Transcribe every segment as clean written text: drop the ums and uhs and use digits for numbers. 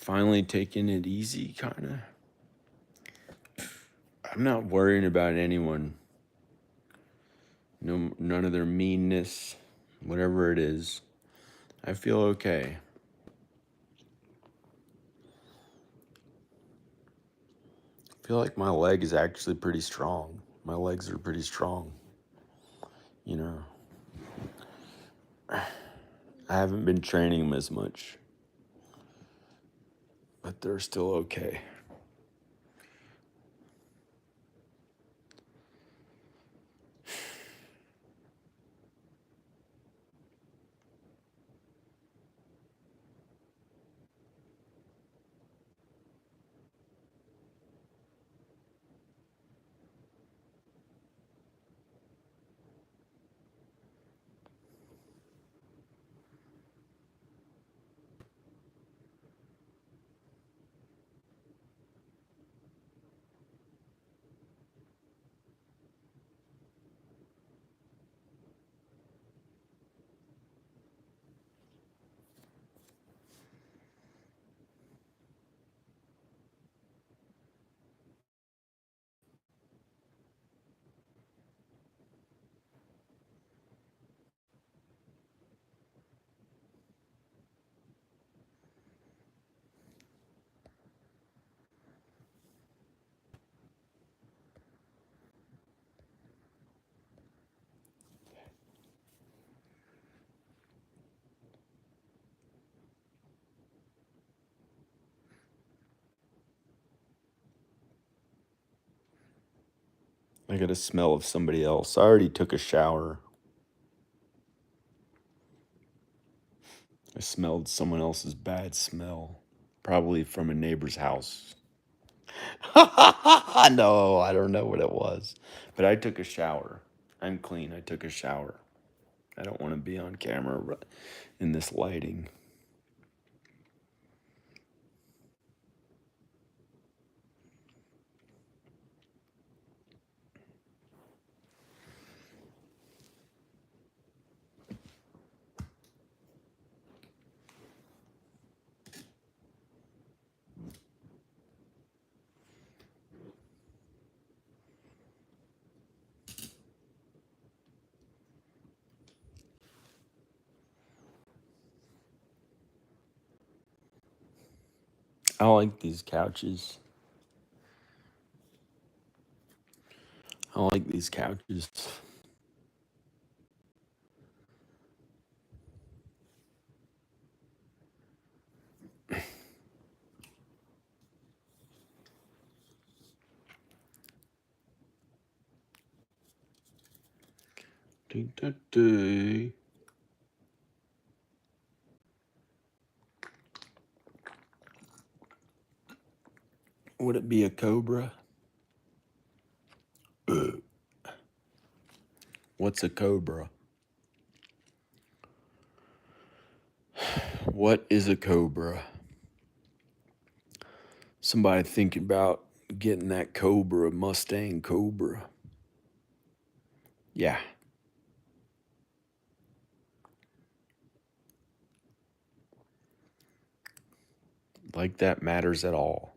finally taking it easy, kind of. I'm not worrying about anyone. No, none of their meanness, whatever it is. I feel okay. I feel like my leg is actually pretty strong. My legs are pretty strong. You know, I haven't been training them as much, but they're still okay. I got a smell of somebody else. I already took a shower. I smelled someone else's bad smell, probably from a neighbor's house. No, I don't know what it was, but I took a shower. I'm clean. I took a shower. I don't want to be on camera in this lighting. I like these couches. I like these couches. Would it be a cobra? What's a cobra? What is a cobra? Somebody thinking about getting that cobra, Mustang cobra. Yeah. Like that matters at all.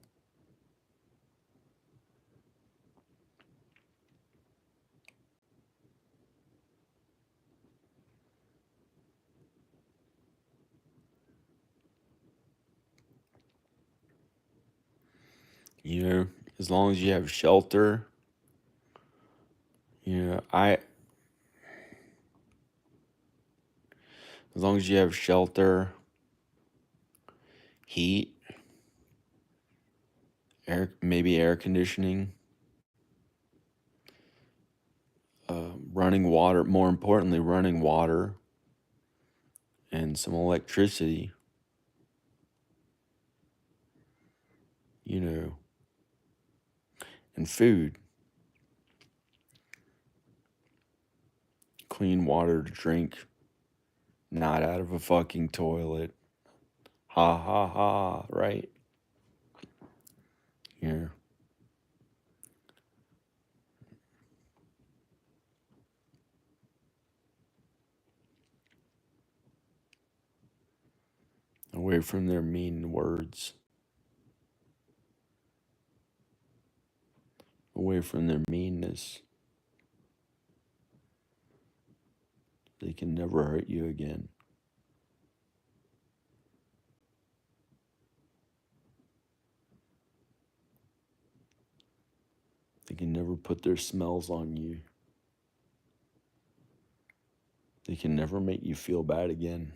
You know, as long as you have shelter, you know, as long as you have shelter, heat, maybe air conditioning, running water, more importantly, running water and some electricity, you know, and food, clean water to drink, not out of a fucking toilet. Ha ha ha, right? Yeah. Away from their mean words. away from their meanness. They can never hurt you again. They can never put their smells on you. They can never make you feel bad again.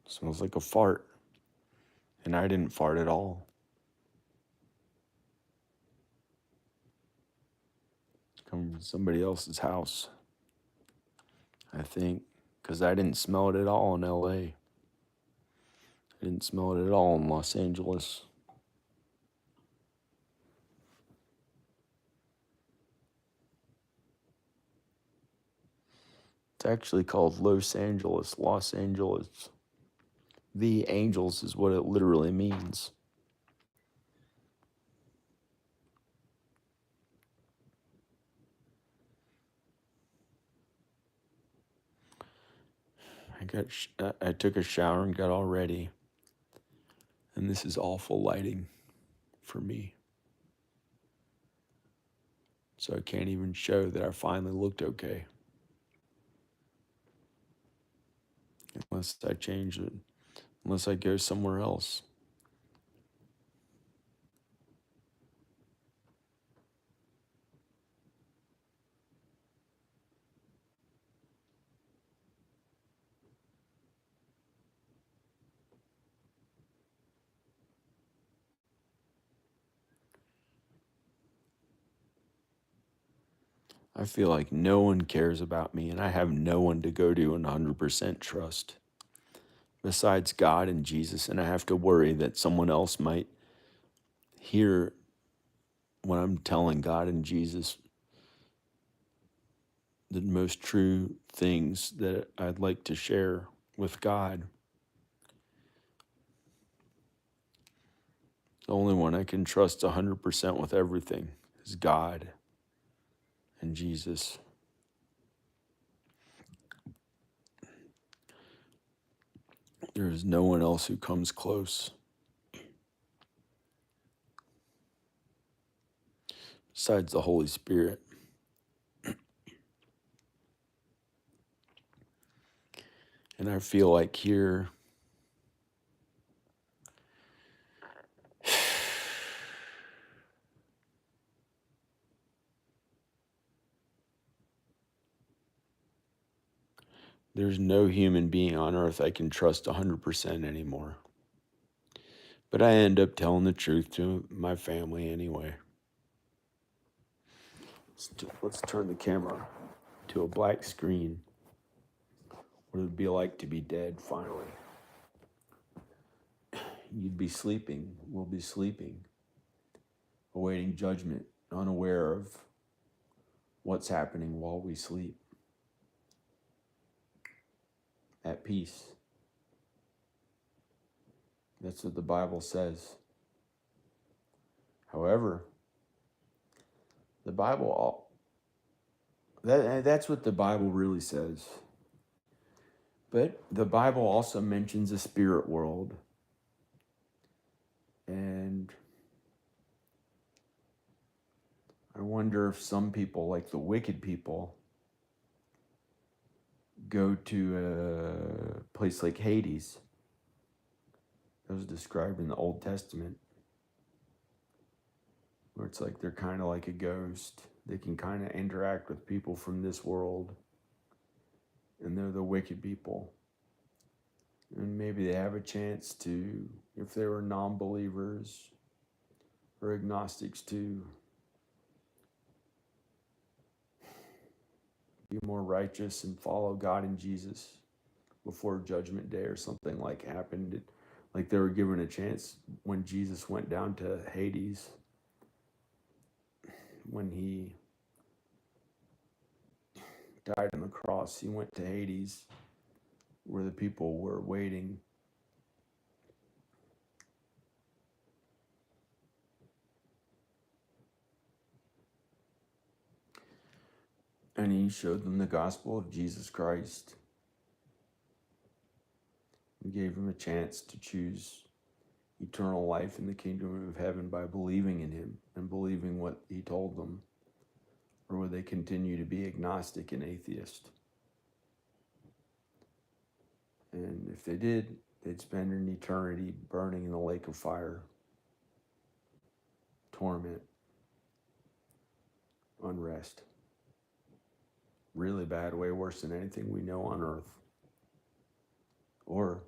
It smells like a fart. And I didn't fart at all. It's coming from somebody else's house, I think, because I didn't smell it at all in LA. I didn't smell it at all in Los Angeles. It's actually called Los Angeles, Los Angeles. The Angels is what it literally means. I took a shower and got all ready. And this is awful lighting for me. So I can't even show that I finally looked okay. Unless I change it. Unless I go somewhere else. I feel like no one cares about me and I have no one to go to and 100% trust besides God and Jesus. And I have to worry that someone else might hear when I'm telling God and Jesus the most true things that I'd like to share with God. The only one I can trust 100% with everything is God and Jesus. There is no one else who comes close besides the Holy Spirit. And I feel like here, there's no human being on earth I can trust 100% anymore. But I end up telling the truth to my family anyway. Let's turn the camera to a black screen. What it would be like to be dead finally. You'd be sleeping, we'll be sleeping, awaiting judgment, unaware of what's happening while we sleep. At peace. That's what the Bible says. However, the Bible, that's what the Bible really says. But the Bible also mentions a spirit world. And I wonder if some people, like the wicked people, go to a place like Hades. That was described in the Old Testament. Where it's like they're kind of like a ghost. They can kind of interact with people from this world. And they're the wicked people. And maybe they have a chance to, if they were non-believers or agnostics, to be more righteous and follow God and Jesus before Judgment Day or something like happened. Like they were given a chance when Jesus went down to Hades, when he died on the cross. He went to Hades where the people were waiting And he showed them the gospel of Jesus Christ. He gave them a chance to choose eternal life in the kingdom of heaven by believing in him and believing what he told them. Or would they continue to be agnostic and atheist? And if they did, they'd spend an eternity burning in the lake of fire, torment, unrest. Really bad, way worse than anything we know on earth. Or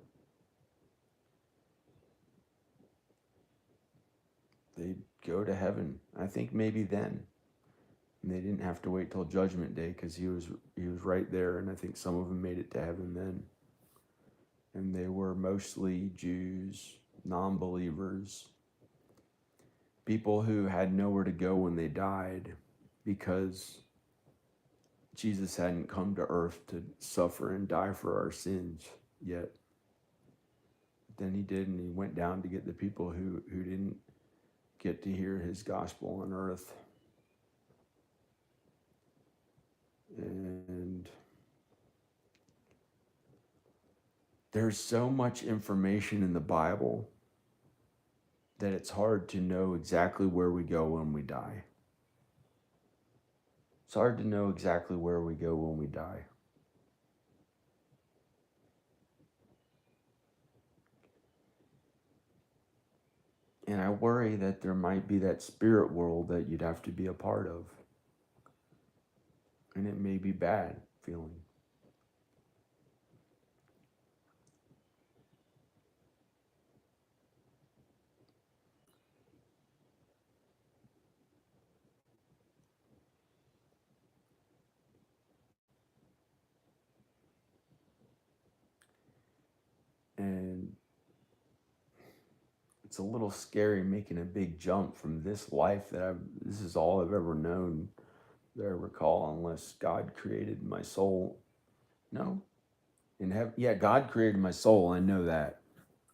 they'd go to heaven. I think maybe then. And they didn't have to wait till Judgment Day because he was right there, and I think some of them made it to heaven then. And they were mostly Jews, non-believers, people who had nowhere to go when they died because Jesus hadn't come to earth to suffer and die for our sins yet. Then he did, and he went down to get the people who didn't get to hear his gospel on earth. And there's so much information in the Bible that it's hard to know exactly where we go when we die. It's hard to know exactly where we go when we die. And I worry that there might be that spirit world that you'd have to be a part of. And it may be bad feeling. And it's a little scary making a big jump from this life this is all I've ever known that I recall, unless God created my soul. No. In heaven, yeah, God created my soul. I know that.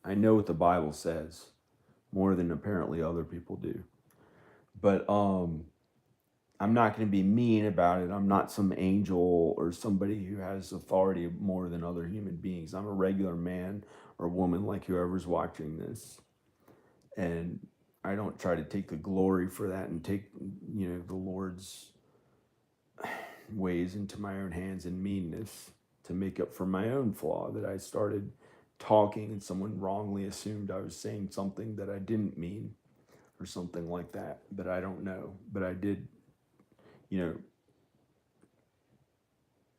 I know what the Bible says more than apparently other people do. But I'm not going to be mean about it. I'm not some angel or somebody who has authority more than other human beings. I'm a regular man or woman like whoever's watching this. And I don't try to take the glory for that and take, the Lord's ways into my own hands and meanness to make up for my own flaw that I started talking and someone wrongly assumed I was saying something that I didn't mean or something like that, but I don't know. But I did,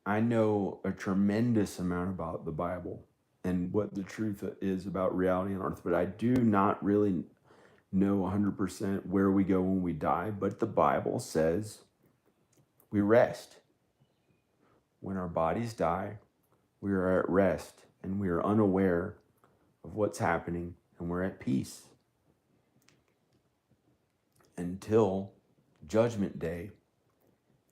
I know a tremendous amount about the Bible and what the truth is about reality on earth, but I do not really know 100% where we go when we die. But the Bible says we rest. When our bodies die, we are at rest and we are unaware of what's happening and we're at peace until Judgment Day.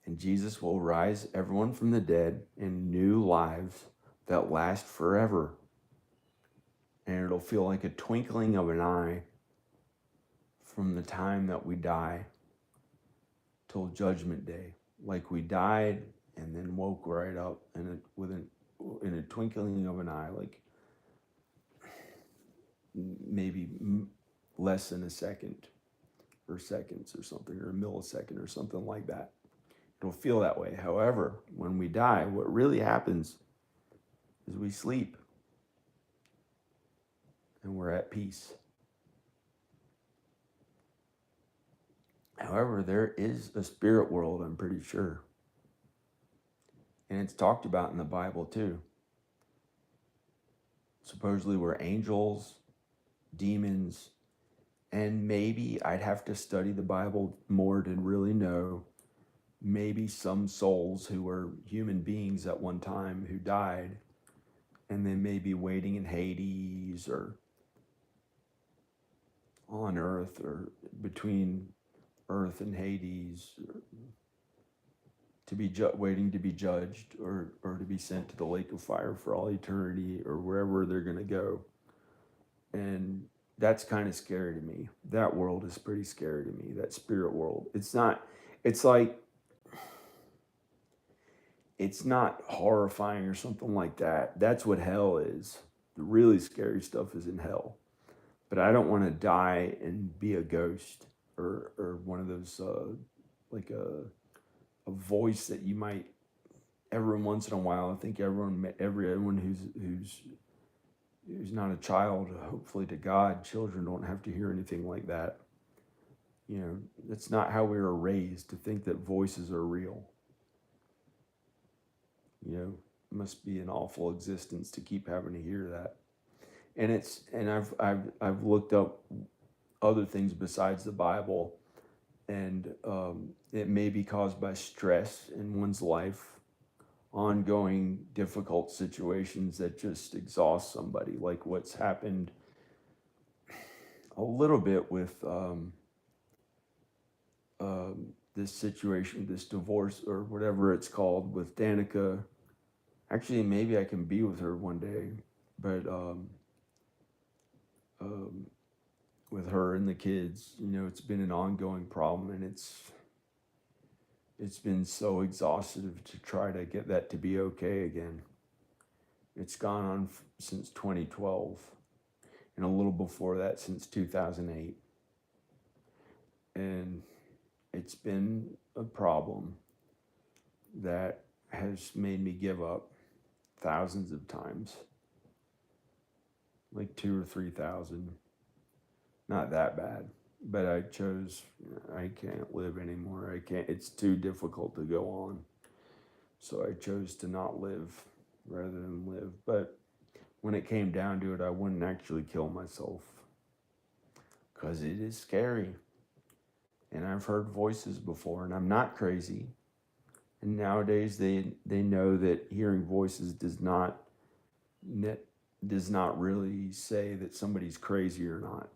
And Jesus will rise everyone from the dead in new lives that last forever. And it'll feel like a twinkling of an eye from the time that we die till Judgment Day. Like we died and then woke right up in a twinkling of an eye, like maybe less than a second or seconds or something, or a millisecond or something like that. It'll feel that way. However, when we die, what really happens is we sleep and we're at peace. However, there is a spirit world, I'm pretty sure. And it's talked about in the Bible too. Supposedly we're angels, demons, and maybe I'd have to study the Bible more to really know. Maybe some souls who were human beings at one time who died, and they may be waiting in Hades or on earth or between earth and Hades, to be waiting to be judged or to be sent to the lake of fire for all eternity or wherever they're going to go. And that's kind of scary to me. That world is pretty scary to me, that spirit world. It's like it's not horrifying or something like that. That's what hell is. The really scary stuff is in hell. But I don't want to die and be a ghost or one of those like a voice that you might every once in a while. I think everyone who's not a child, hopefully to God, children don't have to hear anything like that. You know, that's not how we were raised to think that voices are real. You know, it must be an awful existence to keep having to hear that. And I've looked up other things besides the Bible, and it may be caused by stress in one's life, ongoing difficult situations that just exhaust somebody, like what's happened a little bit with this situation, this divorce or whatever it's called with Danica. Actually, maybe I can be with her one day, but um, with her and the kids, you know, it's been an ongoing problem, and it's been so exhaustive to try to get that to be okay again. It's gone on since 2012, and a little before that since 2008, and it's been a problem that has made me give up thousands of times, like 2 or 3 thousand. Not that bad, but I chose, I can't live anymore. I can't, it's too difficult to go on. So I chose to not live rather than live. But when it came down to it, I wouldn't actually kill myself because it is scary. And I've heard voices before, and I'm not crazy. And nowadays they know that hearing voices does not really say that somebody's crazy or not.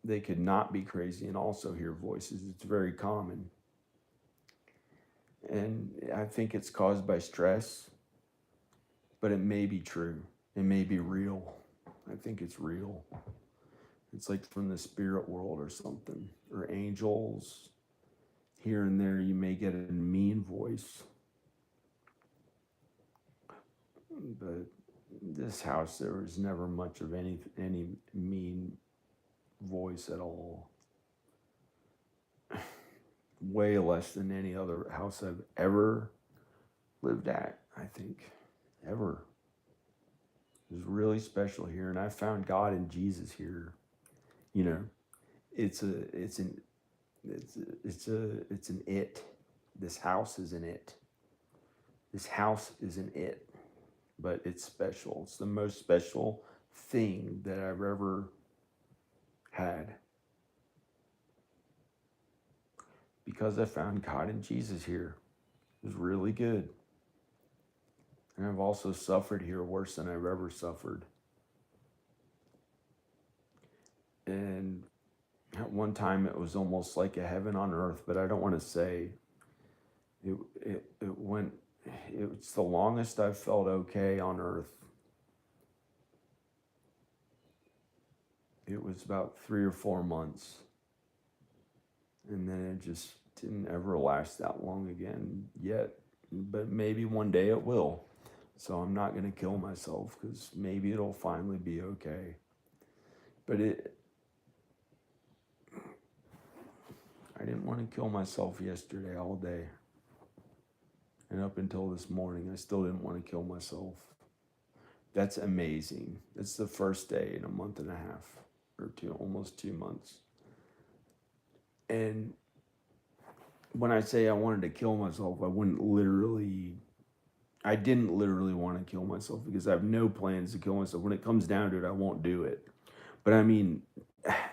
They could not be crazy and also hear voices. It's very common. And I think it's caused by stress, but it may be true. It may be real. I think it's real. It's like from the spirit world or something, or angels. Here and there, you may get a mean voice. But this house, there was never much of any mean voice at all. Way less than any other house I've ever lived at, I think. Ever. It was really special here, and I found God and Jesus here. You know, it's an it. This house is an it. This house is an it, but it's special. It's the most special thing that I've ever had, because I found God and Jesus here. It was really good. And I've also suffered here worse than I've ever suffered. And at one time it was almost like a heaven on earth, but I don't want to say it's the longest I've felt okay on earth. It was about 3 or 4 months. And then it just didn't ever last that long again yet. But maybe one day it will. So I'm not going to kill myself, because maybe it'll finally be okay. But I didn't want to kill myself yesterday all day. And up until this morning, I still didn't want to kill myself. That's amazing. That's the first day in a month and a half, or almost 2 months. And when I say I wanted to kill myself, I didn't literally want to kill myself, because I have no plans to kill myself. When it comes down to it, I won't do it. But I mean,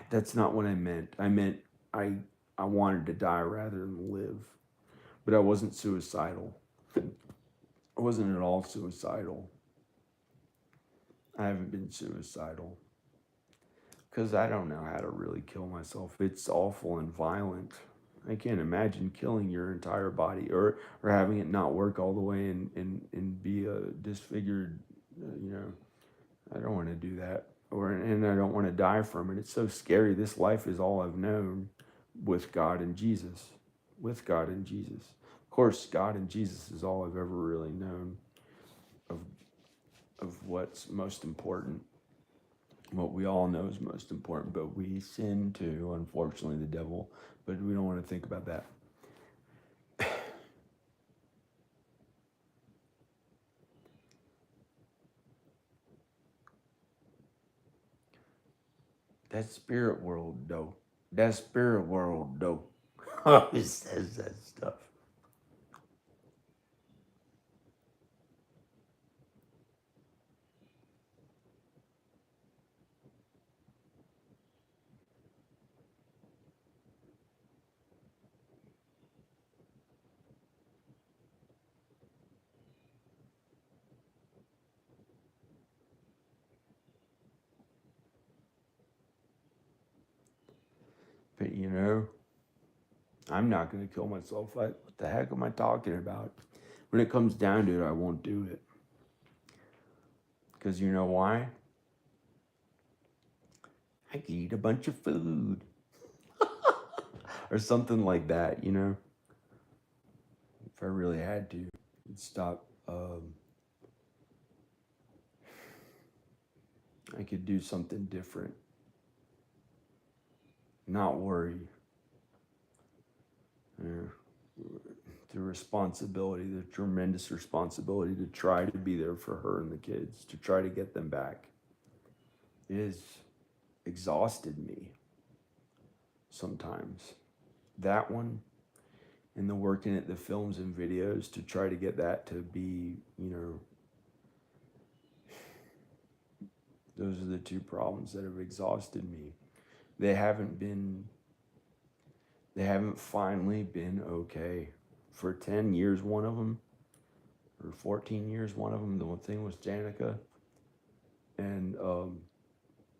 that's not what I meant. I meant I wanted to die rather than live. But I wasn't suicidal. I wasn't at all suicidal. I haven't been suicidal, because I don't know how to really kill myself. It's awful and violent. I can't imagine killing your entire body, or having it not work all the way and be a disfigured, I don't want to do that. And I don't want to die from it. It's so scary. This life is all I've known with God and Jesus. With God and Jesus. course, God and Jesus is all I've ever really known of what's most important. What we all know is most important, but we sin too, unfortunately, the devil. But we don't want to think about that. That spirit world, though. That spirit world, though. He says that stuff. But you know, I'm not going to kill myself. What the heck am I talking about? When it comes down to it, I won't do it. Because you know why? I could eat a bunch of food. Or something like that, you know? If I really had to. Stop. I could do something different. Not worry. The responsibility, the tremendous responsibility to try to be there for her and the kids, to try to get them back, is exhausted me sometimes. That one, and the working at the films and videos to try to get that to be, you know, those are the two problems that have exhausted me. They haven't finally been okay. For 10 years, one of them, or 14 years, one of them, the one thing was Danica. And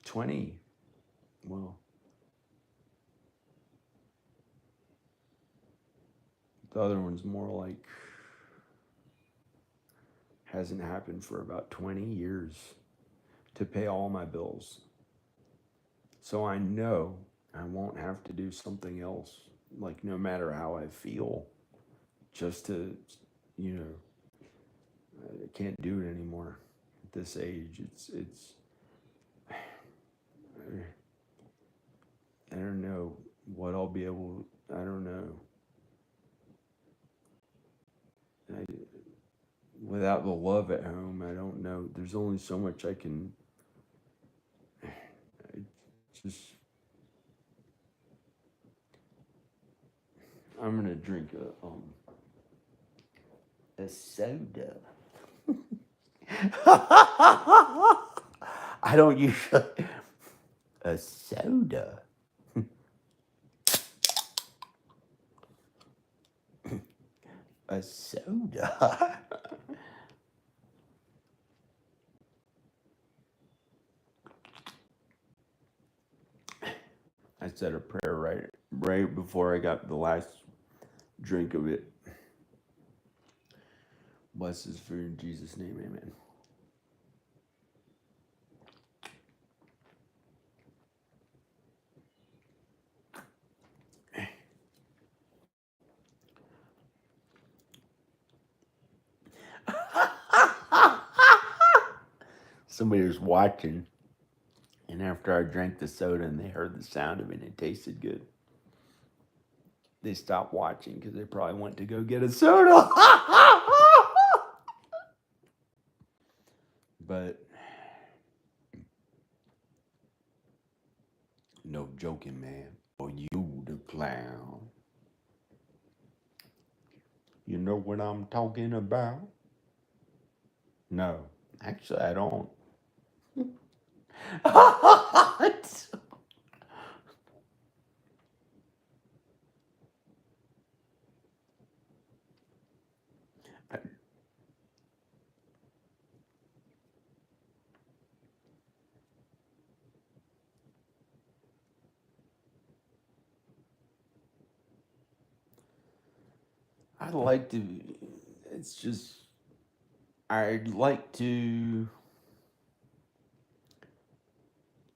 20, well, the other one's more like, hasn't happened for about 20 years to pay all my bills. So I know I won't have to do something else, like no matter how I feel, just to, you know, I can't do it anymore at this age. It's, I don't know what I'll be able, I don't know. Without the love at home, I don't know. There's only so much I can, just, I'm gonna drink a soda. I don't usually, a soda. A soda. I said a prayer right before I got the last drink of it. Bless his food in Jesus' name, amen. Somebody was watching, and after I drank the soda and they heard the sound of it and it tasted good, they stopped watching because they probably went to go get a soda. But no joking, man. Oh, you the clown. You know what I'm talking about? No, actually, I don't. I'd like to, it's just, I'd like to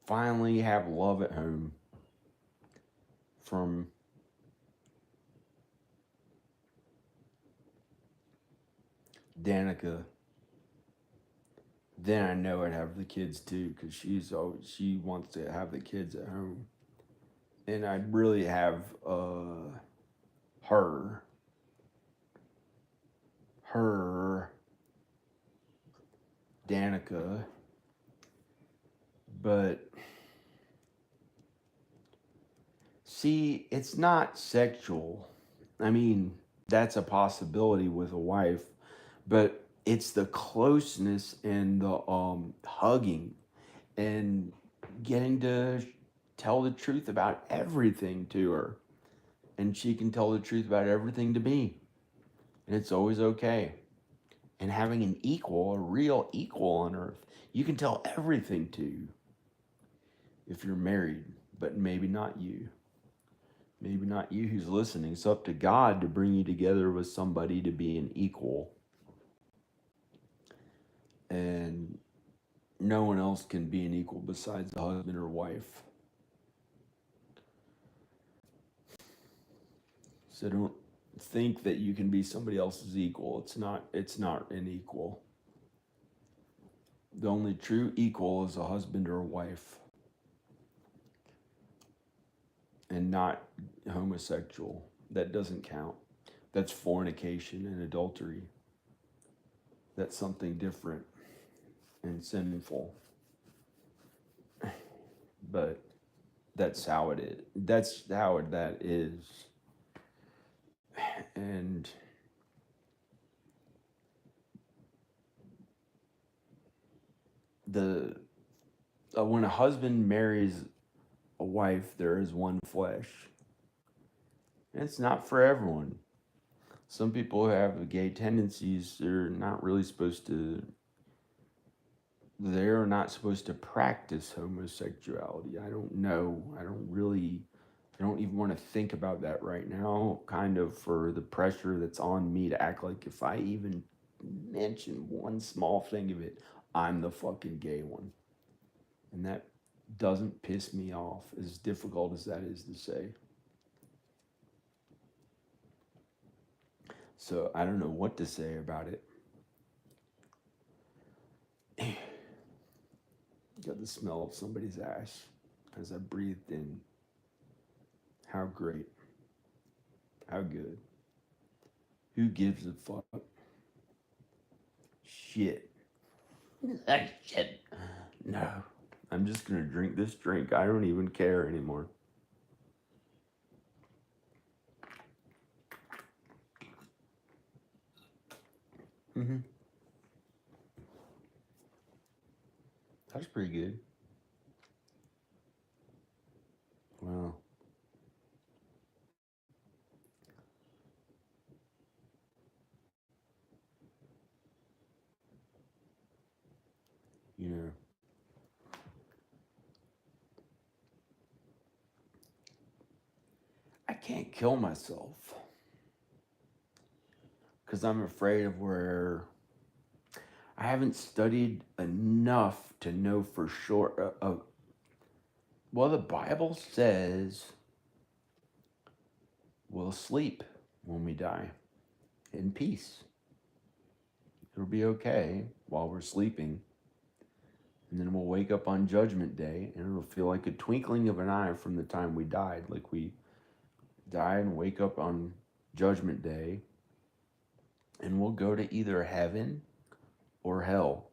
finally have love at home from Danica, then I know I'd have the kids too, because she wants to have the kids at home, and I'd really have her, her, Danica, but see, it's not sexual. I mean, that's a possibility with a wife, but it's the closeness and the hugging and getting to tell the truth about everything to her, and she can tell the truth about everything to me, and it's always okay. And having an equal, a real equal on earth, you can tell everything to if you're married, but maybe not you. Maybe not you who's listening. It's up to God to bring you together with somebody to be an equal. And no one else can be an equal besides the husband or wife. So don't think that you can be somebody else's equal. It's not an equal. The only true equal is a husband or a wife. And not homosexual. That doesn't count. That's fornication and adultery. That's something different and sinful. But that's how it is. That's how that is. And the when a husband marries a wife, there is one flesh. And it's not for everyone. Some people who have gay tendencies, they're not supposed to practice homosexuality. I don't know. I don't even want to think about that right now, kind of for the pressure that's on me to act like if I even mention one small thing of it, I'm the fucking gay one. And that doesn't piss me off, as difficult as that is to say. So I don't know what to say about it. Got the smell of somebody's ash as I breathed in. How great. How good. Who gives a fuck? Shit. Shit. No. I'm just gonna drink this drink. I don't even care anymore. Mm-hmm. That's pretty good. Wow. You know, I can't kill myself because I'm afraid of where I haven't studied enough to know for sure. Well, the Bible says we'll sleep when we die in peace. It'll be okay while we're sleeping. And then we'll wake up on Judgment Day and it'll feel like a twinkling of an eye from the time we died. Like we die and wake up on Judgment Day and we'll go to either heaven or hell.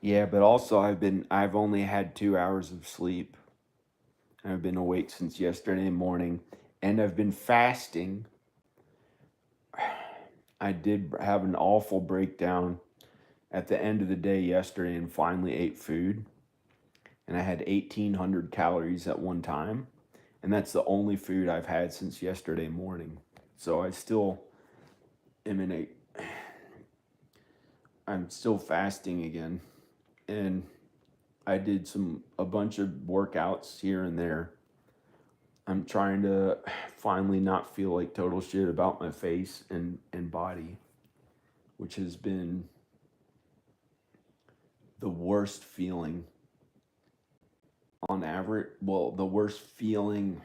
Yeah, but also I've only had 2 hours of sleep. I've been awake since yesterday morning and I've been fasting. I did have an awful breakdown at the end of the day yesterday and finally ate food. And I had 1,800 calories at one time. And that's the only food I've had since yesterday morning. So I still am I'm still fasting again. And I did a bunch of workouts here and there. I'm trying to finally not feel like total shit about my face and body, which has been the worst feeling. on average, well, the worst feeling,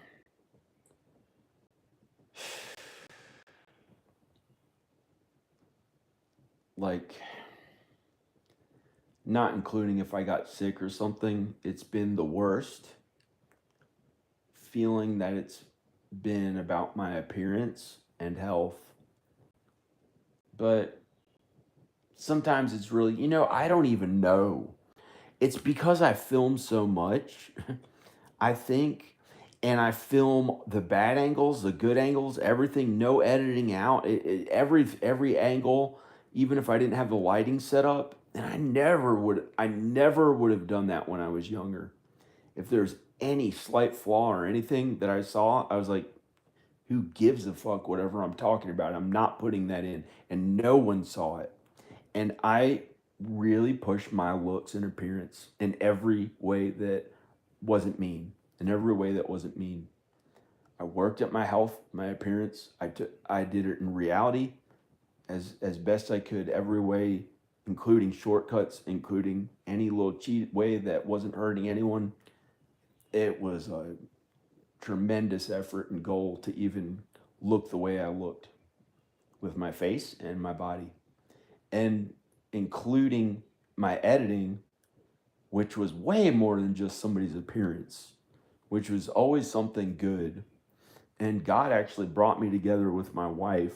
like, not including if I got sick or something, it's been the worst feeling that it's been about my appearance and health. But sometimes it's really, I don't even know. It's because I film so much, I think, and I film the bad angles, the good angles, everything, no editing out. Every angle, even if I didn't have the lighting set up, and I never would have done that when I was younger. If there's any slight flaw or anything that I saw, I was like, who gives a fuck whatever I'm talking about? I'm not putting that in, and no one saw it. And I really pushed my looks and appearance in every way that wasn't mean. In every way that wasn't mean. I worked at my health, my appearance. I did it in reality as best I could, every way, including shortcuts, including any little cheat way that wasn't hurting anyone. It was a tremendous effort and goal to even look the way I looked with my face and my body. And including my editing, which was way more than just somebody's appearance, which was always something good. And God actually brought me together with my wife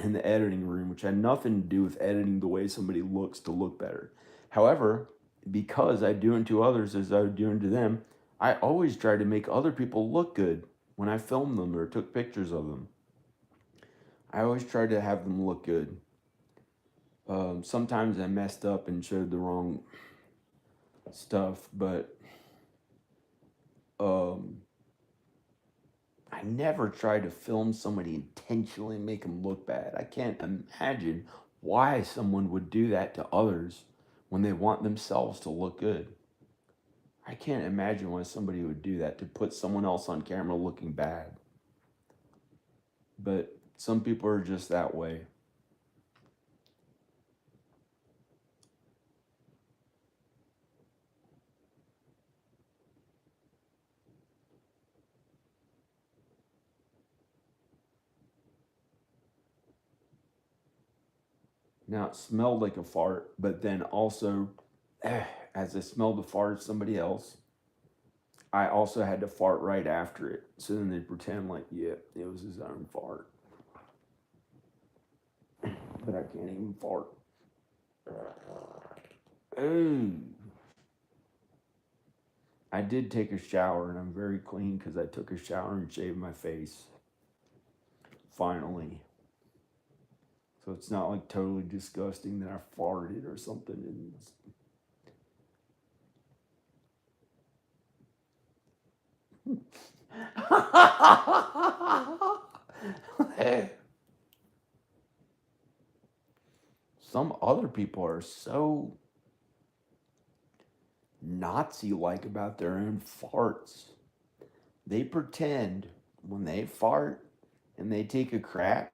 in the editing room, which had nothing to do with editing the way somebody looks to look better. However, because I do unto others as I would do unto them, I always tried to make other people look good when I filmed them or took pictures of them. I always tried to have them look good. Sometimes I messed up and showed the wrong stuff, but um, I never tried to film somebody intentionally and make them look bad. I can't imagine why someone would do that to others when they want themselves to look good. I can't imagine why somebody would do that to put someone else on camera looking bad. But some people are just that way. Now, it smelled like a fart, but then also, as I smelled the fart of somebody else, I also had to fart right after it. So then they pretend like, yeah, it was his own fart. But I can't even fart. Ooh. I did take a shower and I'm very clean because I took a shower and shaved my face. Finally. So it's not like totally disgusting that I farted or something. And some other people are so Nazi like about their own farts. They pretend when they fart and they take a crap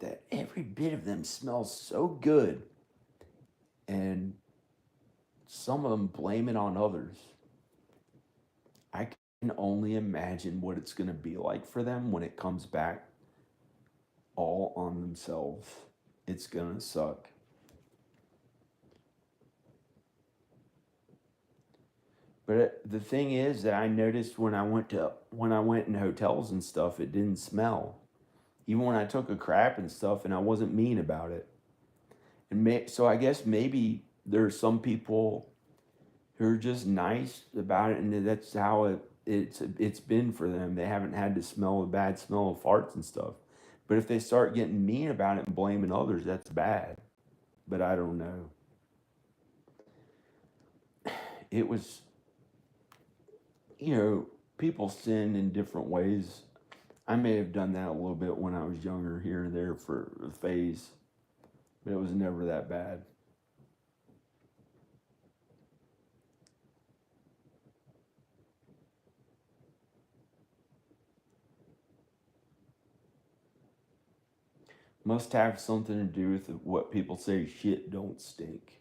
that every bit of them smells so good, and some of them blame it on others. I can only imagine what it's going to be like for them when it comes back all on themselves. It's going to suck. But the thing is that I noticed when I went in hotels and stuff, it didn't smell. Even when I took a crap and stuff, and I wasn't mean about it. So I guess maybe there are some people who are just nice about it, and that's how it's been for them. They haven't had to smell the bad smell of farts and stuff. But if they start getting mean about it and blaming others, that's bad. But I don't know. It was, people sin in different ways. I may have done that a little bit when I was younger, here and there for a phase, but it was never that bad. Must have something to do with what people say, shit don't stink.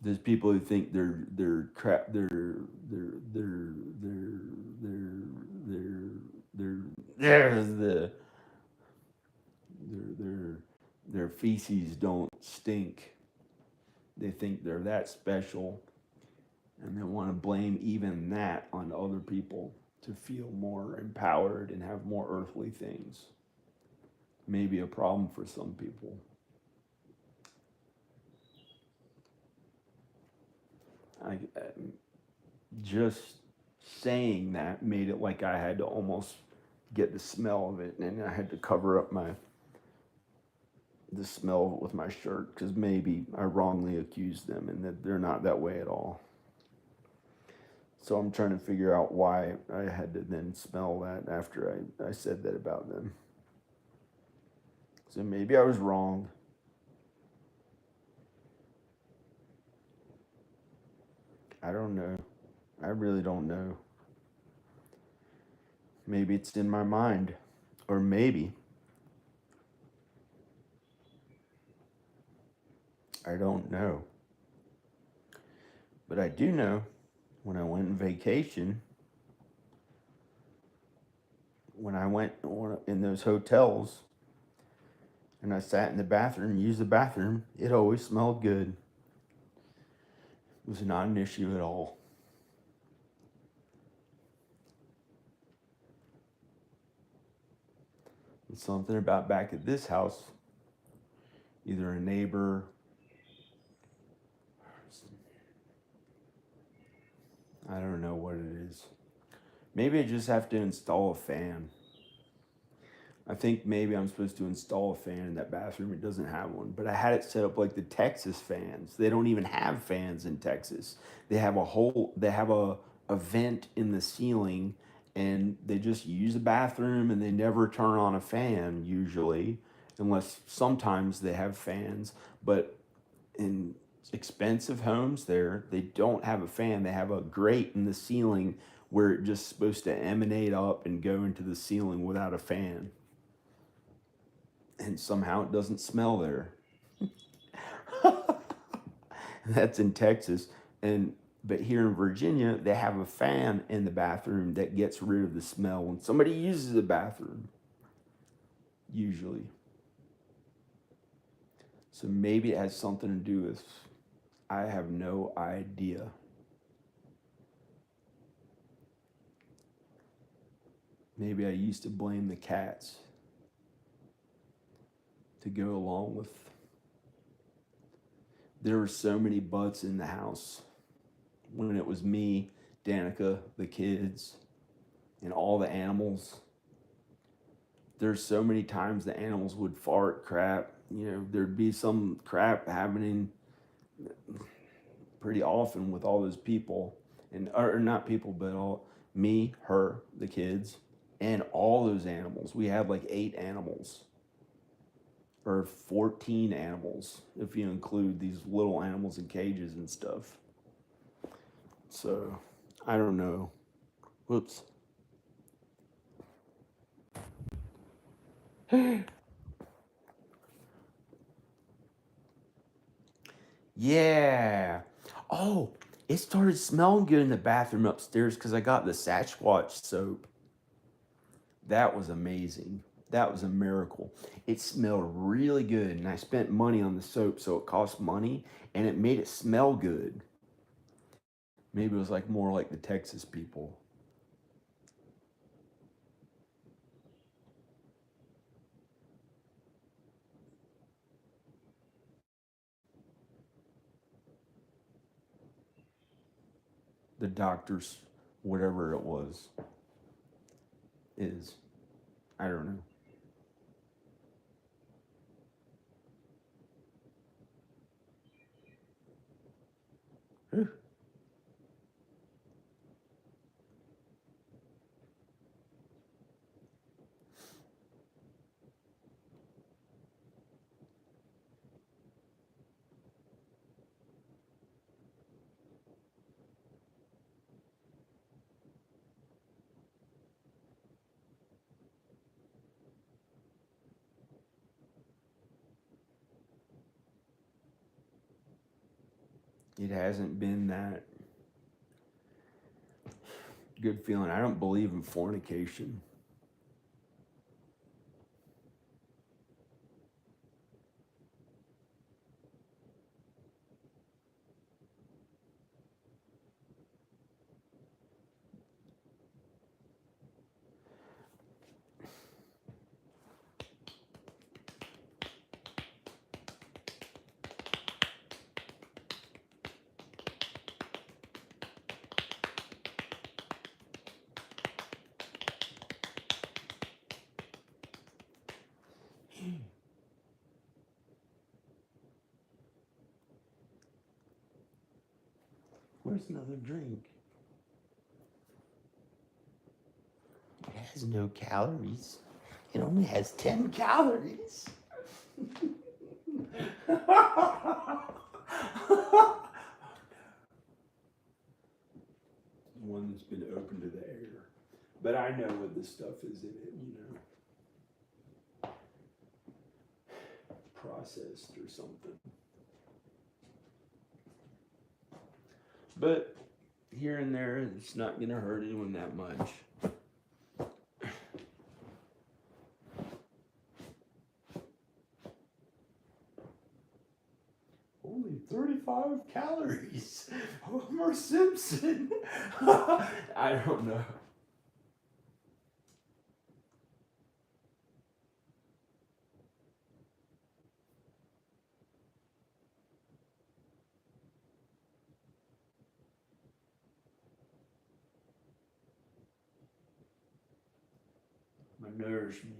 There's people who think they're crap. They're they're they're there's their their feces don't stink. They think they're that special, and they want to blame even that on other people to feel more empowered and have more earthly things. Maybe a problem for some people. I just saying that made it like I had to almost get the smell of it, and I had to cover up the smell of it with my shirt because maybe I wrongly accused them and that they're not that way at all. So I'm trying to figure out why I had to then smell that after I said that about them. So maybe I was wrong. I don't know. I really don't know. Maybe it's in my mind. Or maybe, I don't know. But I do know when I went on vacation, when I went in those hotels and I sat in the bathroom, used the bathroom, it always smelled good. It was not an issue at all. And something about back at this house, either a neighbor, I don't know what it is. Maybe I just have to install a fan. I think maybe I'm supposed to install a fan in that bathroom. It doesn't have one, but I had it set up like the Texas fans. They don't even have fans in Texas. They have a vent in the ceiling, and they just use the bathroom and they never turn on a fan usually, unless sometimes they have fans. But in expensive homes there, they don't have a fan. They have a grate in the ceiling where it's just supposed to emanate up and go into the ceiling without a fan. And somehow it doesn't smell there. That's in Texas. And but here in Virginia, they have a fan in the bathroom that gets rid of the smell when somebody uses the bathroom, usually. So maybe it has something to do with, I have no idea. Maybe I used to blame the cats to go along with. There were so many butts in the house when it was me, Danica, the kids, and all the animals. There's so many times the animals would fart crap. There'd be some crap happening pretty often with all those people, and or not people, but all me, her, the kids, and all those animals. We had like 8 animals or 14 animals if you include these little animals in cages and stuff. So I don't know. Whoops. Yeah. Oh, it started smelling good in the bathroom upstairs because I got the Sasquatch soap. That was amazing. That was a miracle. It smelled really good, and I spent money on the soap, so it cost money, and it made it smell good. Maybe it was like more like the Texas people. The doctors, whatever it was, is. I don't know. it hasn't been that good feeling. I don't believe in fornication. Where's another drink? It has no calories. It only has 10 calories. One that's been open to the air. But I know what this stuff is in it, processed or something. But here and there, it's not going to hurt anyone that much. Only 35 calories. Homer Simpson. I don't know. My nourishment.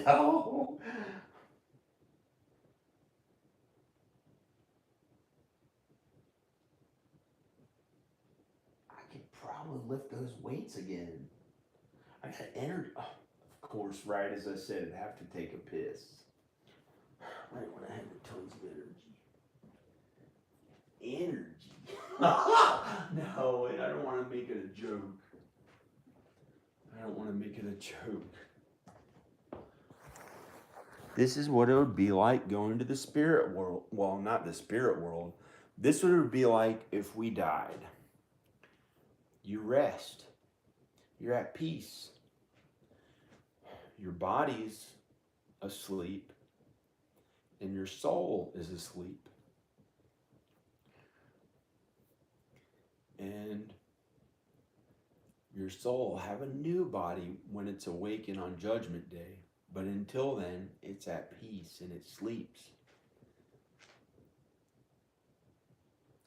No. I could probably lift those weights again. I got energy. Oh, of course, right as I said, I'd have to take a piss. Right when I had the tons of energy. Energy. No, I don't want to make it a joke. I don't want to make it a joke. This is what it would be like going to the spirit world. Well, not the spirit world. This would be like if we died. You rest. You're at peace. Your body's asleep, and your soul is asleep. And your soul will have a new body when it's awakened on Judgment Day. But until then, it's at peace and it sleeps.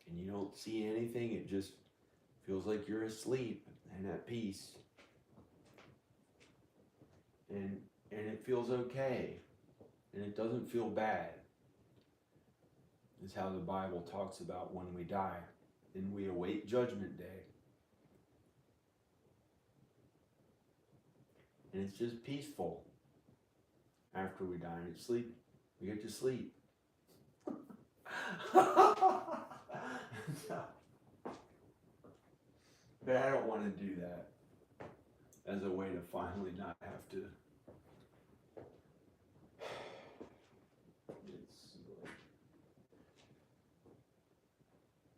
And you don't see anything, it just feels like you're asleep and at peace. And it feels okay. And it doesn't feel bad. Is how the Bible talks about when we die. And we await Judgment Day. And it's just peaceful. After we die and sleep, we get to sleep. But I don't want to do that as a way to finally not have to.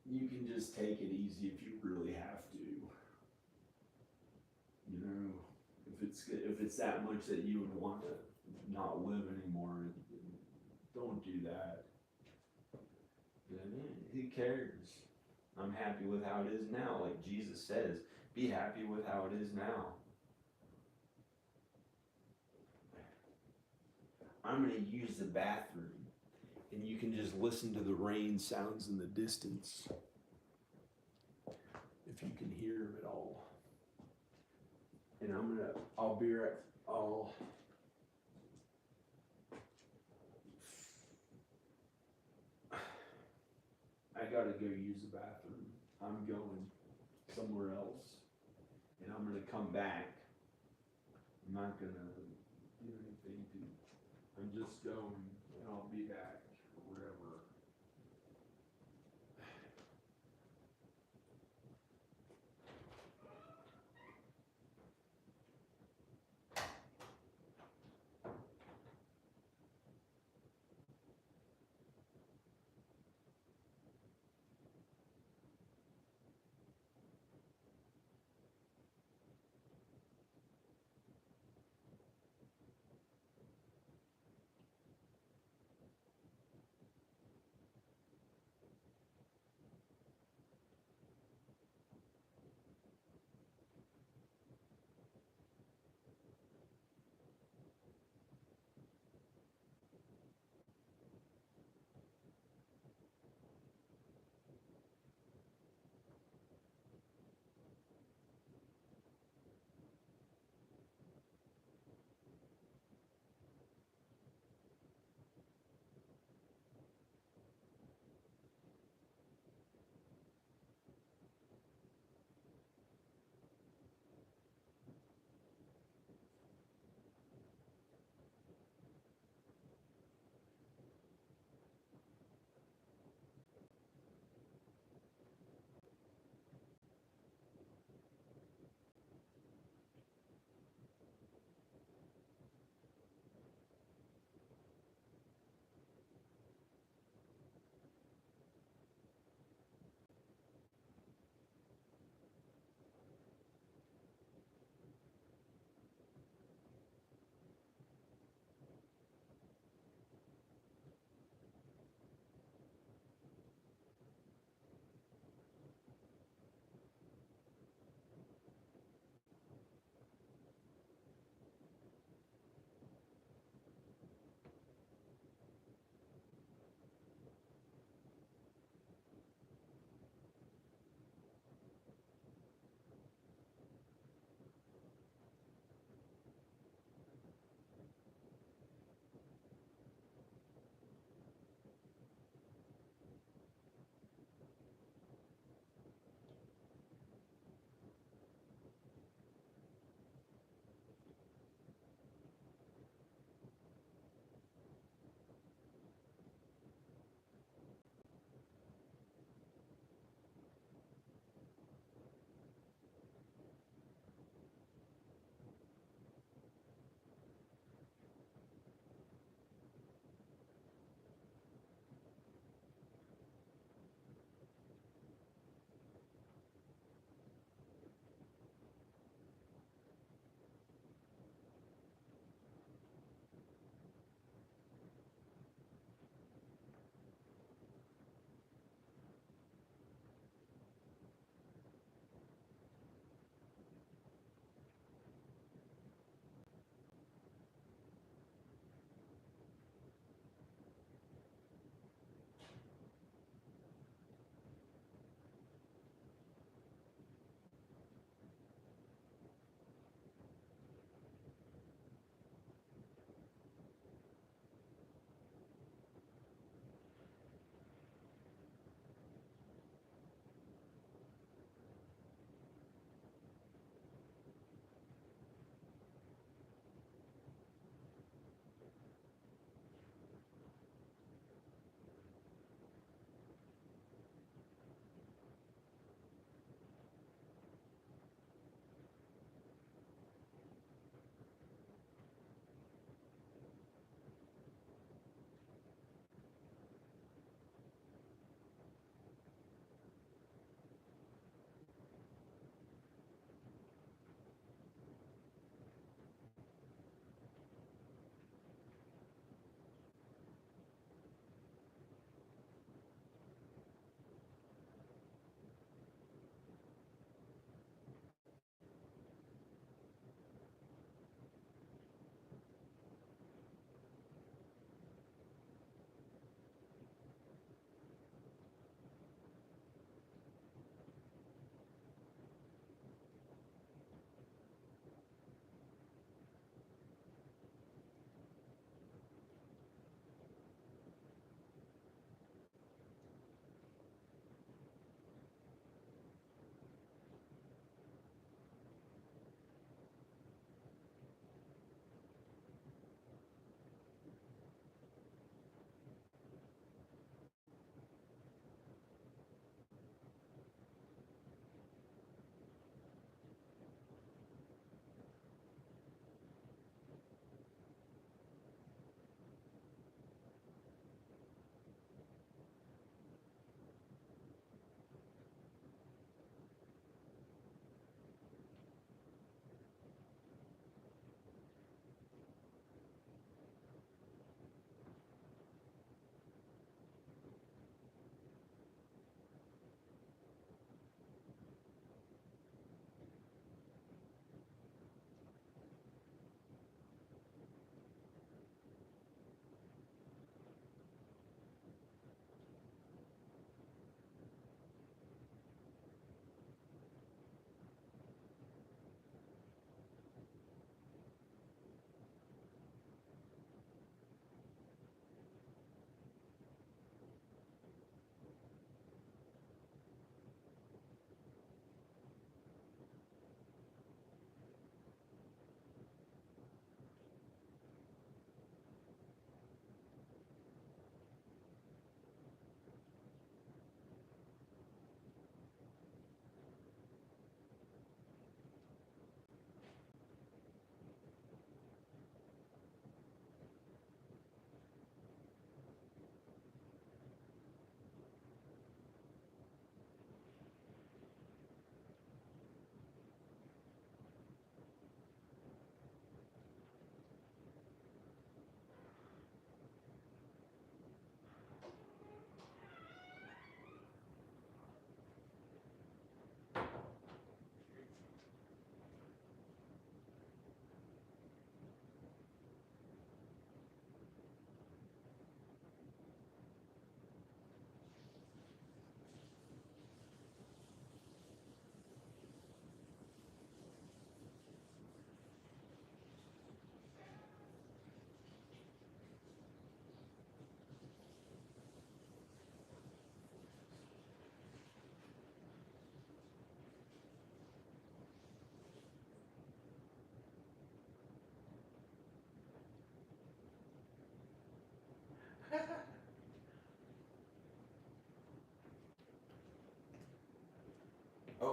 You can just take it easy if you really have to. You know, if it's that much that you would want to not live anymore, don't do that. Who cares? I'm happy with how it is now. Like Jesus says, be happy with how it is now. I'm going to use the bathroom, and you can just listen to the rain sounds in the distance. If you can hear them at all. And I'll be right, I gotta go use the bathroom. I'm going somewhere else. And I'm gonna come back. I'm not gonna do anything I'm just going, and I'll be back.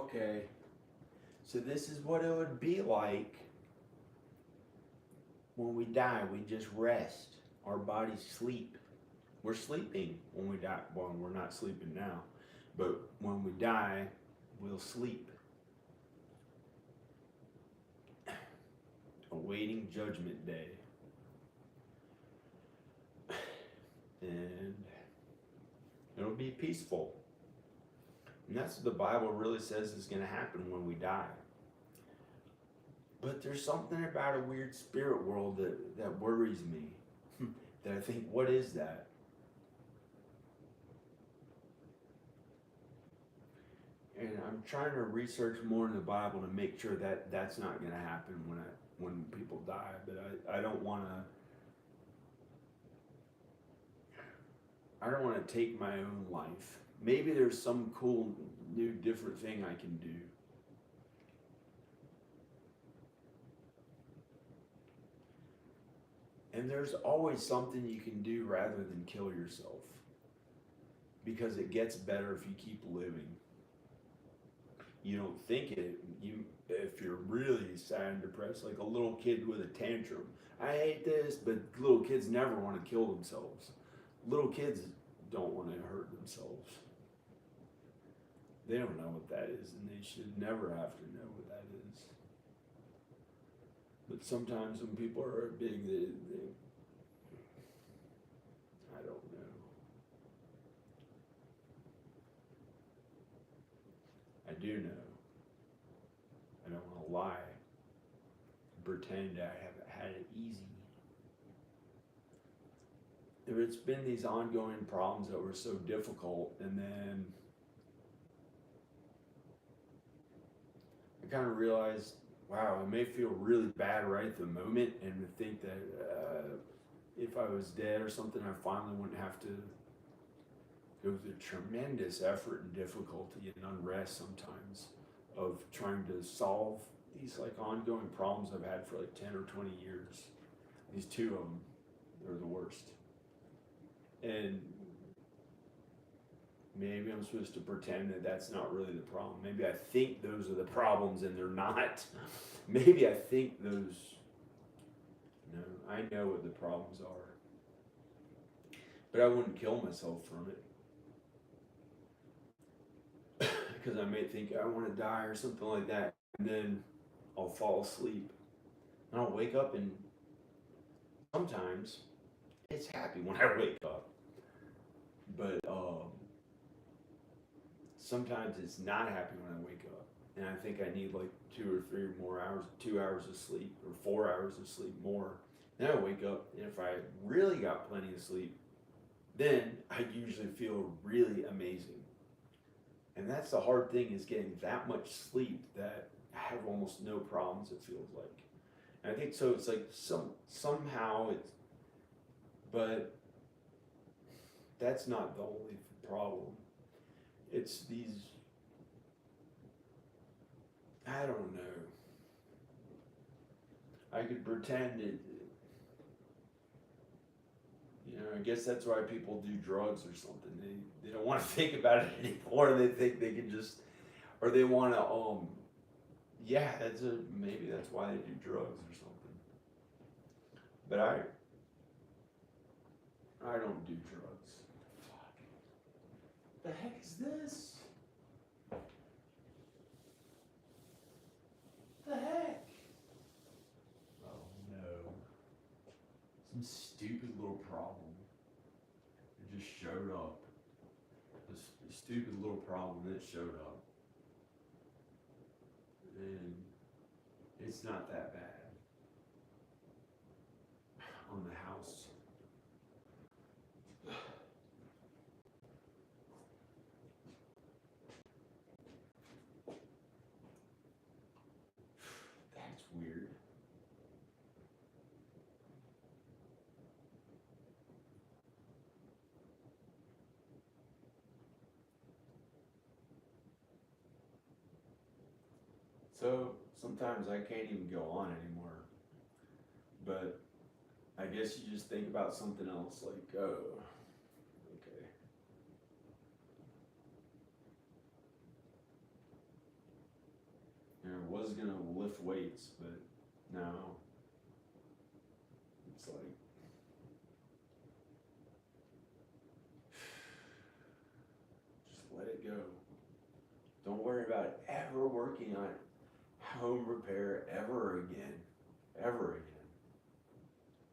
Okay, so this is what it would be like when we die. We just rest. Our bodies sleep. We're sleeping when we die. Well, we're not sleeping now, but when we die, we'll sleep, awaiting judgment day. And it'll be peaceful. And that's what the Bible really says is going to happen when we die. But there's something about a weird spirit world that worries me. That I think, what is that? And I'm trying to research more in the Bible to make sure that that's not going to happen when people die. But I don't want to take my own life. Maybe there's some cool new different thing I can do. And there's always something you can do rather than kill yourself, because it gets better if you keep living. You don't think it. If you're really sad and depressed, like a little kid with a tantrum, I hate this, but little kids never want to kill themselves. Little kids don't want to hurt themselves. They don't know what that is, and they should never have to know what that is. But sometimes when people are big, I don't know. I do know. I don't want to lie, pretend I haven't had it easy. It's been these ongoing problems that were so difficult, and then I kind of realized, wow, I may feel really bad right at the moment, and think that if I was dead or something, I finally wouldn't have to go through tremendous effort and difficulty and unrest sometimes of trying to solve these like ongoing problems I've had for like 10 or 20 years. These two of them, they're the worst. And maybe I'm supposed to pretend that that's not really the problem. Maybe I think those are the problems and they're not. Maybe I think those, no, I know what the problems are. But I wouldn't kill myself from it. Because I may think I want to die or something like that. And then I'll fall asleep. And I'll wake up, and sometimes it's happy when I wake up. But sometimes it's not happy when I wake up. And I think I need like 2 or 3 more hours, 2 hours of sleep, or 4 hours of sleep more. Then I wake up, and if I really got plenty of sleep, then I usually feel really amazing. And that's the hard thing, is getting that much sleep that I have almost no problems, it feels like. And I think so it's like somehow it's, but that's not the only problem. It's these, I don't know. I could pretend it, I guess that's why people do drugs or something. They don't want to think about it anymore. They think they can just, or they want to, yeah, maybe that's why they do drugs or something. But I don't do drugs. Fuck. The heck is this? The heck? Oh no. Some stupid little problem. It just showed up. This stupid little problem that showed up. And it's not that bad. On the house. That's weird. So sometimes I can't even go on anymore. But I guess you just think about something else, like, oh, okay. It's like, just let it go. Don't worry about ever working on home repair ever again. Ever again.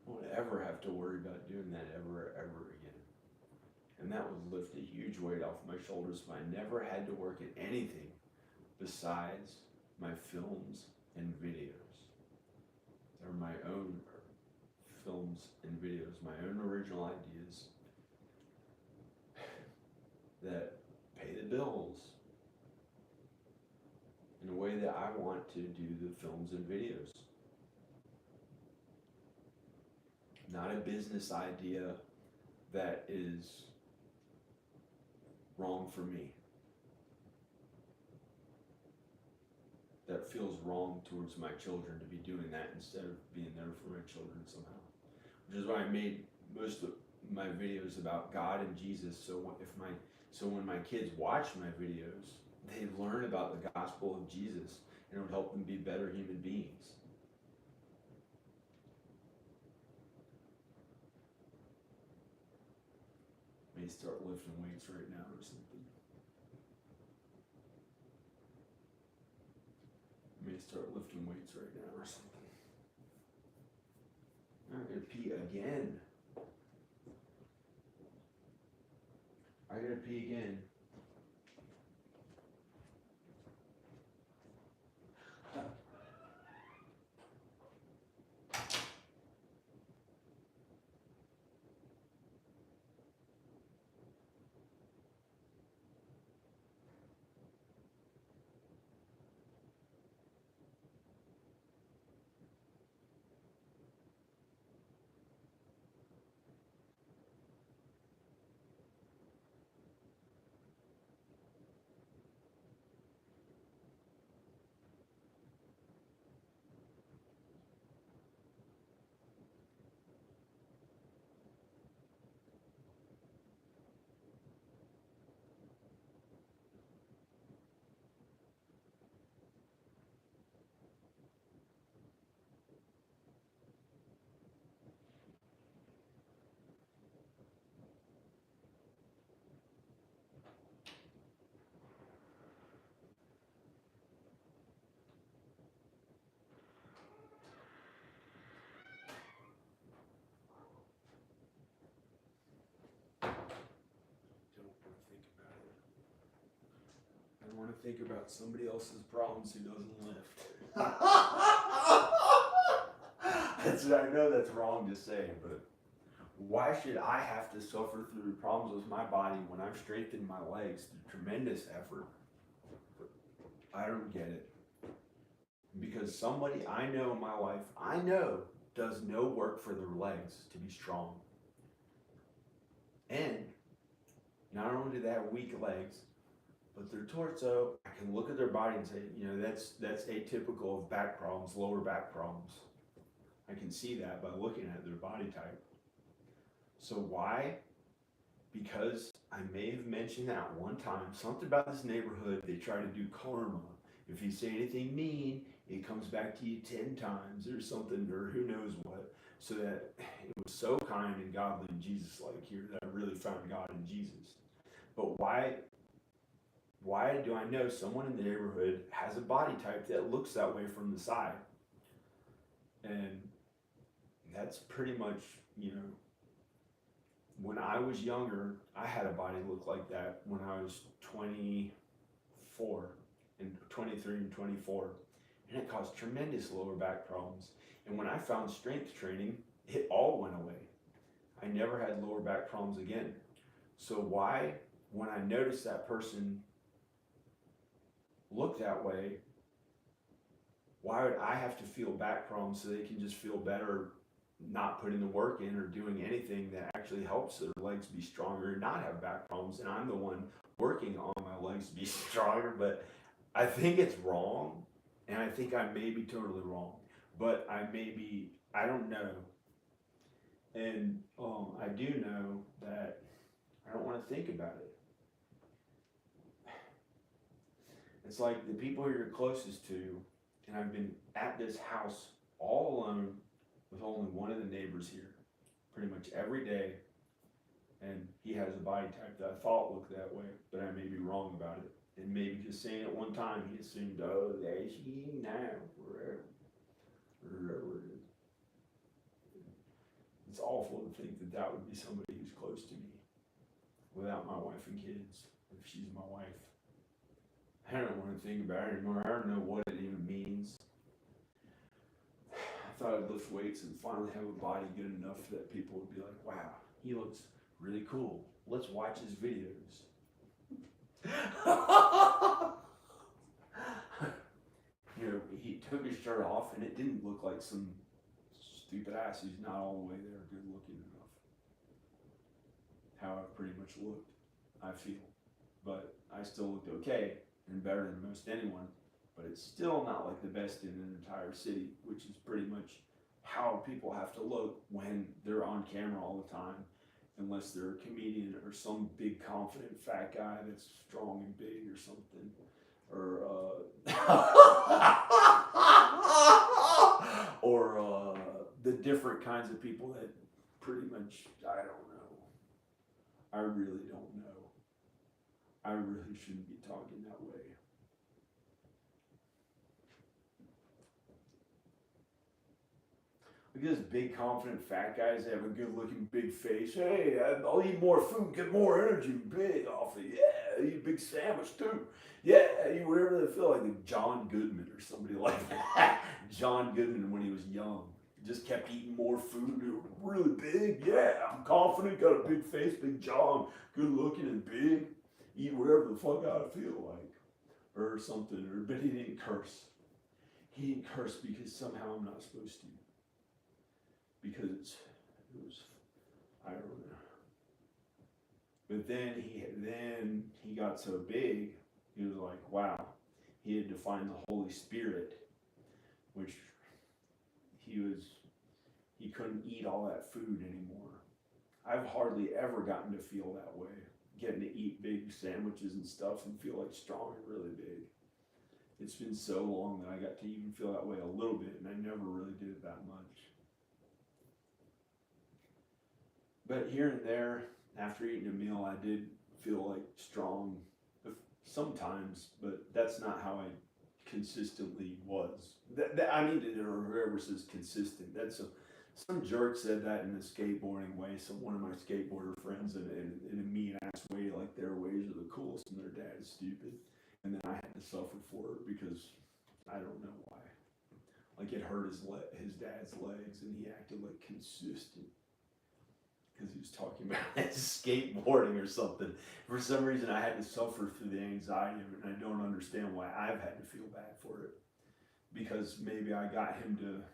Won't ever have to worry about doing that ever again. And that would lift a huge weight off my shoulders if I never had to work at anything besides my films and videos. They're my own films and videos, my own original ideas that pay the bills in a way that I want to do the films and videos. Not a business idea that is wrong for me, that feels wrong towards my children to be doing that instead of being there for my children somehow. Which is why I made most of my videos about God and Jesus, so when my kids watch my videos, they learn about the gospel of Jesus, and it would help them be better human beings. May start lifting weights right now or something. May start lifting weights right now or something. I'm gonna pee again. I gotta pee again. I want to think about somebody else's problems who doesn't lift. I know that's wrong to say, but why should I have to suffer through problems with my body when I've strengthened my legs through tremendous effort? I don't get it. Because somebody I know in my life, I know, does no work for their legs to be strong. And not only do they have weak legs, but their torso, I can look at their body and say, that's atypical of back problems, lower back problems. I can see that by looking at their body type. So why? Because I may have mentioned that one time, something about this neighborhood, they try to do karma. If you say anything mean, it comes back to you 10 times or something, or who knows what. So that it was so kind and godly and Jesus-like here that I really found God in Jesus. But why do I know someone in the neighborhood has a body type that looks that way from the side? And that's pretty much, when I was younger, I had a body look like that when I was 24 and 23 and 24. And it caused tremendous lower back problems. And when I found strength training, it all went away. I never had lower back problems again. So why, when I noticed that person look that way, why would I have to feel back problems so they can just feel better not putting the work in or doing anything that actually helps their legs be stronger and not have back problems? And I'm the one working on my legs to be stronger. But I think it's wrong, and I think I may be totally wrong, but I don't know. And I do know that I don't want to think about it. It's like the people you're closest to, and I've been at this house all alone with only one of the neighbors here pretty much every day, and he has a body type that I thought looked that way, but I may be wrong about it. And maybe just saying it one time, he assumed, oh, there she is now, wherever it is. It's awful to think that that would be somebody who's close to me without my wife and kids, if she's my wife. I don't want to think about it anymore. I don't know what it even means. I thought I'd lift weights and finally have a body good enough that people would be like, wow, he looks really cool. Let's watch his videos. You know, he took his shirt off and it didn't look like some stupid ass who's not all the way there good looking enough. How I've pretty much looked, I feel. But I still looked okay and better than most anyone. But it's still not like the best in an entire city, which is pretty much how people have to look when they're on camera all the time, unless they're a comedian or some big confident fat guy that's strong and big or something, or the different kinds of people that pretty much, I don't know. I really don't know. I really shouldn't be talking that way. Look at those big, confident, fat guys that have a good-looking, big face. Hey, I'll eat more food, get more energy, big off it. Yeah, eat a big sandwich too. Yeah, eat whatever they feel like John Goodman or somebody like that. John Goodman when he was young. Just kept eating more food, really big. Yeah, I'm confident, got a big face, big jaw, good-looking and big. Eat whatever the fuck I feel like. Or something. But he didn't curse. He didn't curse because somehow I'm not supposed to. Because it was, I don't know. But then he got so big, he was like, wow, he had to find the Holy Spirit, which he couldn't eat all that food anymore. I've hardly ever gotten to feel that way, getting to eat big sandwiches and stuff and feel like strong and really big. It's been so long that I got to even feel that way a little bit, and I never really did it that much. But here and there, after eating a meal, I did feel like strong sometimes, but that's not how I consistently was. I mean, whoever says consistent, some jerk said that in a skateboarding way. So one of my skateboarder friends in a mean ass way, like their ways are the coolest and their dad is stupid. And then I had to suffer for it because I don't know why. Like it hurt his dad's legs and he acted like consistent. Because he was talking about skateboarding or something. For some reason, I had to suffer through the anxiety of it, and I don't understand why I've had to feel bad for it. Because maybe I got him to,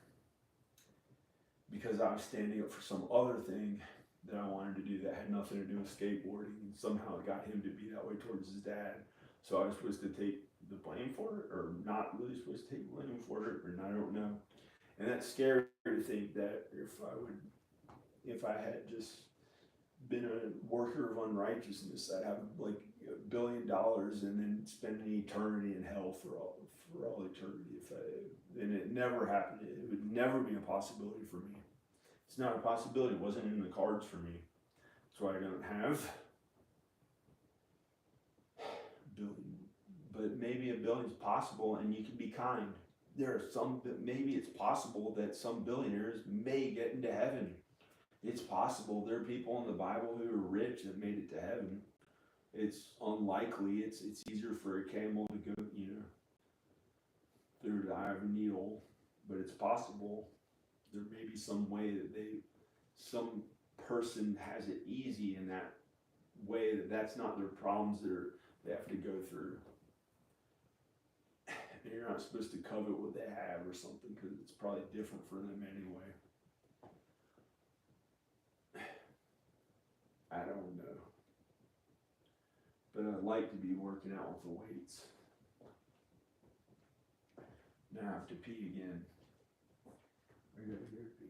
because I was standing up for some other thing that I wanted to do that had nothing to do with skateboarding, and somehow it got him to be that way towards his dad. So I was supposed to take the blame for it, or not really supposed to take blame for it, or I don't know. And that's scary to think that if I had just been a worker of unrighteousness, I'd have like $1 billion and then spend an eternity in hell for all eternity. And it never happened. It would never be a possibility for me. It's not a possibility. It wasn't in the cards for me. That's why I don't have $1 billion. But maybe $1 billion is possible, and you can be kind. There are some. Maybe it's possible that some billionaires may get into heaven. It's possible there are people in the Bible who are rich that made it to heaven. It's unlikely. It's easier for a camel to go, through the eye of a needle, but it's possible. There may be some way that some person has it easy in that way that's not their problems they have to go through. And you're not supposed to covet what they have or something because it's probably different for them anyway. I don't know. But I'd like to be working out with the weights. Now I have to pee again. I gotta go pee.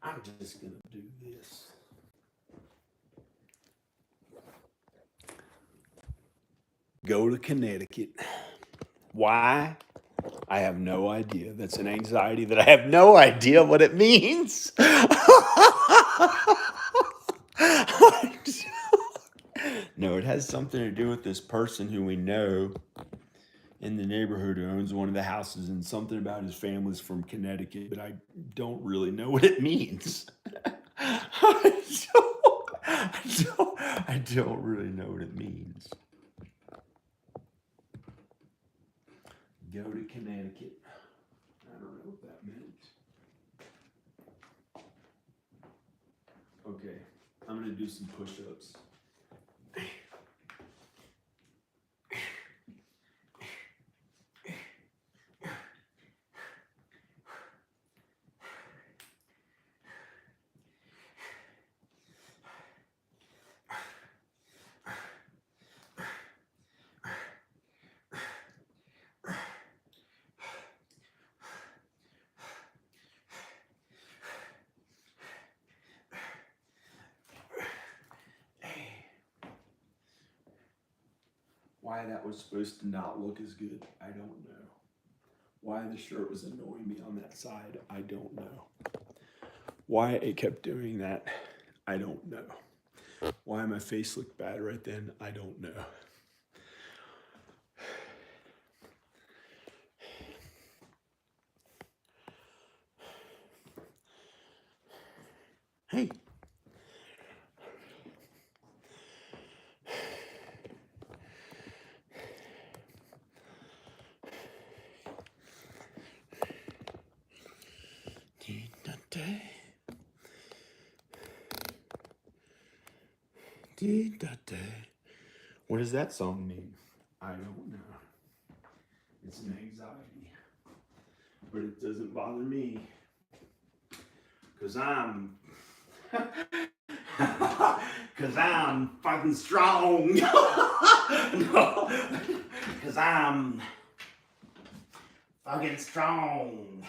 I'm just gonna do this. Go to Connecticut. Why? I have no idea. That's an anxiety that I have no idea what it means. No, it has something to do with this person who we know in the neighborhood who owns one of the houses, and something about his family's from Connecticut, but I don't really know what it means. I don't really know what it means. Go to Connecticut. I don't know what that meant. Okay, I'm gonna do some push-ups. Why that was supposed to not look as good, I don't know. Why the shirt was annoying me on that side, I don't know. Why it kept doing that, I don't know. Why my face looked bad right then, I don't know. Hey. What does that song mean? I don't know. It's an anxiety. But it doesn't bother me. Because I'm fucking strong. No. Because I'm fucking strong.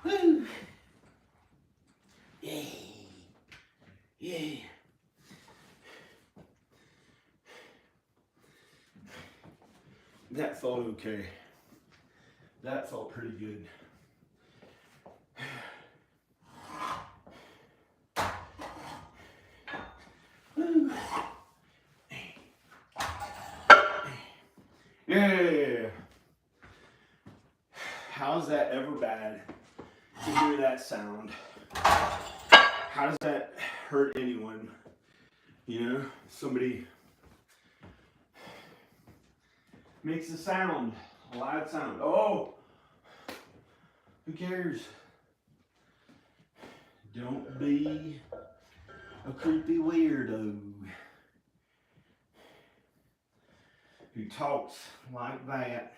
Woo. Yeah. That felt okay. That felt pretty good. Yeah. How's that ever bad to hear that sound? How does that hurt anyone? You know, somebody makes a sound, a loud sound. Oh, who cares? Don't be a creepy weirdo who talks like that,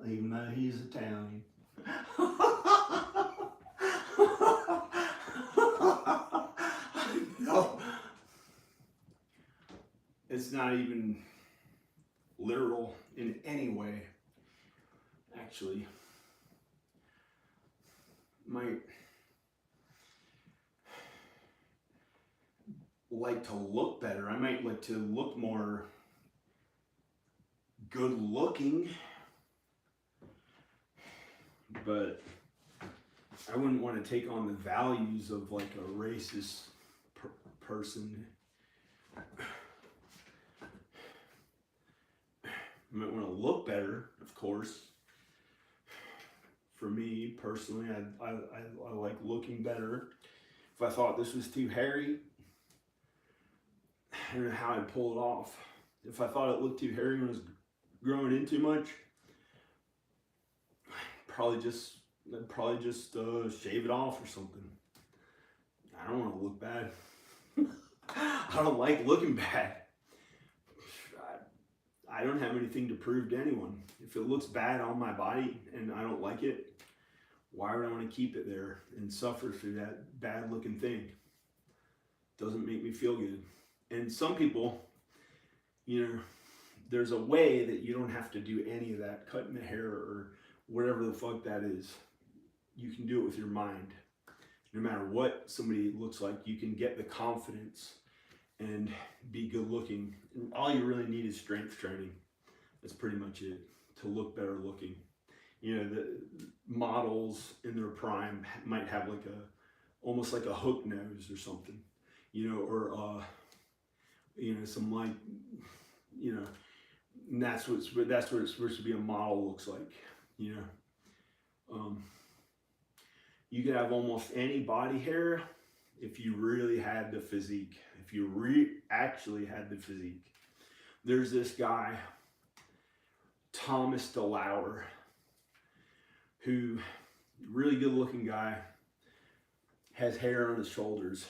even though he's Italian. No, it's not even literal in any way. Actually, might like to look better. I might like to look more good looking, but I wouldn't want to take on the values of like a racist person. I might want to look better, of course. For me personally, I like looking better. If I thought this was too hairy, I don't know how I'd pull it off. If I thought it looked too hairy when it was growing in too much, I'd probably just shave it off or something. I don't want to look bad. I don't like looking bad. I don't have anything to prove to anyone. If it looks bad on my body and I don't like it, why would I want to keep it there and suffer through that bad looking thing? Doesn't make me feel good. And some people, you know, there's a way that you don't have to do any of that, cutting the hair or whatever the fuck that is. You can do it with your mind. No matter what somebody looks like, you can get the confidence and be good looking. And all you really need is strength training. That's pretty much it, to look better looking. You know, the models in their prime might have like a, almost like a hook nose or something, you know, or you know, some like, you know, and that's what it's supposed to be. A model looks like, you know. You could have almost any body hair if you really had the physique. If you actually had the physique. There's this guy, Thomas DeLauer, who, really good looking guy, has hair on his shoulders.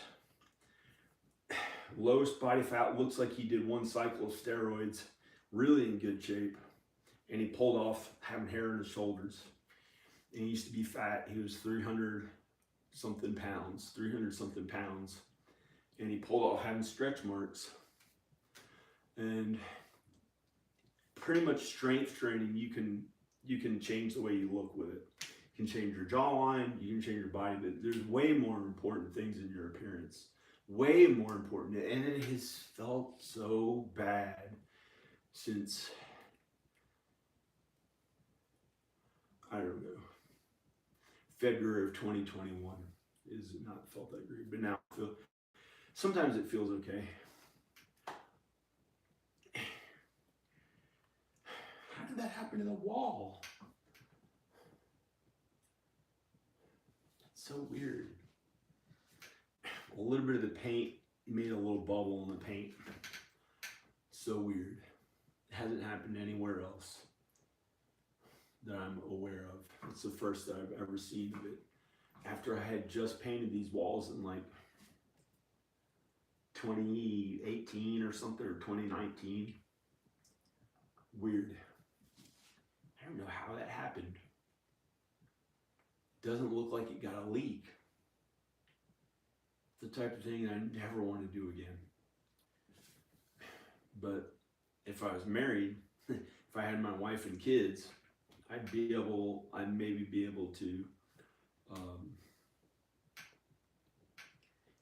Lowest body fat, looks like he did one cycle of steroids, really in good shape. And he pulled off having hair on his shoulders. And he used to be fat. He was 300 something pounds. And he pulled off having stretch marks. And pretty much strength training, you can change the way you look with it. You can change your jawline, you can change your body, but there's way more important things in your appearance. Way more important. And it has felt so bad since, I don't know, February of 2021 is not felt that great, but now sometimes it feels okay. How did that happen to the wall? It's so weird. A little bit of the paint made a little bubble in the paint. So weird. It hasn't happened anywhere else that I'm aware of. It's the first that I've ever seen of it. After I had just painted these walls in like 2018 or something, or 2019. Weird. I don't know how that happened. Doesn't look like it got a leak. It's the type of thing I never want to do again. But if I was married, if I had my wife and kids, I'd maybe be able to,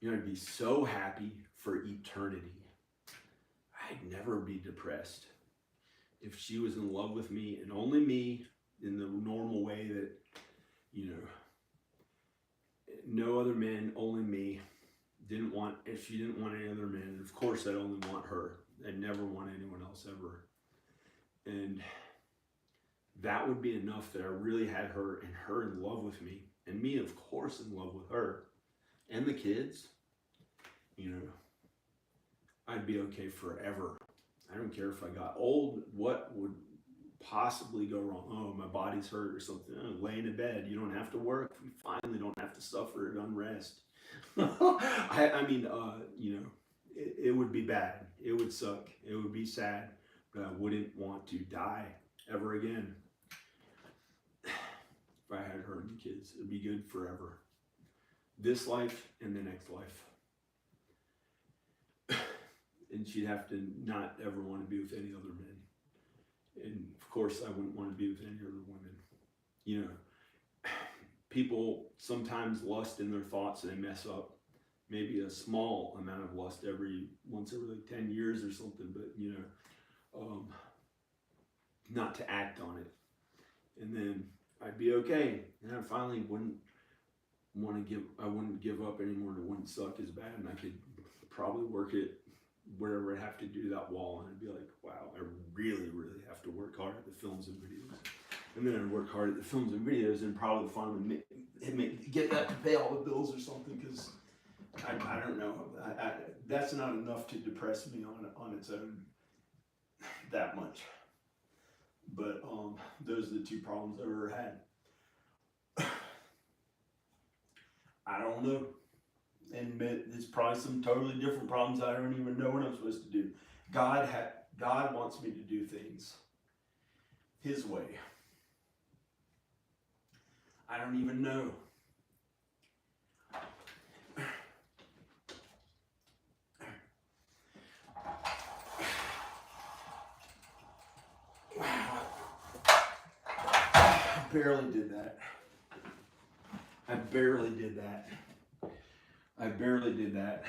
you know, I'd be so happy for eternity. I'd never be depressed if she was in love with me and only me, in the normal way that, you know, no other men, only me. If she didn't want any other men, of course I'd only want her. I'd never want anyone else ever. And that would be enough, that I really had her, and her in love with me, and me, of course, in love with her, and the kids. You know, I'd be okay forever. I don't care if I got old. What would possibly go wrong? Oh, my body's hurt or something. Oh, lay in bed. You don't have to work. You finally don't have to suffer unrest. I mean, you know, it would be bad. It would suck. It would be sad. But I wouldn't want to die ever again. If I had her and the kids, it'd be good forever. This life and the next life. And she'd have to not ever want to be with any other men. And of course, I wouldn't want to be with any other women. You know, people sometimes lust in their thoughts and they mess up. Maybe a small amount of lust once every like 10 years or something, but you know, not to act on it. And then I'd be okay. And I finally wouldn't give up anymore, and it wouldn't suck as bad, and I could probably work it wherever I have to do that wall, and I'd be like, wow, I really, really have to work hard at the films and videos. And then I'd work hard at the films and videos, and probably finally get that to pay all the bills or something, because I don't know. That's not enough to depress me on its own that much. But those are the two problems I've ever had. I don't know. And there's probably some totally different problems I don't even know what I'm supposed to do. God wants me to do things His way. I don't even know. barely did that. I barely did that. I barely did that.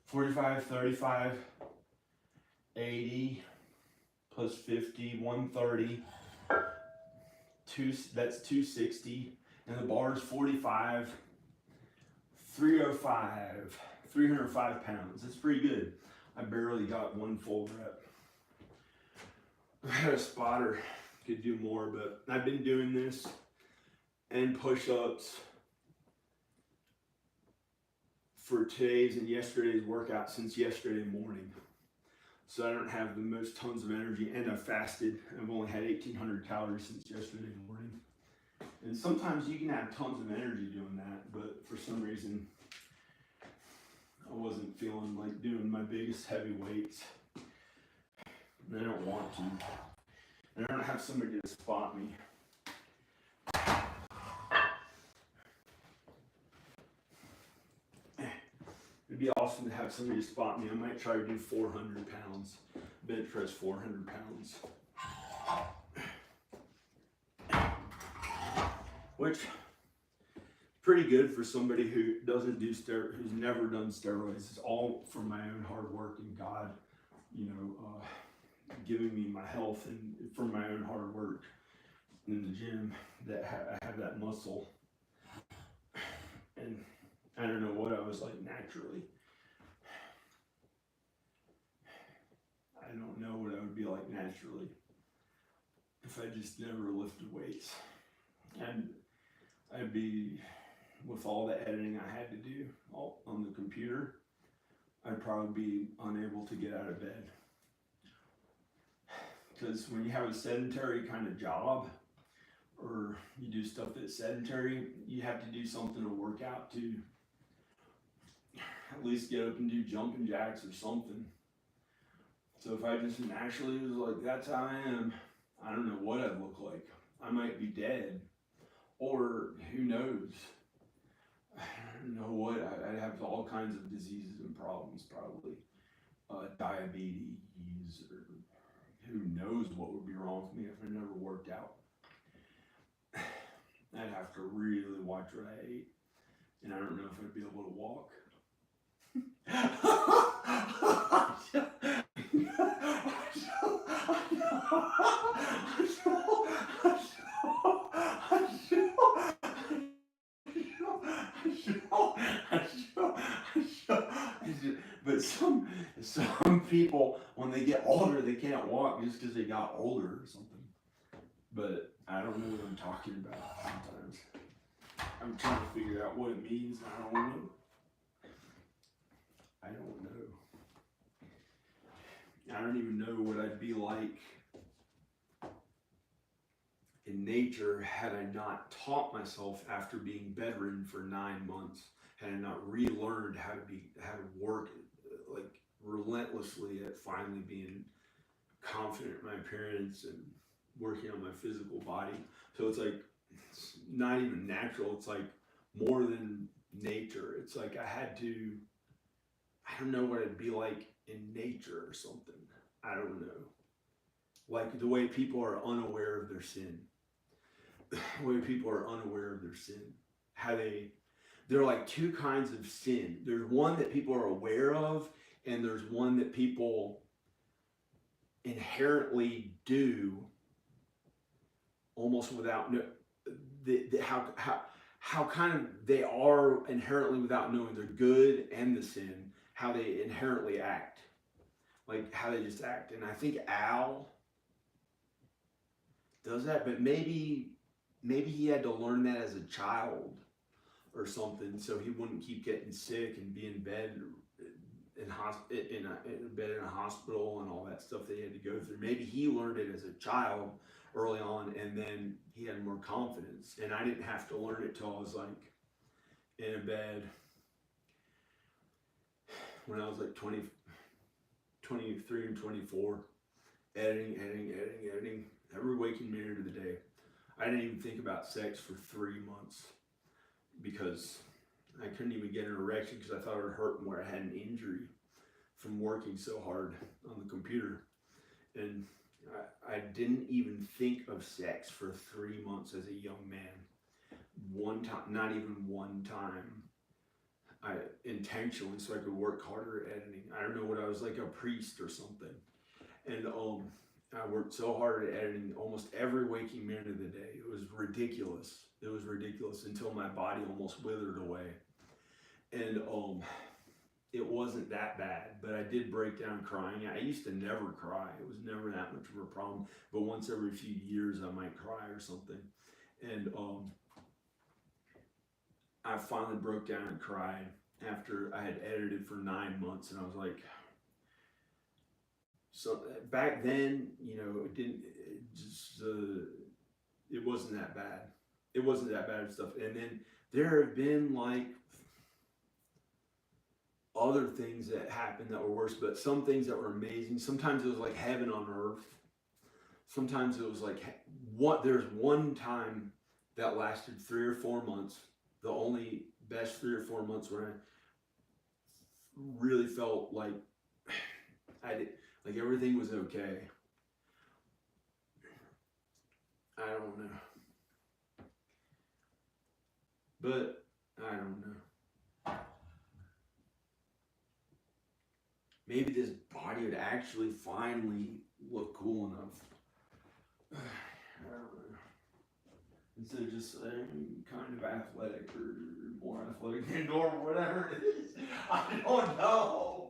45, 35, 80, plus 50, 130, that's 260, and the bar is 45, 305, 305 pounds. That's pretty good. I barely got one full rep. I had a spotter, could do more, but I've been doing this and push-ups for today's and yesterday's workout since yesterday morning. So I don't have the most tons of energy, and I fasted. I've only had 1,800 calories since yesterday morning. And sometimes you can have tons of energy doing that, but for some reason, I wasn't feeling like doing my biggest heavy weights. And I don't want to. And I don't have somebody to spot me. It'd be awesome to have somebody to spot me. I might try to do 400 pounds. Bench press 400 pounds. Which, pretty good for somebody who doesn't do who's never done steroids. It's all from my own hard work and God, giving me my health, and from my own hard work in the gym that I have that muscle. And I don't know what I was like naturally. I don't know what I would be like naturally if I just never lifted weights. And I'd be, with all the editing I had to do on the computer, I'd probably be unable to get out of bed. Because when you have a sedentary kind of job, or you do stuff that's sedentary, you have to do something to work out to at least get up and do jumping jacks or something. So if I just naturally was like, that's how I am, I don't know what I'd look like. I might be dead, or who knows? I don't know what, I'd have all kinds of diseases and problems probably. Diabetes, or who knows what would be wrong with me if I never worked out. I'd have to really watch what I ate, and I don't know if I'd be able to walk. But some people, when they get older, they can't walk just because they got older or something. But I don't know what I'm talking about sometimes. I'm trying to figure out what it means. I don't know. I don't even know what I'd be like in nature had I not taught myself after being bedridden for 9 months, had I not relearned how to work like relentlessly at finally being confident in my appearance and working on my physical body. So it's like, it's not even natural. It's like more than nature. It's like I don't know what it'd be like in nature or something. I don't know. Like the way people are unaware of their sin. The way people are unaware of their sin. There are like two kinds of sin. There's one that people are aware of, and there's one that people inherently do almost without how kind of they are inherently without knowing their good and the sin, how they inherently act, like how they just act. And I think Al does that, but maybe he had to learn that as a child or something, so he wouldn't keep getting sick and be in bed in bed in a hospital and all that stuff that he had to go through. Maybe he learned it as a child early on, and then he had more confidence. And I didn't have to learn it till I was like in a bed when I was like 23 and 24, editing every waking minute of the day. I didn't even think about sex for 3 months because I couldn't even get an erection because I thought it would hurt where I had an injury from working so hard on the computer. And I didn't even think of sex for 3 months as a young man. One time, not even one time. I intentionally, so I could work harder at editing. I don't know what I was, like a priest or something. And I worked so hard at editing almost every waking minute of the day. It was ridiculous. It was ridiculous until my body almost withered away. And it wasn't that bad, but I did break down crying. I used to never cry. It was never that much of a problem. But once every few years, I might cry or something. And I finally broke down and cried after I had edited for 9 months, and I was like, so back then, you know, it didn't, it just, it wasn't that bad. It wasn't that bad of stuff. And then there have been like other things that happened that were worse, but some things that were amazing. Sometimes it was like heaven on earth. Sometimes it was like what there's one time that lasted 3 or 4 months. The only best 3 or 4 months where I really felt like I did, like everything was okay. I don't know. But I don't know. Maybe this body would actually finally look cool enough. I don't know. Instead of just kind of athletic or more athletic than normal, whatever it is. I don't know.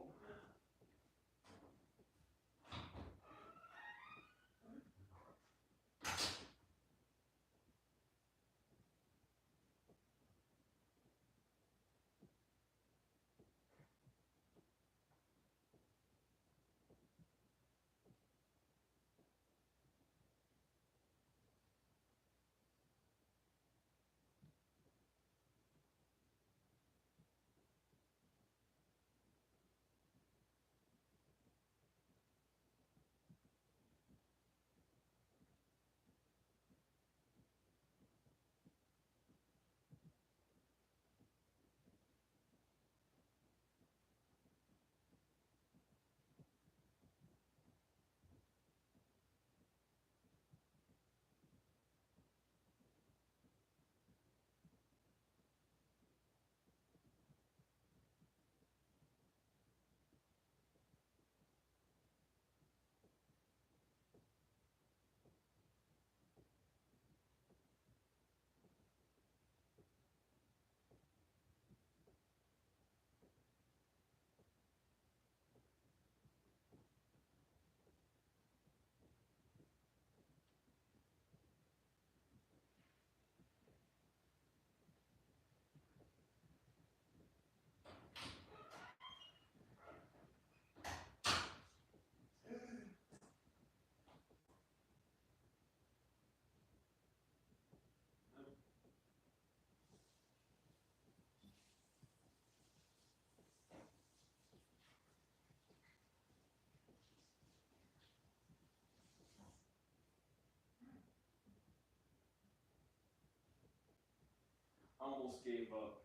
I almost gave up.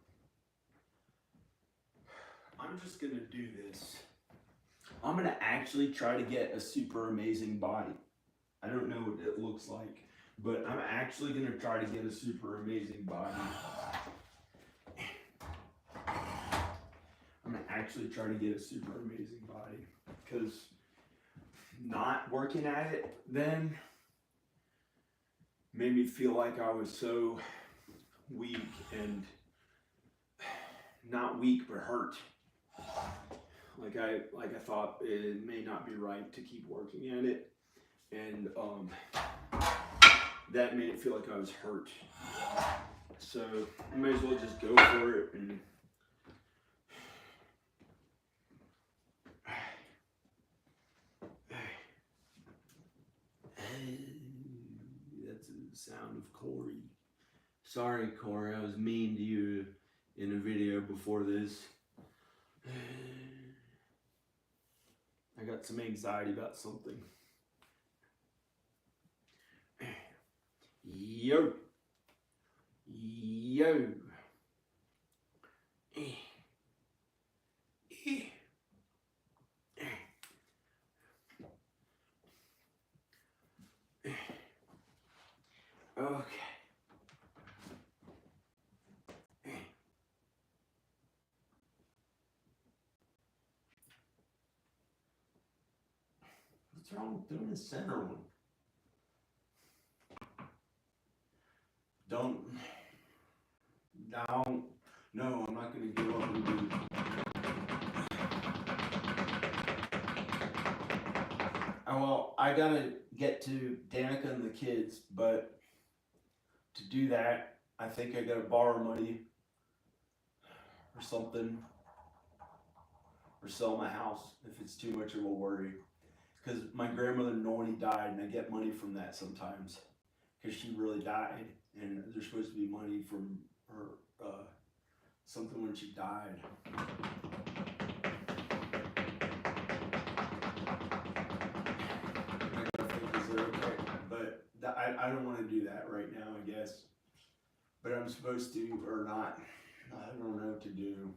I'm just gonna do this. I'm gonna actually try to get a super amazing body. I don't know what it looks like, but I'm actually gonna try to get a super amazing body. I'm gonna actually try to get a super amazing body, because not working at it then made me feel like I was so weak, and not weak but hurt. Like I thought it may not be right to keep working at it, and that made it feel like I was hurt. So I may as well just go for it. And that's the sound of Corey. Sorry, Corey, I was mean to you in a video before this. I got some anxiety about something. Yo. Yo. What's wrong with doing the center one? Don't. No, I'm not going to give up and do. Well, I got to get to Danica and the kids, but to do that, I think I got to borrow money or something, or sell my house if it's too much of a worry. Because my grandmother knowingly died, and I get money from that sometimes because she really died, and there's supposed to be money from her something when she died. I gotta think, is it okay? But I don't want to do that right now, I guess. But I'm supposed to or not. I don't know what to do.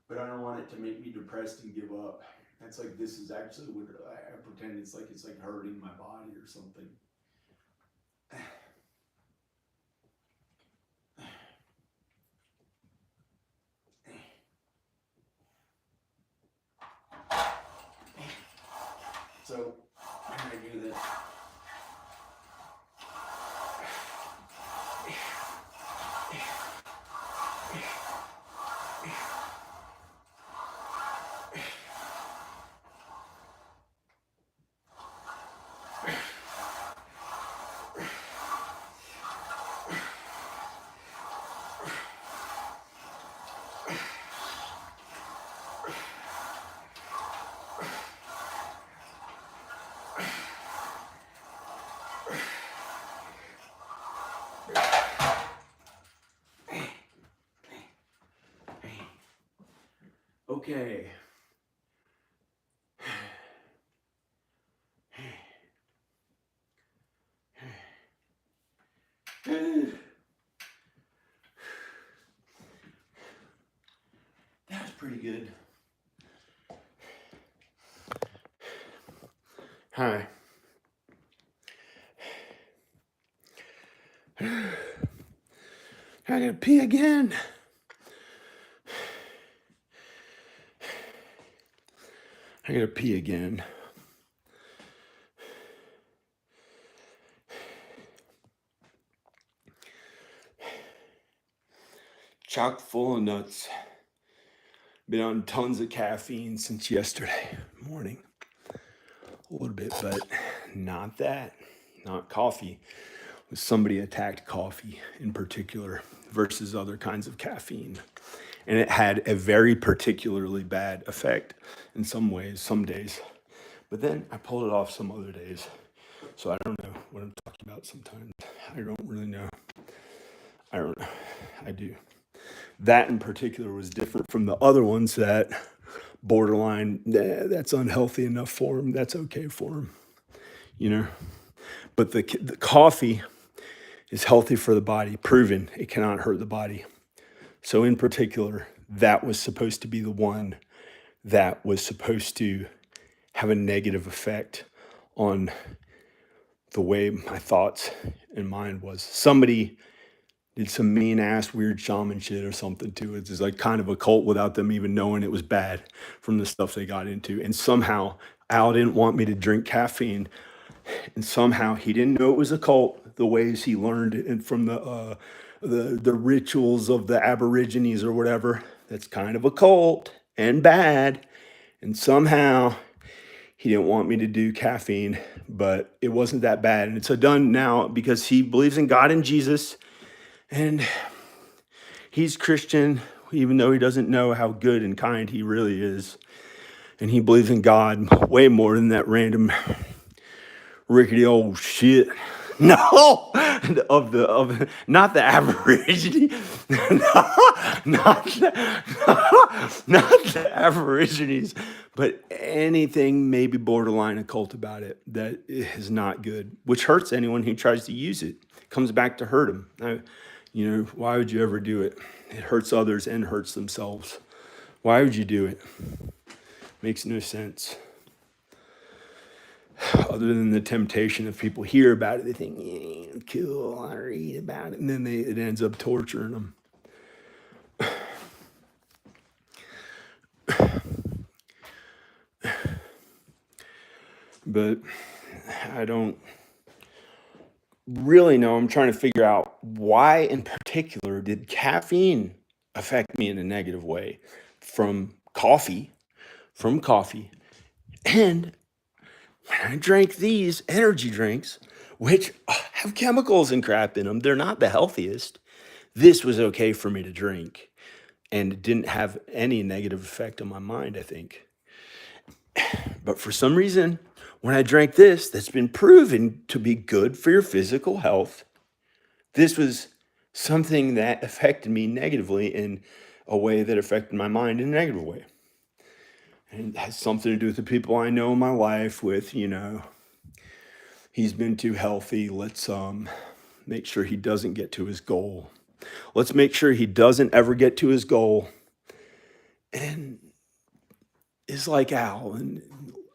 But I don't want it to make me depressed and give up. That's like, this is actually what I pretend it's like hurting my body or something. So I'm gonna do this. Okay. That was pretty good. Hi. I gotta pee again. I gotta pee again. Chock full of nuts. Been on tons of caffeine since yesterday morning. A little bit, but not that. Not coffee. Somebody attacked coffee in particular versus other kinds of caffeine. And it had a very particularly bad effect in some ways, some days. But then I pulled it off some other days. So I don't know what I'm talking about sometimes. I don't really know. I don't know. I do. That in particular was different from the other ones that borderline, that's unhealthy enough for them. That's okay for them, you know. But the coffee is healthy for the body, proven it cannot hurt the body. So in particular, that was supposed to be the one that was supposed to have a negative effect on the way my thoughts and mind was. Somebody did some mean ass weird shaman shit or something to it. It's like kind of a cult without them even knowing it was bad from the stuff they got into. And somehow Al didn't want me to drink caffeine. And somehow he didn't know it was a cult, the ways he learned it from the rituals of the Aborigines or whatever. That's kind of a cult and bad. And somehow he didn't want me to do caffeine, but it wasn't that bad. And it's done now because he believes in God and Jesus. And he's Christian, even though he doesn't know how good and kind he really is. And he believes in God way more than that random rickety old shit. No, of not the Aborigine, not the Aborigines, but anything maybe borderline occult about it that is not good, which hurts anyone who tries to use it. It comes back to hurt them. Why would you ever do it? It hurts others and hurts themselves. Why would you do it? Makes no sense. Other than the temptation of people hear about it, they think, yeah, cool, I read about it, and then it ends up torturing them. but I don't really know. I'm trying to figure out why in particular did caffeine affect me in a negative way from coffee, and when I drank these energy drinks, which have chemicals and crap in them, they're not the healthiest. This was okay for me to drink, and it didn't have any negative effect on my mind, I think. But for some reason, when I drank this, that's been proven to be good for your physical health, this was something that affected me negatively in a way that affected my mind in a negative way. And it has something to do with the people I know in my life with, he's been too healthy. Let's make sure he doesn't get to his goal. Let's make sure he doesn't ever get to his goal and is like Al.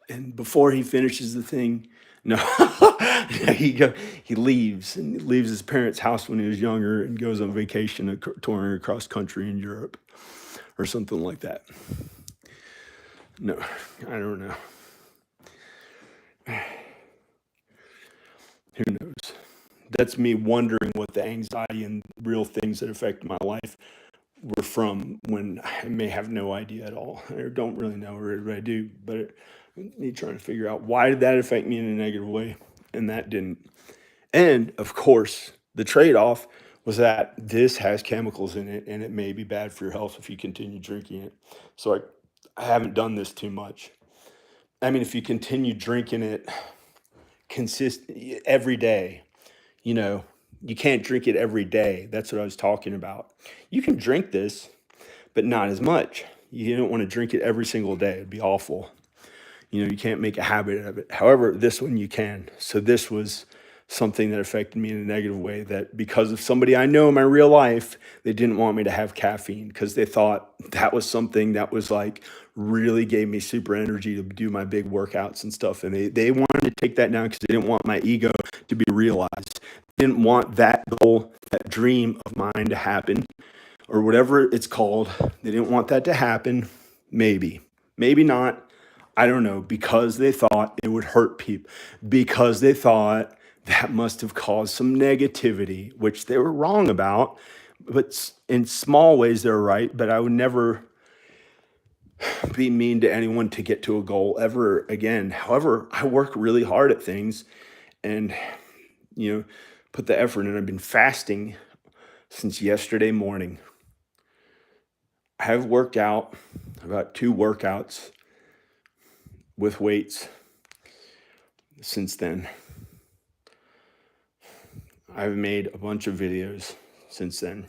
And before he finishes the thing, no, he leaves and leaves his parents' house when he was younger and goes on vacation, touring across country in Europe or something like that. No, I don't know. Who knows? That's me wondering what the anxiety and real things that affect my life were from when I may have no idea at all. I don't really know, or I do, but me trying to figure out why did that affect me in a negative way, and that didn't. And of course, the trade-off was that this has chemicals in it, and it may be bad for your health if you continue drinking it. So I haven't done this too much. I mean, if you continue drinking it every day, you can't drink it every day. That's what I was talking about. You can drink this, but not as much. You don't want to drink it every single day. It'd be awful. You can't make a habit of it. However, this one you can. So this was something that affected me in a negative way, that because of somebody I know in my real life, they didn't want me to have caffeine because they thought that was something that was like really gave me super energy to do my big workouts and stuff. And they wanted to take that down because they didn't want my ego to be realized. They didn't want that goal, that dream of mine to happen, or whatever it's called. They didn't want that to happen. Maybe not. I don't know, because they thought it would hurt people, because they thought that must have caused some negativity, which they were wrong about. But in small ways, they're right. But I would never be mean to anyone to get to a goal ever again. However, I work really hard at things and, put the effort in. I've been fasting since yesterday morning. I have worked out about 2 workouts with weights since then. I've made a bunch of videos since then.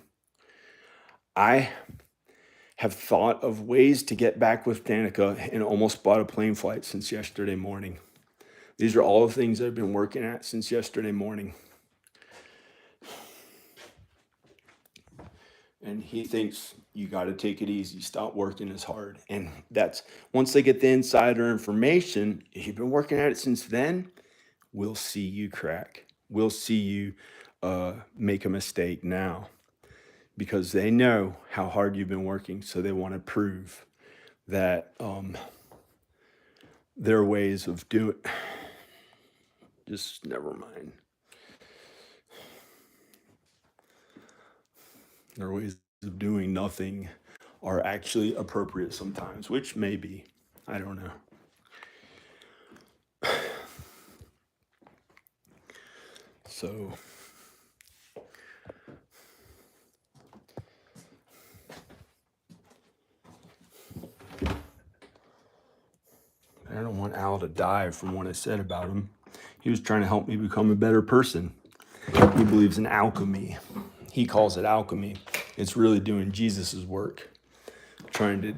I have thought of ways to get back with Danica and almost bought a plane flight since yesterday morning. These are all the things I've been working at since yesterday morning. And he thinks you got to take it easy, stop working as hard. And that's once they get the insider information, if you've been working at it since then, we'll see you crack. We'll see you make a mistake now, because they know how hard you've been working. So they want to prove that their ways of doing it. Just never mind. Their ways of doing nothing are actually appropriate sometimes, which may be. I don't know. So I don't want Al to die from what I said about him. He was trying to help me become a better person. He believes in alchemy. He calls it alchemy. It's really doing Jesus's work, trying to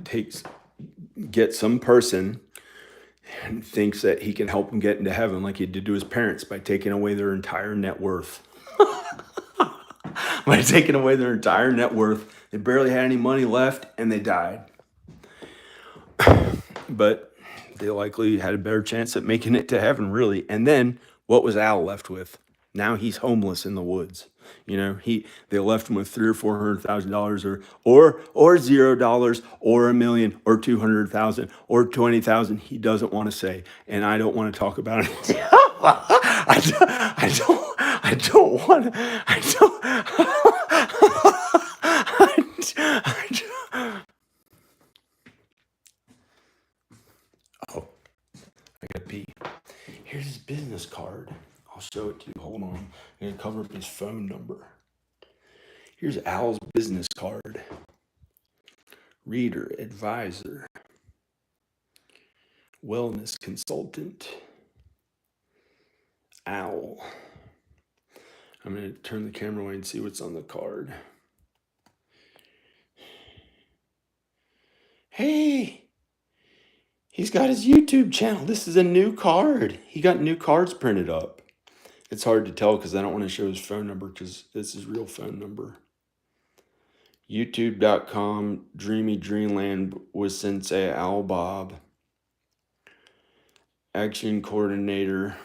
get some person and thinks that he can help him get into heaven like he did to his parents by taking away their entire net worth. By taking away their entire net worth, they barely had any money left and they died. But they likely had a better chance at making it to heaven, really. And then what was Al left with? Now he's homeless in the woods. You know, they left him with $300,000 or $400,000 or $0 or $1,000,000 or 200,000 or 20,000. He doesn't want to say, and I don't want to talk about it. I don't want. I don't. Oh, I gotta pee. Here's his business card. I'll show it to you. Hold on. I'm gonna cover up his phone number. Here's Al's business card. Reader, advisor, wellness consultant. Al. I'm gonna turn the camera away and see what's on the card. Hey, he's got his YouTube channel. This is a new card. He got new cards printed up. It's hard to tell because I don't want to show his phone number because this is his real phone number. YouTube.com, Dreamy Dreamland with Sensei Al Bob. Action coordinator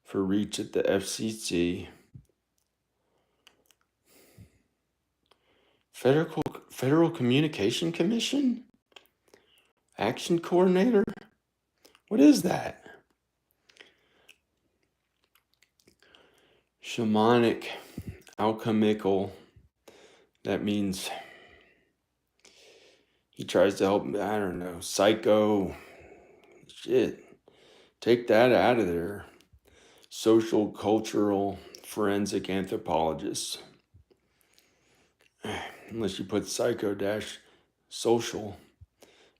for Reach at the FCC. Federal Communication Commission? Action coordinator? What is that? Shamanic, alchemical. That means he tries to help, I don't know, psycho. Shit. Take that out of there. Social, cultural, forensic anthropologist. Unless you put psycho dash social,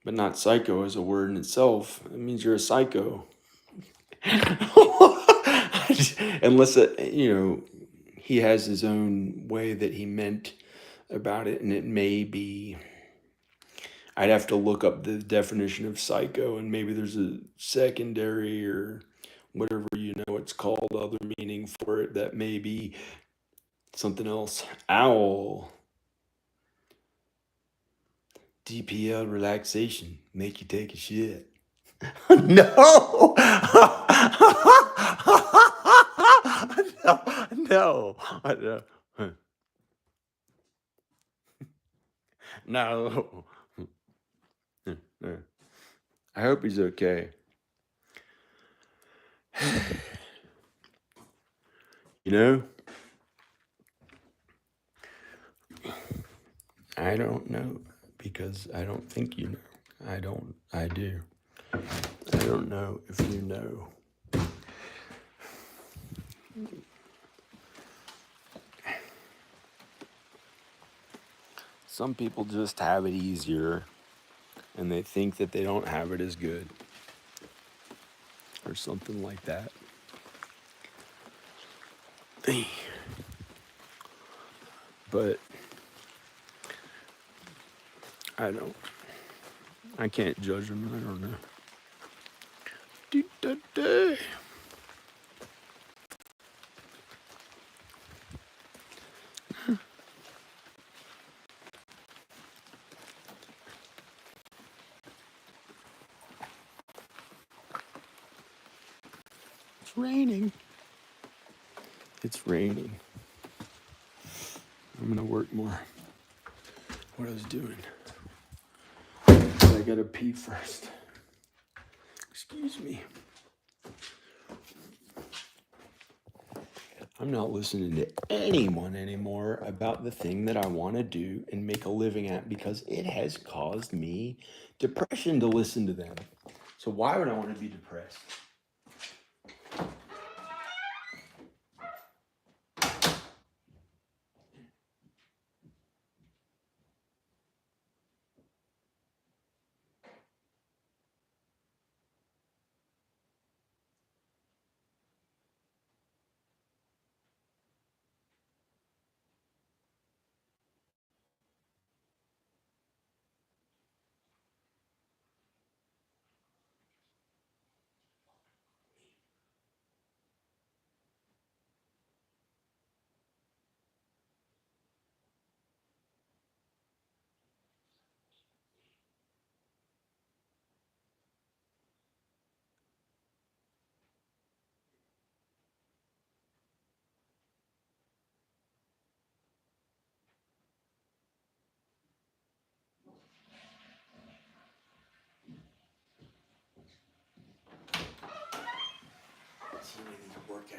but not psycho as a word in itself. It means you're a psycho. Unless, he has his own way that he meant about it, and it may be. I'd have to look up the definition of psycho, and maybe there's a secondary or whatever it's called, other meaning for it that may be something else. Owl. DPL relaxation, make you take a shit. No! No. No. I hope he's okay. I don't know because I don't think you know. I do. I don't know if you know. Some people just have it easier and they think that they don't have it as good or something like that. But I can't judge them. I don't know. It's raining. It's raining. I'm gonna work more. What I was doing. But I gotta pee first. Excuse me. I'm not listening to anyone anymore about the thing that I want to do and make a living at because it has caused me depression to listen to them. So why would I want to be depressed?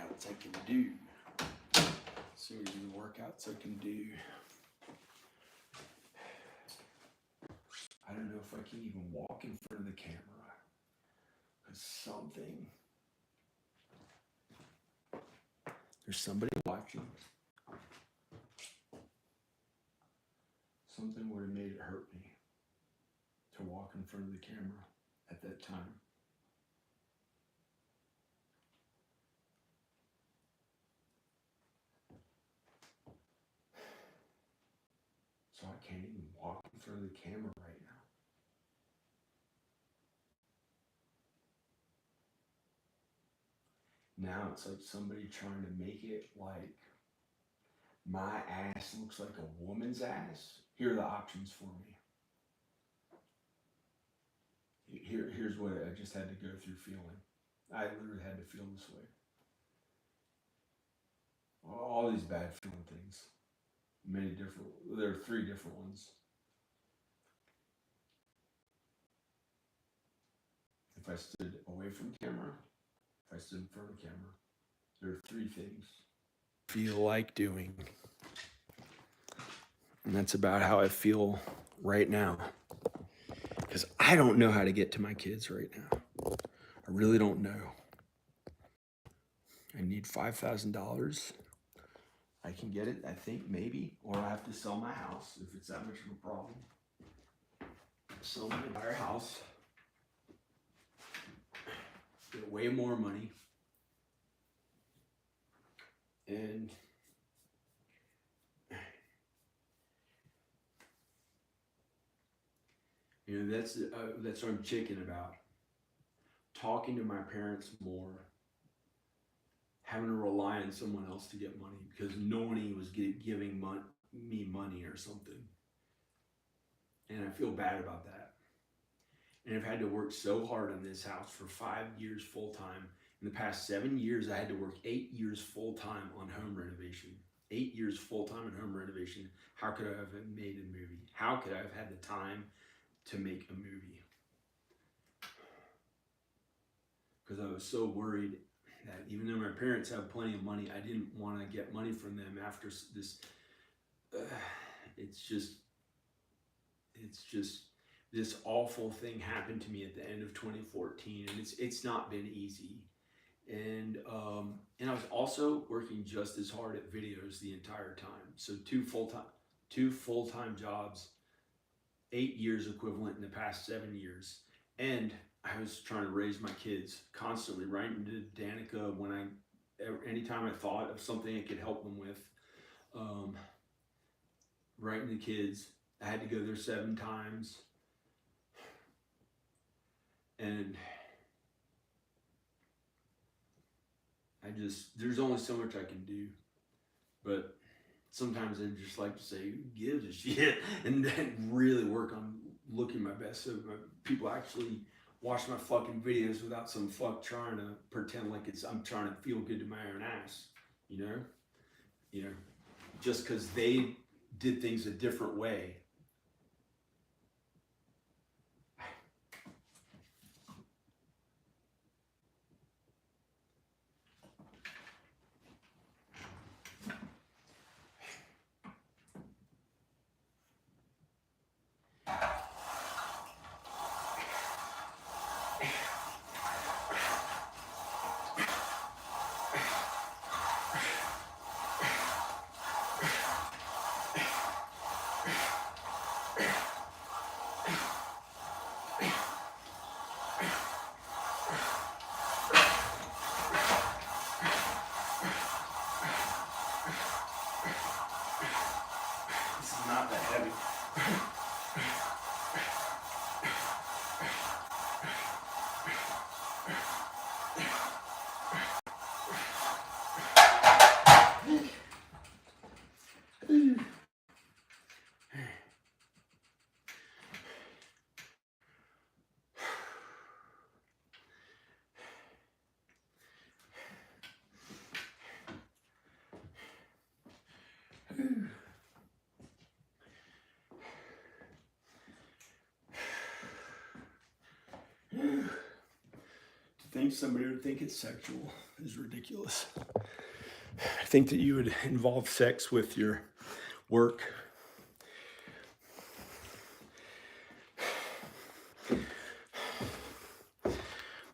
workouts I can do. So many workouts I can do. I don't know if I can even walk in front of the camera. There's somebody watching. Something would have made it hurt me to walk in front of the camera at that time. So I can't even walk in front of the camera right now. Now it's like somebody trying to make it like my ass looks like a woman's ass. Here are the options for me. Here's what I just had to go through feeling. I literally had to feel this way. All these bad feeling things. There are 3 different ones. If I stood away from camera, if I stood in front of camera, there are 3 things I feel like doing. And that's about how I feel right now. Because I don't know how to get to my kids right now. I really don't know. I need $5,000. I can get it, I think, maybe. Or I have to sell my house if it's that much of a problem. Sell my entire house. Get way more money. And you know, that's what I'm chicken about. Talking to my parents more, having to rely on someone else to get money because nobody was giving me money or something. And I feel bad about that. And I've had to work so hard on this house for 5 years full time. In the past 7 years, I had to work 8 years full time on home renovation. 8 years full time on home renovation. How could I have made a movie? How could I have had the time to make a movie? Because I was so worried that even though my parents have plenty of money, I didn't want to get money from them after this. It's just this awful thing happened to me at the end of 2014, and it's not been easy. And I was also working just as hard at videos the entire time. So 2 full-time jobs, 8 years equivalent in the past 7 years. And I was trying to raise my kids, constantly writing to Danica anytime I thought of something I could help them with. Writing to kids. I had to go there 7 times. And there's only so much I can do. But sometimes I just like to say, who gives a shit? And then really work on looking my best so people actually watch my fucking videos without some fuck trying to pretend like I'm trying to feel good to my own ass, you know, just because they did things a different way. think somebody would think it's sexual is ridiculous. I think that you would involve sex with your work.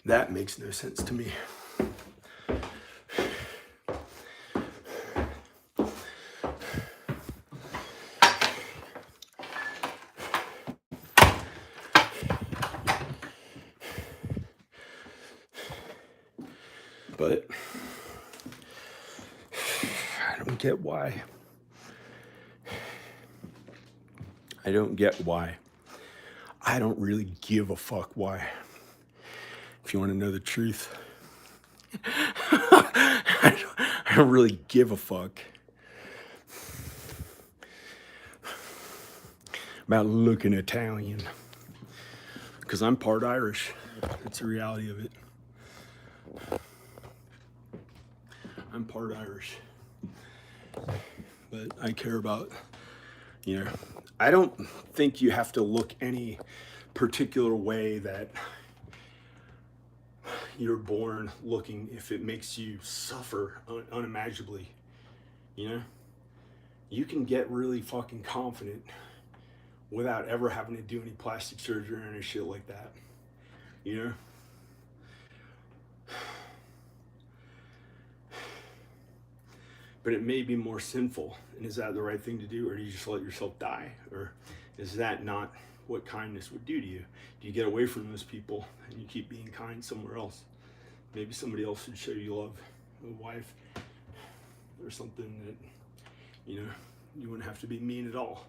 That makes no sense to me. But I don't get why. I don't get why. I don't really give a fuck why. If you want to know the truth, I don't really give a fuck about looking Italian. Because I'm part Irish. That's the reality of it. I'm part Irish. But I care about, I don't think you have to look any particular way that you're born looking if it makes you suffer unimaginably. You can get really fucking confident without ever having to do any plastic surgery or any shit like that. But it may be more sinful. And is that the right thing to do? Or do you just let yourself die? Or is that not what kindness would do to you? Do you get away from those people and you keep being kind somewhere else? Maybe somebody else would show you love, a wife or something that, you wouldn't have to be mean at all.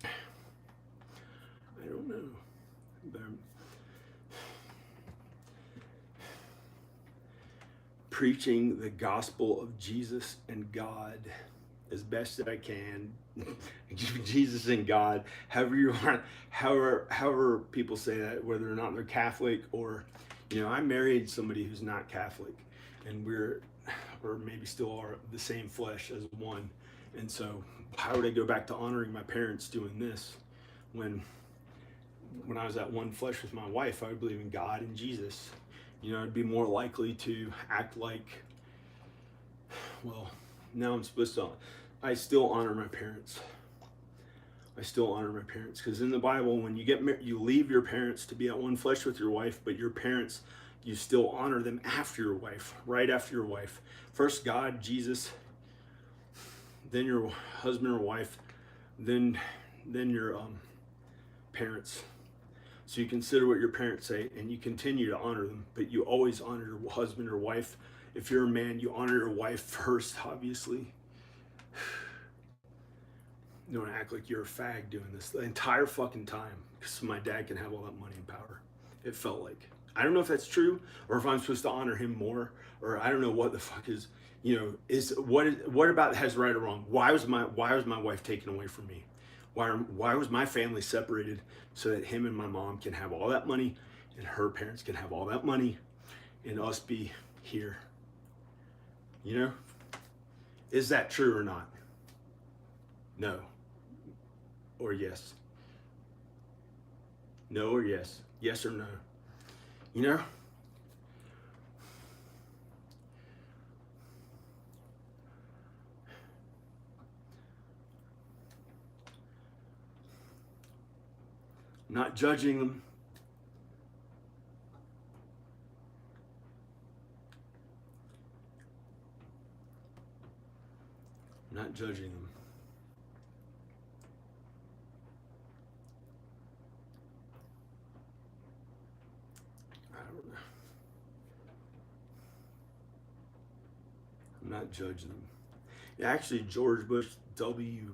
I don't know. But preaching the gospel of Jesus and God as best that I can. Jesus and God, however you want, however people say that, whether or not they're Catholic or, I married somebody who's not Catholic, and or maybe still are the same flesh as one. And so how would I go back to honoring my parents doing this when I was at one flesh with my wife? I would believe in God and Jesus. I'd be more likely to act like, well, now I'm supposed to, I still honor my parents. Because in the Bible, when you get married, you leave your parents to be at one flesh with your wife, but your parents, you still honor them after your wife, right after your wife. First God, Jesus, then your husband or wife, then your parents. So you consider what your parents say and you continue to honor them, but you always honor your husband or wife. If you're a man, you honor your wife first, obviously. You don't act like you're a fag doing this the entire fucking time so my dad can have all that money and power. It felt like. I don't know if that's true or if I'm supposed to honor him more, or I don't know what the fuck is, what about has right or wrong? Why was my wife taken away from me? Why was my family separated so that him and my mom can have all that money and her parents can have all that money and us be here? Is that true or not? No. Or yes. No or yes. Yes or no. I'm not judging them. I'm not judging them. I don't know. I'm not judging them. Actually, George Bush W,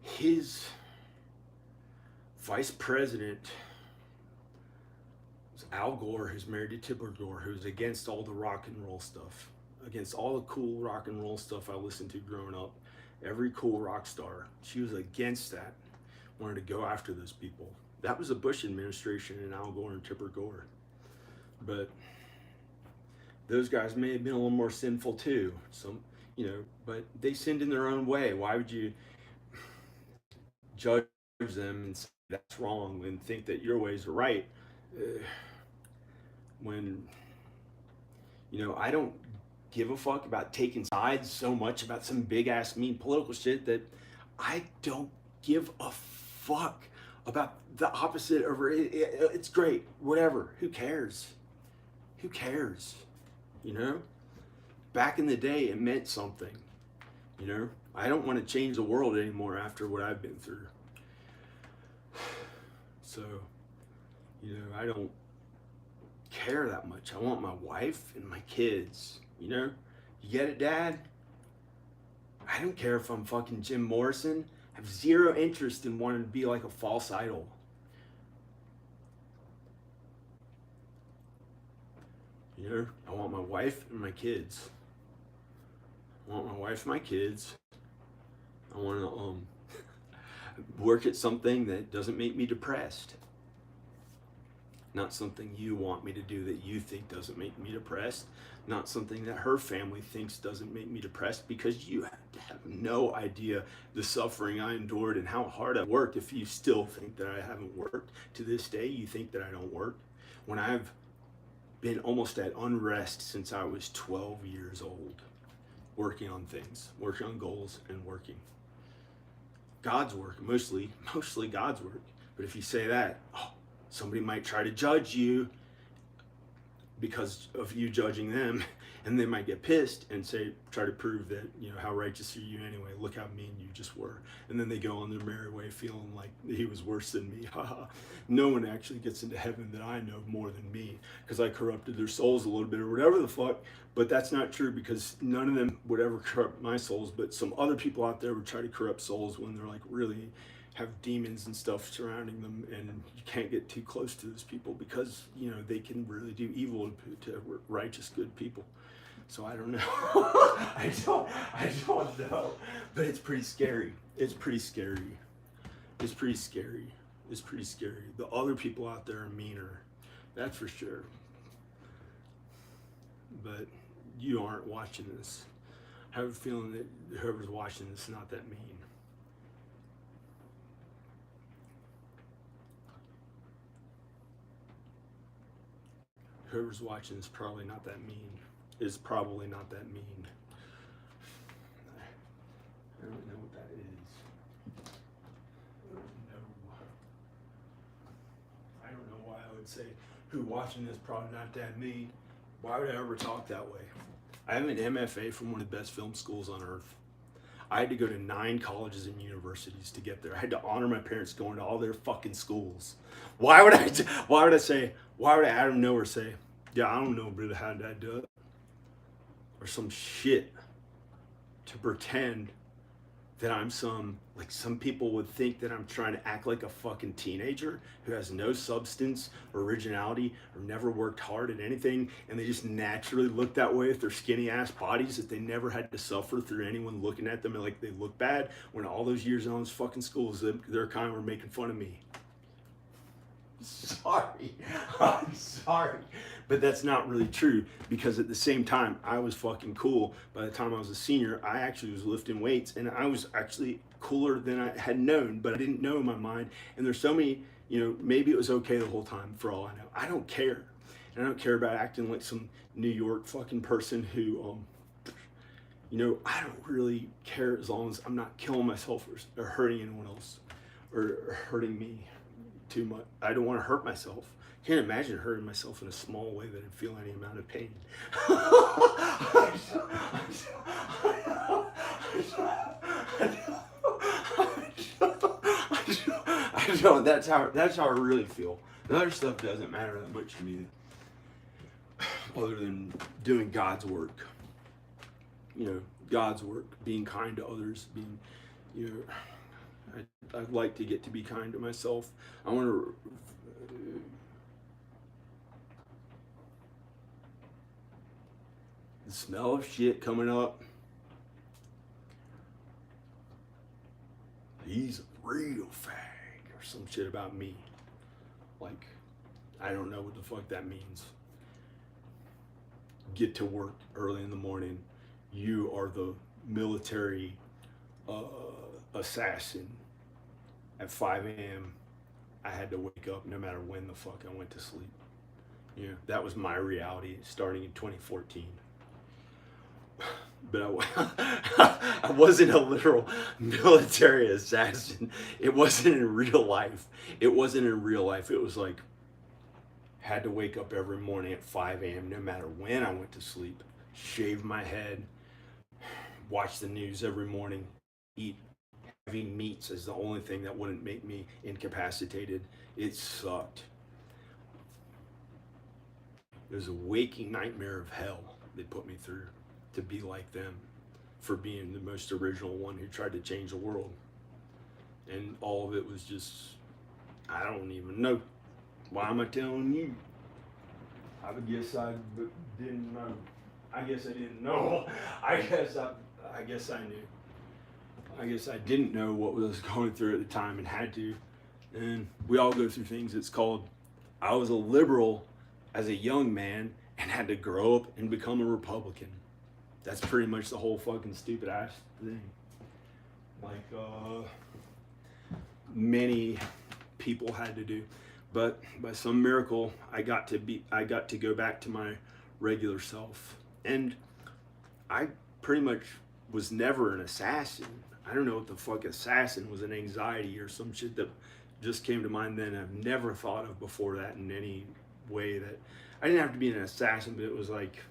his vice president was Al Gore, who's married to Tipper Gore, who's against all the rock and roll stuff, against all the cool rock and roll stuff I listened to growing up. Every cool rock star, she was against that, wanted to go after those people. That was the Bush administration and Al Gore and Tipper Gore. But those guys may have been a little more sinful too. But they sinned in their own way. Why would you judge them and say that's wrong and think that your ways are right. Uh, when, I don't give a fuck about taking sides so much about some big ass mean political shit that I don't give a fuck about the opposite of it's great, whatever. Who cares? Who cares? You know? Back in the day, it meant something. I don't want to change the world anymore after what I've been through. So, I don't care that much. I want my wife and my kids. You get it, Dad? I don't care if I'm fucking Jim Morrison. I have zero interest in wanting to be like a false idol. I want my wife and my kids. I want my wife and my kids. I want to work at something that doesn't make me depressed. Not something you want me to do that you think doesn't make me depressed. Not something that her family thinks doesn't make me depressed, because you have no idea the suffering I endured and how hard I worked if you still think that I haven't worked. To this day, you think that I don't work. When I've been almost at unrest since I was 12 years old, working on things, working on goals, and working. God's work, mostly God's work. But if you say that, somebody might try to judge you because of you judging them, and they might get pissed and try to prove that, how righteous are you anyway? Look how mean you just were. And then they go on their merry way feeling like he was worse than me. No one actually gets into heaven that I know more than me, because I corrupted their souls a little bit or whatever the fuck. But that's not true, because none of them would ever corrupt my souls. But some other people out there would try to corrupt souls when they're like really have demons and stuff surrounding them, and you can't get too close to those people, because they can really do evil to righteous good people. So I don't know. I don't know. But it's pretty scary. It's pretty scary. It's pretty scary. It's pretty scary. The other people out there are meaner. That's for sure. But you aren't watching this. I have a feeling that whoever's watching this is not that mean. Whoever's watching is probably not that mean. I don't know what that is. I don't know why I would say who watching this probably not that mean. Why would I ever talk that way? I have an MFA from one of the best film schools on earth. I had to go to 9 colleges and universities to get there. I had to honor my parents going to all their fucking schools. Why would I out of nowhere say, yeah, I don't know, brother, how did I do it? Or some shit to pretend that I'm some people would think that I'm trying to act like a fucking teenager who has no substance or originality or never worked hard at anything, and they just naturally look that way with their skinny ass bodies, that they never had to suffer through anyone looking at them and like they look bad, when all those years in those fucking schools, their kind were making fun of me. Sorry. I'm sorry. But that's not really true, because at the same time, I was fucking cool. By the time I was a senior, I actually was lifting weights, and I was actually cooler than I had known, but I didn't know in my mind. And there's so many, maybe it was okay the whole time, for all I know. I don't care. And I don't care about acting like some New York fucking person who, I don't really care, as long as I'm not killing myself or hurting anyone else or hurting me too much. I don't want to hurt myself. Can't imagine hurting myself in a small way that I'd feel any amount of pain. That's how I really feel. The other stuff doesn't matter that much to me, other than doing God's work. God's work, being kind to others, being, I'd like to get to be kind to myself. I want to the smell of shit coming up. He's a real fag, or some shit about me. Like, I don't know what the fuck that means. Get to work early in the morning. You are the military assassin at 5 a.m. I had to wake up no matter when the fuck I went to sleep. You know, that was my reality starting in 2014. But I wasn't a literal military assassin. It wasn't in real life. It wasn't in real life. It was like, had to wake up every morning at 5 a.m. no matter when I went to sleep, shave my head, watch the news every morning, eat heavy meats as the only thing that wouldn't make me incapacitated. It sucked. It was a waking nightmare of hell they put me through to be like them, for being the most original one who tried to change the world. And all of it was just, I don't even know. Why am I telling you? I guess I didn't know. I guess I didn't know. I guess I knew. I guess I didn't know what was going through at the time and had to. And we all go through things. It's called, I was a liberal as a young man and had to grow up and become a Republican. That's pretty much the whole fucking stupid ass thing. Like many people had to do. But by some miracle, I got to go back to my regular self. And I pretty much was never an assassin. I don't know what the fuck assassin was, an anxiety or some shit that just came to mind then. I've never thought of before that in any way. That I didn't have to be an assassin, but it was like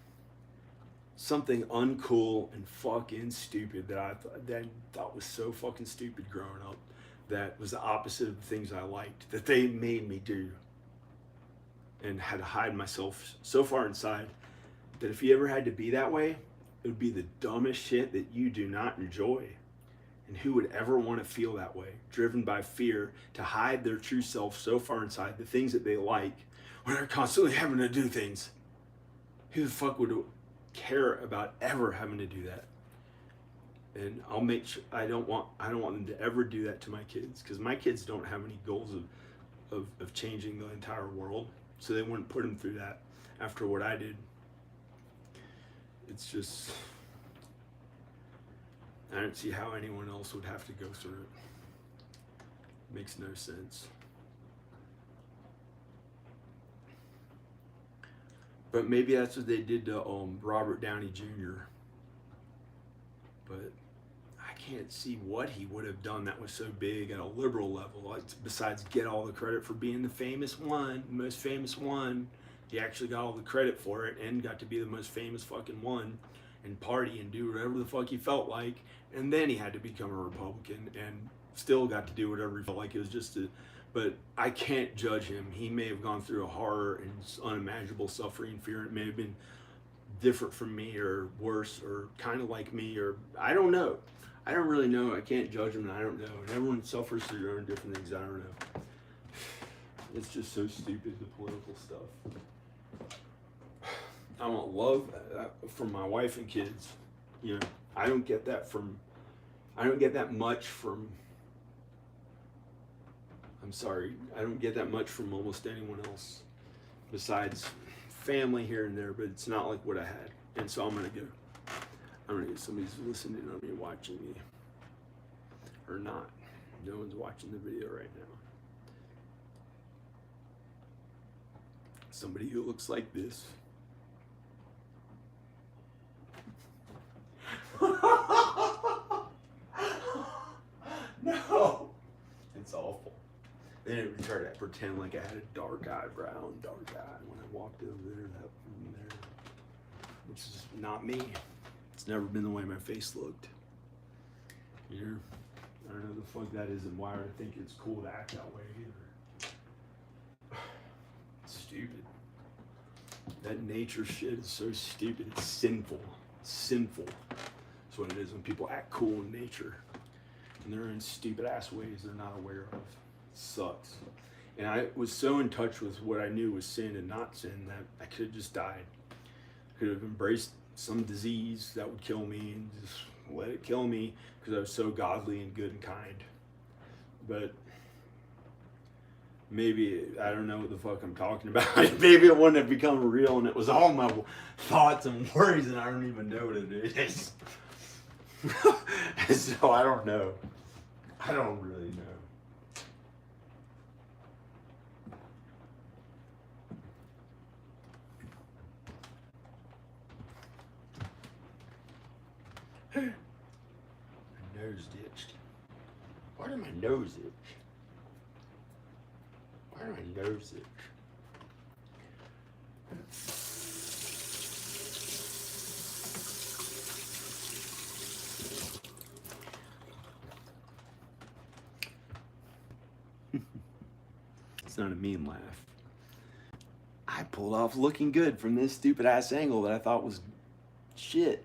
something uncool and fucking stupid that I thought was so fucking stupid growing up. That was the opposite of the things I liked, that they made me do, and had to hide myself so far inside that if you ever had to be that way, it would be the dumbest shit that you do not enjoy. And who would ever want to feel that way, driven by fear to hide their true self so far inside, the things that they like, when they're constantly having to do things? Who the fuck would care about ever having to do that? And I'll make sure I don't want them to ever do that to my kids, because my kids don't have any goals of changing the entire world, so they wouldn't put them through that after what I did. It's just, I don't see how anyone else would have to go through it. Makes no sense. But maybe that's what they did to Robert Downey Jr. But I can't see what he would have done that was so big at a liberal level, like, besides get all the credit for being the famous one, the most famous one. He actually got all the credit for it and got to be the most famous fucking one and party and do whatever the fuck he felt like. And then he had to become a Republican and still got to do whatever he felt like. It was just but I can't judge him. He may have gone through a horror and unimaginable suffering and fear. It may have been different from me or worse or kind of like me, or I don't know. I don't really know. I can't judge him, and I don't know. And everyone suffers through their own different things. I don't know. It's just so stupid, the political stuff. I want love from my wife and kids. You know, I don't get that much from, I'm sorry, I don't get that much from almost anyone else besides family here and there, but it's not like what I had. And so I'm gonna go. Somebody's listening to me, watching me, or not. No one's watching the video right now. Somebody who looks like this. No, it's awful. Then it would try to pretend like I had a dark eyebrow and dark eye when I walked over there, which is not me. It's never been the way my face looked. You know, I don't know the fuck that is and why I think it's cool to act that way either. It's stupid. That nature shit is so stupid. It's sinful. Sinful. That's what it is when people act cool in nature. And they're in stupid ass ways they're not aware of. It sucks. And I was so in touch with what I knew was sin and not sin that I could have just died. Could have embraced some disease that would kill me and just let it kill me because I was so godly and good and kind. But maybe, I don't know what the fuck I'm talking about. Maybe it wouldn't have become real and it was all my thoughts and worries and I don't even know what it is. So I don't know. I don't really know. nose itched? Why did my nose itch? Why did my nose itch? It's not a mean laugh. I pulled off looking good from this stupid ass angle that I thought was shit.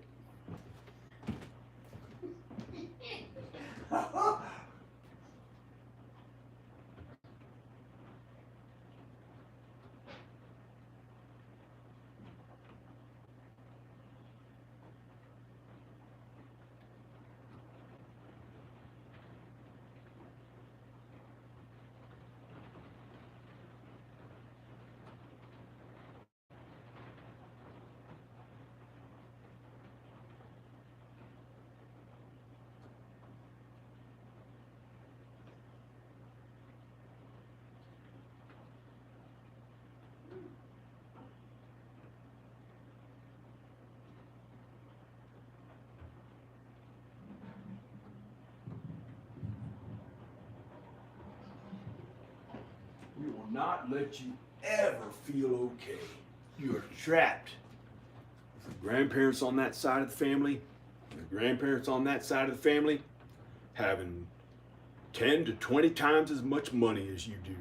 We will not let you ever feel okay. You are trapped. With the grandparents on that side of the family, the grandparents on that side of the family, having 10 to 20 times as much money as you do.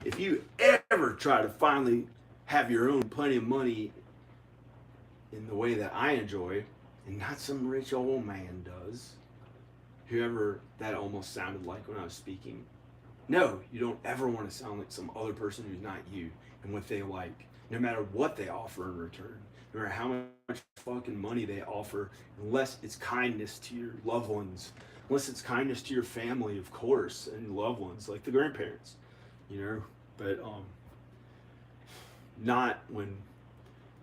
If you ever try to finally have your own plenty of money in the way that I enjoy, and not some rich old man does, whoever that almost sounded like when I was speaking. No, you don't ever want to sound like some other person who's not you and what they like, no matter what they offer in return, no matter how much fucking money they offer, unless it's kindness to your loved ones, unless it's kindness to your family, of course, and loved ones, like the grandparents, but not when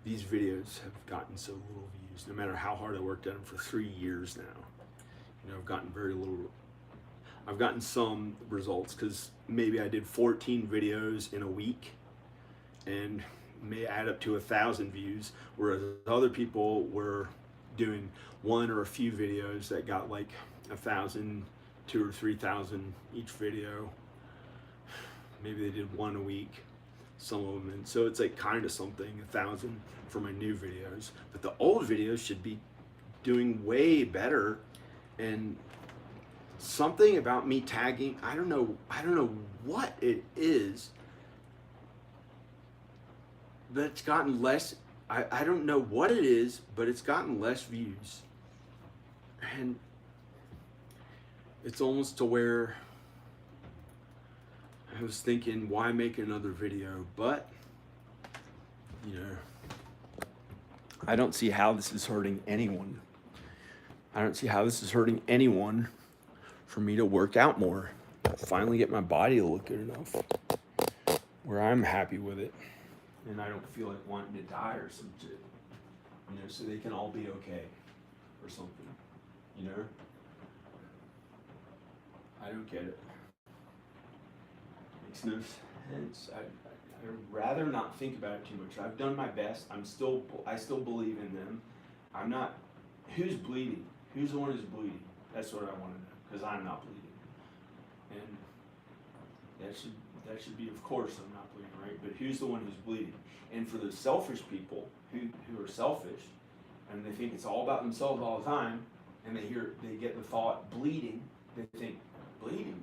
these videos have gotten so little views, no matter how hard I worked at them for 3 years now. I've gotten very little. I've gotten some results because maybe I did 14 videos in a week and may add up to 1,000 views, whereas other people were doing one or a few videos that got like 1,000, 2,000 or 3,000 each video. Maybe they did one a week, some of them, and so it's like kind of something, 1,000 for my new videos, but the old videos should be doing way better. And something about me tagging, I don't know what it is, but it's gotten less. I don't know what it is, but it's gotten less views, and it's almost to where I was thinking, why make another video? But I don't see how this is hurting anyone. I don't see how this is hurting anyone for me to work out more. Finally get my body to look good enough where I'm happy with it. And I don't feel like wanting to die or some shit. So they can all be okay or something. I don't get it. Makes no sense. I'd rather not think about it too much. I've done my best. I still believe in them. I'm not. Who's bleeding? Who's the one who's bleeding? That's what I want to know, because I'm not bleeding. And that should be, of course, I'm not bleeding, right? But who's the one who's bleeding? And for the selfish people who are selfish, and they think it's all about themselves all the time, and they get the thought bleeding, they think bleeding,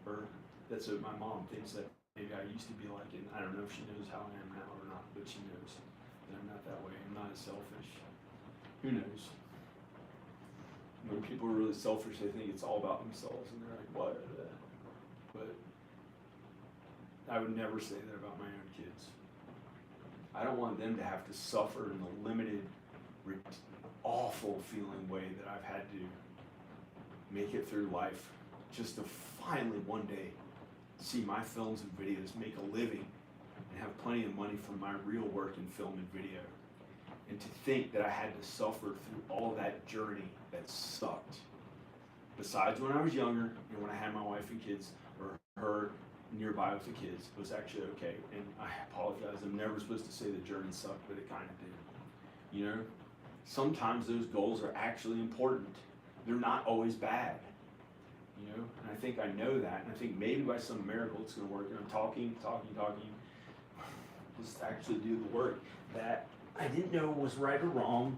or that's what my mom thinks that maybe I used to be like, and I don't know if she knows how I am now or not, but she knows that I'm not that way. I'm not as selfish. Who knows? When people are really selfish, they think it's all about themselves, and they're like, what? But I would never say that about my own kids. I don't want them to have to suffer in the limited, awful feeling way that I've had to make it through life, just to finally one day see my films and videos make a living and have plenty of money from my real work in film and video. And to think that I had to suffer through all that journey that sucked. Besides when I was younger and when I had my wife and kids, or her nearby with the kids was actually okay. And I apologize, I'm never supposed to say the journey sucked, but it kind of did. You know, sometimes those goals are actually important. They're not always bad. You know, and I think I know that, and I think maybe by some miracle it's going to work. And I'm talking, just to actually do the work that I didn't know was right or wrong.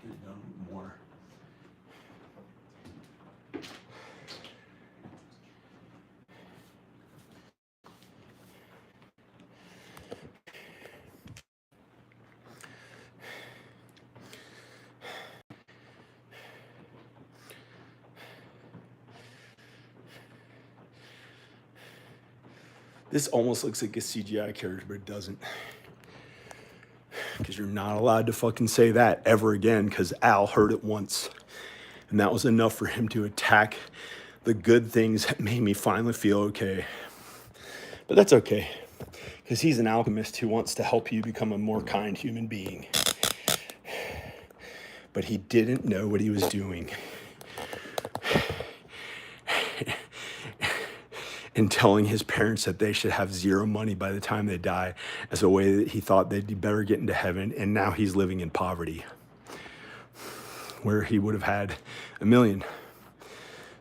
Could have done more. This almost looks like a CGI character, but it doesn't. Because you're not allowed to fucking say that ever again, because Al heard it once. And that was enough for him to attack the good things that made me finally feel okay. But that's okay, because he's an alchemist who wants to help you become a more kind human being. But he didn't know what he was doing. And telling his parents that they should have zero money by the time they die as a way that he thought they'd be better get into heaven. And now he's living in poverty, where he would have had $1 million.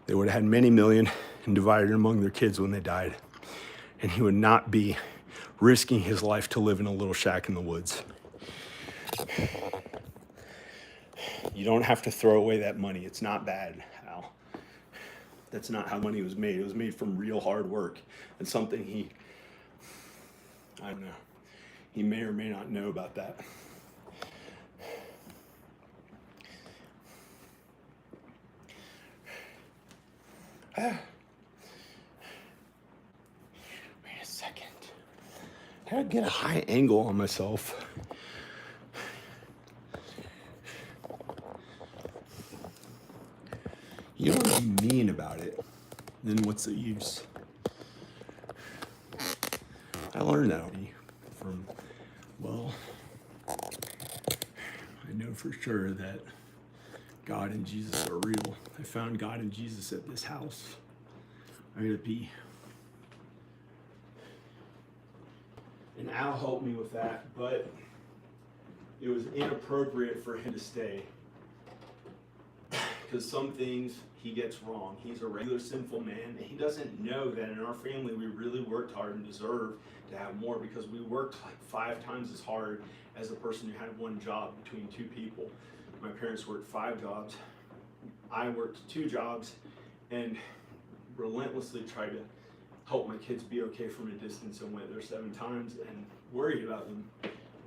They would have had many million and divided among their kids when they died. And he would not be risking his life to live in a little shack in the woods. You don't have to throw away that money. It's not bad, Al. That's not how money was made. It was made from real hard work and something I don't know, he may or may not know about that. Wait a second. How do I get a high angle on myself? You don't know what you mean about it, then what's the use? I learned that from, well, I know for sure that God and Jesus are real. I found God and Jesus at this house. I gotta pee. And Al helped me with that, but it was inappropriate for him to stay. Because some things he gets wrong. He's a regular sinful man, and he doesn't know that in our family we really worked hard and deserve to have more, because we worked like 5 times as hard as a person who had one job between 2 people. My parents worked 5 jobs. I worked 2 jobs and relentlessly tried to help my kids be okay from a distance, and went there 7 times and worried about them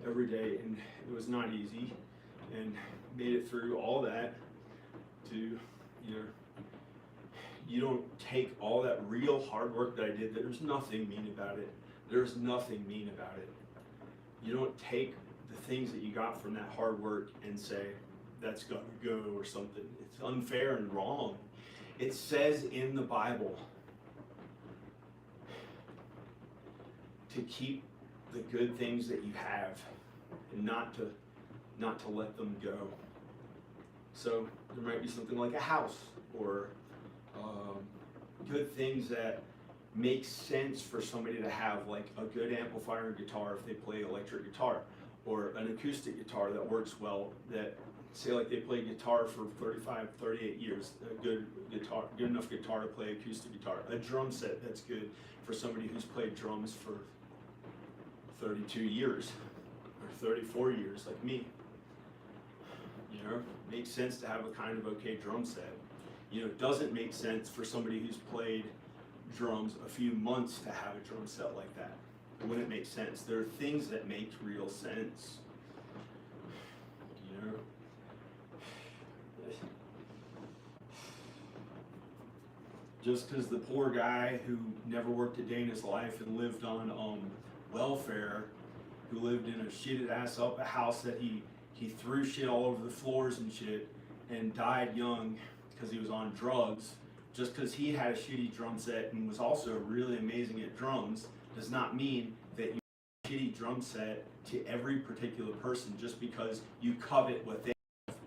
every day, and it was not easy, and made it through all that to, you know, you don't take all that real hard work that I did. There's nothing mean about it. There's nothing mean about it. You don't take the things that you got from that hard work and say, that's gotta go or something. It's unfair and wrong. It says in the Bible to keep the good things that you have and not to let them go. So there might be something like a house, or good things that make sense for somebody to have, like a good amplifier and guitar if they play electric guitar, or an acoustic guitar that works well, that say like they play guitar for 35, 38 years, a good enough guitar to play acoustic guitar. A drum set that's good for somebody who's played drums for 32 years or 34 years like me. You know, makes sense to have a kind of okay drum set. You know, it doesn't make sense for somebody who's played drums a few months to have a drum set like that. It wouldn't make sense. There are things that make real sense. You know? just because the poor guy who never worked a day in his life and lived on welfare, who lived in a shitted ass up a house that he threw shit all over the floors and shit, and died young because he was on drugs. Just because he had a shitty drum set and was also really amazing at drums does not mean that you have a shitty drum set to every particular person just because you covet what they have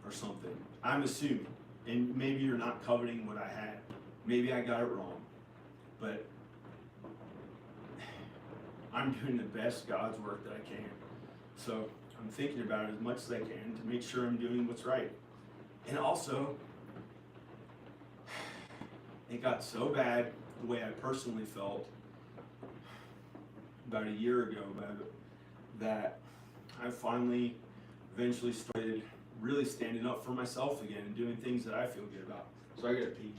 or something. I'm assuming. And maybe you're not coveting what I had. Maybe I got it wrong. But I'm doing the best God's work that I can. So I'm thinking about it as much as I can to make sure I'm doing what's right. And also, it got so bad the way I personally felt about a year ago that I finally eventually started really standing up for myself again and doing things that I feel good about. So I gotta pee.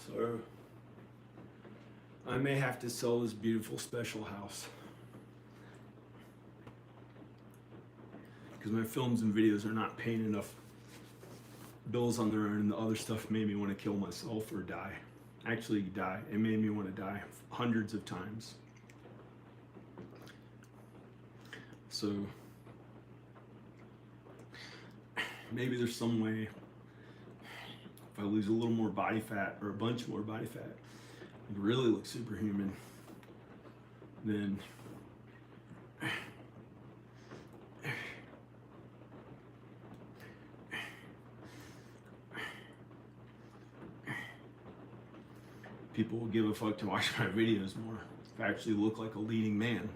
So I may have to sell this beautiful special house because my films and videos are not paying enough bills on their own, and the other stuff made me want to kill myself or die. Actually die. It made me want to die hundreds of times. So maybe there's some way, if I lose a little more body fat or a bunch more body fat, and really look superhuman, then people will give a fuck to watch my videos more. If I actually look like a leading man,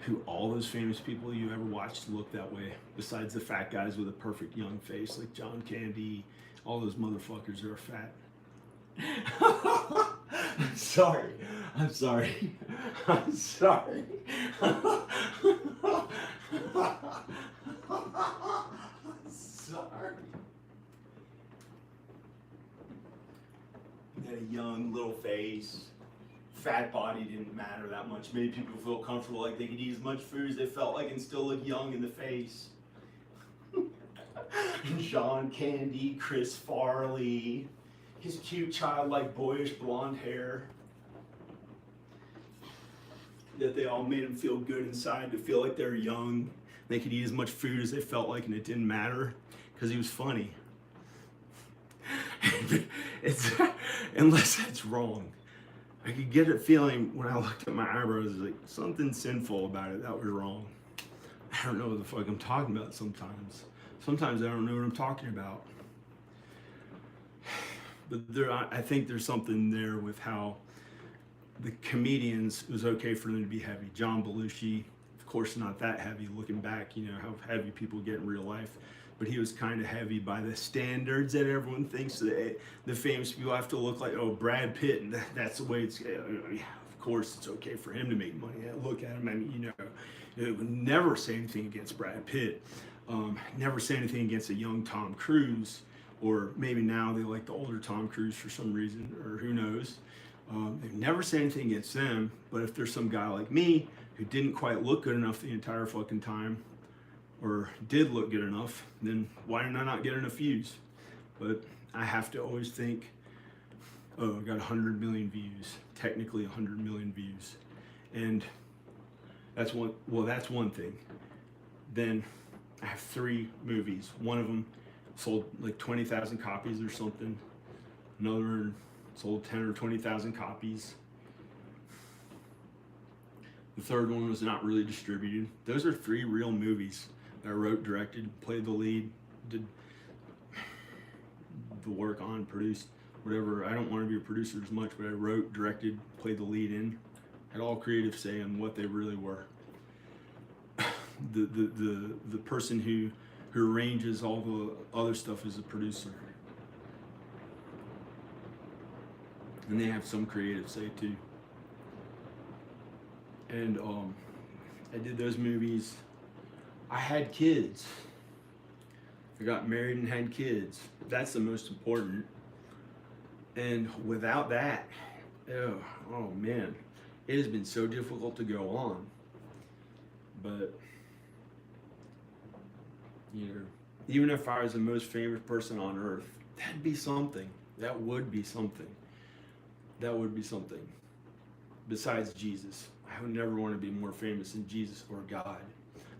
who all those famous people you ever watched look that way, besides the fat guys with a perfect young face like John Candy. All those motherfuckers are fat. I'm sorry. I'm sorry. I'm sorry. I'm sorry. He had a young little face. Fat body didn't matter that much. Made people feel comfortable, like they could eat as much food as they felt like and still look young in the face. John Candy, Chris Farley, his cute childlike boyish blonde hair. That they all made him feel good inside, to feel like they're young. They could eat as much food as they felt like and it didn't matter because he was funny. Unless that's wrong. I could get a feeling when I looked at my eyebrows, like something sinful about it. That was wrong. I don't know what the fuck I'm talking about sometimes. Sometimes I don't know what I'm talking about. But I think there's something there with how the comedians, it was okay for them to be heavy. John Belushi, of course not that heavy looking back, you know, how heavy people get in real life. But he was kind of heavy by the standards that everyone thinks that the famous people have to look like. Oh, Brad Pitt, and that's the way it's. Yeah, of course, it's okay for him to make money. Look at him. I mean, you know, it would never say anything against Brad Pitt. Never say anything against a young Tom Cruise, or maybe now they like the older Tom Cruise for some reason, or who knows. They never say anything against them. But if there's some guy like me who didn't quite look good enough the entire fucking time, or did look good enough, then why did I not get enough views? But I have to always think oh, I got 100 million views, technically 100 million views. And that's one thing. Then I have 3 movies. One of them sold like 20,000 copies or something. Another sold 10 or 20,000 copies. The third one was not really distributed. Those are 3 real movies that I wrote, directed, played the lead, did the work on, produced, whatever. I don't want to be a producer as much, but I wrote, directed, played the lead in, had all creative say on what they really were. The person who arranges all the other stuff is a producer, and they have some creative say too. And I did those movies. I had kids. I got married and had kids. That's the most important. And without that, oh man, it has been so difficult to go on. But you know, even if I was the most famous person on earth, that'd be something. That would be something. That would be something. Besides Jesus, I would never want to be more famous than Jesus or God.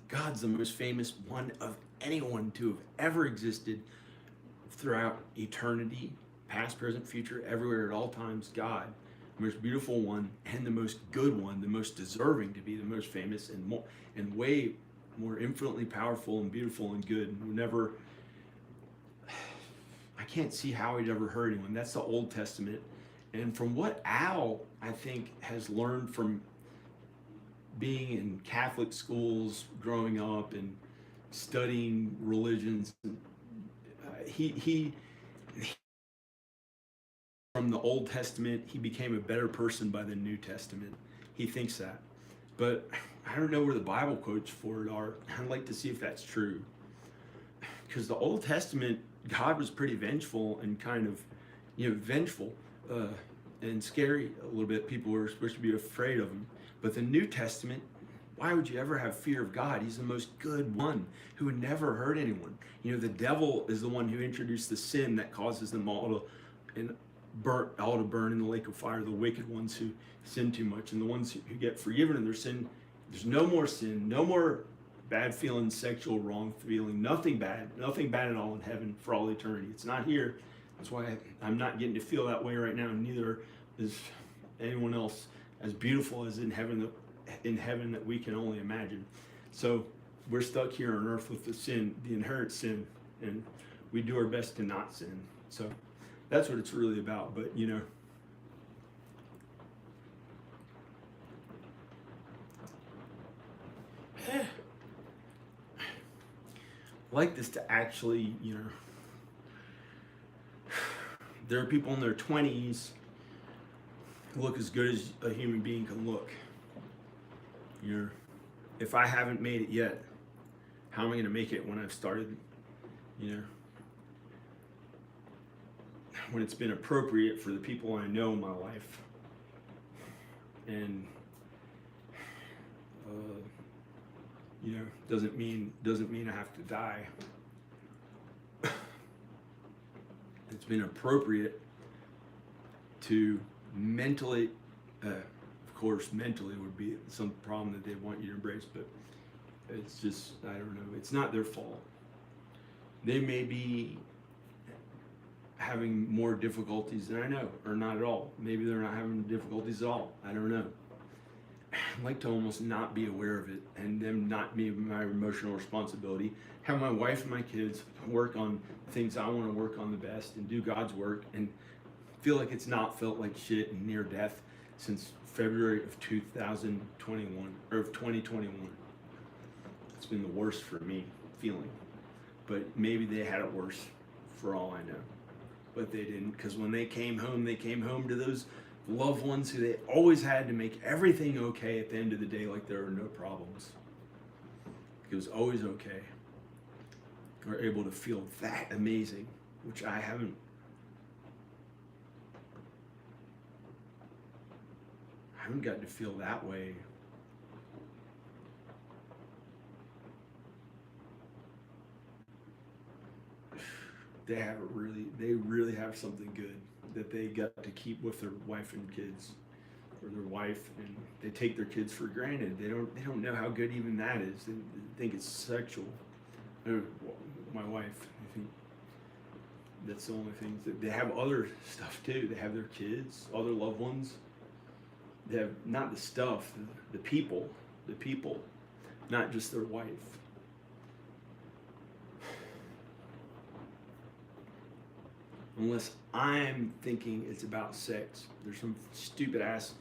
God's the most famous one of anyone to have ever existed throughout eternity, past, present, future, everywhere, at all times. God, the most beautiful one and the most good one, the most deserving to be the most famous and more and way more infinitely powerful and beautiful and good. And never, I can't see how he'd ever hurt anyone. That's the Old Testament. And from what Al, I think, has learned from being in Catholic schools, growing up and studying religions, he from the Old Testament, he became a better person by the New Testament. He thinks that. But I don't know where the Bible quotes for it are. I'd like to see if that's true. Because the Old Testament, God was pretty vengeful and kind of, vengeful and scary a little bit. People were supposed to be afraid of him. But the New Testament, why would you ever have fear of God? He's the most good one who would never hurt anyone. The devil is the one who introduced the sin that causes them all to burn in the lake of fire. The wicked ones who sin too much, and the ones who get forgiven in their sin. There's no more sin, no more bad feeling, sexual wrong feeling, nothing bad at all in heaven for all eternity. It's not here. That's why I'm not getting to feel that way right now. Neither is anyone else as beautiful as in heaven that we can only imagine. So we're stuck here on earth with the sin, the inherent sin, and we do our best to not sin. So that's what it's really about. But I like this to actually, there are people in their 20s who look as good as a human being can look. If I haven't made it yet, how am I going to make it when I've started, when it's been appropriate for the people I know in my life? And doesn't mean I have to die. It's been appropriate to mentally, of course, mentally would be some problem that they want you to embrace, but it's just, I don't know, it's not their fault. They may be having more difficulties than I know, or not at all. Maybe they're not having difficulties at all. I don't know. I'd like to almost not be aware of it and them not be my emotional responsibility. Have my wife and my kids work on things I want to work on the best and do God's work, and feel like it's not felt like shit and near death since February of 2021 or of 2021. It's been the worst for me feeling, but maybe they had it worse for all I know, but they didn't, because when they came home to those loved ones who they always had to make everything okay at the end of the day, like there were no problems. It was always okay. We're able to feel that amazing, which I haven't gotten to feel that way. They really have something good. that they got to keep with their wife and kids, or their wife, and they take their kids for granted. They don't know how good even that is. They think it's sexual. My wife, I think that's the only thing. They have other stuff too. They have their kids, other loved ones. They have not the stuff, the people, not just their wife. Unless I'm thinking it's about sex. There's some stupid ass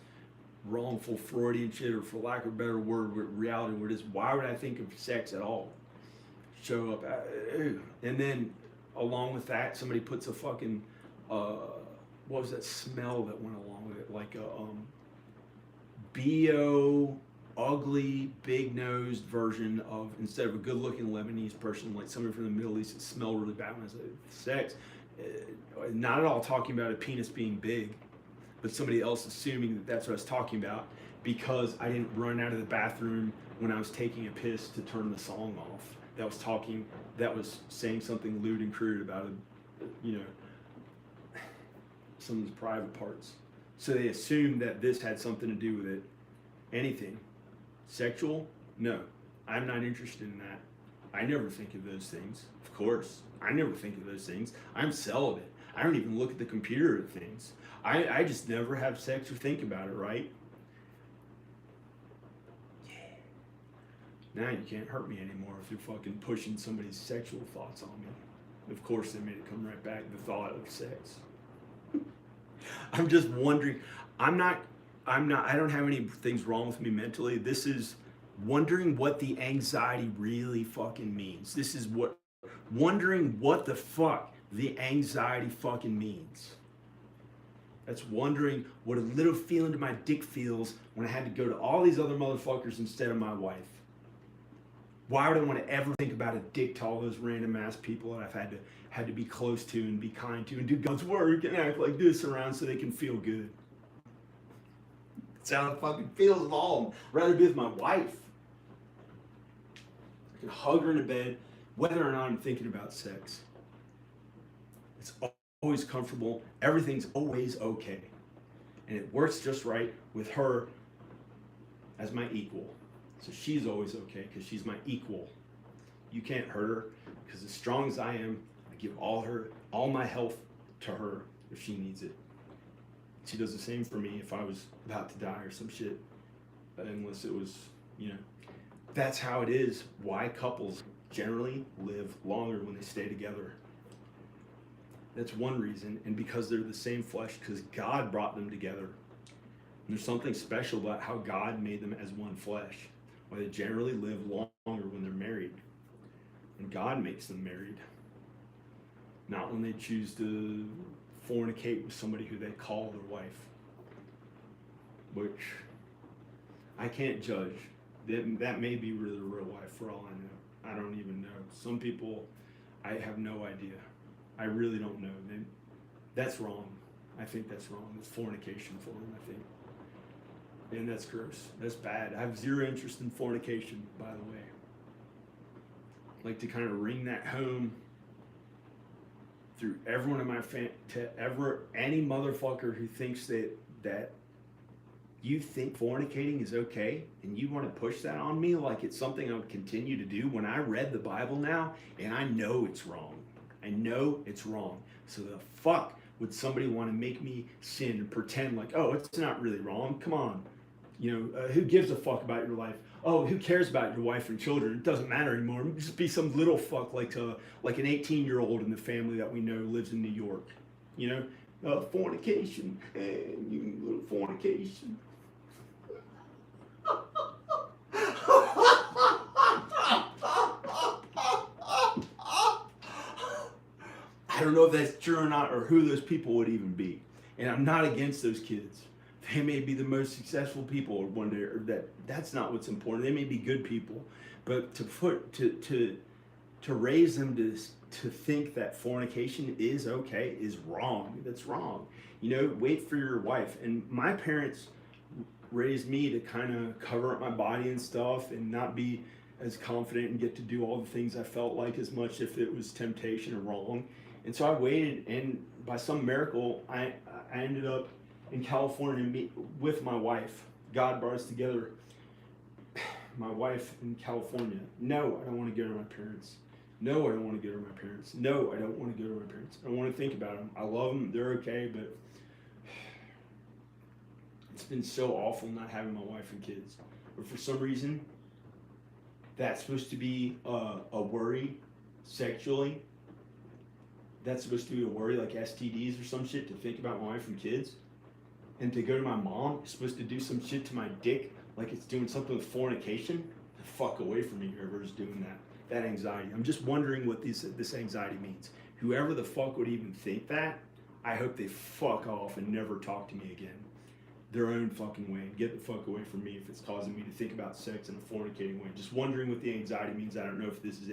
wrongful Freudian shit, or for lack of a better word, reality where it is, why would I think of sex at all? Show up, and then along with that, somebody puts a fucking, what was that smell that went along with it? Like a BO, ugly, big-nosed version of, instead of a good-looking Lebanese person, like somebody from the Middle East that smelled really bad when I said sex. Not at all talking about a penis being big, but somebody else assuming that that's what I was talking about because I didn't run out of the bathroom when I was taking a piss to turn the song off. That was saying something lewd and crude about someone's private parts. So they assumed that this had something to do with it. Anything sexual? No, I'm not interested in that. I never think of those things. Of course, I never think of those things. I'm celibate. I don't even look at the computer at things. I just never have sex or think about it, right? Yeah. Now you can't hurt me anymore if you're fucking pushing somebody's sexual thoughts on me. Of course, they made it come right back, the thought of sex. I'm just wondering, I don't have any things wrong with me mentally. This is wondering what the anxiety really fucking means. This is wondering what the fuck the anxiety fucking means. That's wondering what a little feeling to my dick feels when I had to go to all these other motherfuckers instead of my wife. Why would I want to ever think about a dick to all those random ass people that I've had to be close to and be kind to and do God's work and act like this around so they can feel good? That's how it fucking feels of all of them. I'd rather be with my wife. I can hug her in the bed, whether or not I'm thinking about sex. It's always comfortable. Everything's always okay. And it works just right with her as my equal. So she's always okay because she's my equal. You can't hurt her because as strong as I am, I give all my health to her if she needs it. She does the same for me if I was about to die or some shit. Unless it was, that's how it is. Why couples generally live longer when they stay together. That's one reason. And because they're the same flesh, because God brought them together. And there's something special about how God made them as one flesh. Why they generally live longer when they're married. And God makes them married. Not when they choose to fornicate with somebody who they call their wife. Which I can't judge. That may be really the real wife for all I know. I don't even know. Some people, I have no idea. I really don't know. That's wrong. I think that's wrong. It's fornication for them, I think. And that's gross. That's bad. I have zero interest in fornication, by the way. I like to kind of ring that home through everyone in my family, to any motherfucker who thinks that you think fornicating is okay and you want to push that on me like it's something I would continue to do when I read the Bible now and I know it's wrong. I know it's wrong. So the fuck would somebody want to make me sin and pretend like, oh, it's not really wrong? Come on. Who gives a fuck about your life? Oh, who cares about your wife and children? It doesn't matter anymore. Just be some little fuck like an 18-year-old in the family that we know lives in New York. Fornication. And you little fornication. I don't know if that's true or not, or who those people would even be. And I'm not against those kids. They may be the most successful people one day, or that's not what's important. They may be good people, but to raise them to think that fornication is okay is wrong. That's wrong. Wait for your wife. And my parents raised me to kind of cover up my body and stuff and not be as confident and get to do all the things I felt like as much if it was temptation or wrong. And so I waited, and by some miracle, I ended up in California with my wife. God brought us together. My wife in California. No, I don't want to go to my parents. No, I don't want to go to my parents. No, I don't want to go to my parents. I don't want to think about them. I love them. They're okay, but it's been so awful not having my wife and kids. But for some reason, that's supposed to be a worry sexually. That's supposed to be a worry like STDs or some shit to think about my wife and kids. And to go to my mom is supposed to do some shit to my dick like it's doing something with fornication. The fuck away from me, whoever's doing that. That anxiety. I'm just wondering what this anxiety means. Whoever the fuck would even think that, I hope they fuck off and never talk to me again. Their own fucking way and get the fuck away from me if it's causing me to think about sex in a fornicating way. Just wondering what the anxiety means. I don't know if this is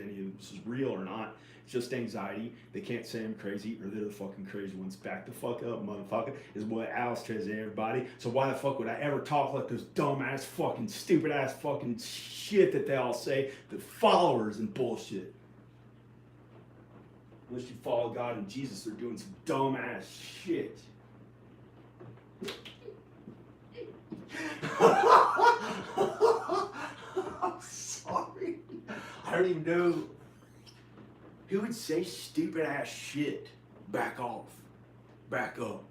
real or not. It's just anxiety. They can't say I'm crazy or they're the fucking crazy ones. Back the fuck up, motherfucker, is what Alice says to everybody. So why the fuck would I ever talk like those dumb ass fucking stupid ass fucking shit that they all say, the followers and bullshit. Unless you follow God and Jesus, they're doing some dumb ass shit. I'm sorry. I don't even know who would say stupid ass shit. Back off. Back up.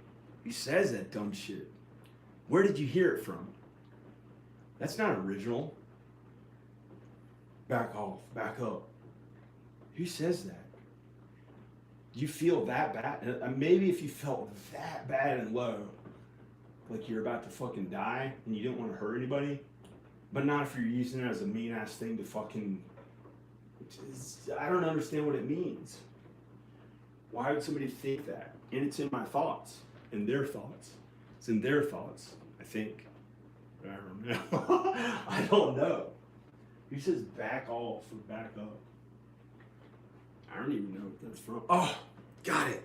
Who says that dumb shit? Where did you hear it from? That's not original. Back off. Back up. Who says that? You feel that bad? Maybe if you felt that bad and low, like you're about to fucking die and you don't want to hurt anybody, but not if you're using it as a mean ass thing to fucking, I don't understand what it means. Why would somebody think that? And it's in my thoughts, in their thoughts. It's in their thoughts, I think. I don't know. I don't know. Who says back off or back up? I don't even know what that's from. Oh, got it.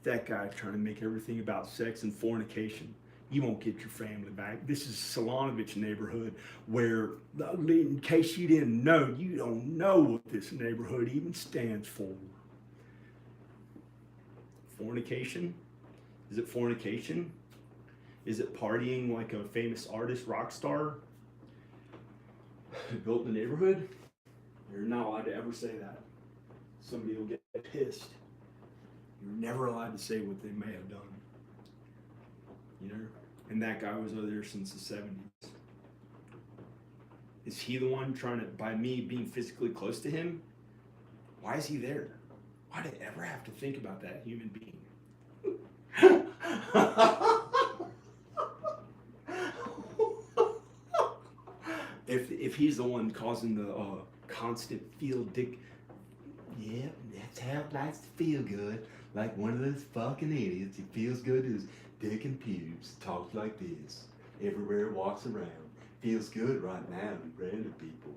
That guy trying to make everything about sex and fornication. You won't get your family back. This is Solonovich neighborhood where, in case you didn't know, you don't know what this neighborhood even stands for. Fornication? Is it fornication? Is it partying like a famous artist, rock star, who built the neighborhood? You're not allowed to ever say that. Somebody will get pissed. You're never allowed to say what they may have done. You know? And that guy was over there since the 70s. Is he the one trying to, by me being physically close to him? Why is he there? Why did I ever have to think about that human being? If he's the one causing the constant feel dick, yeah, that's how it likes to feel good. Like one of those fucking idiots. He feels good to his dick and pubes. Talks like this. Everywhere walks around. Feels good right now to random people.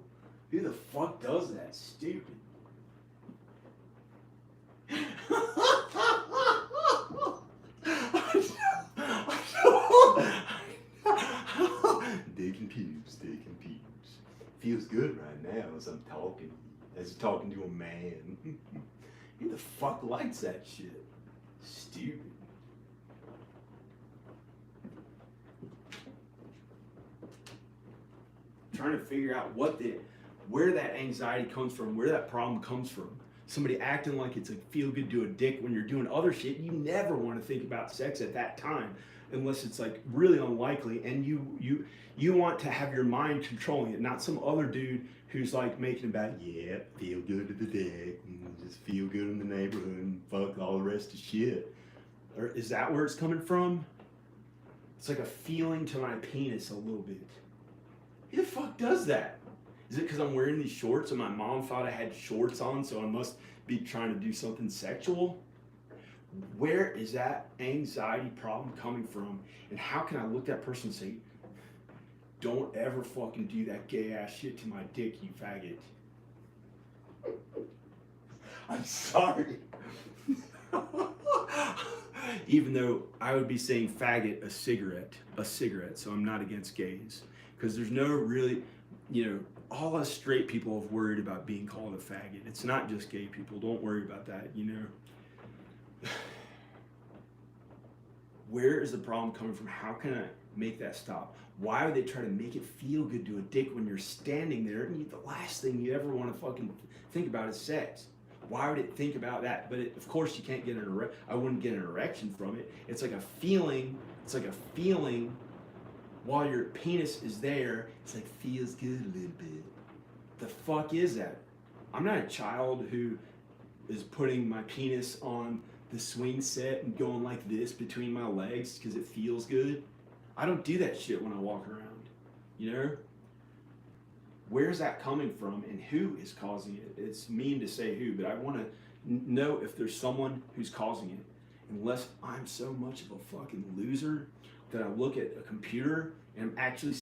Who the fuck does that? Stupid. Dick and pubes, dick and pubes. Feels good right now as I'm talking. As talking to a man. Who the fuck likes that shit? Stupid. Trying to figure out where that anxiety comes from, where that problem comes from. Somebody acting like it's a feel good to a dick when you're doing other shit. You never want to think about sex at that time unless it's like really unlikely and you want to have your mind controlling it, not some other dude who's like making about, yeah, feel good to the dick and just feel good in the neighborhood and fuck all the rest of shit. Or is that where it's coming from? It's like a feeling to my penis a little bit. Who the fuck does that? Is it because I'm wearing these shorts and my mom thought I had shorts on, so I must be trying to do something sexual? Where is that anxiety problem coming from? And how can I look at that person and say, don't ever fucking do that gay ass shit to my dick, you faggot. I'm sorry. Even though I would be saying faggot, a cigarette, so I'm not against gays. Because there's no really, all us straight people have worried about being called a faggot. It's not just gay people. Don't worry about that, Where is the problem coming from? How can I make that stop? Why would they try to make it feel good to a dick when you're standing there and the last thing you ever want to fucking think about is sex? Why would it think about that? But of course you can't get an erection. I wouldn't get an erection from it. It's like a feeling. It's like a feeling while your penis is there. It's like feels good a little bit. The fuck is that? I'm not a child who is putting my penis on the swing set and going like this between my legs because it feels good. I don't do that shit when I walk around, you know? Where's that coming from and who is causing it? It's mean to say who, but I want to know if there's someone who's causing it. Unless I'm so much of a fucking loser that I look at a computer and I'm actually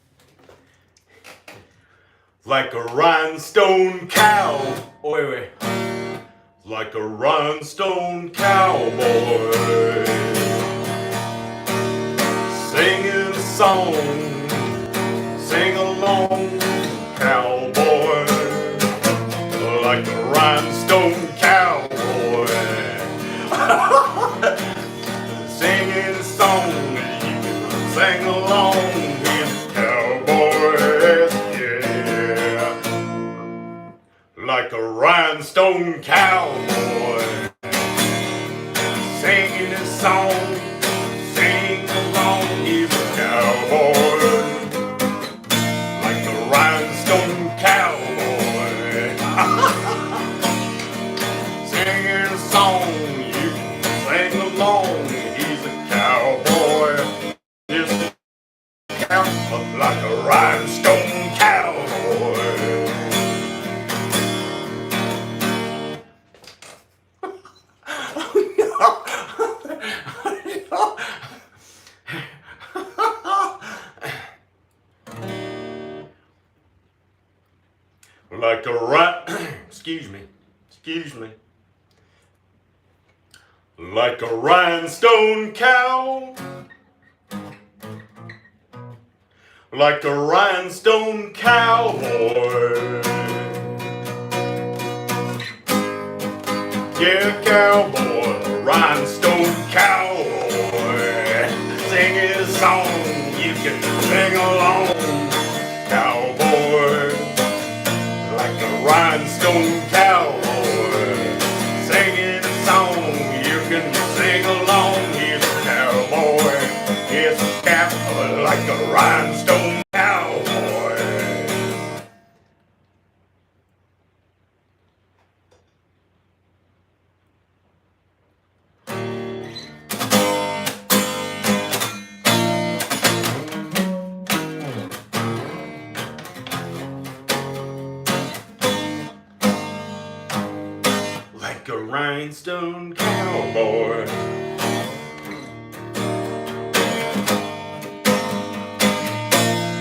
like a rhinestone cow. Oh, wait. Like a rhinestone cowboy, singing a song, sing along, cowboy. Like a rhinestone cowboy, singing a song, you can sing along with cowboys, yeah. Like a rhinestone cowboy, singing a song, sing along with a cowboy. Like a rhinestone cowboy, singing a song, you can sing along. He's a cowboy, just a cowboy, like a rhinestone cowboy. Like a excuse me. Like a rhinestone cow. Like a rhinestone cowboy. Yeah, cowboy, rhinestone cowboy. Singing a song, you can sing along, cowboy. Like a rhinestone cowboy, singing a song, you can sing along. He's a cowboy, he's a cowboy, like a rhinestone cowboy. Like a rhinestone cowboy,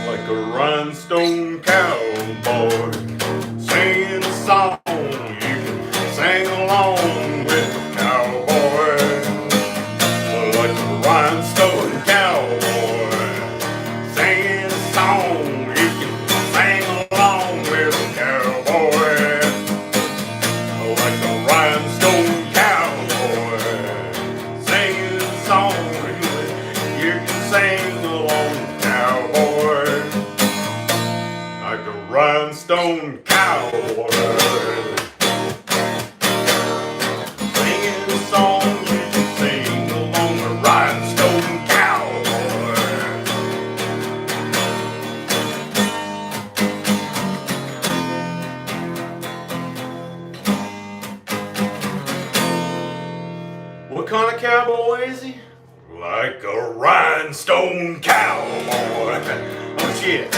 like a rhinestone cowboy, singing a song, you can sing along with a cowboy. Like a rhinestone cowboy, singing a song, you can sing along with a cowboy. Like a rhinestone cowboy, singing a song, you can sing along, cowboy. Like a rhinestone cowboy, singing a song, you can sing along, a rhinestone cowboy. What kind of cowboy is he? Like a rhinestone cowboy. Oh shit.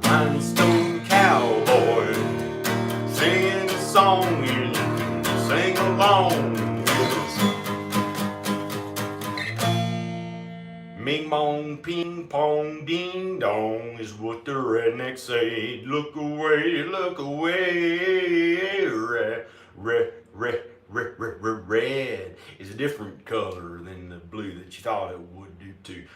Rhinestone cowboy, Ming mong, ping pong, ding dong is what the rednecks say. Look away. Red is a different color than the blue that you thought it would do too.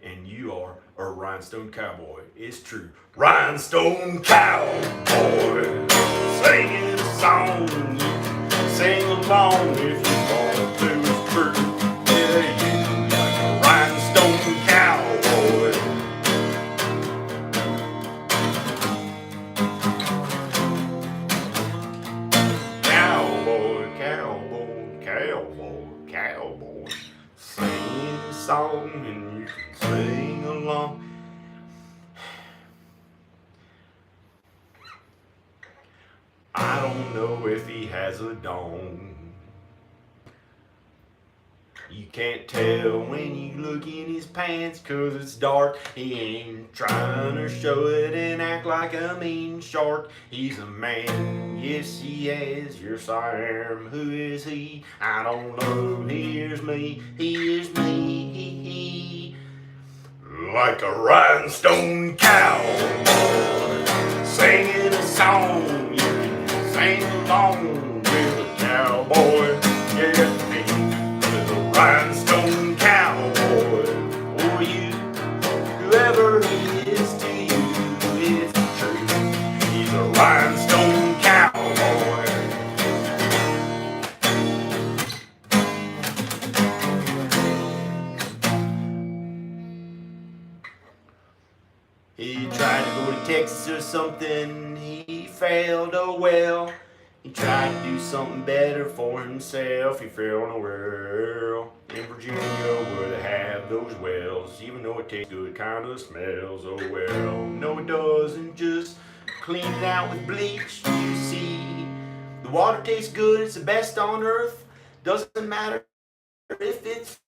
And you are a rhinestone cowboy. It's true. Rhinestone cowboy, singing a song. Sing along if you want to. It's true. Yeah, you like a rhinestone cowboy. Cowboy, cowboy, cowboy, cowboy. Sing a song and you can sing along. I don't know if he has a dong. You can't tell when you look in his pants 'cause it's dark. He ain't trying to show it and act like a mean shark. He's a man, yes he is, yes I am. Who is he? I don't know, here's me, here's me. Like a rhinestone cowboy, singing a song. You can sing along with a cowboy, yeah, me. Rhinestone cowboy, or you, whoever he is to you, it's true. He's a rhinestone cowboy. He tried to go to Texas or something, he failed, oh well. He tried to do something better for himself, he fell in a well. In Virginia where they have those wells, even though it tastes good, kinda smells, oh well. No it doesn't, just clean it out with bleach, you see. The water tastes good, it's the best on earth, doesn't matter if it's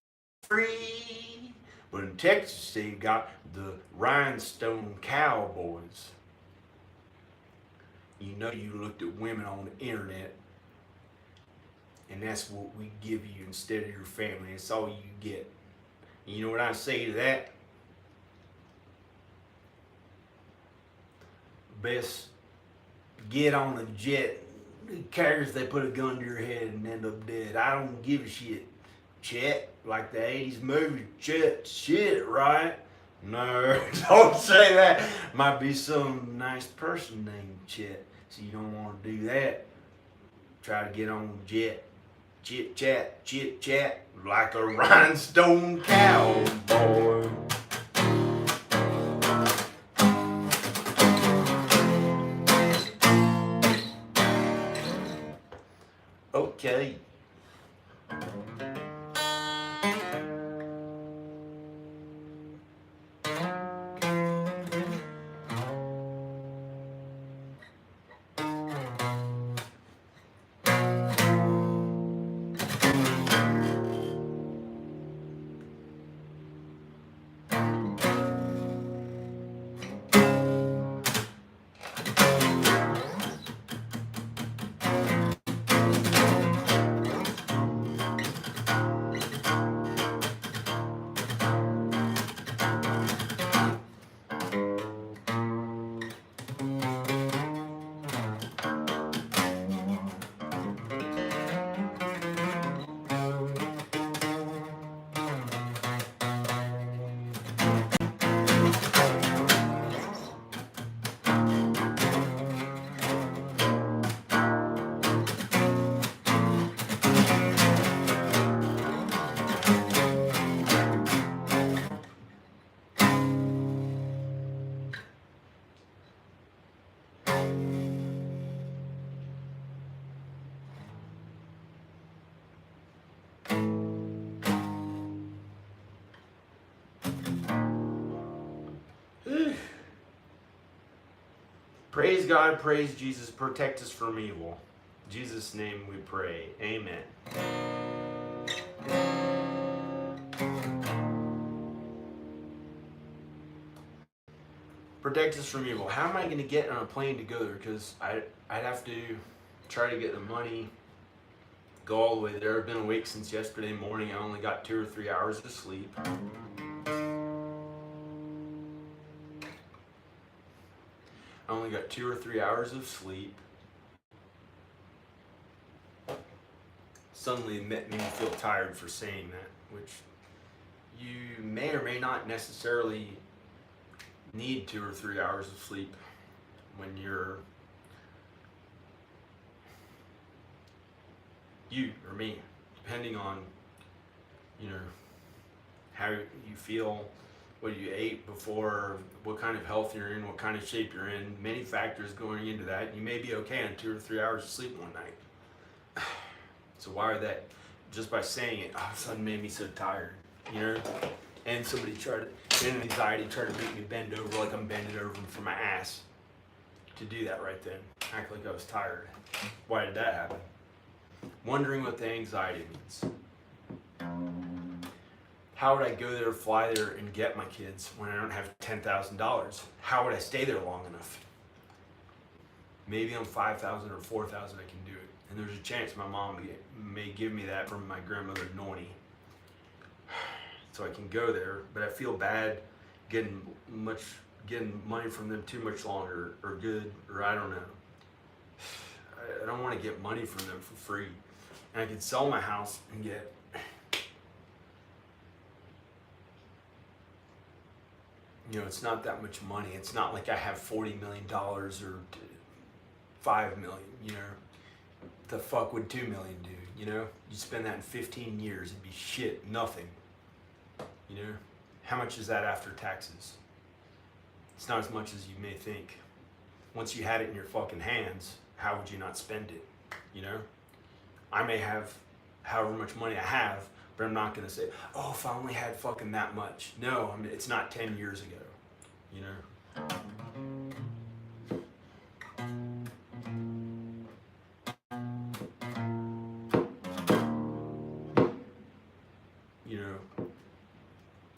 free. But in Texas they got the rhinestone cowboys. You know you looked at women on the internet, and that's what we give you instead of your family. That's all you get. And you know what I say to that? Best get on a jet. Who cares if they put a gun to your head and end up dead? I don't give a shit. Chet, like the 80s movie, Chet, shit, right? No, don't say that. Might be some nice person named Chet, so you don't want to do that. Try to get on jet, chit chat, like a rhinestone cowboy. Okay. Praise God, praise Jesus, protect us from evil. In Jesus' name we pray. Amen. Protect us from evil. How am I going to get on a plane to go there? Because I'd have to try to get the money, go all the way there. I've been awake since yesterday morning. I only got 2 or 3 hours of sleep. I only got 2 or 3 hours of sleep. Suddenly made me feel tired for saying that, which you may or may not necessarily need 2 or 3 hours of sleep when you're you or me, depending on, you know, how you feel, what you ate before, what kind of health you're in, what kind of shape you're in, many factors going into that. You may be okay on 2 or 3 hours of sleep one night. So why are that? Just by saying it, all of a sudden made me so tired, you know? And somebody in anxiety tried to make me bend over like I'm bending over for my ass. To do that right then, act like I was tired. Why did that happen? Wondering what the anxiety means. How would I go there, fly there, and get my kids when I don't have $10,000? How would I stay there long enough? Maybe on 5,000 or 4,000 I can do it. And there's a chance my mom may give me that from my grandmother Noni. So I can go there, but I feel bad getting money from them too much longer, or good, or I don't know. I don't want to get money from them for free. And I could sell my house and get it's not that much money. It's not like I have $40 million or $5 million, The fuck would $2 million do, You spend that in 15 years, it'd be shit, nothing. How much is that after taxes? It's not as much as you may think. Once you had it in your fucking hands, how would you not spend it? I may have however much money I have, but I'm not gonna say, oh, if I only had fucking that much. No, I mean, it's not 10 years ago,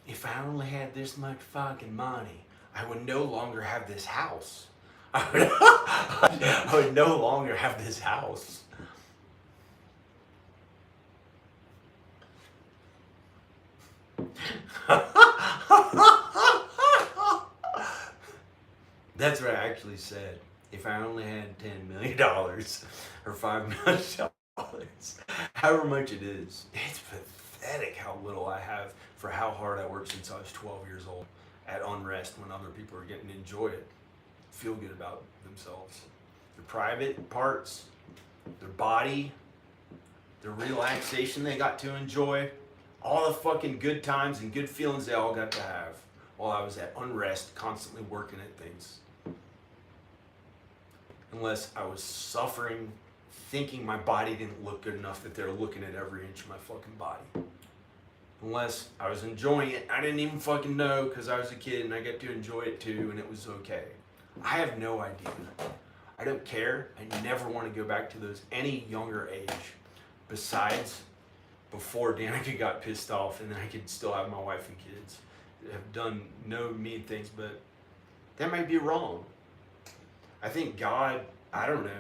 If I only had this much fucking money, I would no longer have this house. I would no longer have this house. That's what I actually said. If I only had $10 million or $5 million, however much it is, it's pathetic how little I have for how hard I worked since I was 12 years old at unrest when other people are getting to enjoy it, feel good about themselves. The private parts, their body, the relaxation they got to enjoy, all the fucking good times and good feelings they all got to have while I was at unrest, constantly working at things. Unless I was suffering, thinking my body didn't look good enough that they're looking at every inch of my fucking body. Unless I was enjoying it, I didn't even fucking know because I was a kid and I got to enjoy it too and it was okay. I have no idea. I don't care. I never want to go back to those any younger age. Besides, before Danica got pissed off and then I could still have my wife and kids. Have done no mean things, but that might be wrong. I think God, I don't know.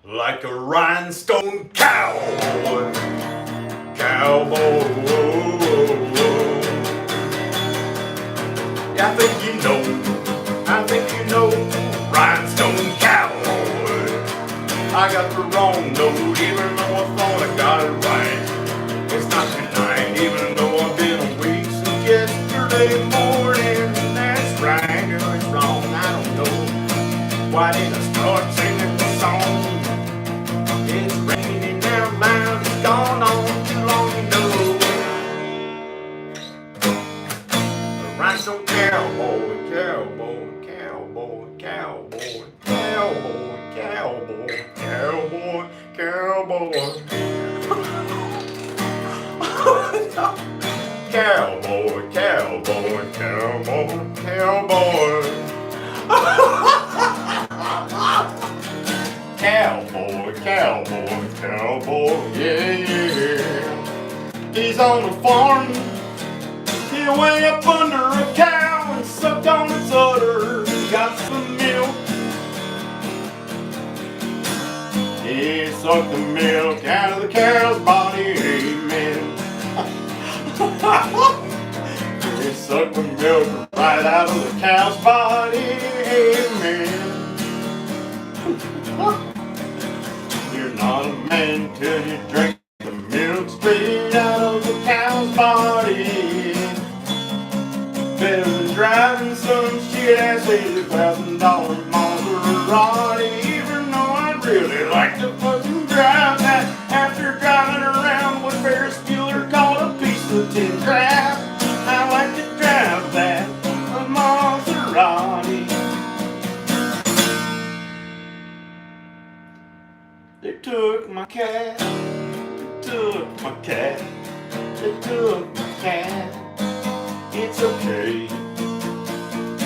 like a rhinestone cowboy. Cowboy. Yeah, I think you know, rhinestone cowboy. I got the wrong note, even though I thought I got it right. It's not tonight, even though I've been awake since yesterday morning. That's right, or it's wrong, I don't know. Why did I start singing the song? It's raining out loud, it's gone on too long ago. A rhinestone cowboy, cowboy, cowboy, cowboy, cowboy, cowboy, cowboy, cowboy. Cowboy, cowboy, cowboy, cowboy. Cowboy, cowboy, cowboy, yeah, yeah. He's on the farm, he way up under a cow and sucked on its udder. Got some milk. He sucked the milk out of the cow's body, amen. He sucked the milk right out of the cow's body, amen. You're not a man till you drink the milk straight out of the cow's body. Better than driving some shit-ass $80,000 Maserati. Even though I'd really like to fucking drive that after driving around what Ferris Bueller called a piece of tin crap. I like to drive that Maserati. They took my cat, they took my cat, they took my cat. It's okay,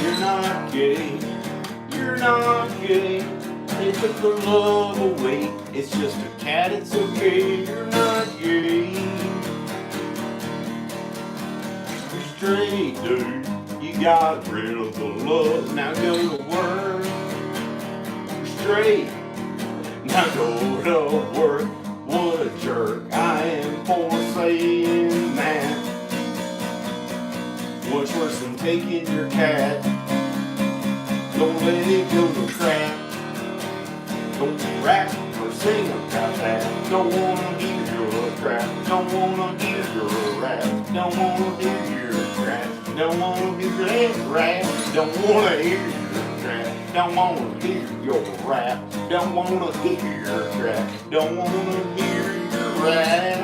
you're not gay, you're not gay. They took the love away, it's just a cat, it's okay, you're not gay. You're straight, dude, you got rid of the love, now go to work. You're straight, now go to work. What a jerk I am for saying that. What's worse than taking your cat? Don't let it go to crap. Don't rap or sing about that. Don't wanna hear your crap. Don't wanna hear your rap. Don't wanna hear your crap. Don't wanna hear that rap. Don't wanna hear your crap. Don't wanna hear your rap. Don't wanna hear your crap. Don't wanna hear your rap.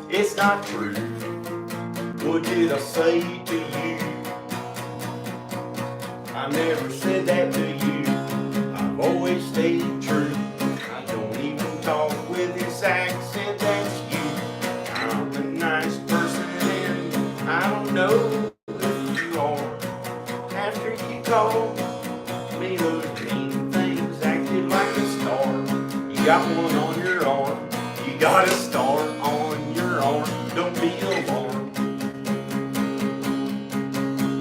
It's not true. What did I say to you? I never said that to you. I've always stayed true. I don't even talk with this accent, that's you. I'm a nice person and I don't know who you are. After you called me those mean things, acted like a star. You got one on your arm. You got a star on your arm. Don't be alarmed.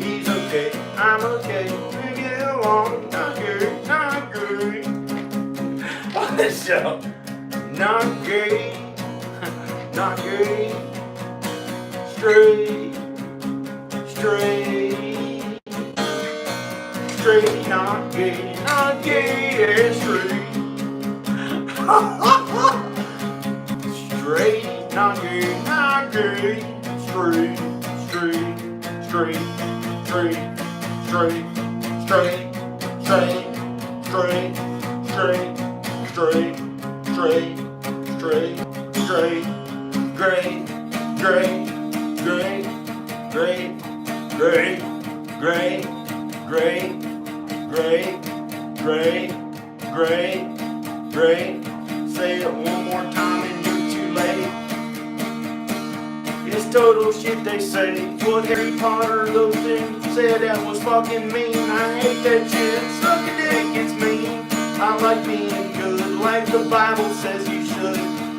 He's okay. I'm okay. We get along. Not good. Not good. On the show. Not gay. Not gay. Straight. Straight. Straight. Not gay. Not gay. Yeah, straight. Straight, not gay, not gay. Straight, straight, straight, straight, straight, straight, straight, straight, straight, straight, straight, straight, straight, great, great, great, great, great, great, great, great, great, great, great. Say it one more time and you're too late. It's total shit they say. What Harry Potter, those things said that was fucking mean. I hate that shit. Suck a dick, it's mean. I like being good, like the Bible says you should.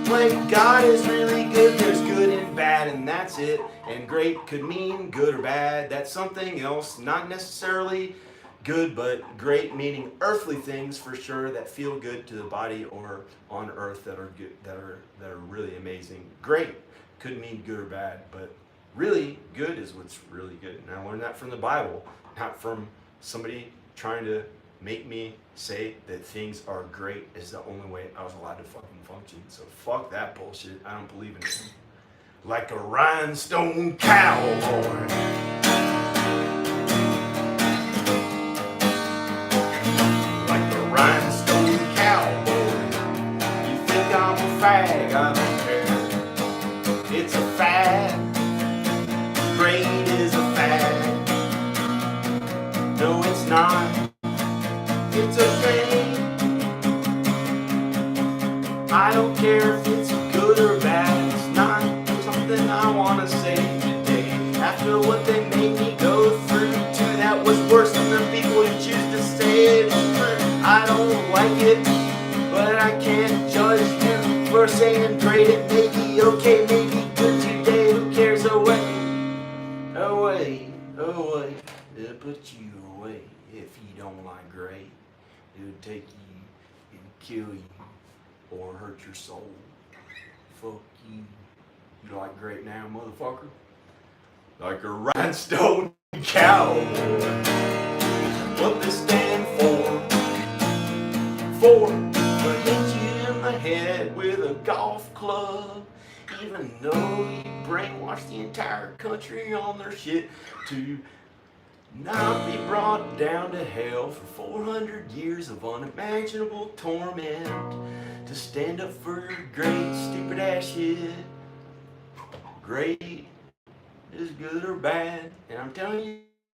Like God is really good, there's good and bad, and that's it. And great could mean good or bad. That's something else, not necessarily good, but great meaning earthly things for sure that feel good to the body or on earth that are good, that are really amazing. Great could mean good or bad, but really good is what's really good. And I learned that from the Bible, not from somebody trying to make me say that things are great is the only way I was allowed to fucking function. So fuck that bullshit. I don't believe in it. Like a rhinestone cowboy. Like a rhinestone cowboy. You think I'm a fag, I don't care. It's a fad. Great is a fad. No, it's not. It's a thing. I don't care if it's good or bad. It's not something I want to say today. After what they made me go through, too, that was worse than the people who choose to say it. I don't like it, but I can't judge you for saying great. It may be okay, maybe good today. Who cares? Away, away, away. It'll put you away if you don't like great. It would take you, it would kill you, or hurt your soul. Fuck you. You like great now, motherfucker? Like a rhinestone cowboy. What they stand for to hit you in the head with a golf club. Even though you brainwash the entire country on their shit to not be brought down to hell for 400 years of unimaginable torment, to stand up for your great stupid ass shit. Great is good or bad, and I'm telling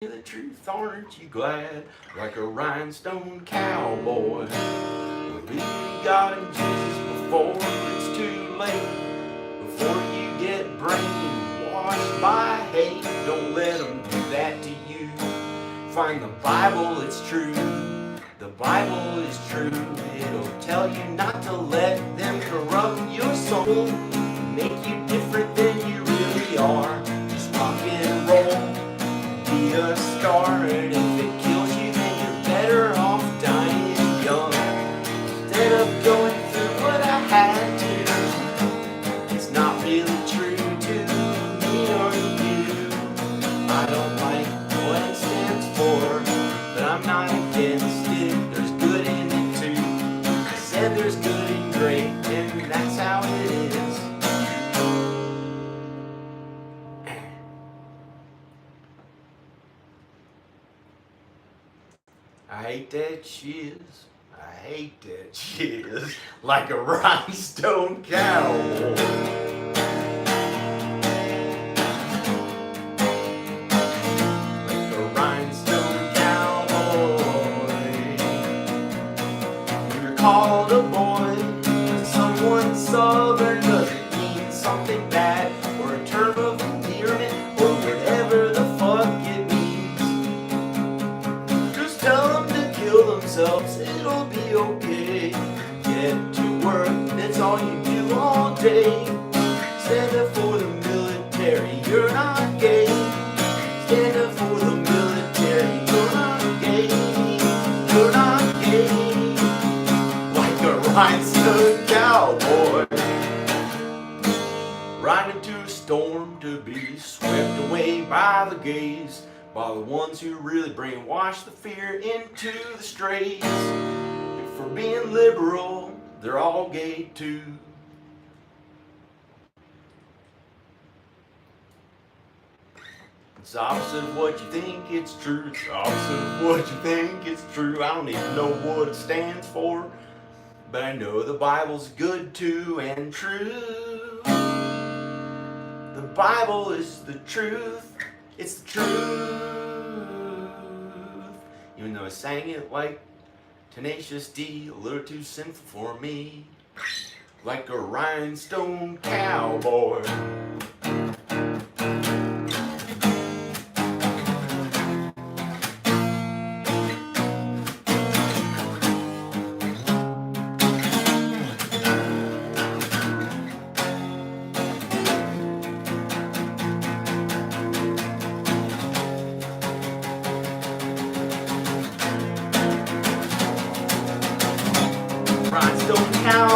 you the truth, aren't you glad? Like a rhinestone cowboy. Believe in God and Jesus before it's too late, before you get brainwashed by hate. Don't let them do that to you. Find the Bible, it's true. The Bible is true. It'll tell you not to let them corrupt your soul, make you different than you really are. Just rock and roll, be a star, and if it kills you, then you're better off dying young. Instead of going through what I had to, it's not really true to me or you. I don't like what it stands for, but I'm not against it. There's good in it too. I said there's good and great, and that's how it is. I hate that shiz. I hate that shiz. Like a rhinestone cowboy. Like a rhinestone cowboy. You're called a boy, but someone southern doesn't mean something bad, or a term of endearment, or whatever the fuck it means. Just tell them to kill themselves, it'll be okay. Get to work, that's all you do all day. Stand up for the military, you're not gay. Stand up for the military, you're not gay. You're not gay. Like a rhinestone cowboy. Riding into a storm to be swept away by the gaze, by the ones who really brainwash the fear into the strays. For being liberal, they're all gay too. It's the opposite of what you think it's true. It's the opposite of what you think it's true. I don't even know what it stands for, but I know the Bible's good too and true. The Bible is the truth. It's the truth. Even though I sang it like Tenacious D, a little too sinful for me. Like a rhinestone cowboy.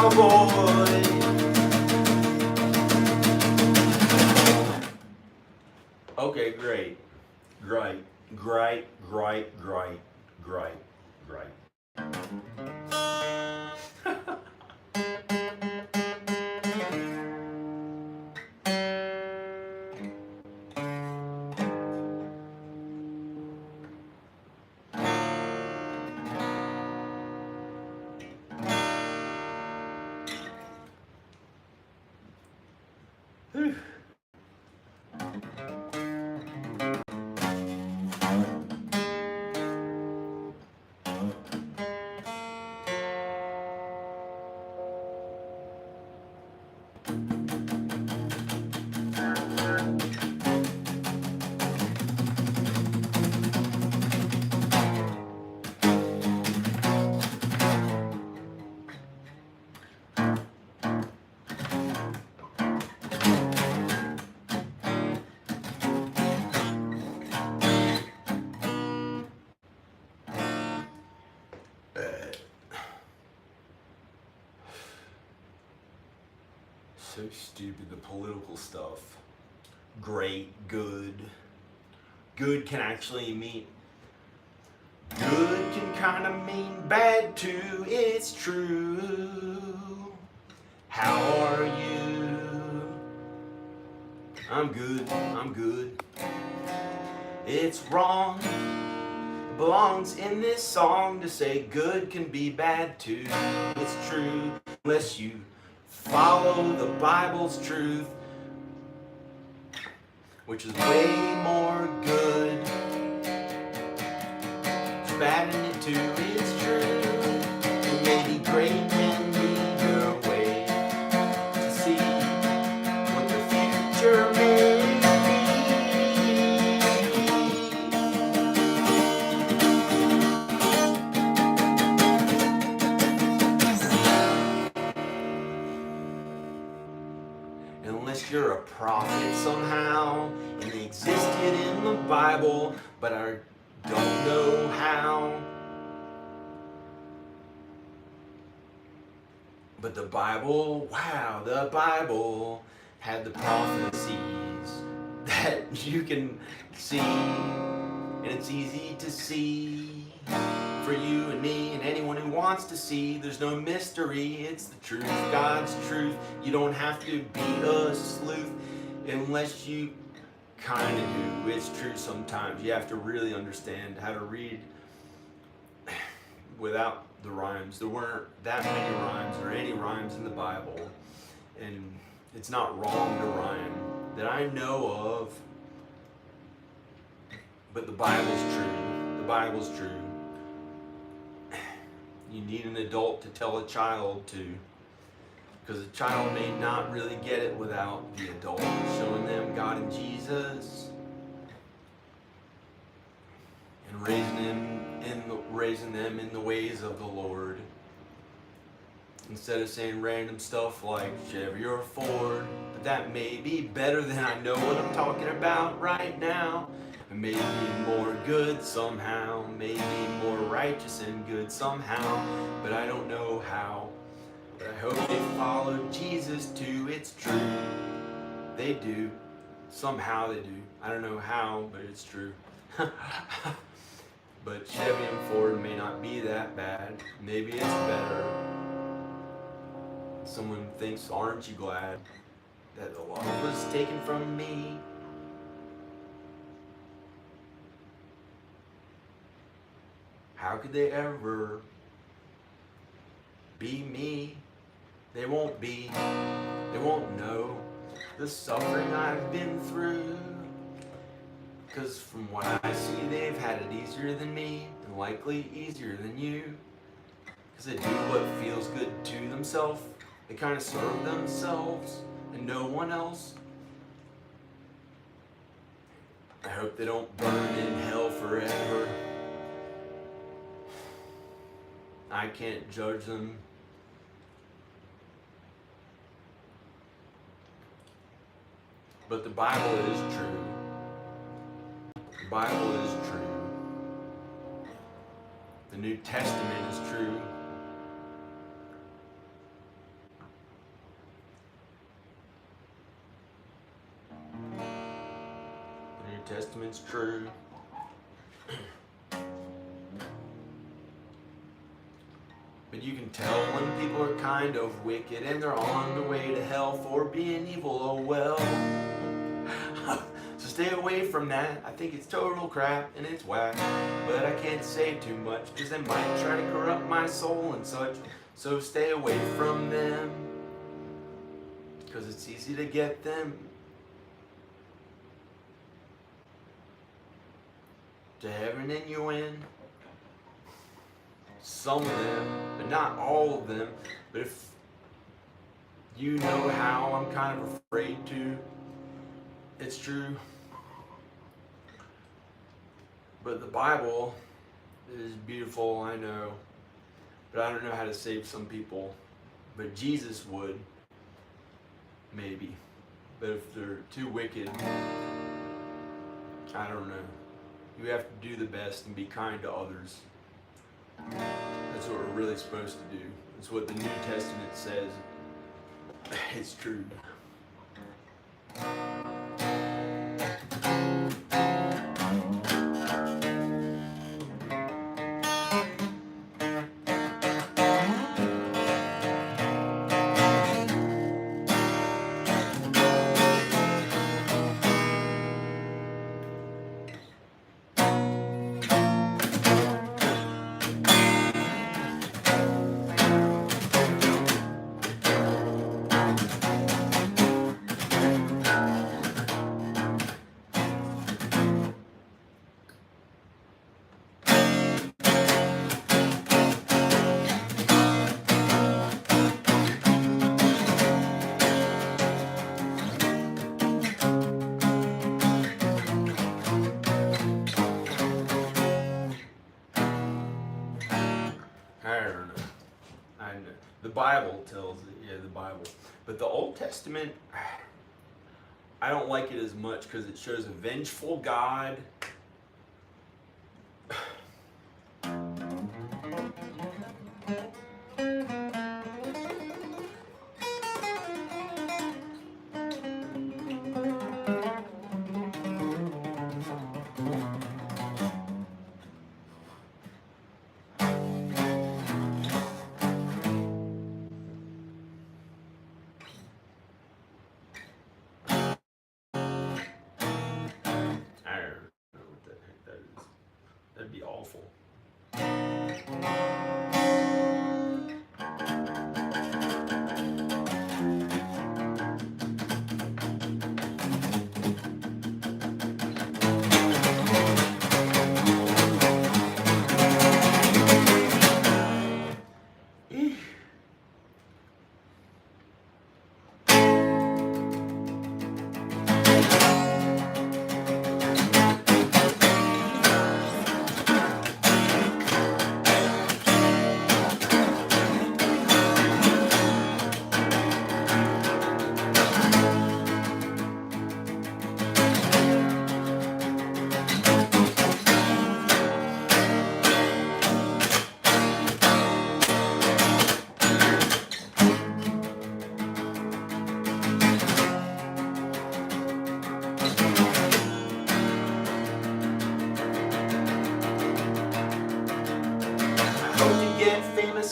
cowboy. Okay, great. Great. Whew. So stupid, the political stuff. Great, good. Good can actually mean, good can kind of mean bad too, it's true. How are you? I'm good. It's wrong, it belongs in this song to say good can be bad too. It's true, unless you follow the Bible's truth, which is way more good. It's bad in it too, it's true. It may be great and lead your way to see what the future may be. Unless you're a prophet somehow, and they existed in the Bible, but I don't know how. But the Bible, wow, the Bible had the prophecies that you can see, and it's easy to see for you and me and anyone who wants to see. There's no mystery, it's the truth, God's truth. You don't have to be a sleuth unless you kind of do. It's true sometimes. You have to really understand how to read without the rhymes. There weren't that many rhymes or any rhymes in the Bible, and it's not wrong to rhyme that I know of, but the Bible's true. The Bible's true. You need an adult to tell a child to, because a child may not really get it without the adult showing them God and Jesus and raising them in the ways of the Lord, instead of saying random stuff like Chevy or Ford. But that may be better than I know what I'm talking about right now. It may be more good somehow, maybe more righteous and good somehow, but I don't know how. But I hope they follow Jesus too, it's true. They do. Somehow they do. I don't know how, but it's true. But Chevy and Ford may not be that bad. Maybe it's better. Someone thinks, aren't you glad that the love was taken from me? How could they ever be me? They won't be. They won't know the suffering I've been through. Because from what I see, they've had it easier than me, and likely easier than you. Because they do what feels good to themselves. They kind of serve themselves and no one else. I hope they don't burn in hell forever. I can't judge them. But the Bible is true. The Bible is true. The New Testament is true. Testament's true. But you can tell when people are kind of wicked and they're on the way to hell for being evil, oh well. So stay away from that. I think it's total crap and it's whack. But I can't say too much because they might try to corrupt my soul and such. So stay away from them, because it's easy to get them to heaven and you win. Some of them, but not all of them. But if you know how I'm kind of afraid to, it's true. But the Bible is beautiful, I know. But I don't know how to save some people. But Jesus would. Maybe. But if they're too wicked, I don't know. You have to do the best and be kind to others. That's what we're really supposed to do. It's what the New Testament says. It's true. I don't know. I know. The Bible tells it. Yeah, the Bible. But the Old Testament, I don't like it as much because it shows a vengeful God. That'd be awful.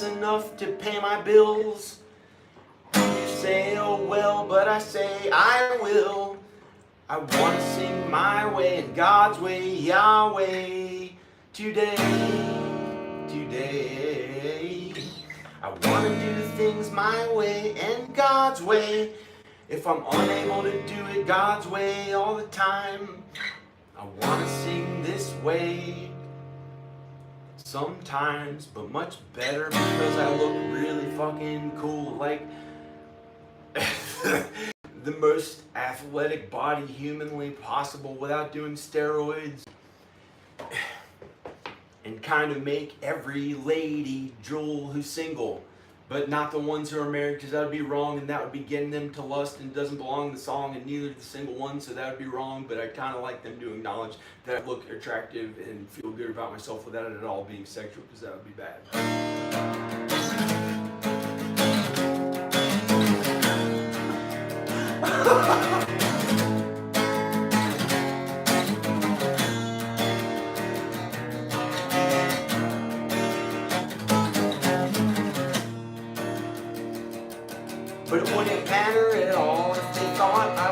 Enough to pay my bills. You say, oh well, but I say I will. I want to sing my way and God's way, Yahweh, today. I want to do things my way and God's way. If I'm unable to do it God's way all the time, I want to sing this way. Sometimes, but much better because I look really fucking cool, like the most athletic body humanly possible without doing steroids, and kind of make every lady drool who's single, but not the ones who are married, because that would be wrong, and that would be getting them to lust, and doesn't belong in the song, and neither the single ones, so that would be wrong. But I kind of like them to acknowledge that I look attractive and feel good about myself without it at all being sexual, because that would be bad.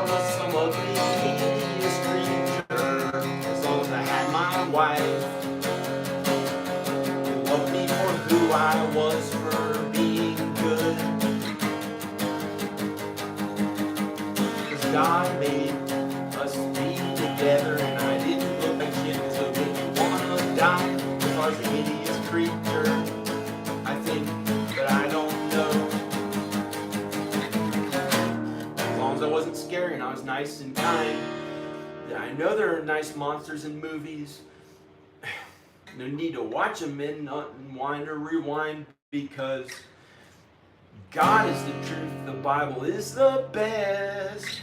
was some ugly, hideous creature. As long as I had my wife, who loved me for who I was, for being good. Cause God made us be together, and I didn't look like shit. So if you wanna die if I was a hideous creature, I think, but I don't know. As long as I wasn't scary and I was nice and kind. I know there are nice monsters in movies. No need to watch them in, not unwind or rewind, because God is the truth. The Bible is the best.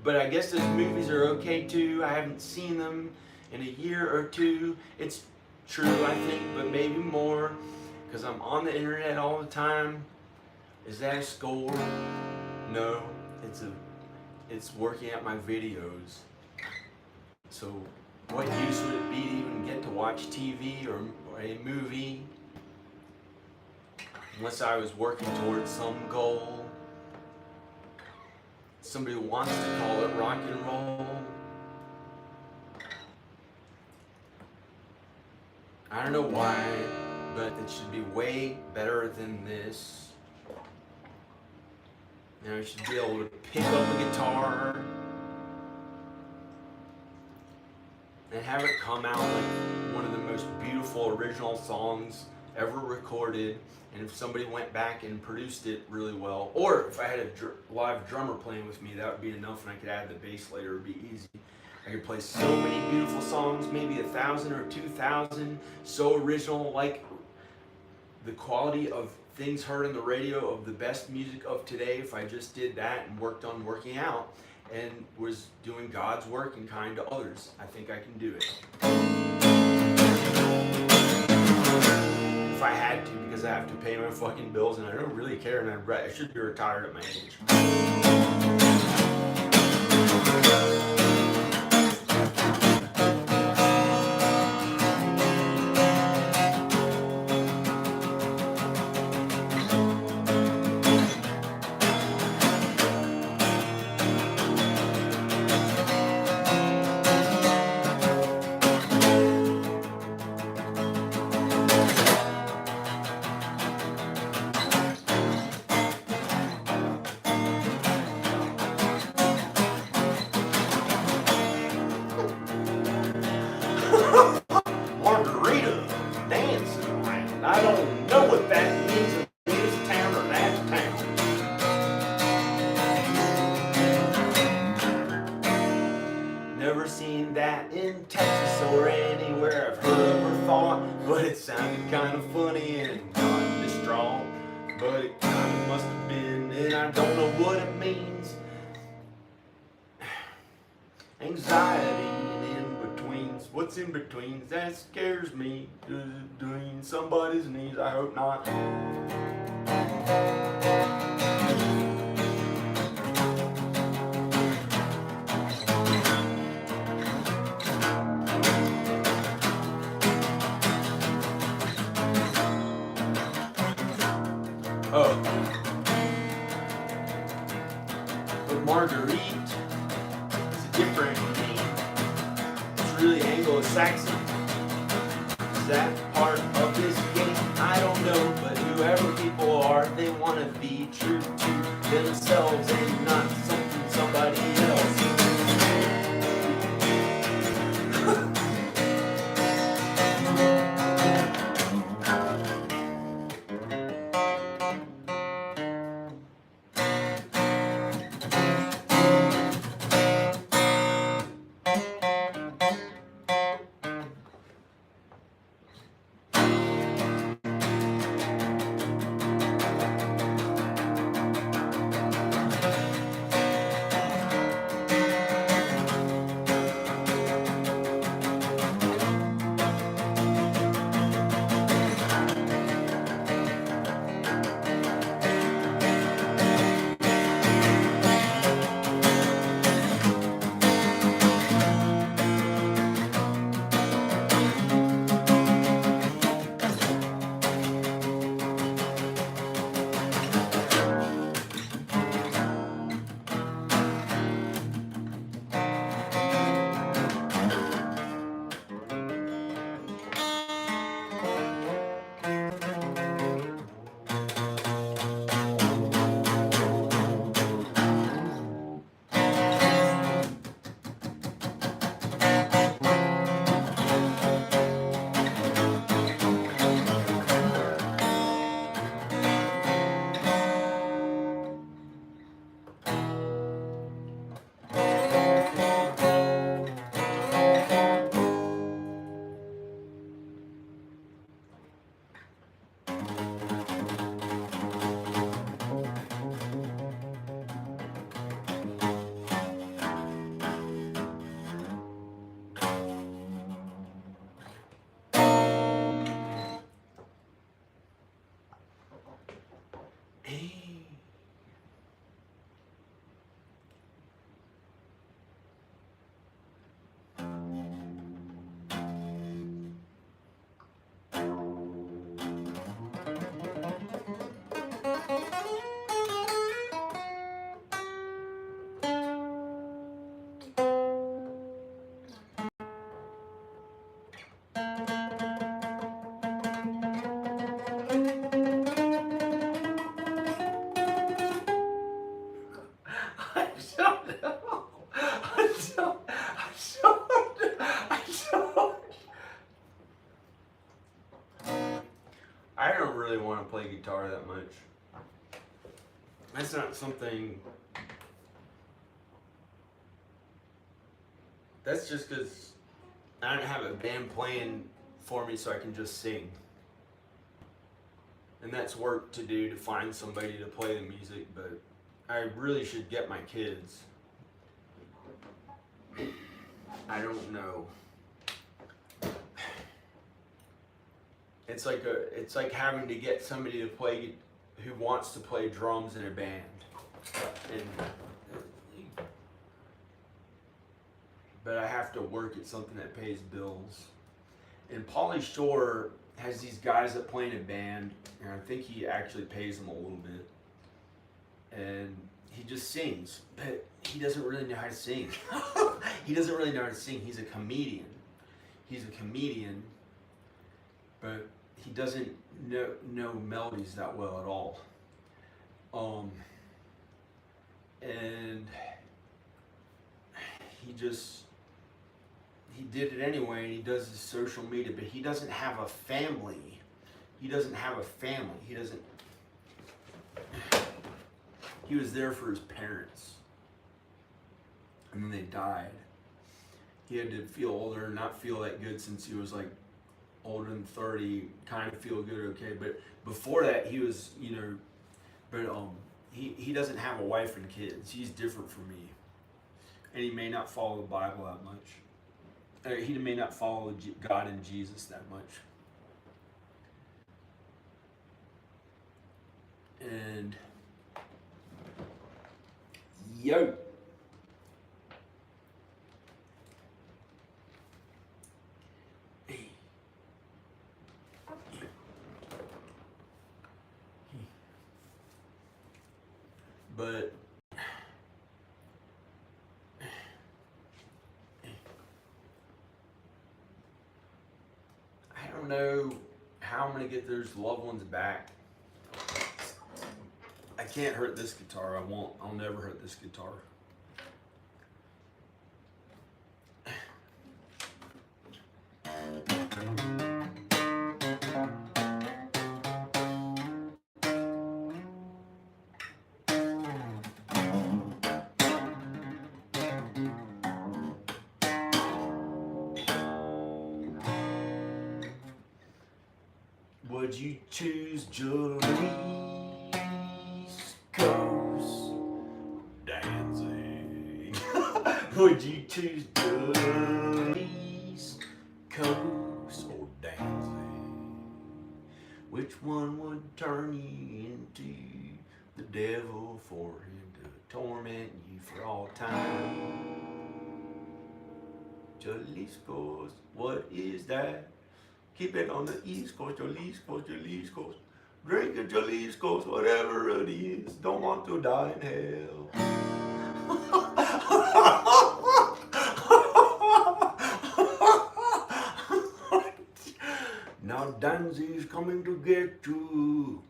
But I guess those movies are okay too. I haven't seen them in a year or two. It's true, I think, but maybe more, because I'm on the internet all the time. Is that a score? No, it's working at my videos. So what use would it be to even get to watch TV or a movie unless I was working towards some goal? Somebody wants to call it rock and roll. I don't know why, but it should be way better than this. Now you should be able to pick up a guitar and have it come out like one of the most beautiful original songs ever recorded. And if somebody went back and produced it really well, or if I had a live drummer playing with me, that would be enough, and I could add the bass later. It would be easy. I could play so many beautiful songs, maybe 1,000 or 2,000, so original, like the quality of things heard on the radio of the best music of today. If I just did that and worked on working out and was doing God's work and kind to others, I think I can do it. If I had to, because I have to pay my fucking bills and I don't really care, and I should be retired at my age. Margarita dancing around. I don't know what that means in this town or that town. Never seen that in Texas or anywhere I've heard of or thought, but it sounded kind of funny and kind of strong. But it kind of must have been, and I don't know what it means. Anxiety and in-betweens. What's in betweens? That scares me. Between somebody's knees. I hope not. Oh. But Marguerite is a different name. It's really Anglo-Saxon. Is that part of this game? I don't know, but whoever people are, they want to be true to themselves and not somebody else. I don't really want to play guitar that much. That's not something. That's just because I don't have a band playing for me so I can just sing. And that's work to do to find somebody to play the music, but I really should get my kids. I don't know. It's like having to get somebody to play who wants to play drums in a band. But I have to work at something that pays bills. And Pauly Shore has these guys that play in a band, and I think he actually pays them a little bit. And he just sings, but he doesn't really know how to sing. He doesn't really know how to sing. He's a comedian. But he doesn't know melodies that well at all. And he did it anyway, and he does his social media, but he doesn't have a family. He was there for his parents, and then they died. He had to feel older, not feel that good since he was like older than 30, kind of feel good, okay. But before that, he was, he doesn't have a wife and kids. He's different from me, and he may not follow the Bible that much. He may not follow God and Jesus that much. And yo. But I don't know how I'm gonna get those loved ones back. I can't hurt this guitar. I'll never hurt this guitar. Would you choose Julie's Coast dancing? Would you choose Julie's Coast or dancing? Which one would turn you into the devil for him to torment you for all time? Jalisco's, what is that? Keep it on the East Coast, Jalisco's. Drink a Jalisco's, whatever it is. Don't want to die in hell. Now Danzy's coming to get you.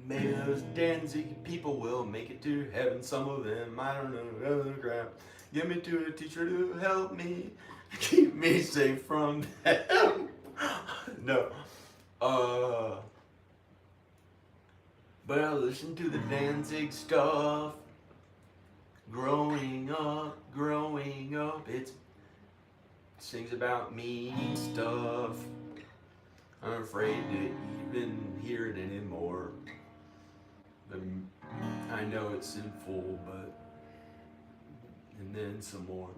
Maybe those Danzig people will make it to heaven. Some of them, I don't know, other crap. Give me to a teacher to help me, keep me safe from them. No. But I listen to the Danzig stuff. Growing up, it sings about me stuff. I'm afraid to even hear it anymore. I know it's sinful, but and then some more.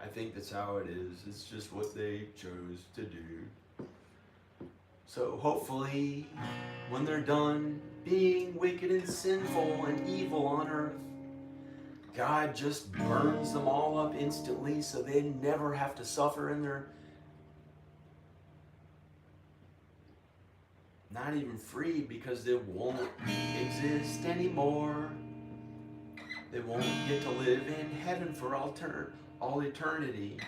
I think that's how it is. It's just what they chose to do. So hopefully, when they're done being wicked and sinful and evil on earth, God just burns them all up instantly so they never have to suffer in their, not even free, because they won't exist anymore. They won't get to live in heaven for all eternity.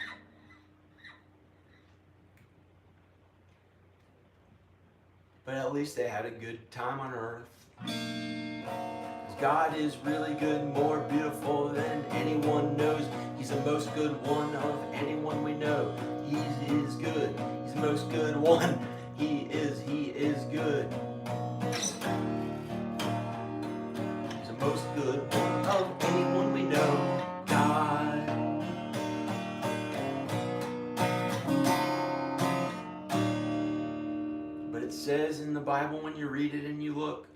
But at least they had a good time on earth. Because God is really good, more beautiful than anyone knows. He's the most good one of anyone we know. He is good. He's the most good one. He is good. He's the most good one of anyone we know. God. But it says in the Bible, when you read it and you look,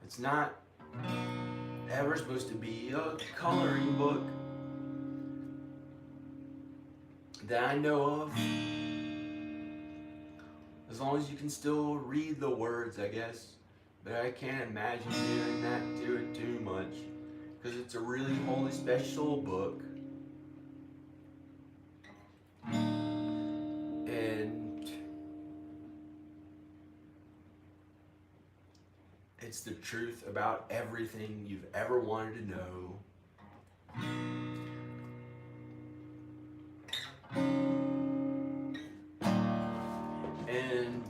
it's not ever supposed to be a coloring book that I know of. As long as you can still read the words, I guess. But I can't imagine doing that to it too much, because it's a really holy, special book. And it's the truth about everything you've ever wanted to know. And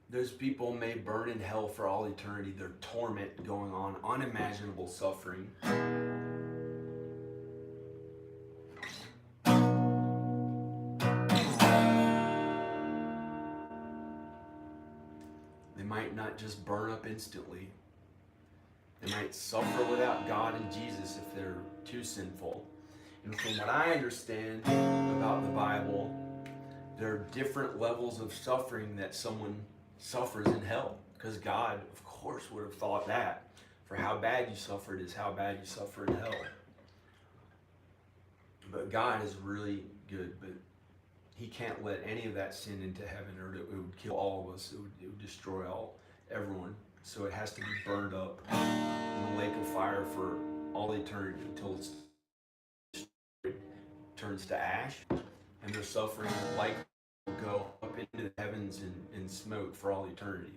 those people may burn in hell for all eternity. Their torment going on, unimaginable suffering. They might not just burn up instantly. They might suffer without God and Jesus if they're too sinful. And from what I understand about the Bible, there are different levels of suffering that someone suffers in hell. Because God, of course, would have thought that. For how bad you suffered is how bad you suffer in hell. But God is really good, but He can't let any of that sin into heaven, or it would kill all of us. It would destroy everyone. So it has to be burned up in the lake of fire for all eternity until it turns to ash, and their suffering like will go up into the heavens in smoke for all eternity.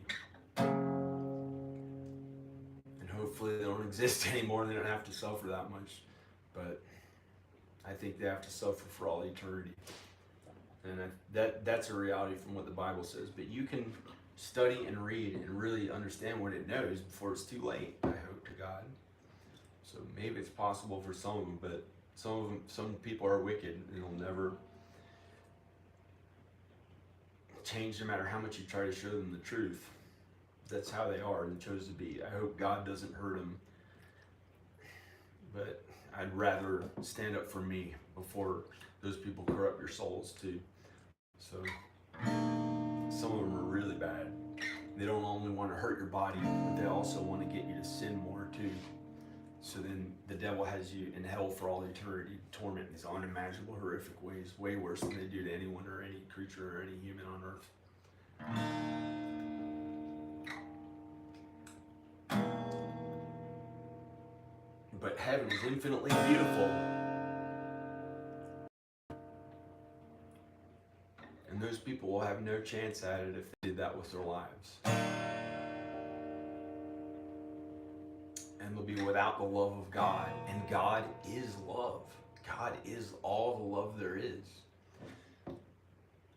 And hopefully they don't exist anymore. They don't have to suffer that much. But I think they have to suffer for all eternity. And that's a reality from what the Bible says. But you can study and read and really understand what it knows before it's too late, I hope to God. So maybe it's possible for some of them, but some people are wicked and it'll never change no matter how much you try to show them the truth. That's how they are and chose to be. I hope God doesn't hurt them, but I'd rather stand up for me before those people corrupt your souls too. So some of them are really bad. They don't only want to hurt your body, but they also want to get you to sin more too. So then the devil has you in hell for all eternity, torment in these unimaginable, horrific ways, way worse than they do to anyone or any creature or any human on earth. But heaven is infinitely beautiful. And those people will have no chance at it if they did that with their lives. And they'll be without the love of God. And God is love. God is all the love there is.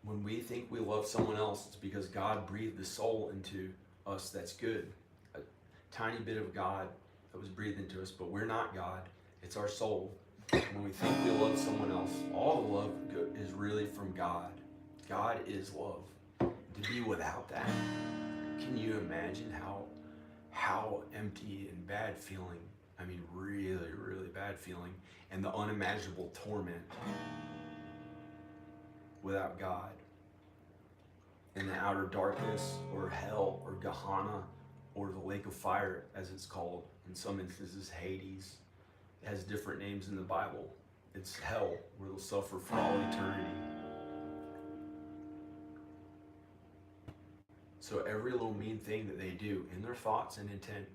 When we think we love someone else, it's because God breathed the soul into us that's good. A tiny bit of God that was breathed into us, but we're not God. It's our soul. When we think we love someone else, all the love is really from God. God is love. To be without that, can you imagine how empty and bad feeling, I mean really, really bad feeling, and the unimaginable torment without God in the outer darkness, or hell, or Gehenna, or the lake of fire as it's called. In some instances, Hades. It has different names in the Bible. It's hell, where they'll suffer for all eternity. So every little mean thing that they do in their thoughts and intent,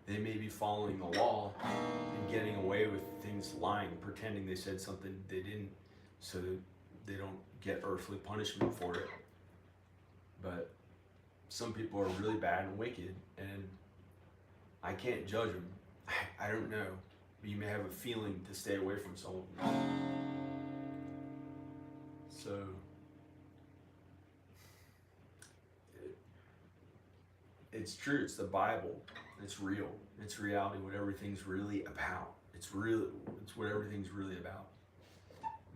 they may be following the law and getting away with things, lying, pretending they said something they didn't, so they don't get earthly punishment for it. But some people are really bad and wicked, and I can't judge them. I don't know. But you may have a feeling to stay away from some of them. So it's true. It's the Bible. It's real. It's reality. What everything's really about. It's what everything's really about.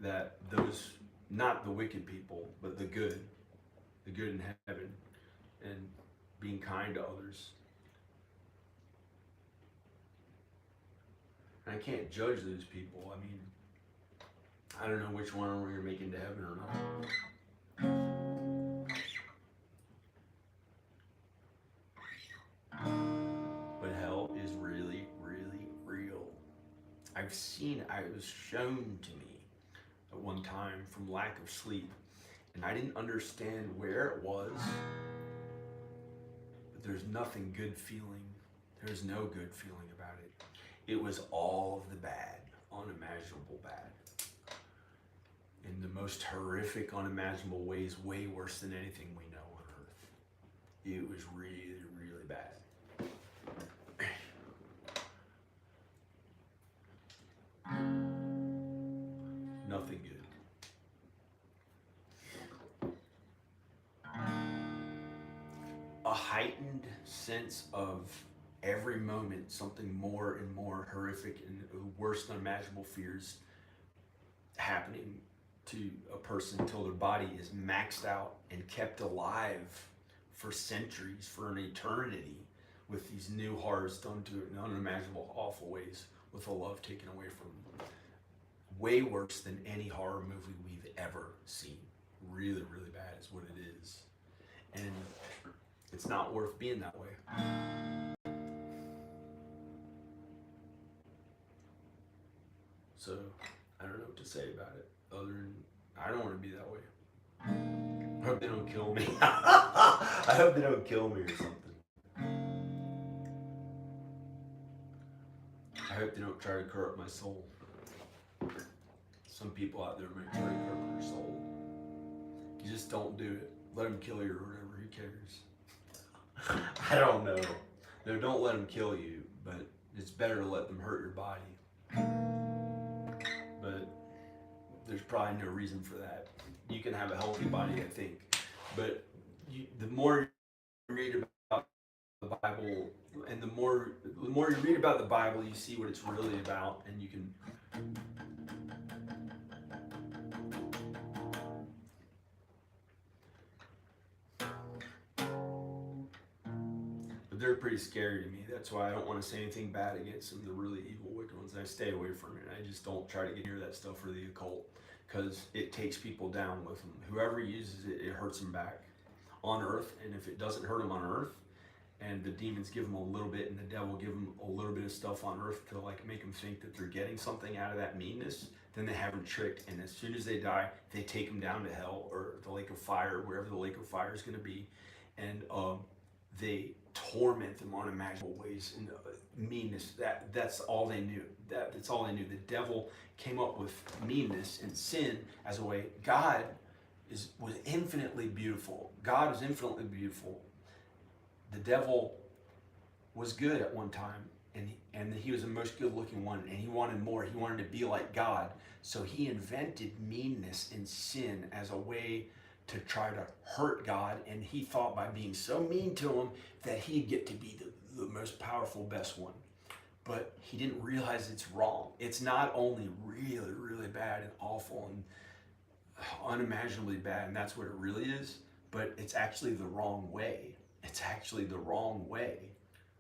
That those, not the wicked people, but the good in heaven, and being kind to others. And I can't judge those people. I mean, I don't know which one we're gonna make into heaven or not. But hell is really, really real. It was shown to me at one time from lack of sleep, and I didn't understand where it was, but there's nothing good feeling. There's no good feeling about it. It was all of the bad, unimaginable bad. In the most horrific, unimaginable ways, way worse than anything we know on earth. It was really, really bad. Nothing good. A heightened sense of every moment something more and more horrific and worse than imaginable fears happening to a person until their body is maxed out and kept alive for centuries, for an eternity, with these new horrors done to it in unimaginable, awful ways, with the love taken away from them. Way worse than any horror movie we've ever seen. Really, really bad is what it is. And it's not worth being that way. So, I don't know what to say about it, other than I don't want to be that way. I hope they don't kill me. I hope they don't kill me or something. I hope they don't try to corrupt my soul. Some people out there might try to corrupt your soul. You just don't do it. Let them kill you or whatever. Who cares? I don't know. No, don't let them kill you, but it's better to let them hurt your body. But there's probably no reason for that. You can have a healthy body, I think. But the more you read about the Bible, and the more you read about the Bible, you see what it's really about, and you can. But they're pretty scary to me. That's why I don't want to say anything bad against them, the really evil, wicked ones. I stay away from it. I just don't try to get near that stuff for the occult, because it takes people down with them. Whoever uses it, it hurts them back on earth. And if it doesn't hurt them on earth, and the demons give them a little bit, and the devil give them a little bit of stuff on earth to like make them think that they're getting something out of that meanness, then they have them tricked. And as soon as they die, they take them down to hell or the lake of fire, wherever the lake of fire is going to be, and they torment them on unimaginable ways. And meanness, that's all they knew. That's all they knew. The devil came up with meanness and sin as a way. God was infinitely beautiful. God was infinitely beautiful. The devil was good at one time, and he was the most good-looking one, and he wanted more. He wanted to be like God, so he invented meanness and sin as a way to try to hurt God, and he thought by being so mean to him that he'd get to be the most powerful, best one. But he didn't realize it's wrong. It's not only really, really bad and awful and unimaginably bad, and that's what it really is, but it's actually the wrong way. It's actually the wrong way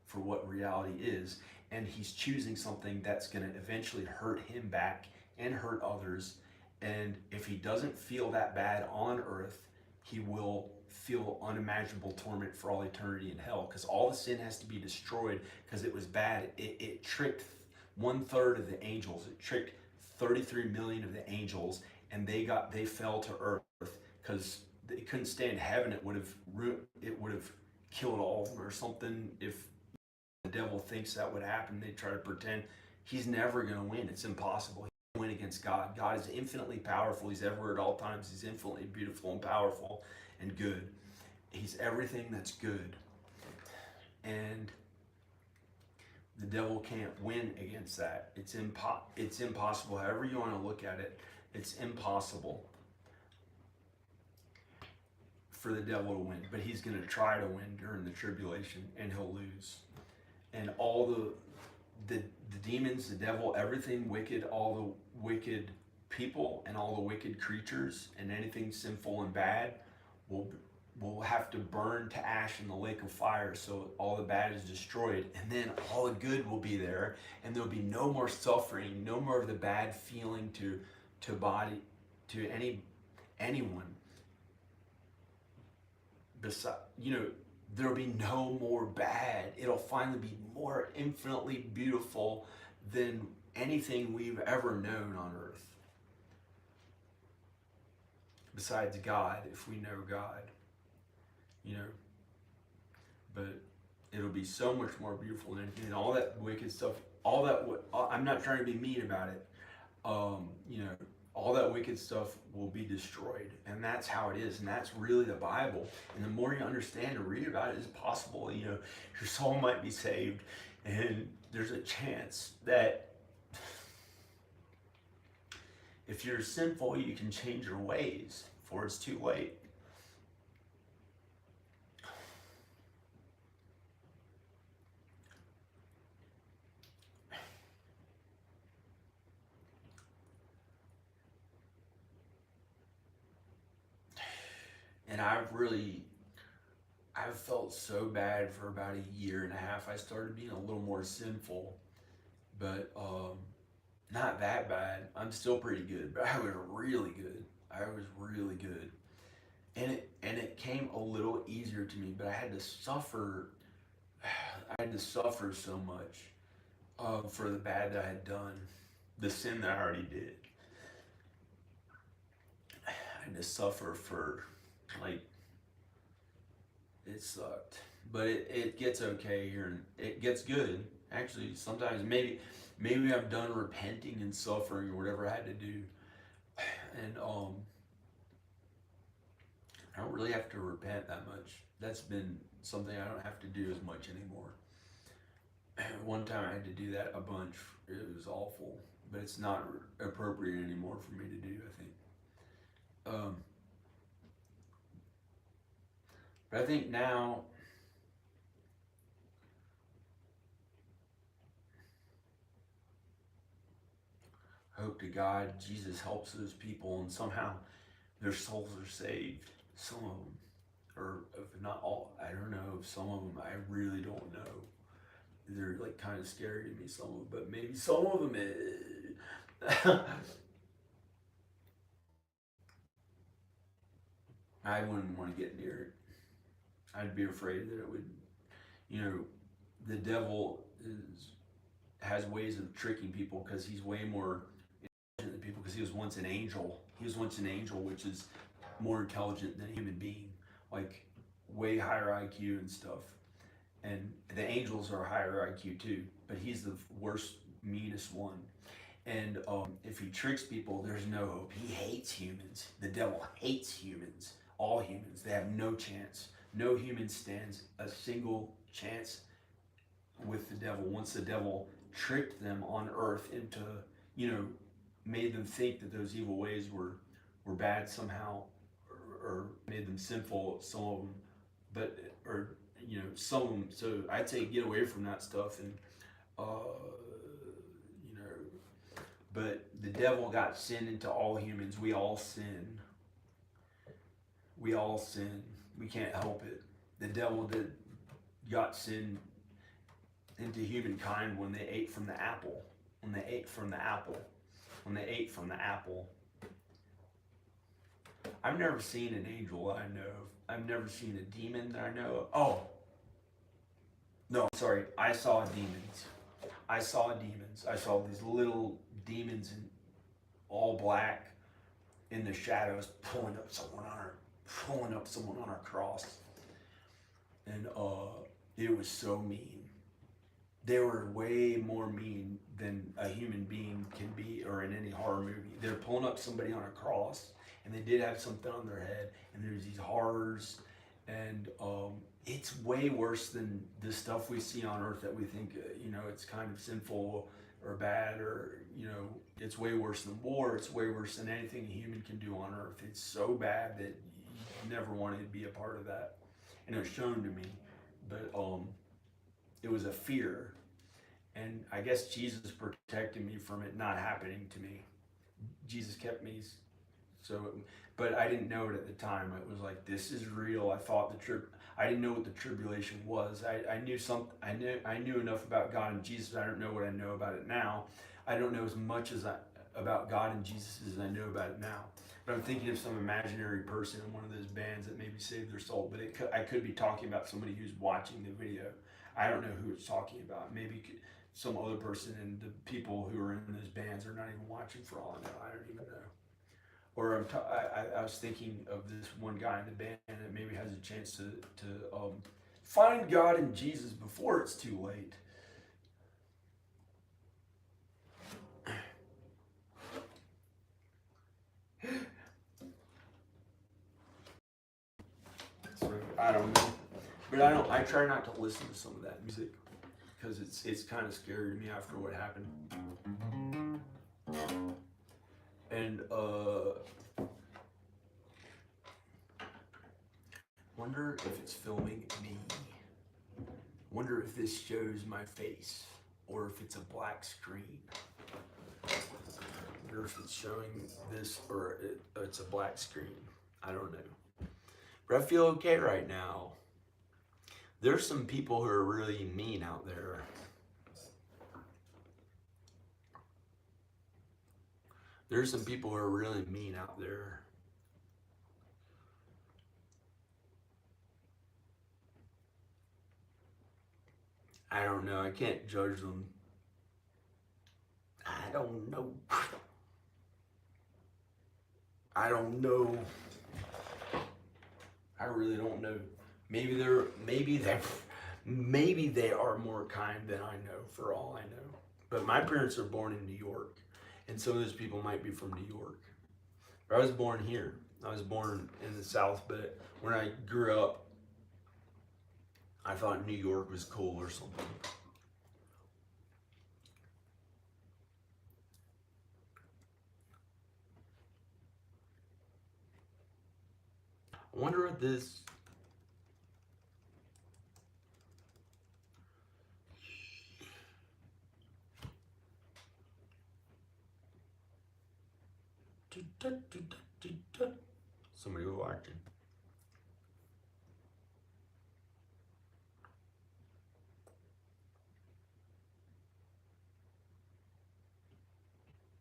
for what reality is. And he's choosing something that's going to eventually hurt him back and hurt others. And if he doesn't feel that bad on earth, he will feel unimaginable torment for all eternity in hell, because all the sin has to be destroyed because it was bad. It tricked 1/3 of the angels. It tricked 33 million of the angels, and they fell to earth because they couldn't stay in heaven. It would have killed all of them or something. If the devil thinks that would happen, they try to pretend. He's never going to win. It's impossible. He can't win against God. God is infinitely powerful. He's everywhere at all times. He's infinitely beautiful and powerful and good. He's everything that's good. And the devil can't win against that. It's impossible. However you want to look at it, it's impossible for the devil to win, but he's going to try to win during the tribulation, and he'll lose. And all the demons, the devil, everything wicked, all the wicked people and all the wicked creatures and anything sinful and bad will have to burn to ash in the lake of fire, so all the bad is destroyed, and then all the good will be there, and there'll be no more suffering, no more of the bad feeling to body, to anyone. Besides, there'll be no more bad. It'll finally be more infinitely beautiful than anything we've ever known on earth. Besides God, if we know God, but it'll be so much more beautiful than anything. And all that wicked stuff, I'm not trying to be mean about it. All that wicked stuff will be destroyed, and that's how it is, and that's really the Bible. And the more you understand and read about it, it's possible, your soul might be saved, and there's a chance that if you're sinful, you can change your ways before it's too late. And I've felt so bad for about a year and a half. I started being a little more sinful, but not that bad. I'm still pretty good, but I was really good. And it came a little easier to me, but I had to suffer so much for the bad that I had done, the sin that I already did. I had to suffer for, it sucked, but it gets okay here, and it gets good. Actually, sometimes maybe I'm done repenting and suffering or whatever I had to do, and I don't really have to repent that much. That's been something I don't have to do as much anymore. One time I had to do that a bunch. It was awful, but it's not appropriate anymore for me to do, I think. But I think now, hope to God, Jesus helps those people, and somehow their souls are saved. Some of them, or if not all, I don't know. Some of them, I really don't know. They're kind of scary to me, some of them, but maybe some of them I wouldn't want to get near it. I'd be afraid that it would, the devil has ways of tricking people, because he's way more intelligent than people, because he was once an angel. Which is more intelligent than a human being, way higher IQ and stuff. And the angels are higher IQ too, but he's the worst, meanest one. And if he tricks people, there's no hope. He hates humans. The devil hates humans. All humans. They have no chance. No human stands a single chance with the devil. Once the devil tricked them on earth into, made them think that those evil ways were bad somehow, or made them sinful, some of them, some of them. So I'd say get away from that stuff, and but the devil got sin into all humans. We all sin. We can't help it. The devil got sin into humankind when they ate from the apple. I've never seen an angel that I know of. I've never seen a demon that I know of. Oh, no, sorry. I saw demons. I saw these little demons in all black in the shadows pulling up someone on a cross. And it was so mean. They were way more mean than a human being can be, or in any horror movie. They're pulling up somebody on a cross, and they did have something on their head, and there's these horrors, and it's way worse than the stuff we see on earth that we think, it's kind of sinful or bad, or, it's way worse than war. It's way worse than anything a human can do on earth. It's so bad that never wanted to be a part of that. And it was shown to me, but it was a fear. And I guess Jesus protected me from it not happening to me. Jesus kept me but I didn't know it at the time. It was like, this is real. I thought I didn't know what the tribulation was. I knew something. I knew enough about God and Jesus. I don't know what I know about it now. I don't know as much about God and Jesus as I know about it now. But I'm thinking of some imaginary person in one of those bands that maybe saved their soul. But I could be talking about somebody who's watching the video. I don't know who it's talking about. Maybe some other person, and the people who are in those bands are not even watching for all I know. I don't even know. Or I was thinking of this one guy in the band that maybe has a chance to find God and Jesus before it's too late. So I don't know, but I try not to listen to some of that music because it's kind of scary to me after what happened. And wonder if it's filming me. Wonder if this shows my face or if it's a black screen. Wonder if it's showing this or it's a black screen. I don't know. But I feel okay right now. There's some people who are really mean out there. There's some people who are really mean out there. I don't know. I can't judge them. I don't know. I don't know. I really don't know. Maybe they are more kind than I know, for all I know. But my parents are born in New York, and some of those people might be from New York. But I was born here. I was born in the South, but when I grew up, I thought New York was cool or something. I wonder what this... Somebody watching.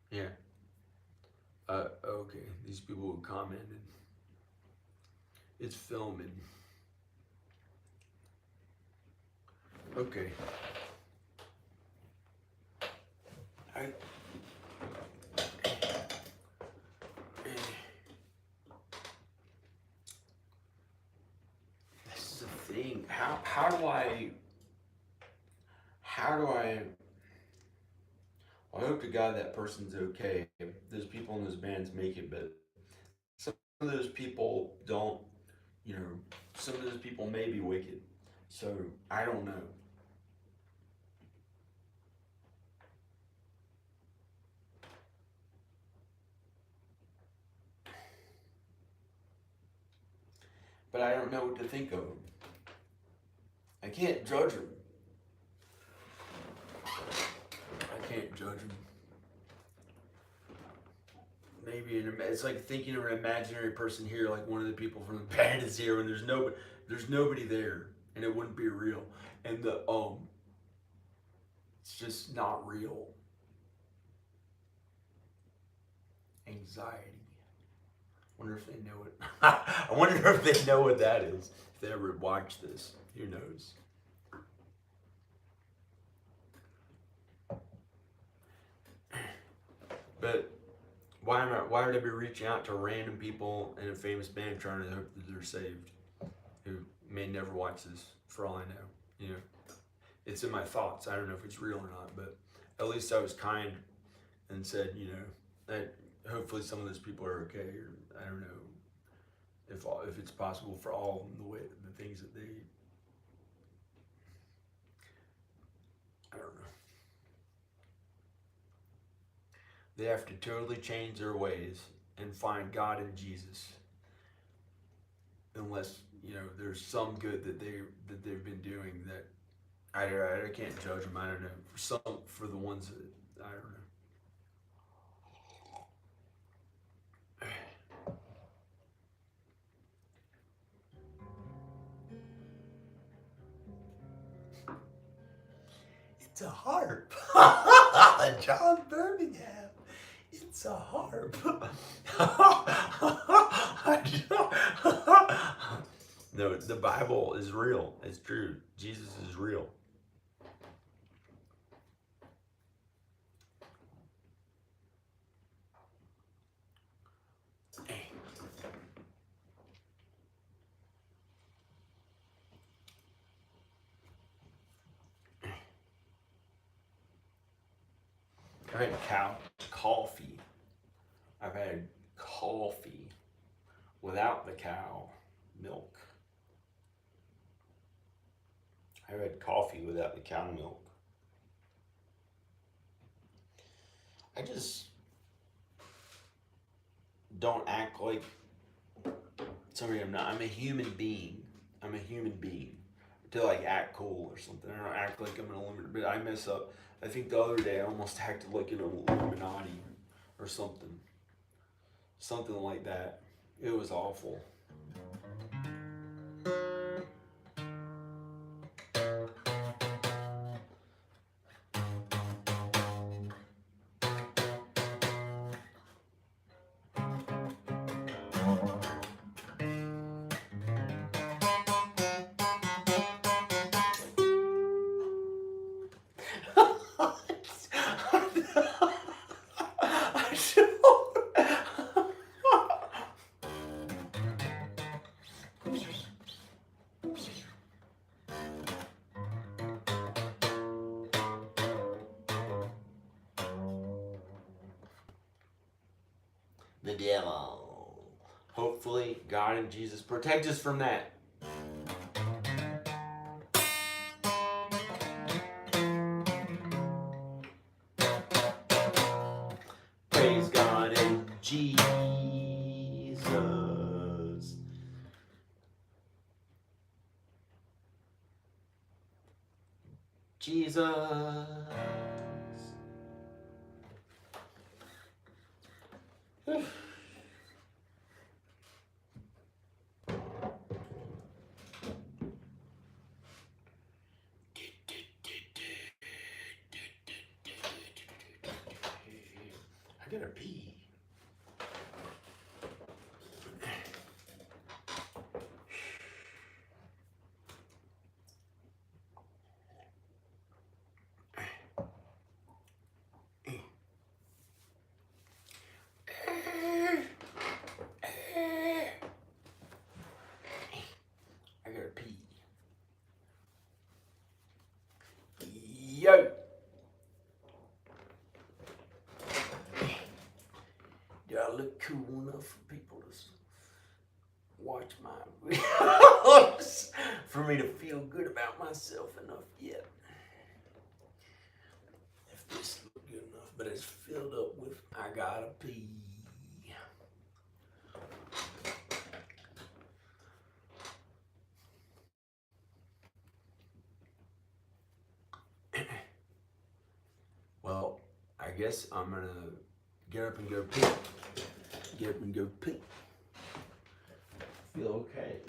Yeah. Okay. These people who commented. It's filming. Okay. This is a thing. How do I I hope to God that person's okay. Those people in those bands make it, but some of those people don't, you know, some of those people may be wicked. So I don't know. But I don't know what to think of them. I can't judge them. I can't judge them. Maybe it's like thinking of an imaginary person here, like one of the people from the band is here, and there's nobody there, and it wouldn't be real. And it's just not real. Anxiety. Wonder if they know it. I wonder if they know what that is. If they ever watch this, who knows? But why would I be reaching out to random people in a famous band trying to hope that they're saved, who may never watch this? For all I know, you know, it's in my thoughts. I don't know if it's real or not, but at least I was kind and said, you know, that hopefully some of those people are okay, or I don't know if it's possible for all of them, the things that they, I don't know. They have to totally change their ways and find God in Jesus. unless there's some good that they've been doing that I can't judge them. I don't know. For the ones that I don't know. It's a harp. John Birmingham. It's a harp. No, the Bible is real. It's true. Jesus is real. I've had coffee. I've had coffee without the cow milk. I've had coffee without the cow milk. I just don't act like somebody I'm not. I'm a human being. I'm a human being. To like act cool or something. I don't act like I'm an Illuminati, but I mess up. I think the other day I almost acted like an Illuminati or something. Something like that. It was awful. The devil. Hopefully, God and Jesus protect us from that. Praise God and Jesus. Jesus. I gotta pee. I gotta pee. Yo. Do I look cool enough for people to watch my videos? For me to feel good about myself enough yet? If this look good enough, but it's filled up with I gotta pee. Well, I guess I'm gonna get up and go pee. Get up and go pee. Feel okay.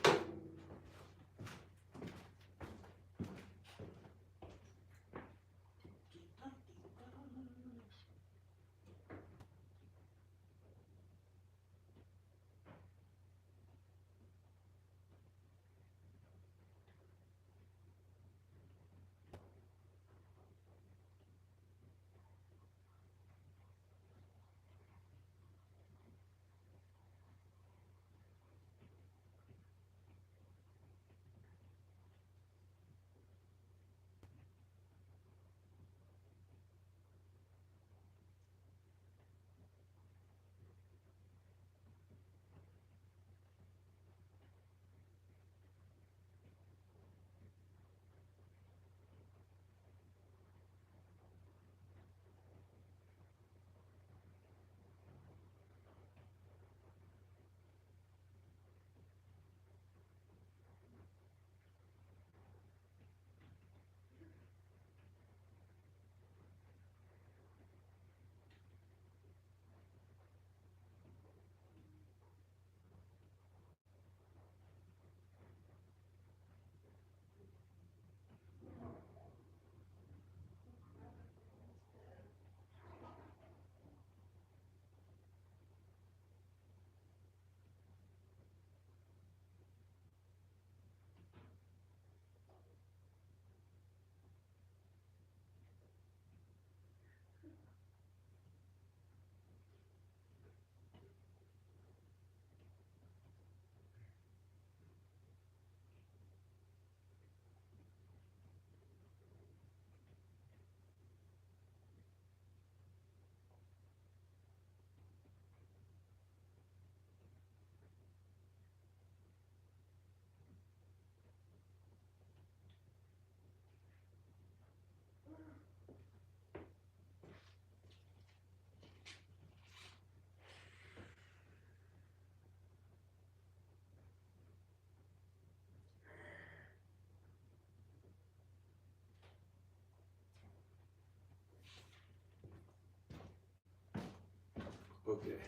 Okay.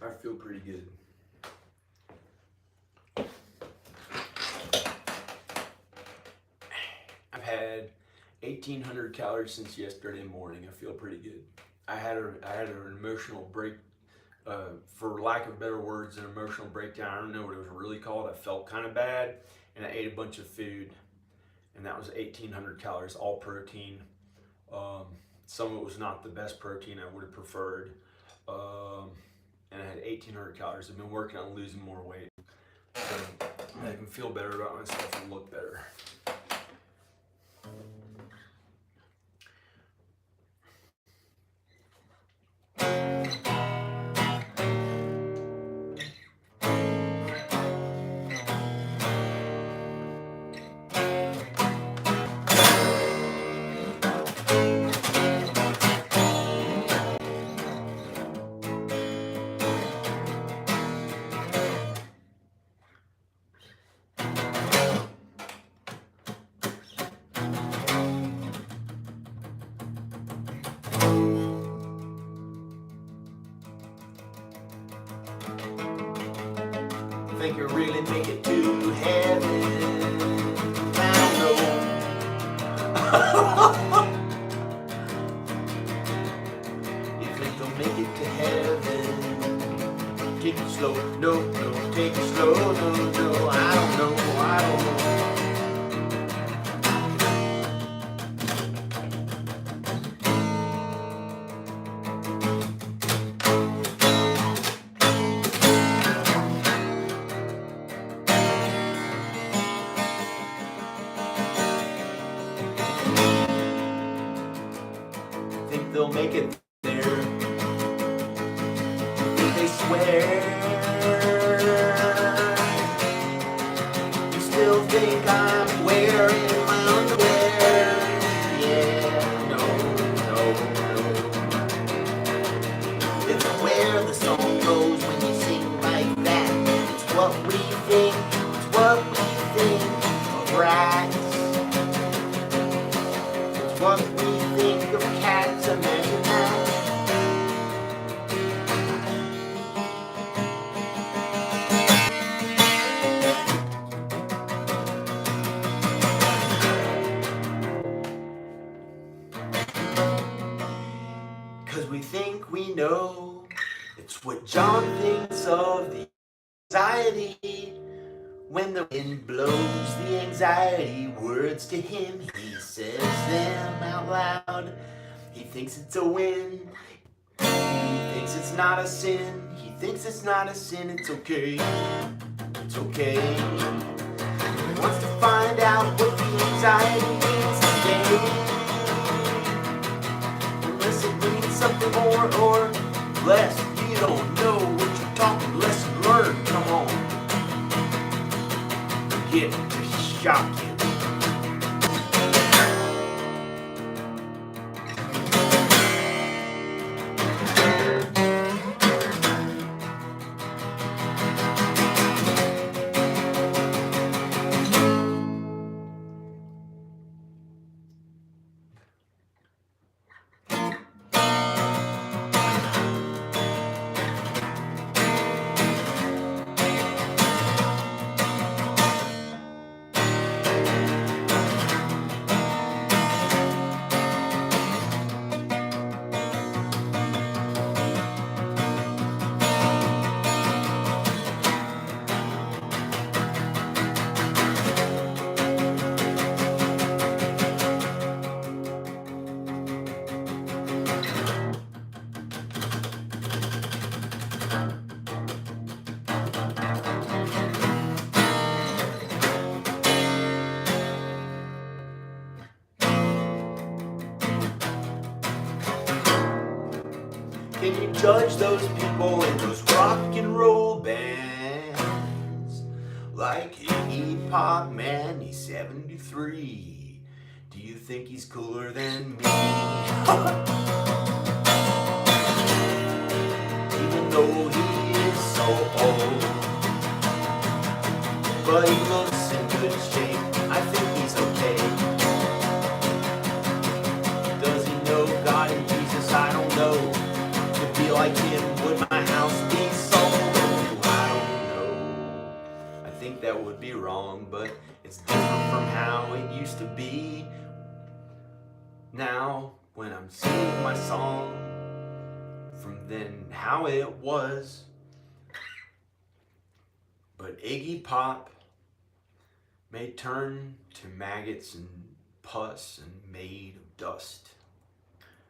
I feel pretty good. I've had 1,800 calories since yesterday morning. I feel pretty good. I had an emotional break, for lack of better words, an emotional breakdown. I don't know what it was really called. I felt kind of bad, and I ate a bunch of food, and that was 1,800 calories, all protein. Some of it was not the best protein I would have preferred, and I had 1,800 calories. I've been working on losing more weight, so I can feel better about myself and look better. Think you'll really make it to heaven? I don't know. You think they'll make it to heaven? Take it slow, no, take it slow, no, I don't know. Think they'll make it there? They swear. You still think I'm wearing my underwear? Yeah, no. It's where the song goes when you sing like that. It's what we think of rats. It's what we think of cats. Imagine that. Cause we think we know. It's what John thinks of the anxiety. When the wind blows the anxiety words to him, he says them out loud. He thinks it's a win. He thinks it's not a sin. He thinks it's not a sin. It's okay. It's okay. He wants to find out what the anxiety means today. Unless it means something more or less. You don't know what you're talking. Lesson learned. Come on. Get to shock you. Can you judge those people in those rock and roll bands? Like Iggy Pop, man, he's 73. Do you think he's cooler than me? Even though he is so old, but he looks in good shape. I think he's okay. Does he know God and Jesus? I don't know. Like wrong, but it's different from how it used to be. Now, when I'm singing my song from then how it was, but Iggy Pop may turn to maggots and pus and made of dust.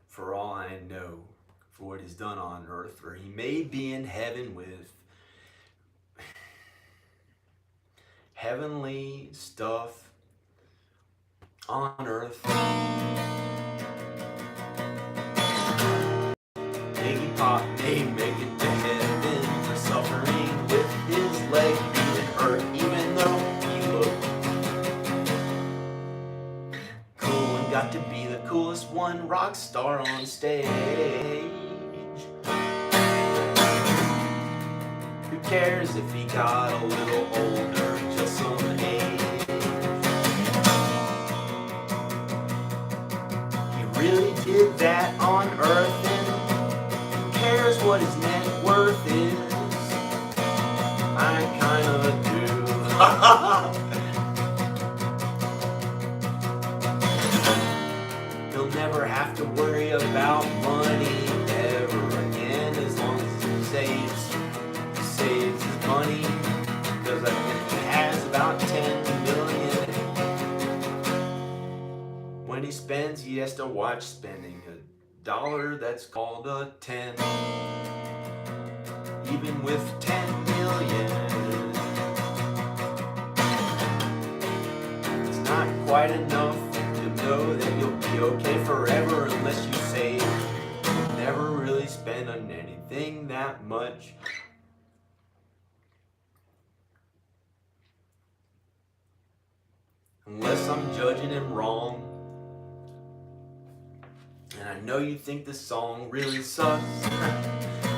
For all I know, for what he's done on earth, or he may be in heaven with heavenly stuff on earth. Iggy Pop may make it to heaven for suffering with his leg being hurt, even though he looked cool and got to be the coolest one rock star on stage. Who cares if he got a little older, just some age? He really did that on earth, and who cares what his net worth is? I kinda do. He'll never have to worry about money ever again, as long as he saves his money, because I think he has about 10 million. When he spends, he has to watch spending $1 that's called a 10. Even with 10 million, it's not quite enough to know that you'll be okay forever unless you save. You'll never really spend on anything that much. Unless I'm judging him wrong. And I know you think this song really sucks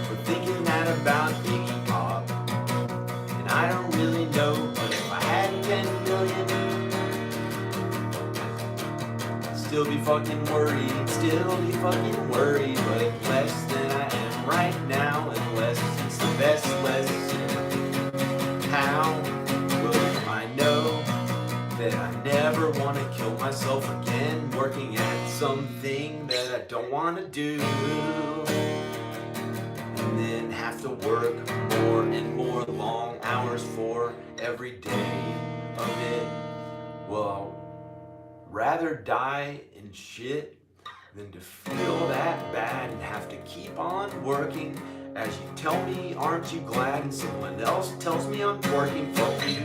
for thinking that about Iggy Pop. And I don't really know, but if I had 10 million, I'd still be fucking worried, but less than I am right now, unless it's the best lesson. How will I know that I never want to kill myself again, working at something that I don't want to do, and then have to work more and more long hours for every day of it? Well, I'll rather die in shit than to feel that bad and have to keep on working as you tell me, aren't you glad? And someone else tells me I'm working for you.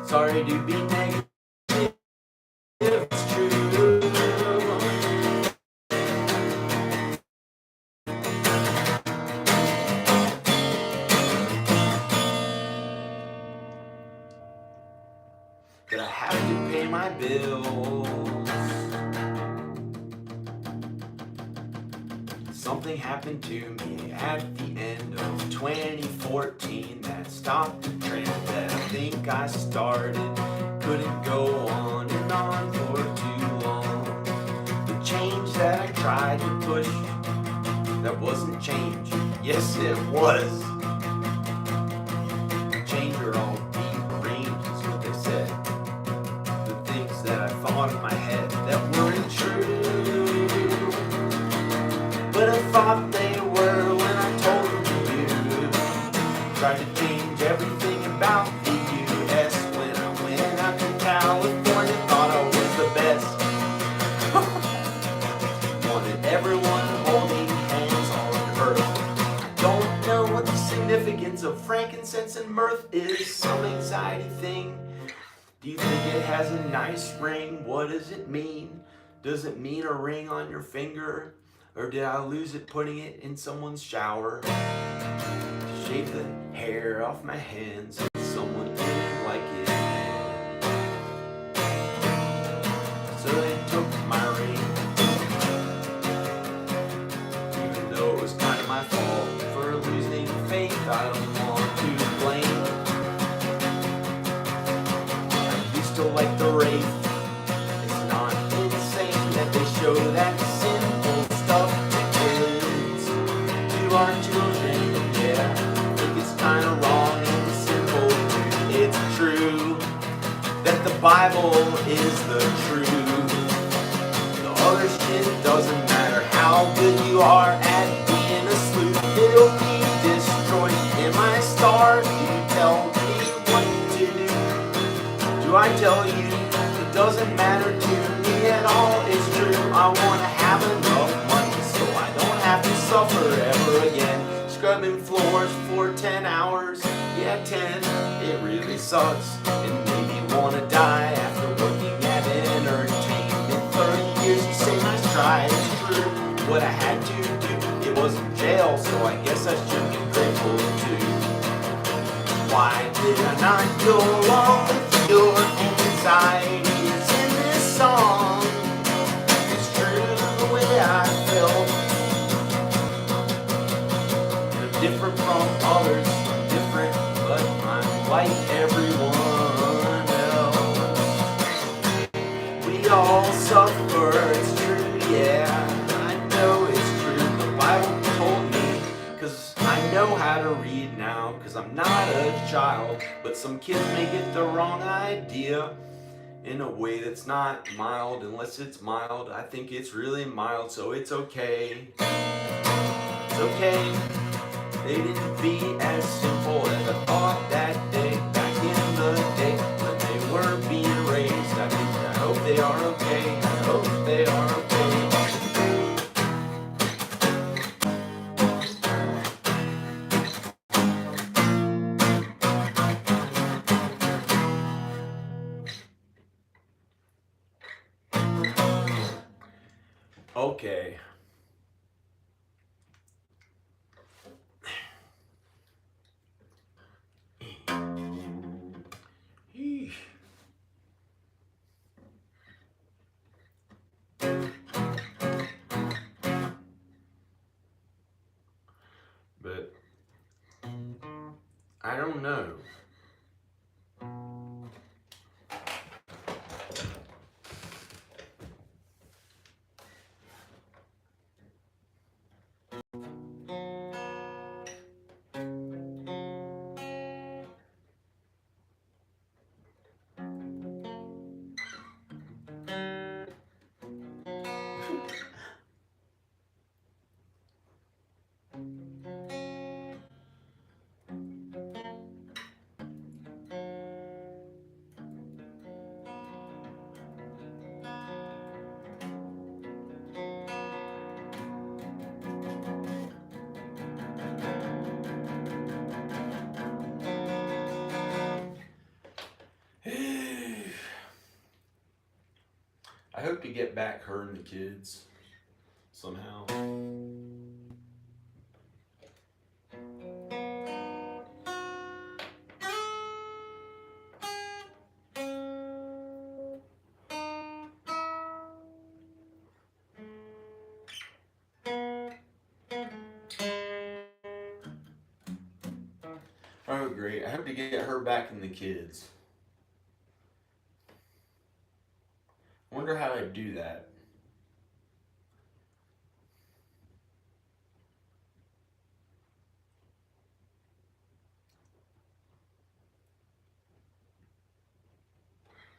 Sorry to be negative, it's true. That I have to pay my bills. Something happened to me at the end of 2014 that stopped the trend that I think I started. Couldn't go on and on for too long. The change that I tried to push, that wasn't change. Yes, it was. Change are all dearranged, is what they said. The things that I thought in my head that weren't true, but I thought they were when I told them to do. Tried to change everything about the U.S. when I went out to California, thought I was the best. Wanted everyone holding hands on earth. I don't know what the significance of frankincense and mirth is. Some anxiety thing. Do you think it has a nice ring? What does it mean? Does it mean a ring on your finger? Or did I lose it putting it in someone's shower? Shave the hair off my hands so someone didn't like it. So they took my ring, even though it was kind of my fault for losing faith. I don't want to blame. I used to like the Wraith. It's not insane that they show that is the truth. The other shit doesn't matter how good you are at being a sleuth. It'll be destroyed. Am I a star? You tell me what to do. Do I tell you it doesn't matter to me at all? It's true. I wanna have enough money so I don't have to suffer ever again. Scrubbing floors for 10 hours, yeah 10, it really sucks. And maybe wanna die after working at entertainment 30 years. You say nice try, it's true. What I had to do, it was in jail, so I guess I should be grateful too. Why did I not go along with your anxieties in this song? It's true the way I felt. I'm different from others, I'm different, but I'm like everyone else. We all suffer, it's true, yeah. I know it's true, the Bible told me, 'cause I know how to read now, 'cause I'm not a child. But some kids may get the wrong idea in a way that's not mild. Unless it's mild, I think it's really mild, so it's okay. It's okay. They didn't be as simple as I thought that day, back in the day when they were being raised. I hope they are okay. I hope they are okay. Okay. Eesh. But I don't know. I hope to get back her and the kids somehow. Oh, great. I hope to get her back and the kids. I wonder how I'd do that.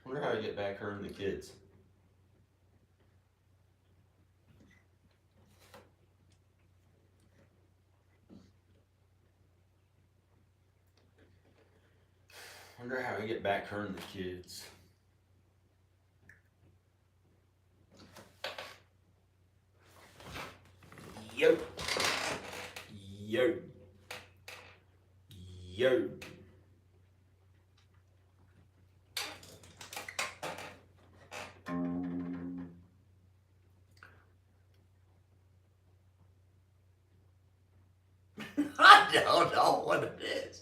I wonder how I get back her and the kids. I wonder how I get back her and the kids. Yo. Yo. Yo. I don't know what it is.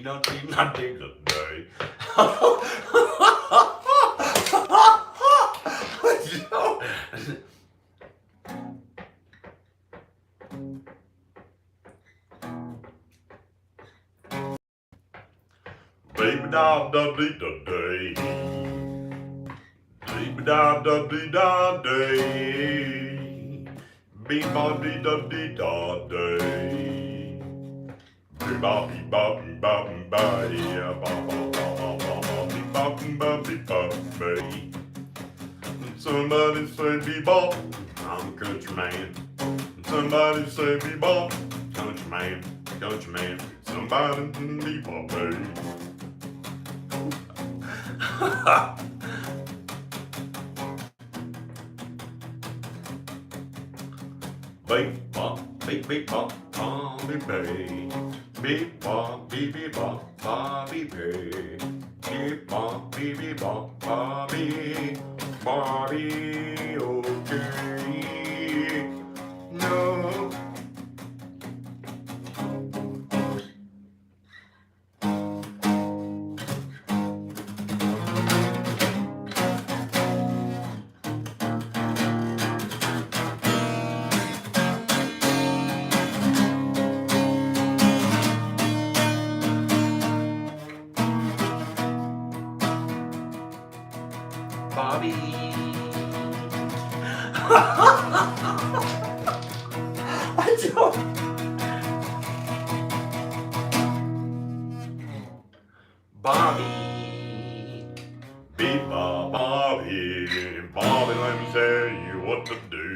day. Baby da da dee da day. Baby da da dee da day. Bee ba dee da dee da day. Bee ba bee ba bee ba bee ba yeah ba ba ba ba ba ba bee ba bee ba bee ba bee. Somebody say bebop, I'm a country man. Somebody say bebop, country man, country man. Somebody bebop, baby. Beep bop, beep beep bop, beep beep. Beep bop, beep beep bop, beep beep. Beep bop, beep beep bop, beep. Body okay. No. Bobby. I don't. Bobby. Beep bop, Bobby. Bobby, let me tell you what to do.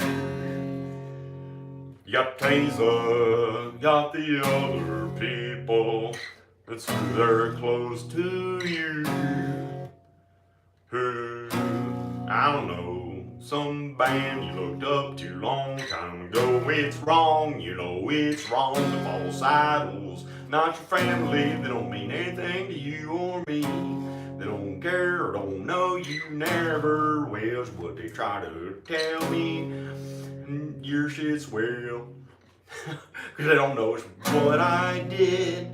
You got Taser, got the other people that's they're close to you. Who, I don't know, some band you looked up to long time ago. It's wrong, you know it's wrong to false idols. Not your family, they don't mean anything to you or me. They don't care or don't know you never will's what they try to tell me. Your shit's well, cause they don't know it's what I did.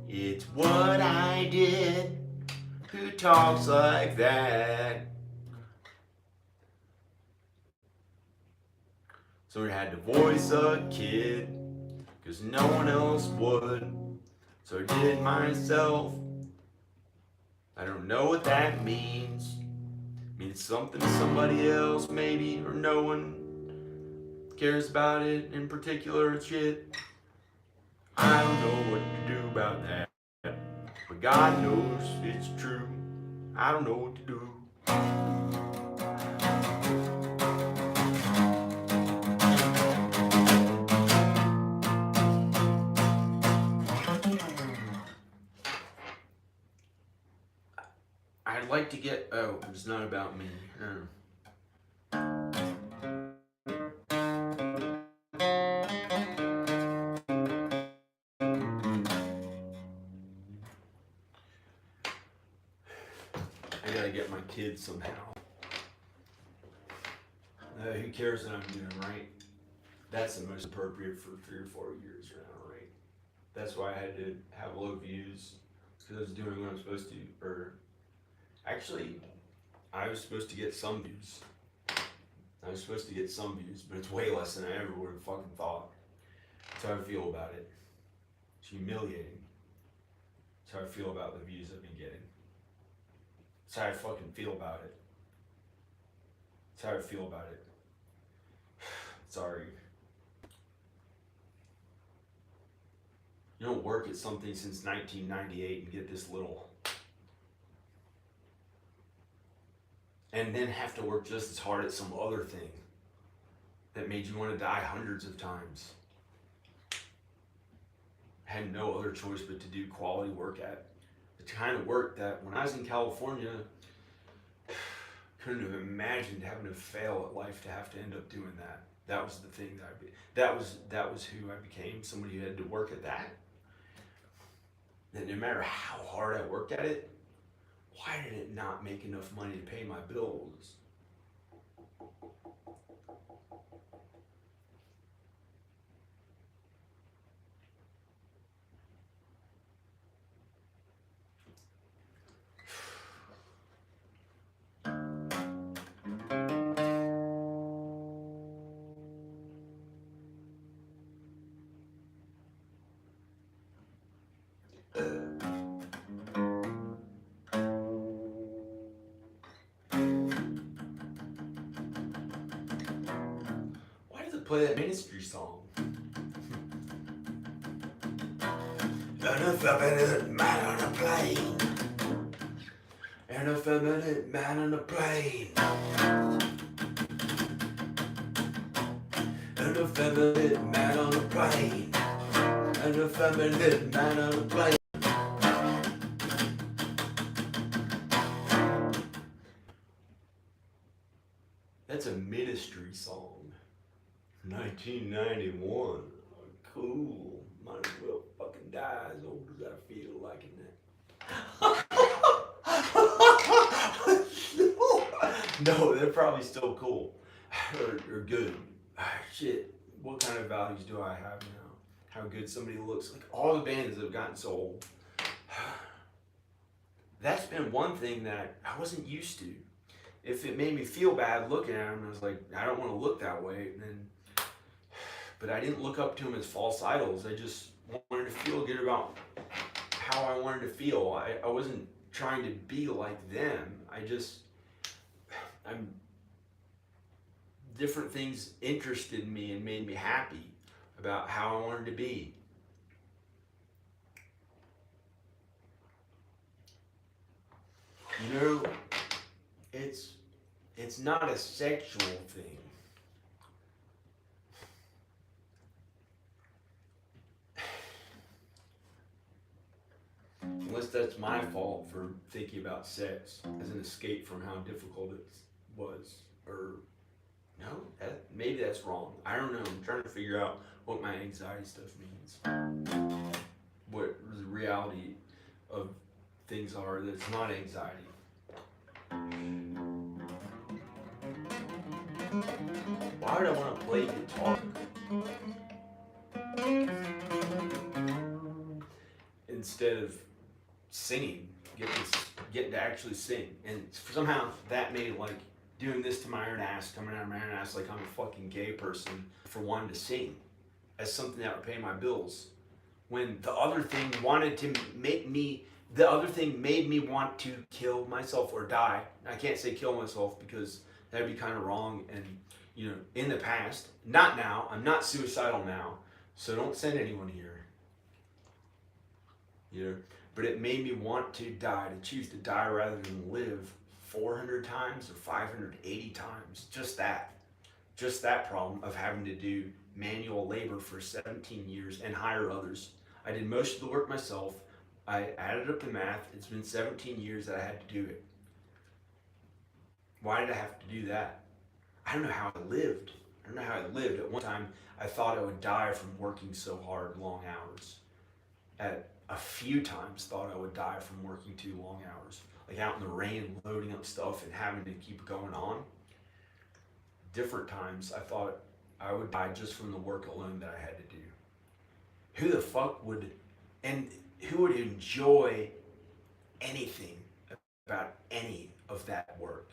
It's what I did. Who talks like that? So we had to voice a kid, cause no one else would. So I did it myself. I don't know what that means. Means something to somebody else, maybe, or no one cares about it in particular shit. I don't know what to do about that. But God knows it's true. I don't know what to do. I'd like to get. Oh, it's not about me. I gotta get my kids somehow. Who cares what I'm doing, right? That's the most appropriate for 3 or 4 years now, right? That's why I had to have low views, because I was doing what I'm supposed to. Or actually, I was supposed to get some views. I was supposed to get some views, but it's way less than I ever would have fucking thought. That's how I feel about it. It's humiliating. That's how I feel about the views I've been getting. That's how I fucking feel about it. That's how I feel about it. Sorry. You don't work at something since 1998 and get this little. And then have to work just as hard at some other thing that made you want to die hundreds of times. I had no other choice but to do quality work at. The kind of work that when I was in California, couldn't have imagined having to fail at life to have to end up doing that. That was the thing that was who I became, somebody who had to work at that. That no matter how hard I worked at it, why did it not make enough money to pay my bills? Why does it play that ministry song? An effeminate man on a plane. An effeminate man on a plane. An effeminate man on a plane. An effeminate man on a plane. That's a ministry song. 1991. Cool. Might as well fucking die as old as I feel like it now. No, they're probably still cool. or good. Shit. What kind of values do I have now? How good somebody looks. Like all the bands that have gotten so old. That's been one thing that I wasn't used to. If it made me feel bad looking at him, I was like, I don't want to look that way. But I didn't look up to him as false idols. I just wanted to feel good about how I wanted to feel. I wasn't trying to be like them. Different things interested me and made me happy about how I wanted to be. You know, it's not a sexual thing. Unless that's my fault for thinking about sex as an escape from how difficult it was. Or, no, maybe that's wrong. I don't know. I'm trying to figure out what my anxiety stuff means. What the reality of things are that's not anxiety. Why would I want to play guitar? Instead of singing, getting to actually sing. And somehow that made like doing this to my own ass, coming out of my own ass like I'm a fucking gay person for wanting to sing as something that would pay my bills. When the other thing made me want to kill myself or die. I can't say kill myself because that'd be kind of wrong. And you know, in the past, not now, I'm not suicidal now, so don't send anyone here. You know, but it made me want to die, to choose to die rather than live 400 times or 580 times. Just that problem of having to do manual labor for 17 years and hire others. I did most of the work myself. I added up the math. It's been 17 years that I had to do it. Why did I have to do that? I don't know how I lived. At one time, I thought I would die from working so hard, long hours. At a few times, thought I would die from working too long hours. Like out in the rain, loading up stuff and having to keep going on. Different times, I thought I would die just from the work alone that I had to do. Who the fuck would enjoy anything about any of that work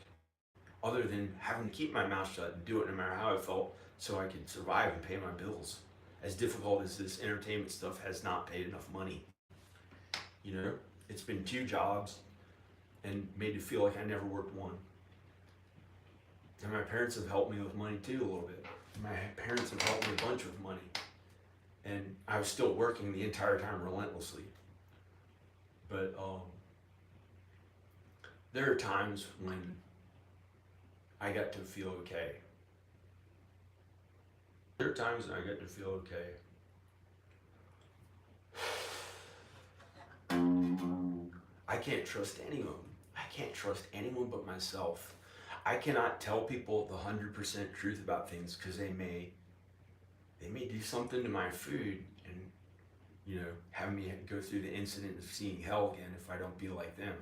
other than having to keep my mouth shut and do it no matter how I felt so I could survive and pay my bills? As difficult as this entertainment stuff has not paid enough money. You know, it's been 2 jobs and made it feel like I never worked one. And my parents have helped me with money too a little bit. My parents have helped me a bunch with money. And I was still working the entire time relentlessly. But there are times when I got to feel okay. There are times when I get to feel okay. I can't trust anyone. I can't trust anyone but myself. I cannot tell people the 100% truth about things because they may do something to my food and, you know, have me go through the incident of seeing hell again if I don't be like them.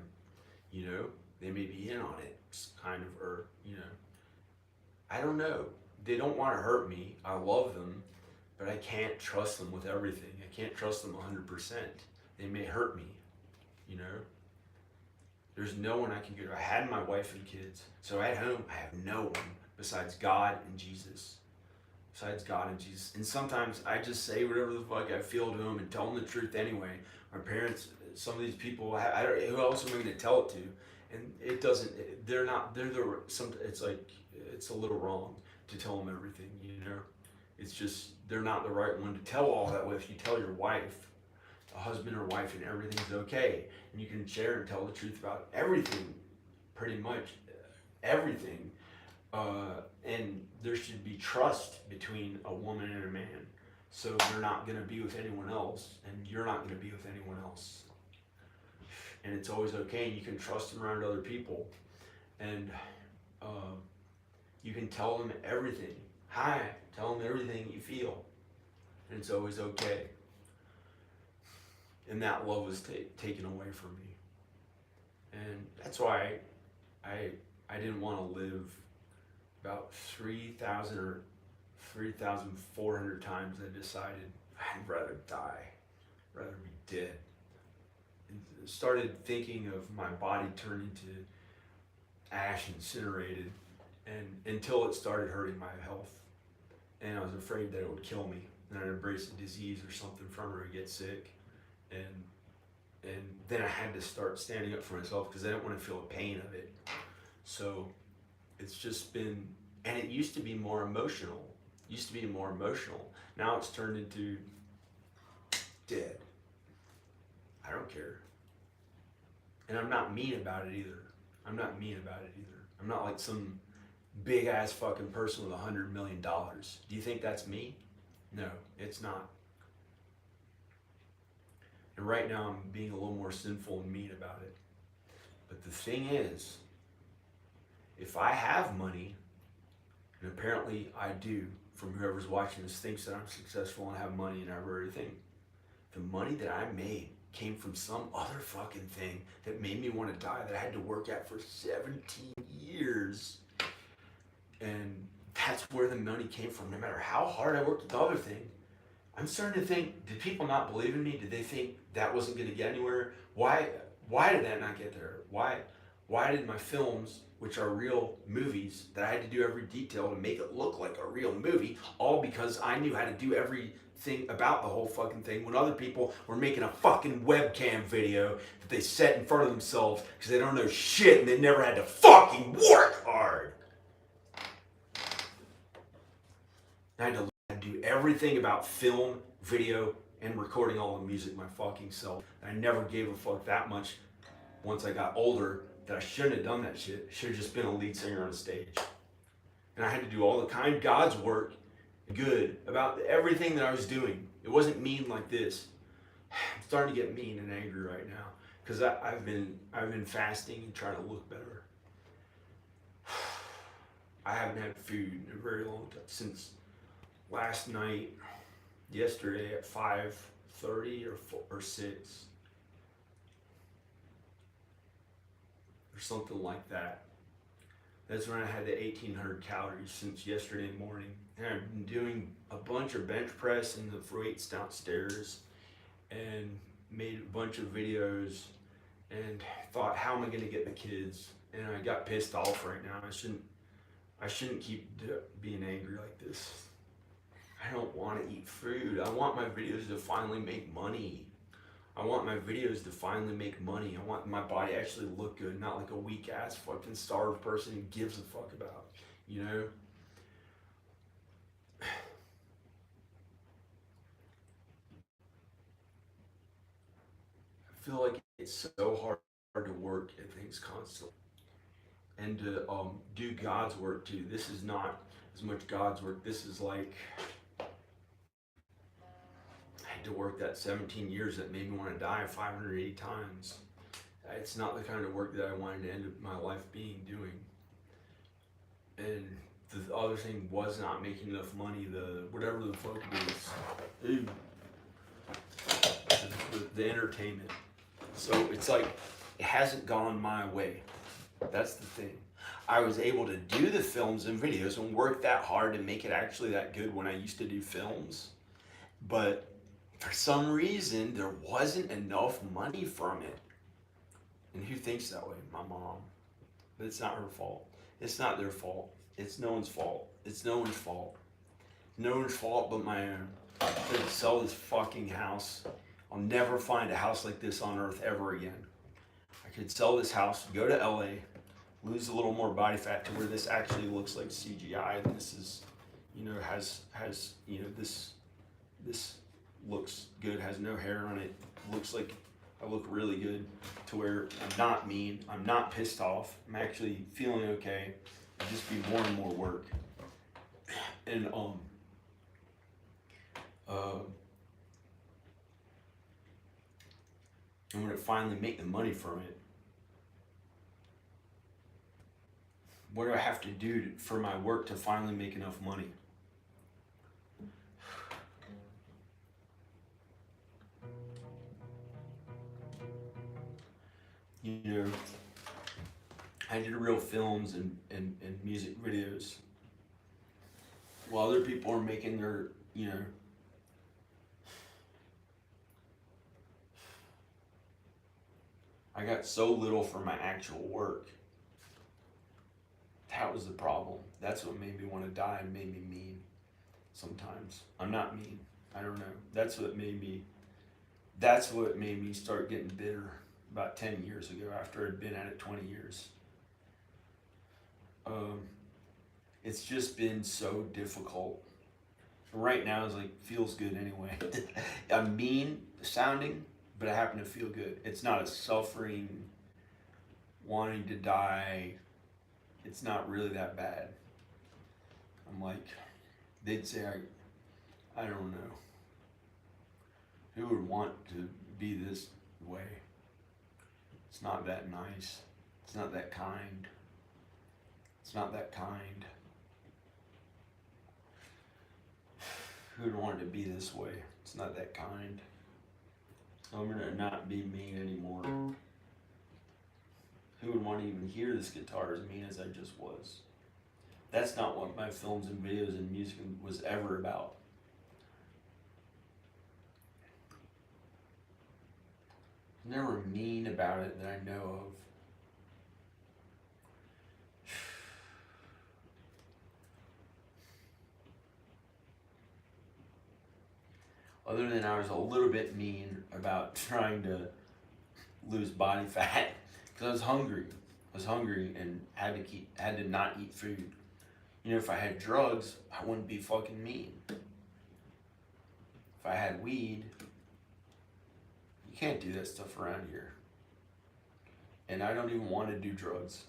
You know, they may be in on it, kind of, or, you know, I don't know. They don't want to hurt me. I love them, but I can't trust them with everything. I can't trust them 100%. They may hurt me, you know. There's no one I can go to. I had my wife and kids. So at home, I have no one besides God and Jesus. besides God and Jesus. And sometimes I just say whatever the fuck I feel to them and tell them the truth anyway. My parents, some of these people, I don't, who else am I going to tell it to? And it doesn't, they're not, they're the, some, it's like, it's a little wrong to tell them everything, you know? It's just, they're not the right one to tell all that with. You tell your wife, a husband or wife, and everything's okay. And you can share and tell the truth about everything, pretty much everything. And there should be trust between a woman and a man. So they're not going to be with anyone else, and you're not going to be with anyone else. And it's always okay, and you can trust them around other people. And you can tell them everything. Hi, tell them everything you feel. And it's always okay. And that love was taken away from me. And that's why I didn't want to live about 3,000 or 3,400 times. I decided I'd rather die, rather be dead. And started thinking of my body turning to ash, incinerated, and until it started hurting my health. And I was afraid that it would kill me, and I'd embrace a disease or something from her and get sick. And then I had to start standing up for myself because I didn't want to feel the pain of it. So it's just been, and it used to be more emotional. Now it's turned into dead. I don't care. And I'm not mean about it either. I'm not like some big ass fucking person with $100 million. Do you think that's me? No, it's not. And right now I'm being a little more sinful and mean about it. But the thing is, if I have money, and apparently I do, from whoever's watching this thinks that I'm successful and have money and have everything, the money that I made came from some other fucking thing that made me want to die, that I had to work at for 17 years. And that's where the money came from. No matter how hard I worked at the other thing, I'm starting to think, did people not believe in me? Did they think that wasn't going to get anywhere? Why did that not get there? Why did my films, which are real movies, that I had to do every detail to make it look like a real movie, all because I knew how to do everything about the whole fucking thing, when other people were making a fucking webcam video that they set in front of themselves because they don't know shit and they never had to fucking work hard. I had to do everything about film, video, and recording all the music my fucking self. I never gave a fuck that much once I got older, that I shouldn't have done that shit. I should have just been a lead singer on a stage. And I had to do all the kind God's work, good, about everything that I was doing. It wasn't mean like this. I'm starting to get mean and angry right now because I've been fasting and trying to look better. I haven't had food in a very long time, since last night, yesterday at 5:30 or 6 or something like that. That's when I had the 1,800 calories since yesterday morning. And I've been doing a bunch of bench press in the weights downstairs and made a bunch of videos and thought, how am I going to get the kids? And I got pissed off right now. I shouldn't keep being angry like this. I don't want to eat food. I want my videos to finally make money. I want my videos to finally make money. I want my body to actually look good, not like a weak ass fucking starved person who gives a fuck about, you know? I feel like it's so hard to work at things constantly and to do God's work too. This is not as much God's work. This is like, I had to work that 17 years that made me want to die 580 times. It's not the kind of work that I wanted to end up my life doing. And the other thing was not making enough money, whatever the fuck it is. The entertainment. So it's like, it hasn't gone my way. That's the thing. I was able to do the films and videos and work that hard to make it actually that good when I used to do films. But for some reason, there wasn't enough money from it. And who thinks that way? My mom. But it's not her fault. It's not their fault. It's no one's fault. It's no one's fault. no one's fault but my own. I could sell this fucking house. I'll never find a house like this on earth ever again. I could sell this house, go to LA, lose a little more body fat to where this actually looks like CGI. And this is, you know, has you know, this looks good, has no hair on it, looks like I look really good, to where I'm not mean, I'm not pissed off, I'm actually feeling okay. It'll just be more and more work. And I'm gonna finally make the money from it. What do I have to do for my work to finally make enough money? You know, I did real films and music videos while other people are making their, you know, I got so little for my actual work. That was the problem. That's what made me want to die and made me mean sometimes. I'm not mean. I don't know. That's what made me start getting bitter about 10 years ago after I'd been at it 20 years. It's just been so difficult. Right now is like, feels good anyway. I'm mean sounding, but I happen to feel good. It's not a suffering, wanting to die. It's not really that bad. I'm like, they'd say, I don't know. Who would want to be this way? It's not that nice. It's not that kind. It's not that kind. Who would want to be this way? It's not that kind. So I'm gonna not be mean anymore. Who would want to even hear this guitar as mean as I just was? That's not what my films and videos and music was ever about. I'm never mean about it that I know of. Other than I was a little bit mean about trying to lose body fat because I was hungry. I was hungry and had to not eat food. You know, if I had drugs, I wouldn't be fucking mean. If I had weed, you can't do that stuff around here. And I don't even want to do drugs.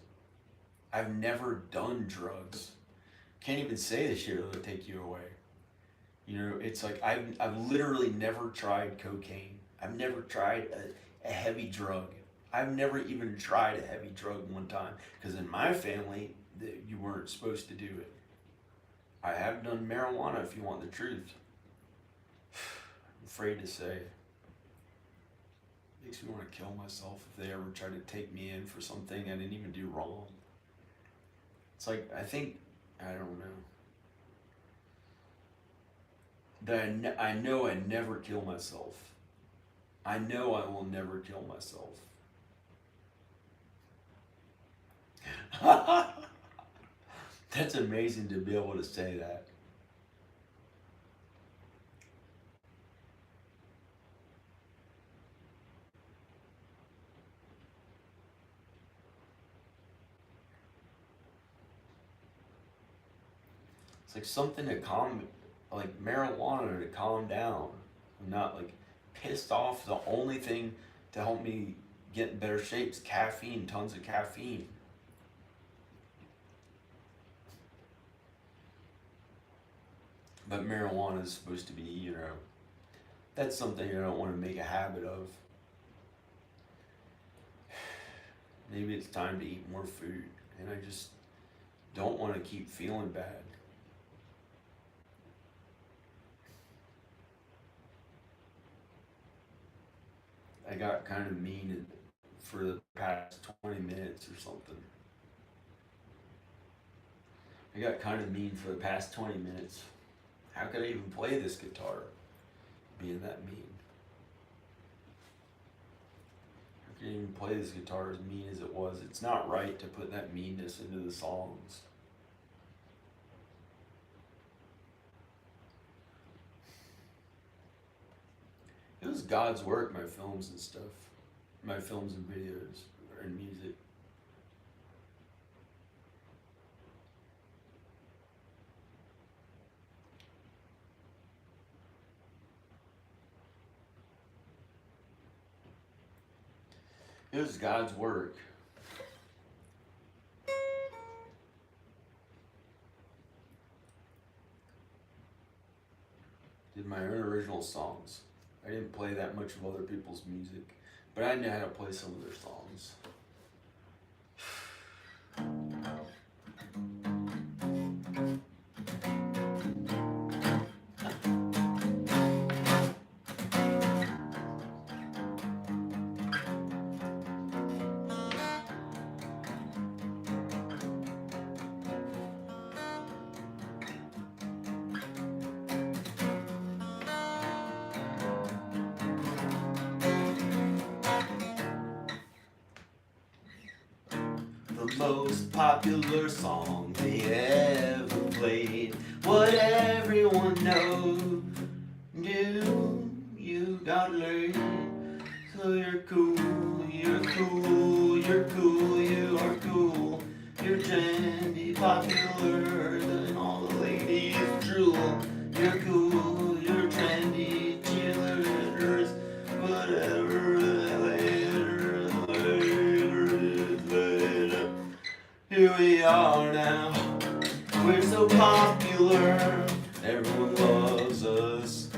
I've never done drugs. Can't even say this shit will take you away. You know, it's like I've literally never tried cocaine. I've never tried a heavy drug. I've never even tried a heavy drug one time because in my family you weren't supposed to do it. I have done marijuana if you want the truth. I'm afraid to say. Makes me want to kill myself if they ever try to take me in for something I didn't even do wrong. It's like, I don't know. That I know I never kill myself. I know I will never kill myself. That's amazing to be able to say that. It's like something to calm, like marijuana to calm down. I'm not like pissed off. The only thing to help me get in better shape is caffeine, tons of caffeine. But marijuana is supposed to be, you know, that's something I don't want to make a habit of. Maybe it's time to eat more food, and I just don't want to keep feeling bad. I got kind of mean for the past 20 minutes or something. I got kind of mean for the past 20 minutes. How could I even play this guitar being that mean? How could I even play this guitar as mean as it was? It's not right to put that meanness into the songs. God's work, my films and stuff. My films and videos and music. It was God's work. Did my own original songs. I didn't play that much of other people's music, but I knew how to play some of their songs. The most popular song they ever played. What everyone knows. You got laid. So you're cool, you're cool, you're cool, you are cool. You're trendy, popular, than all the ladies drool. You're cool, you're trendy, cheerleaders, whatever. Here we are now, we're so popular, everyone loves us,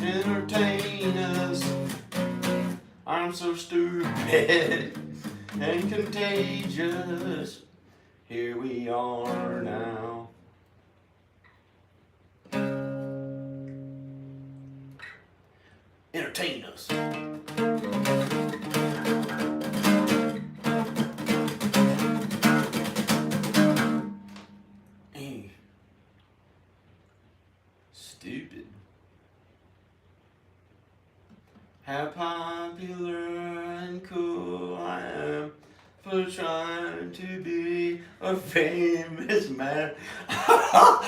entertain us. I'm so stupid and contagious. Here we are now. Entertain us. Stupid. How popular and cool I am for trying to be a famous man. How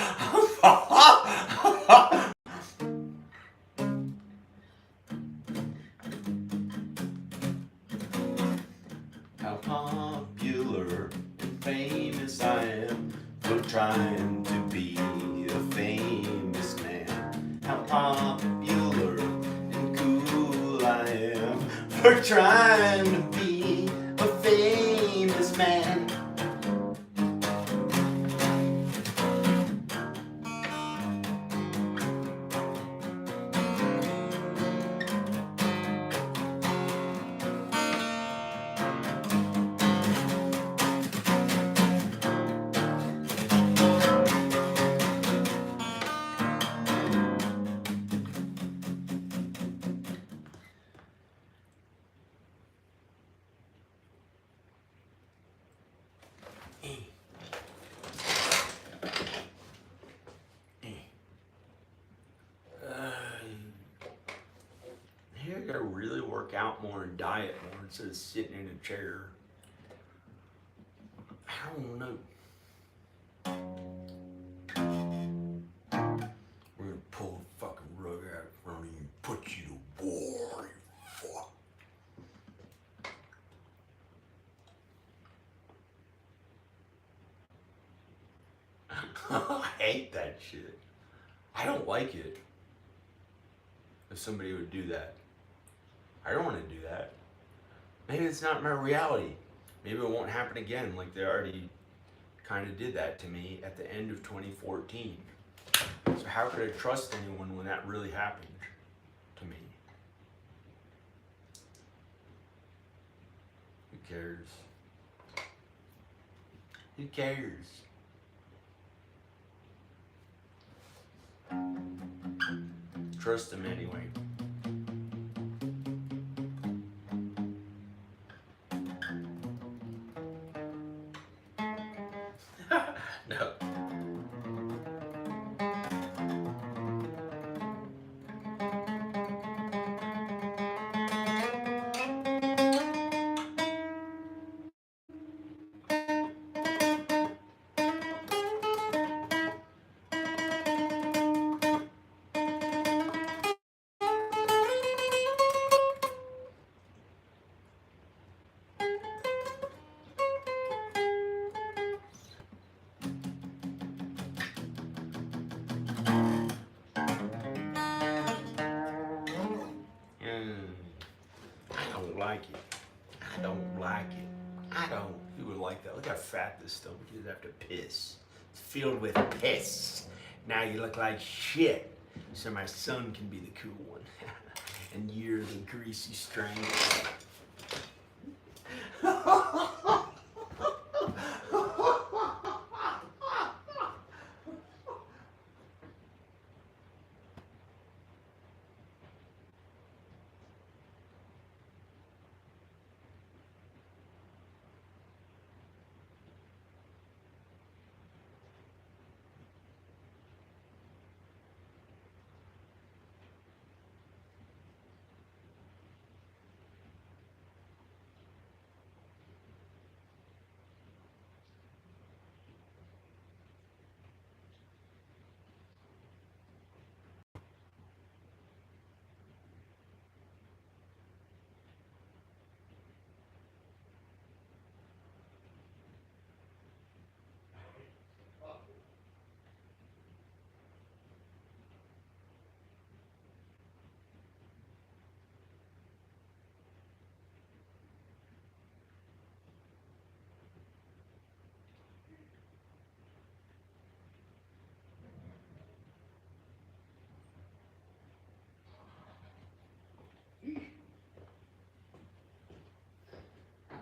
popular and famous I am for trying to be a famous man. How popular and cool I am for trying to be a famous man. Here I gotta really work out more and diet more instead of sitting in a chair. I don't know. We're gonna pull the fucking rug out from you and put you to war, you fuck. I hate that shit. I don't like it. If somebody would do that. I don't want to do that. Maybe it's not my reality. Maybe it won't happen again like they already kind of did that to me at the end of 2014. So how could I trust anyone when that really happened to me? Who cares? Who cares? Trust them anyway. No. don't like it. I don't like it. I don't. Who would like that? Look how fat this stomach is after piss. It's filled with piss. Now you look like shit. So my son can be the cool one. And you're the greasy strangler.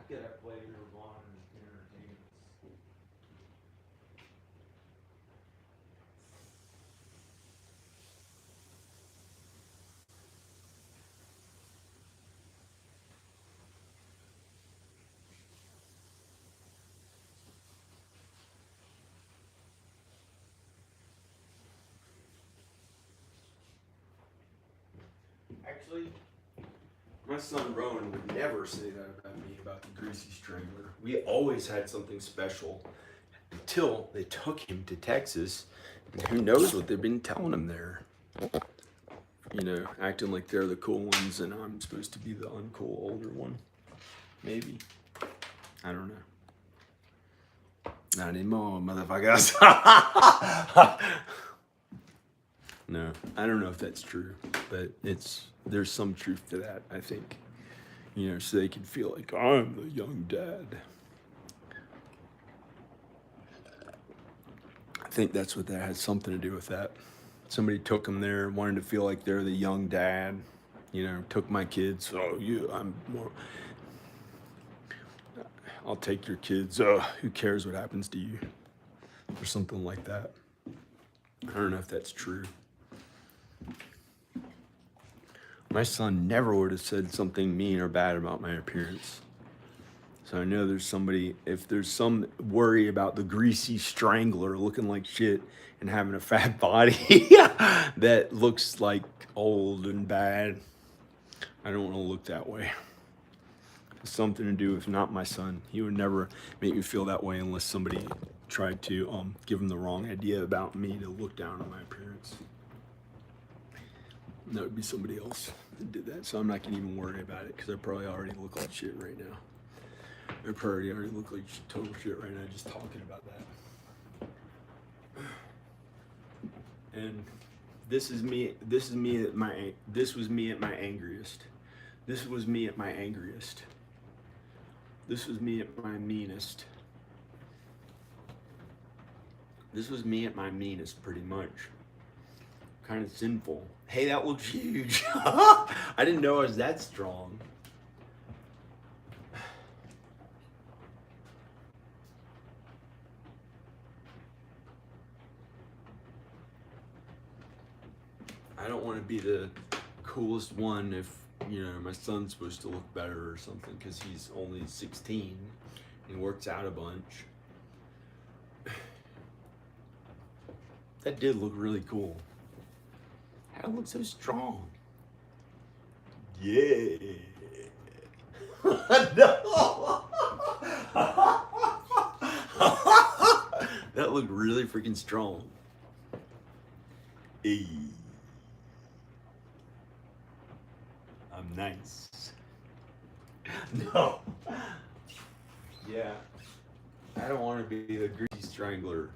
Get a plate of honors entertainment. Actually, my son Rowan would never say that about me, about the greasy strangler. We always had something special until they took him to Texas. And who knows what they've been telling him there. You know, acting like they're the cool ones and I'm supposed to be the uncool older one. Maybe. I don't know. Not anymore, motherfuckers. No, I don't know if that's true, but there's some truth to that, I think. You know, so they can feel like I'm the young dad. I think that's what that has something to do with that. Somebody took them there, wanted to feel like they're the young dad. You know, took my kids. Oh, I'm more. I'll take your kids. Who cares what happens to you? Or something like that. I don't know if that's true. My son never would have said something mean or bad about my appearance. So I know there's somebody, if there's some worry about the greasy strangler looking like shit and having a fat body that looks like old and bad, I don't want to look that way. It's something to do with not my son. He would never make me feel that way unless somebody tried to give him the wrong idea about me to look down on my appearance. And that would be somebody else that did that. So I'm not gonna even worry about it because I probably already look like shit right now. I probably already look like total shit right now just talking about that. And this was me at my angriest. This was me at my angriest. This was me at my meanest. This was me at my meanest, pretty much. Kind of sinful. Hey, that looks huge. I didn't know I was that strong. I don't want to be the coolest one if, you know, my son's supposed to look better or something because he's only 16 and works out a bunch. That did look really cool. How it look so strong. Yeah. No. That looked really freaking strong. Hey. I'm nice. No. Yeah. I don't want to be the greasy strangler.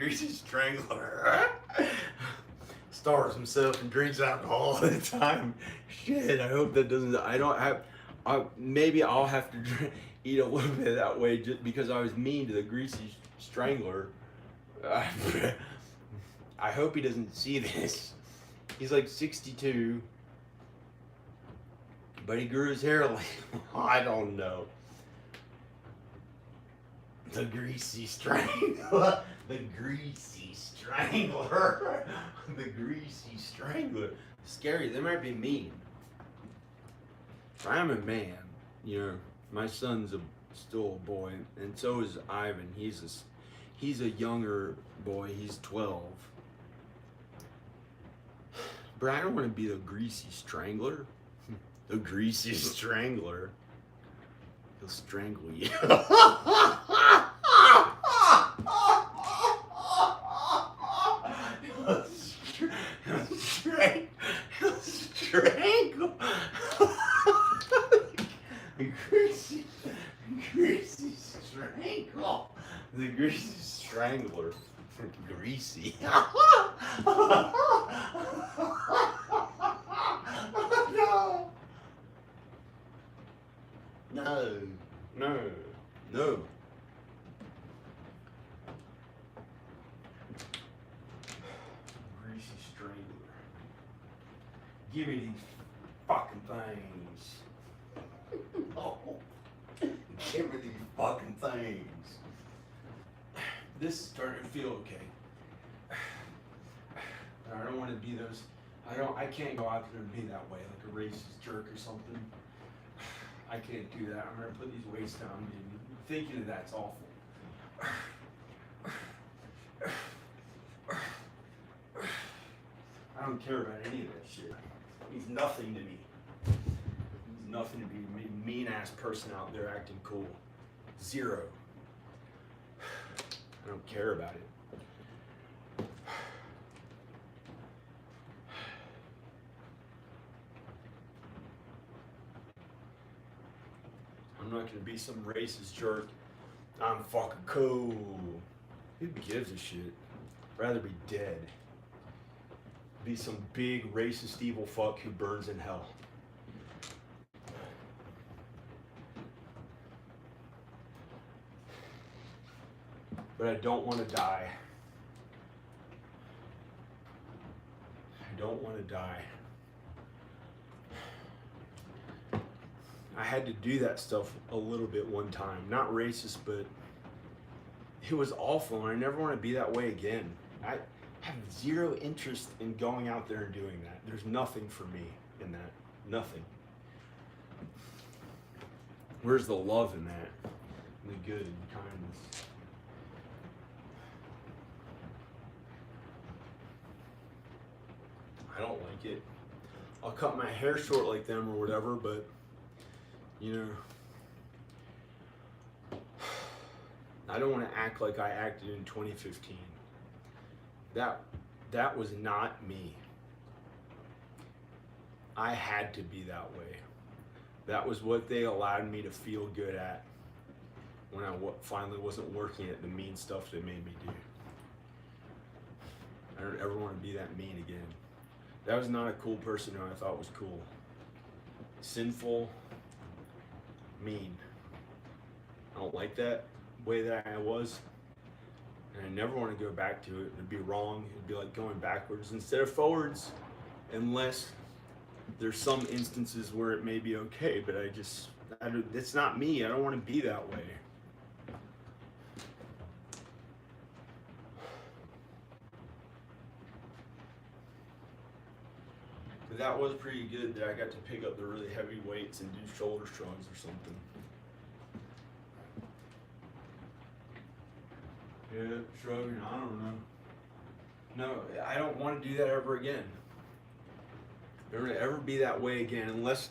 Greasy Strangler. Starves himself and drinks alcohol all the time. Shit, I hope that doesn't. I don't have. Maybe I'll have to eat a little bit that way just because I was mean to the Greasy Strangler. I hope he doesn't see this. He's like 62, but he grew his hair like I don't know. The Greasy Strangler. The Greasy Strangler. The Greasy Strangler. Scary. They might be mean. I'm a man. You know, my son's still a boy, and so is Ivan. He's a younger boy. He's 12. But I don't want to be the Greasy Strangler. The Greasy Strangler. He'll strangle you. He'll strangle. Greasy Strangle. The Greasy Strangler. Greasy. No. No. No. No. Greasy Strangler. Give me these fucking things. Oh. Give me these fucking things. This is starting to feel okay. I don't want to be those. I can't go out there and be that way, like a racist jerk or something. I can't do that. I'm gonna put these weights down. And thinking of that's awful. I don't care about any of that shit. It means nothing to me. It means nothing to be a mean ass person out there acting cool. Zero. I don't care about it. I'm not gonna be some racist jerk. I'm fucking cool. Who gives a shit? I'd rather be dead. Be some big racist evil fuck who burns in hell. But I don't want to die. I don't want to die. I had to do that stuff a little bit one time. Not racist, but it was awful, and I never want to be that way again. I have zero interest in going out there and doing that. There's nothing for me in that. Nothing. Where's the love in that? And the good and kindness. I don't like it. I'll cut my hair short like them or whatever, but you know, I don't want to act like I acted in 2015. That was not me. I had to be that way. That was what they allowed me to feel good at when I finally wasn't working at the mean stuff they made me do. I don't ever want to be that mean again. That was not a cool person who I thought was cool. Sinful, mean. I don't like that way that I was. And I never want to go back to it. It'd be wrong. It'd be like going backwards instead of forwards. Unless there's some instances where it may be okay. But it's not me. I don't want to be that way. But that was pretty good that I got to pick up the really heavy weights and do shoulder shrugs or something. Yeah, shrugging, I don't know. No, I don't want to do that ever again. I don't want to ever be that way again unless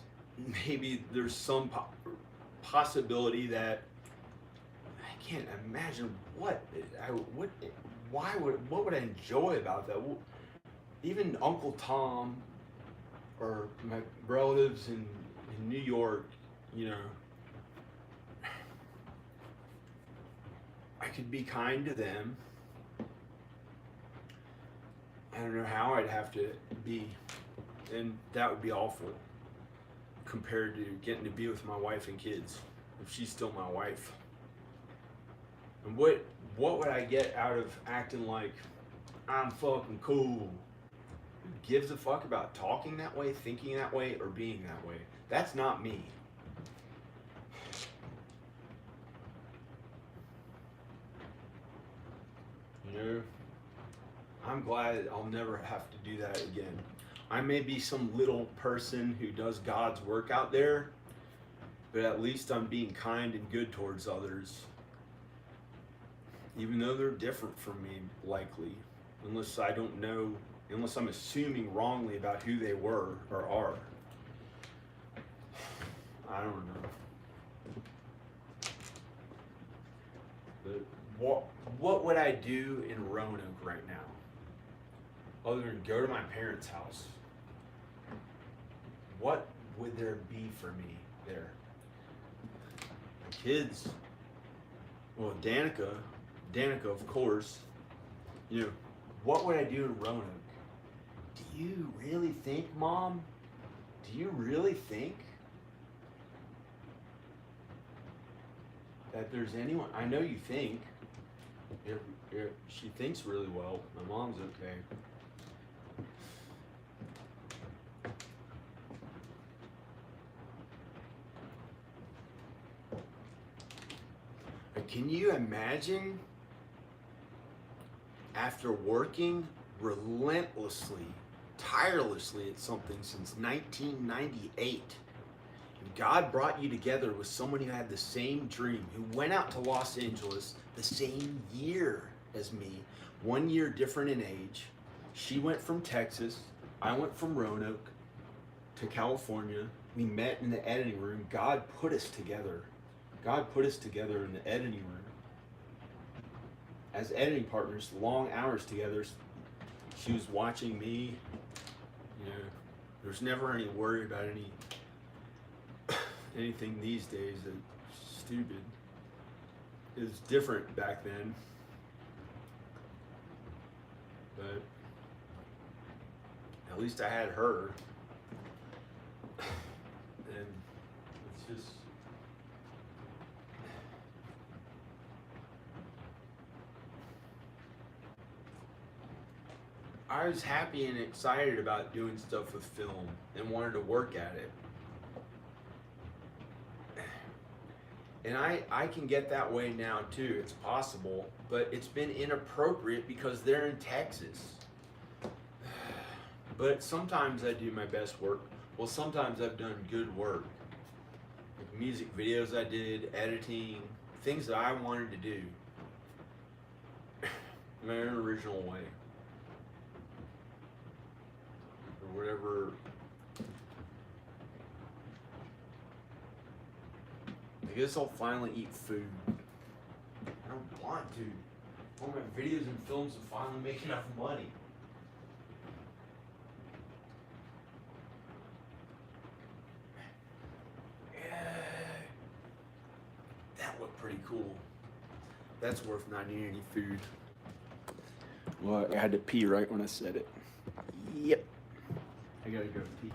maybe there's some possibility that I can't imagine what would I enjoy about that? Even Uncle Tom or my relatives in New York, you know, I could be kind to them I don't know how I'd have to be, and that would be awful compared to getting to be with my wife and kids, if she's still my wife. And what would I get out of acting like I'm fucking cool? Who gives a fuck about talking that way, thinking that way, or being that way? That's not me. You know, I'm glad I'll never have to do that again. I may be some little person who does God's work out there, but at least I'm being kind and good towards others. Even though they're different from me, likely. Unless I don't know, unless I'm assuming wrongly about who they were or are. I don't know. But what would I do in Roanoke right now? Other than go to my parents' house. What would there be for me there? My kids. Well, Danica, of course. You know, what would I do in Roanoke? Do you really think, Mom? Do you really think that there's anyone? I know you think. She thinks really well. My mom's okay. Can you imagine, after working relentlessly, tirelessly at something since 1998, and God brought you together with someone who had the same dream, who went out to Los Angeles the same year as me, 1 year different in age. She went from Texas, I went from Roanoke to California. We met in the editing room. God put us together. God put us together in the editing room as editing partners, long hours together. She was watching me. You know, there's never any worry about anything these days that's stupid. It was different back then. But at least I had her. And it's just, I was happy and excited about doing stuff with film and wanted to work at it. And I can get that way now too. It's possible, but it's been inappropriate because they're in Texas. But sometimes I do my best work. Well, sometimes I've done good work. Like music videos I did, editing, things that I wanted to do in my own original way. Or whatever. I guess I'll finally eat food. I don't want to. I want my videos and films to finally make enough money. That looked pretty cool. That's worth not needing any food. Well, I had to pee right when I said it. Yep. I gotta go pee.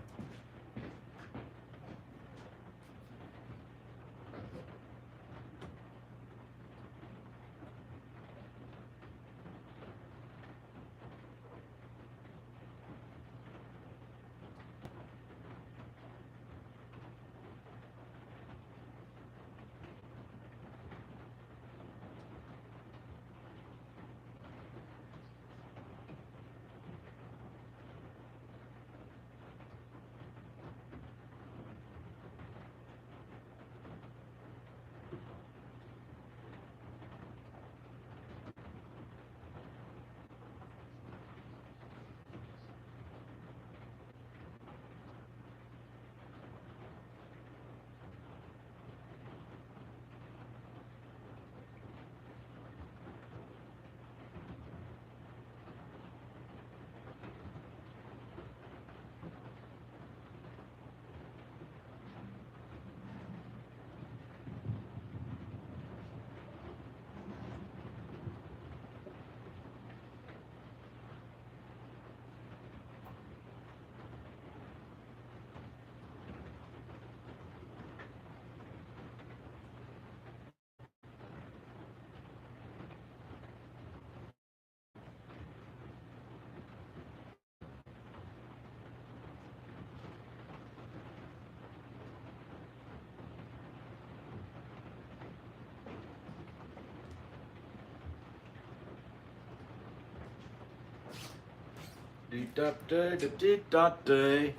Dee-da-da-da-dee-da-dee.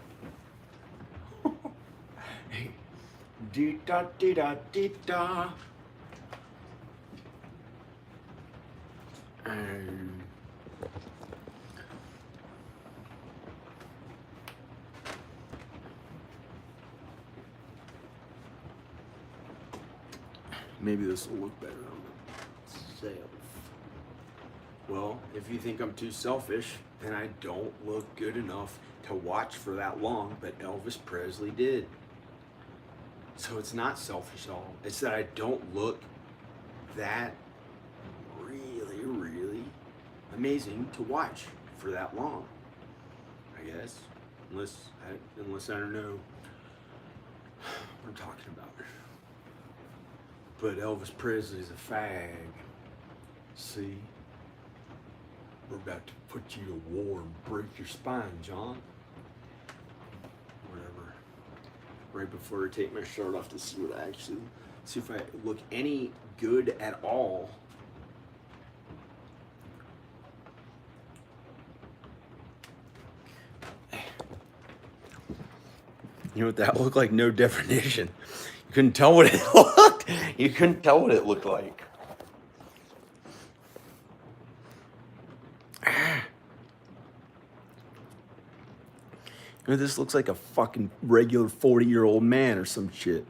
Dee-da-dee-da-dee-da. Maybe this will look better on myself. Well, if you think I'm too selfish, then I don't look good enough to watch for that long, but Elvis Presley did. So it's not selfish at all. It's that I don't look that really, really amazing to watch for that long, I guess. Unless I don't know what I'm talking about. But Elvis Presley's a fag. See? We're about to put you to war and break your spine, John. Whatever. Right before I take my shirt off to see what I actually, see if I look any good at all. You know what that looked like? No definition. You couldn't tell what it looked. You couldn't tell what it looked like. You know, this looks like a fucking regular 40-year-old man or some shit.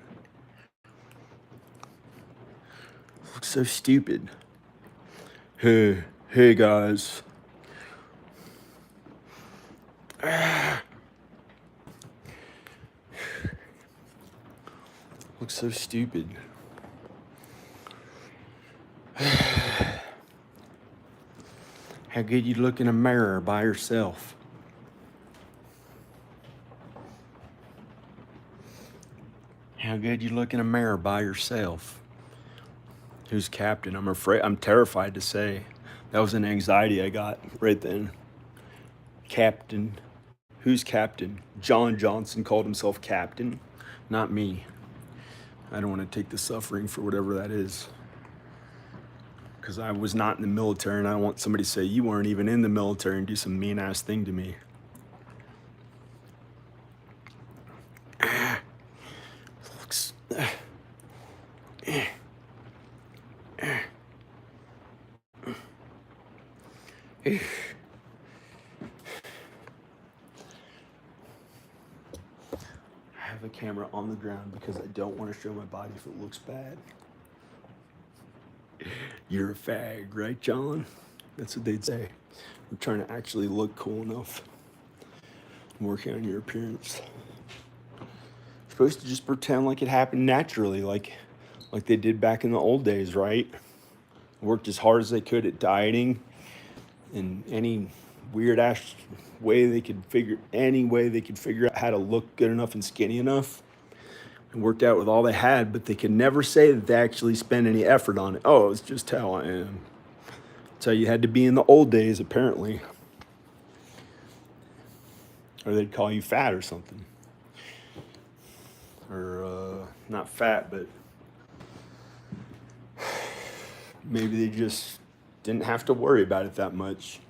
Looks so stupid. Hey guys. Looks so stupid. How good you look in a mirror by yourself. How good you look in a mirror by yourself. Who's captain? I'm terrified to say. That was an anxiety I got right then. Captain. Who's captain? John Johnson called himself captain, not me. I don't want to take the suffering for whatever that is. Because I was not in the military, and I don't want somebody to say, you weren't even in the military and do some mean-ass thing to me. Looks... I have a camera on the ground because I don't want to show my body if it looks bad. You're a fag, right, John? That's what they'd say. I'm trying to actually look cool enough. I'm working on your appearance. You're supposed to just pretend like it happened naturally, like they did back in the old days, right? Worked as hard as they could at dieting in any weird ass way they could figure out how to look good enough and skinny enough. And worked out with all they had, but they could never say that they actually spent any effort on it. Oh, it's just how I am. That's how you had to be in the old days, apparently. Or they'd call you fat or something. Or, not fat, but maybe they just didn't have to worry about it that much.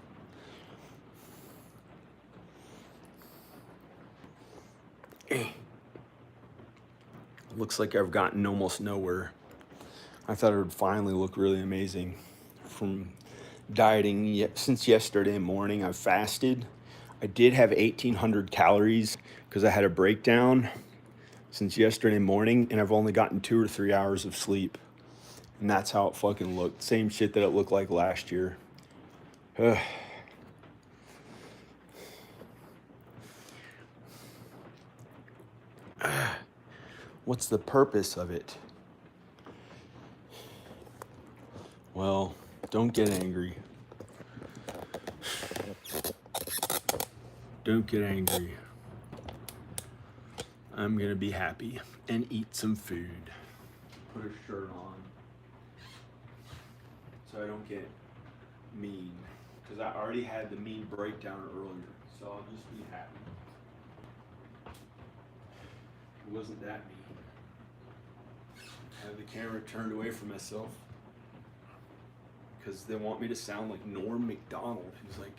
Looks like I've gotten almost nowhere. I thought it would finally look really amazing. From dieting since yesterday morning, I've fasted. I did have 1,800 calories because I had a breakdown since yesterday morning, and I've only gotten 2 or 3 hours of sleep. And that's how it fucking looked. Same shit that it looked like last year. Ugh. What's the purpose of it? Well, don't get angry. Don't get angry. I'm gonna be happy and eat some food. Put a shirt on so I don't get mean. Because I already had the mean breakdown earlier, so I'll just be happy. It wasn't that mean. I have the camera turned away from myself because they want me to sound like Norm Macdonald, who's like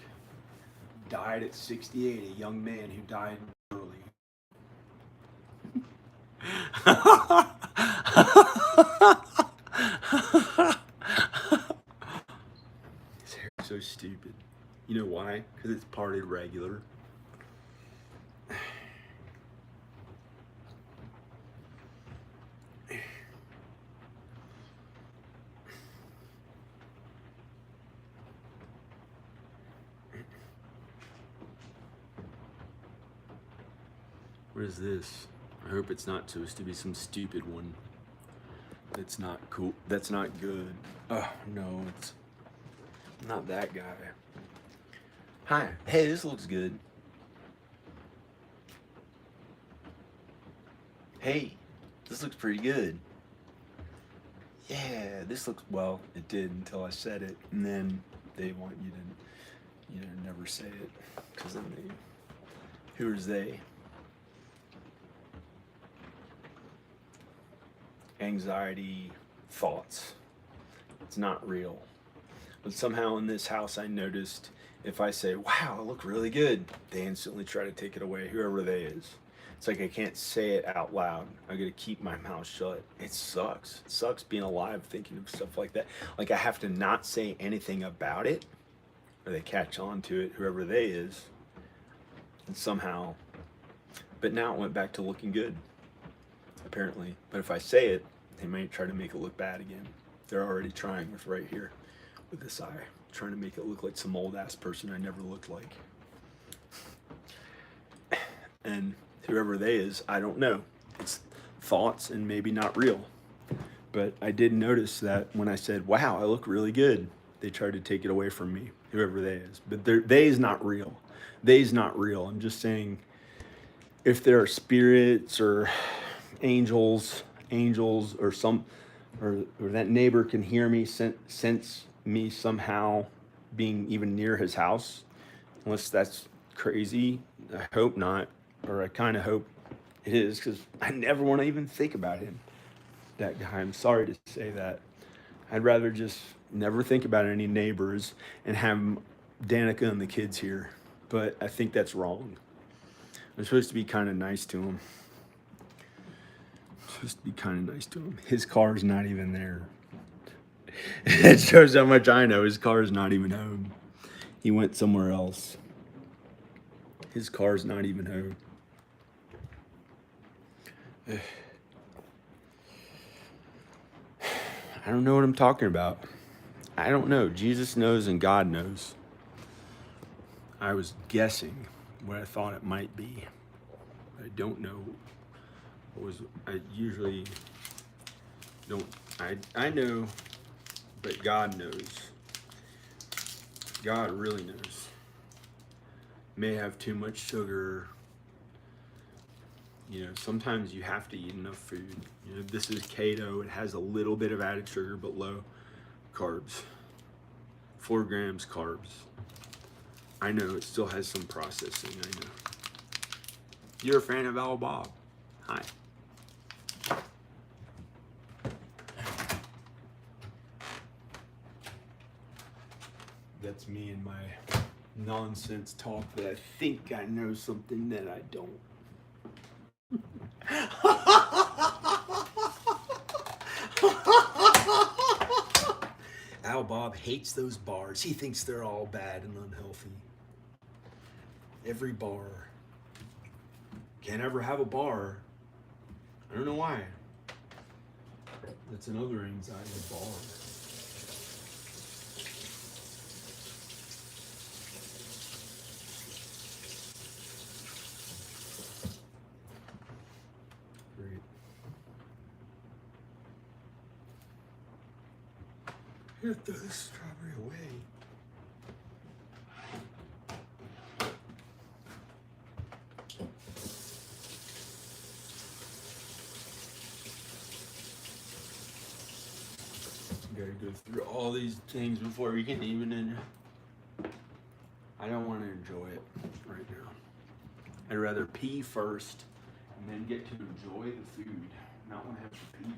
died at 68, a young man who died early. His hair is so stupid. You know why? Because it's parted regular. What is this? I hope it's not supposed to be some stupid one. That's not cool. That's not good. Oh, no, it's not that guy. Hi. Hey, this looks good. Hey, this looks pretty good. Yeah, this looks, well, it did until I said it. And then they want you to, never say it. Because then who is they? Anxiety, thoughts. It's not real. But somehow in this house I noticed if I say, wow, I look really good, they instantly try to take it away, whoever they is. It's like I can't say it out loud. I gotta keep my mouth shut. It sucks. It sucks being alive thinking of stuff like that. Like I have to not say anything about it or they catch on to it, whoever they is. And somehow, but now it went back to looking good. Apparently, but if I say it, they might try to make it look bad again. They're already trying with right here, with this eye, trying to make it look like some old ass person I never looked like. And whoever they is, I don't know. It's thoughts and maybe not real. But I did notice that when I said, wow, I look really good, they tried to take it away from me, whoever they is. But they is not real. They is not real. I'm just saying, if there are spirits or angels or or that neighbor can hear me, sense me somehow being even near his house, unless that's crazy. I hope not, or I kind of hope it is, because I never want to even think about him, that guy. I'm sorry to say that. I'd rather just never think about any neighbors and have Danica and the kids here, but I think that's wrong. I'm supposed to be kind of nice to him. His car's not even there. It shows how much I know. His car's not even home. He went somewhere else. His car's not even home. I don't know what I'm talking about. I don't know. Jesus knows and God knows. I was guessing what I thought it might be. I don't know. I usually don't. I know, but God knows. God really knows. May have too much sugar. Sometimes you have to eat enough food. This is keto. It has a little bit of added sugar, but low carbs. 4 grams carbs. I know it still has some processing. I know. You're a fan of Al Bob. Hi. That's me and my nonsense talk that I think I know something that I don't. Al Bob hates those bars. He thinks they're all bad and unhealthy. Every bar. Can't ever have a bar. I don't know why. That's another anxiety bar. Great. Here, throw this strawberry away. Gotta go through all these things before we can even I don't want to enjoy it right now. I'd rather pee first and then get to enjoy the food, not want to have to pee.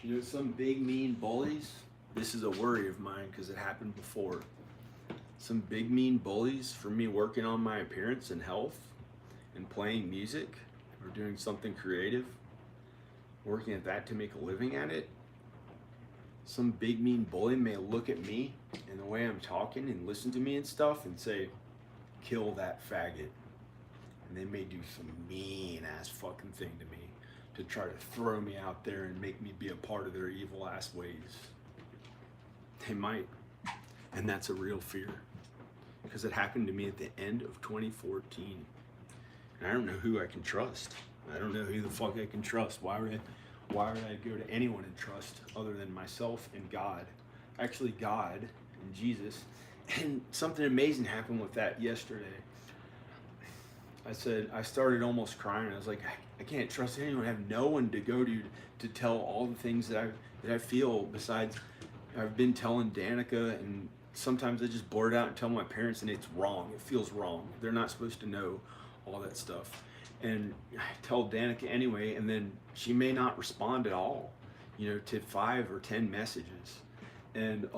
You know, some big mean bullies, this is a worry of mine because it happened before. Some big mean bullies for me working on my appearance and health and playing music or doing something creative, working at that to make a living at it. Some big mean bully may look at me and the way I'm talking and listen to me and stuff and say, kill that faggot. And they may do some mean ass fucking thing to me to try to throw me out there and make me be a part of their evil ass ways. They might. And that's a real fear. Because it happened to me at the end of 2014. And I don't know who I can trust. I don't know who the fuck I can trust. Why would I go to anyone and trust other than myself and God? Actually, God and Jesus. And something amazing happened with that yesterday. I started almost crying. I was like, I can't trust anyone. I have no one to go to tell all the things that I feel. Besides, I've been telling Danica, and sometimes I just blurt out and tell my parents, and it's wrong. It feels wrong. They're not supposed to know all that stuff. And I tell Danica anyway, and then she may not respond at all, you know, to 5 or 10 messages. And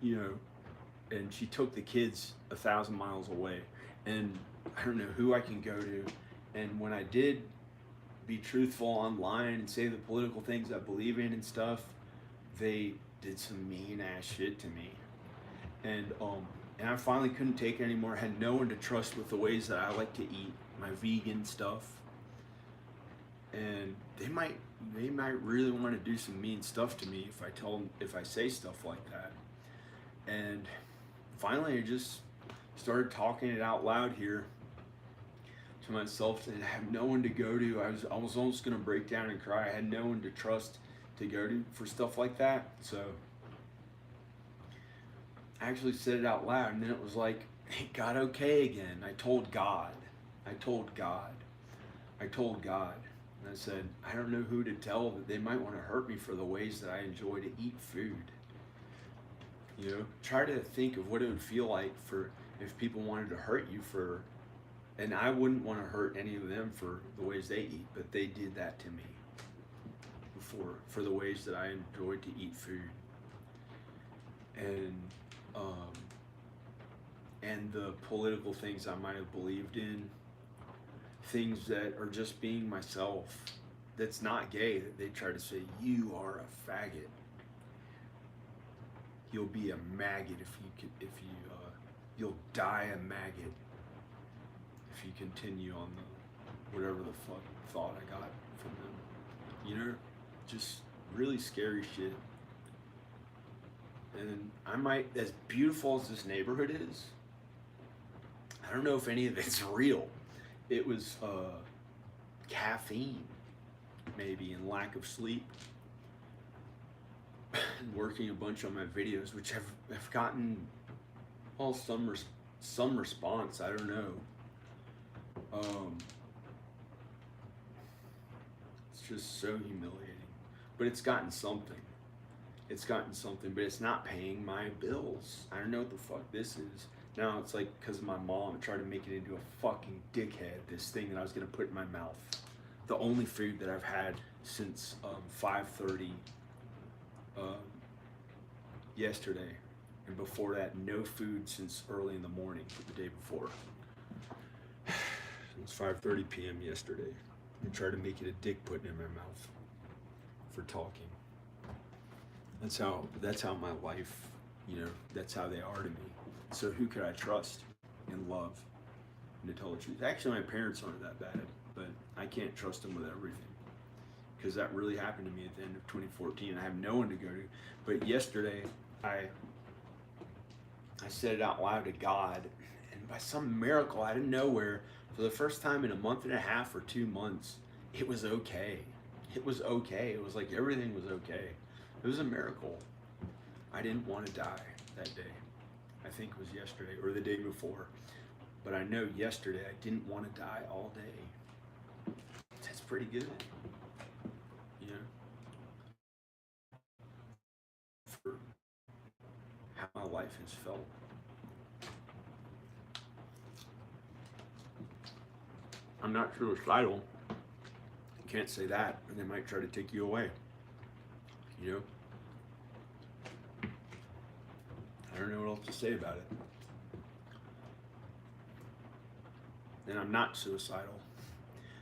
you know, and she took the kids 1,000 miles away. And I don't know who I can go to. And when I did be truthful online and say the political things I believe in and stuff, they did some mean ass shit to me. And I finally couldn't take it anymore. I had no one to trust with the ways that I like to eat, my vegan stuff. And they might really want to do some mean stuff to me if I say stuff like that. And finally I just started talking it out loud here to myself, and I have no one to go to. I was almost gonna break down and cry. I had no one to trust to go to for stuff like that. So I actually said it out loud, and then it was like, it got okay again. I told God. And I said, I don't know who to tell that they might want to hurt me for the ways that I enjoy to eat food. You know, try to think of what it would feel like for if people wanted to hurt you for, and I wouldn't want to hurt any of them for the ways they eat, but they did that to me before for the ways that I enjoyed to eat food. And the political things I might have believed in, things that are just being myself, that's not gay, that they try to say, you are a faggot. You'll be a maggot you'll die a maggot if you continue on the whatever the fuck thought I got from them. You know, just really scary shit. And I might, as beautiful as this neighborhood is, I don't know if any of it's real. It was caffeine, maybe, and lack of sleep. And working a bunch on my videos, which have gotten some response. I don't know. It's just so humiliating, but it's gotten something. But it's not paying my bills. I don't know what the fuck this is. Now it's like because of my mom tried to make it into a fucking dickhead. This thing that I was gonna put in my mouth. The only food that I've had since 5:30. Yesterday, and before that, no food since early in the morning the day before. It was 5:30 p.m. yesterday. And tried to make it a dick putting in my mouth for talking. That's how my life, you know, that's how they are to me. So who could I trust and love and to tell the truth? Actually, my parents aren't that bad, but I can't trust them with everything. Because that really happened to me at the end of 2014. I have no one to go to. But yesterday, I said it out loud to God, and by some miracle out of nowhere, for the first time in a month and a half or 2 months, it was okay. It was okay. It was like everything was okay. It was a miracle. I didn't want to die that day. I think it was yesterday or the day before. But I know yesterday I didn't want to die all day. That's pretty good. You know? For how my life has felt. I'm not suicidal. You can't say that, and they might try to take you away. you know? I don't know what else to say about it. And I'm not suicidal.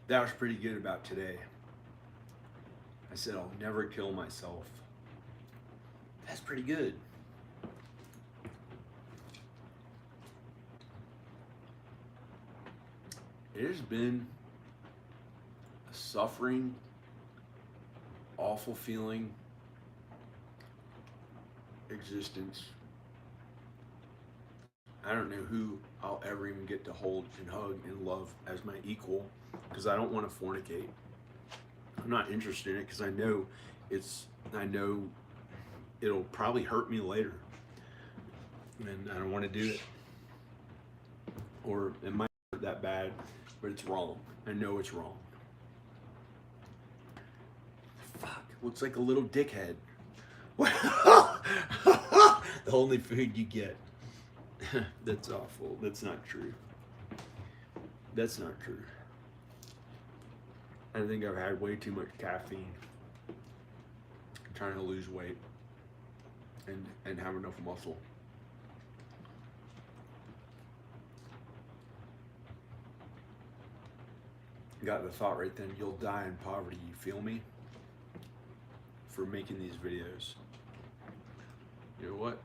That was pretty good about today. I said I'll never kill myself. That's pretty good. It has been a suffering, awful feeling existence. I don't know who I'll ever even get to hold and hug and love as my equal, because I don't want to fornicate. I'm not interested in it because I know it'll probably hurt me later, and I don't want to do it. Or it might hurt that bad, but it's wrong. I know it's wrong. Fuck, looks like a little dickhead. The only food you get. That's awful. That's not true. That's not true. I think I've had way too much caffeine. I'm trying to lose weight and have enough muscle. Got the thought right then, you'll die in poverty, you feel me? For making these videos. You know what?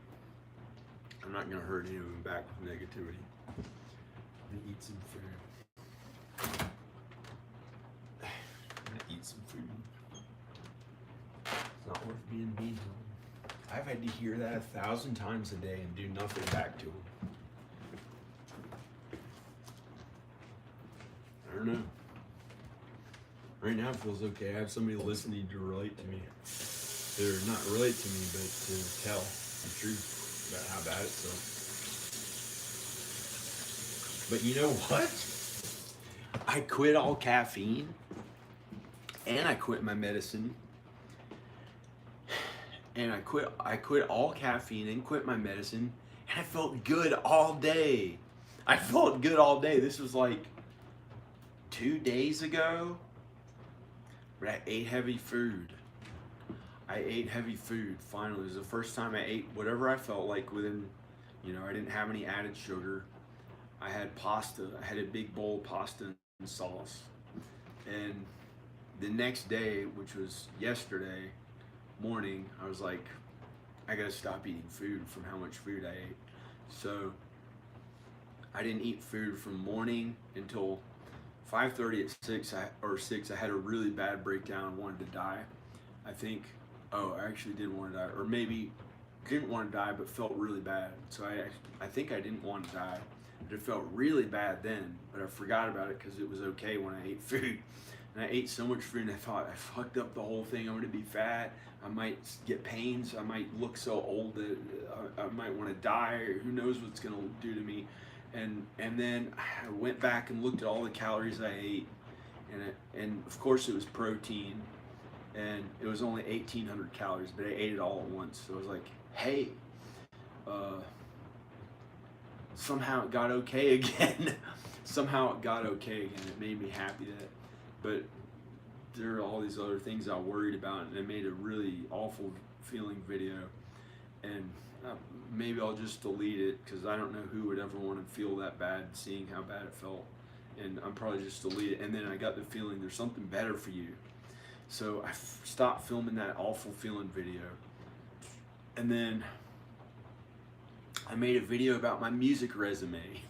I'm not gonna hurt any of them back with negativity. I'm gonna eat some food. I'm gonna eat some food. It's not worth being mean to them. I've had to hear that 1,000 times a day and do nothing back to them. I don't know. Right now it feels okay. I have somebody listening to relate to me. Or not relate to me, but to tell the truth about how bad it felt. But you know what? I quit all caffeine, and I quit my medicine, and I quit all caffeine and quit my medicine, and I felt good all day. I felt good all day. This was like 2 days ago, but I ate heavy food. I ate heavy food, finally. It was the first time I ate whatever I felt like within, I didn't have any added sugar. I had pasta. I had a big bowl of pasta and sauce. And the next day, which was yesterday morning, I was like, I gotta stop eating food from how much food I ate. So I didn't eat food from morning until 5:30 at 6. I had a really bad breakdown and wanted to die. I actually did want to die, or maybe didn't want to die but felt really bad. So I think I didn't want to die, but it felt really bad then, but I forgot about it because it was okay when I ate food. And I ate so much food and I thought I fucked up the whole thing. I'm going to be fat. I might get pains. I might look so old that I might want to die, or who knows what's going to do to me. And then I went back and looked at all the calories I ate, and of course it was protein, and it was only 1,800 calories, but I ate it all at once. So I was like, hey, somehow it got okay again. Somehow it got okay again. It made me happy but there are all these other things I worried about, and I made a really awful feeling video, and maybe I'll just delete it because I don't know who would ever want to feel that bad seeing how bad it felt, and I'm probably just delete it. And then I got the feeling there's something better for you. So I stopped filming that awful feeling video. And then I made a video about my music resume.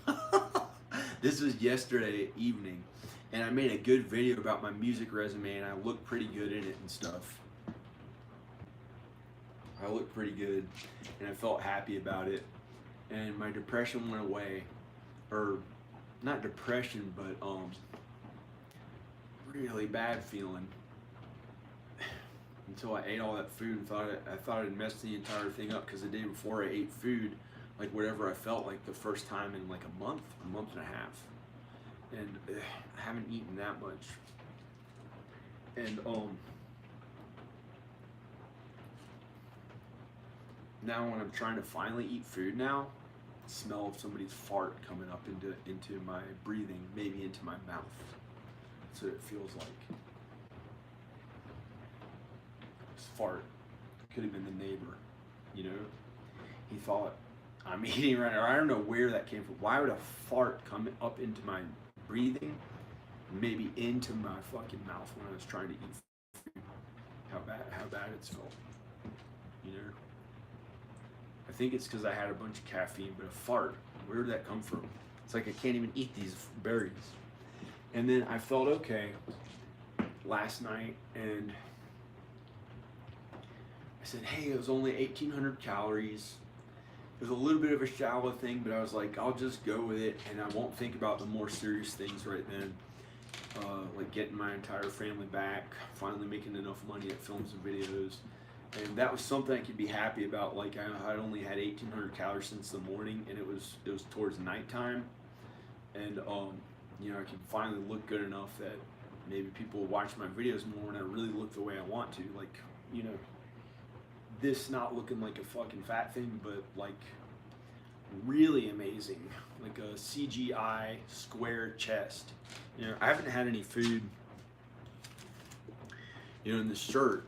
This was yesterday evening. And I made a good video about my music resume, and I looked pretty good in it and stuff. I looked pretty good, and I felt happy about it. And my depression went away. Or, not depression, but really bad feeling. Until I ate all that food and I thought I'd messed the entire thing up, because the day before I ate food, like whatever I felt like the first time in like a month and a half. And I haven't eaten that much. And now when I'm trying to finally eat food now, the smell of somebody's fart coming up into my breathing, maybe into my mouth. That's what it feels like. Fart. Could have been the neighbor, you know. He thought I'm eating right now. I don't know where that came from. Why would a fart come up into my breathing, maybe into my fucking mouth when I was trying to eat food? How bad it's felt, you know. I think it's because I had a bunch of caffeine, but a fart, where did that come from? It's like I can't even eat these berries. And then I felt okay last night, and I said, hey, it was only 1,800 calories. It was a little bit of a shallow thing, but I was like, I'll just go with it, and I won't think about the more serious things right then. Like getting my entire family back, finally making enough money at films and videos. And that was something I could be happy about. Like I'd only had 1,800 calories since the morning, and it was towards nighttime. And you know, I can finally look good enough that maybe people will watch my videos more and I really look the way I want to. Like, you know, this not looking like a fucking fat thing, but like really amazing, like a CGI square chest. You know, I haven't had any food, you know, and this shirt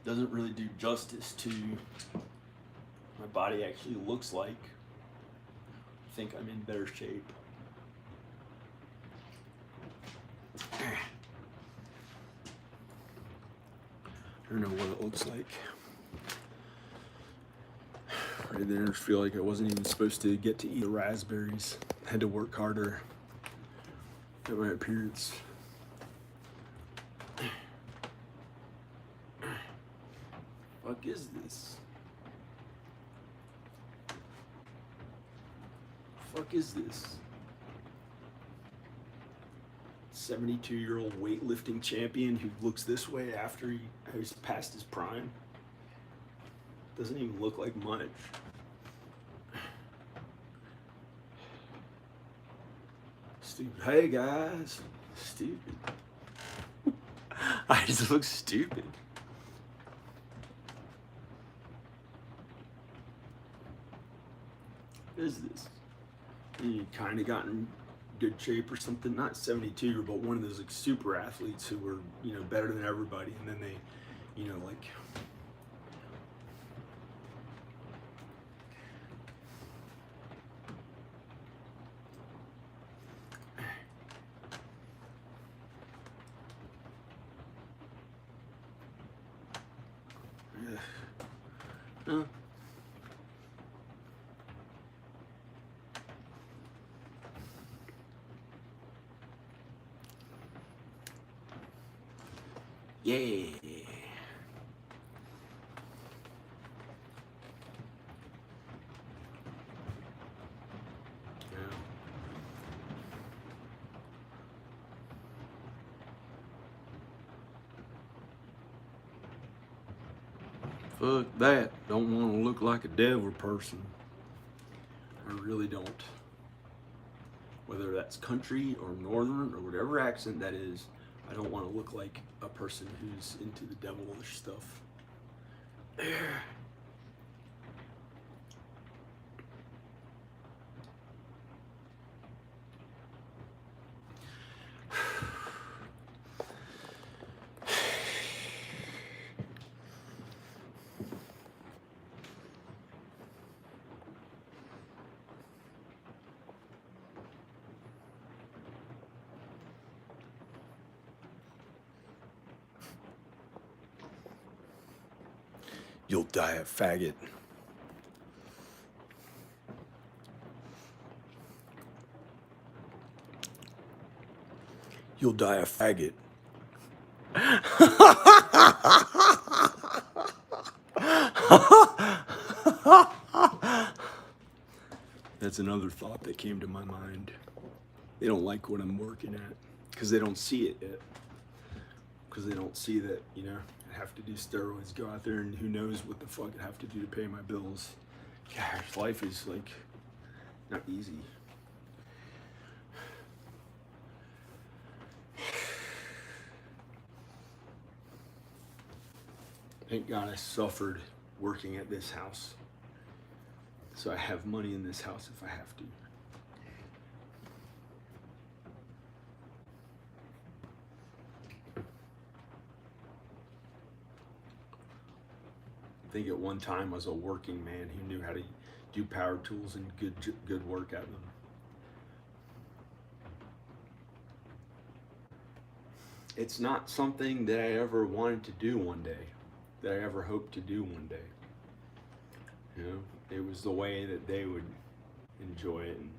doesn't really do justice to my body actually looks like. I think I'm in better shape. I don't know what it looks like. Right there, I feel like I wasn't even supposed to get to eat the raspberries. I had to work harder at my appearance. Fuck is this? Fuck is this? 72-year-old weightlifting champion who looks this way after he's past his prime. Doesn't even look like much. Stupid. Hey guys. Stupid. I just look stupid. What is this? You kind of got in good shape or something. Not 72, but one of those like super athletes who were, you know, better than everybody, and then they, you know, like. Yeah. Fuck that. Don't want to look like a devil person. I really don't. Whether that's country or northern or whatever accent that is, I don't want to look like a person who's into the devilish stuff. You'll die a faggot. You'll die a faggot. That's another thought that came to my mind. They don't like what I'm working at because they don't see it yet. Because they don't see that, you know, I have to do steroids, go out there, and who knows what the fuck I have to do to pay my bills. Gosh, life is like not easy. Thank God I suffered working at this house, so I have money in this house if I have to. think at one time was a working man who knew how to do power tools and good work at them. It's not something that I ever wanted to do one day, that I ever hoped to do one day. You know, it was the way that they would enjoy it and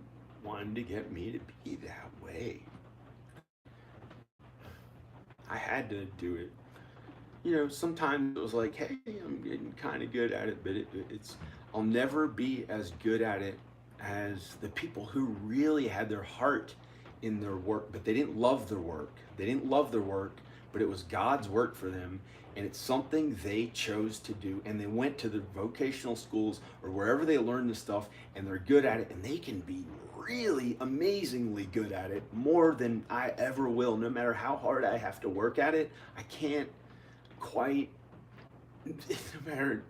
wanted to get me to be that way. I had to do it. You know, sometimes it was like, hey, I'm getting kind of good at it, but I'll never be as good at it as the people who really had their heart in their work, but they didn't love their work. They didn't love their work, but it was God's work for them, and it's something they chose to do, and they went to the vocational schools or wherever they learned this stuff, and they're good at it, and they can be really amazingly good at it, more than I ever will. No matter how hard I have to work at it, I can't quite. No matter,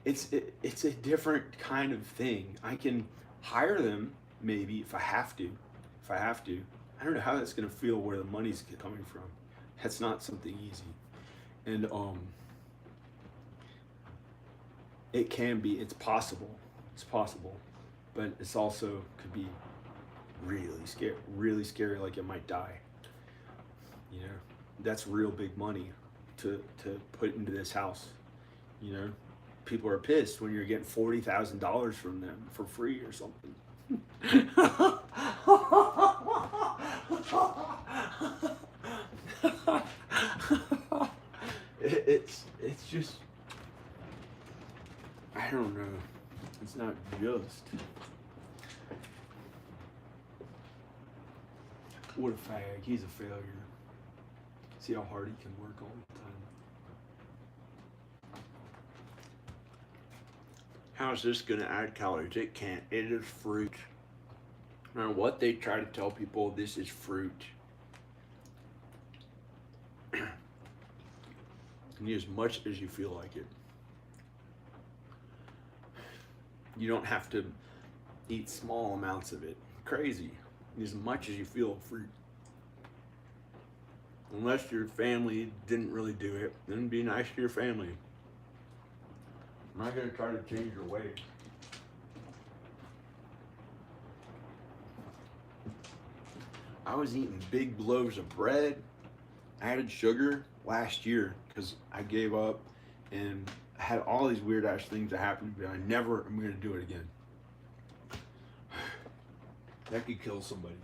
it's a different kind of thing. I can hire them maybe if I have to. I don't know how that's gonna feel where the money's coming from. That's not something easy. And it's possible, but it's also could be really scary, like it might die. You know, that's real big money to put into this house. You know, people are pissed when you're getting $40,000 from them for free or something. It's just, I don't know. It's not just. What a fag. He's a failure. See how hard he can work all the time. How's this gonna add calories? It can't. It is fruit. No matter what they try to tell people, this is fruit. And eat as much as you feel like it. You don't have to eat small amounts of it. Crazy. Eat as much as you feel fruit. Unless your family didn't really do it, then be nice to your family. I'm not gonna try to change your ways. I was eating big loaves of bread, added sugar last year because I gave up and I had all these weird ass things that happened, but I never am gonna do it again. That could kill somebody.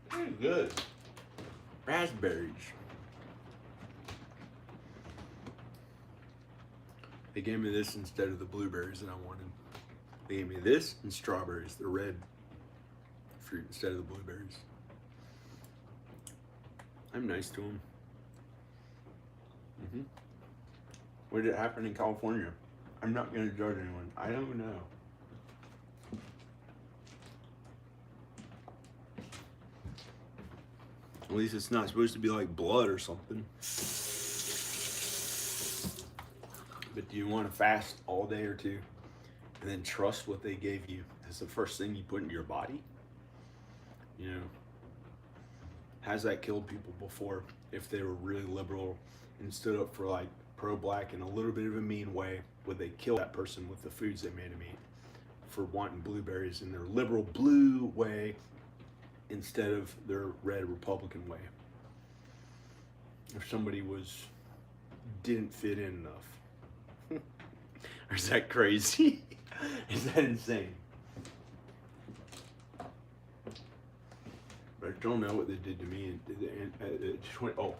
Pretty good. Raspberries. They gave me this instead of the blueberries that I wanted. They gave me this and strawberries, the red fruit instead of the blueberries. I'm nice to them. What did it happen in California? I'm not going to judge anyone. I don't know. At least it's not supposed to be like blood or something. But do you want to fast all day or two and then trust what they gave you as the first thing you put into your body? You know, has that killed people before if they were really liberal and stood up for like pro-black in a little bit of a mean way? Would they kill that person with the foods they made them eat for wanting blueberries in their liberal blue way instead of their red Republican way? If somebody didn't fit in enough. Or is that crazy? Is that insane? But I don't know what they did to me. Oh,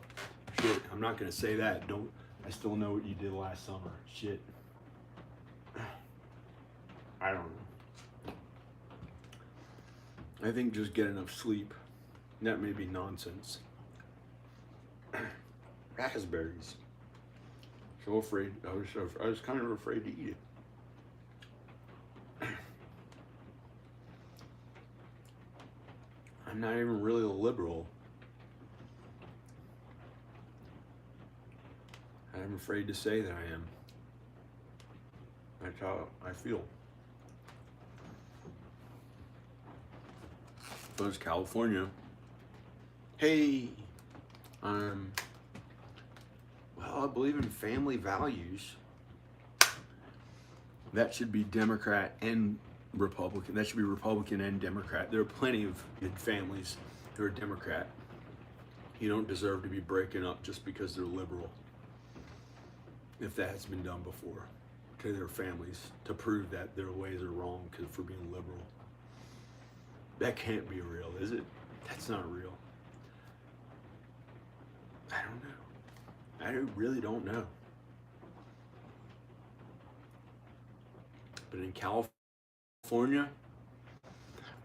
shit, I'm not gonna say that. I still know what you did last summer. Shit. I don't know. I think just get enough sleep. That may be nonsense. Raspberries. So afraid. I was kind of afraid to eat it. I'm not even really a liberal. I'm afraid to say that I am. I That's how I feel. If it was California, hey, well, I believe in family values. That should be Democrat and Republican. That should be Republican and Democrat. There are plenty of good families who are Democrat. You don't deserve to be breaking up just because they're liberal. If that has been done before to their families to prove that their ways are wrong for being liberal. That can't be real, is it? That's not real. I don't know. I really don't know. But in California,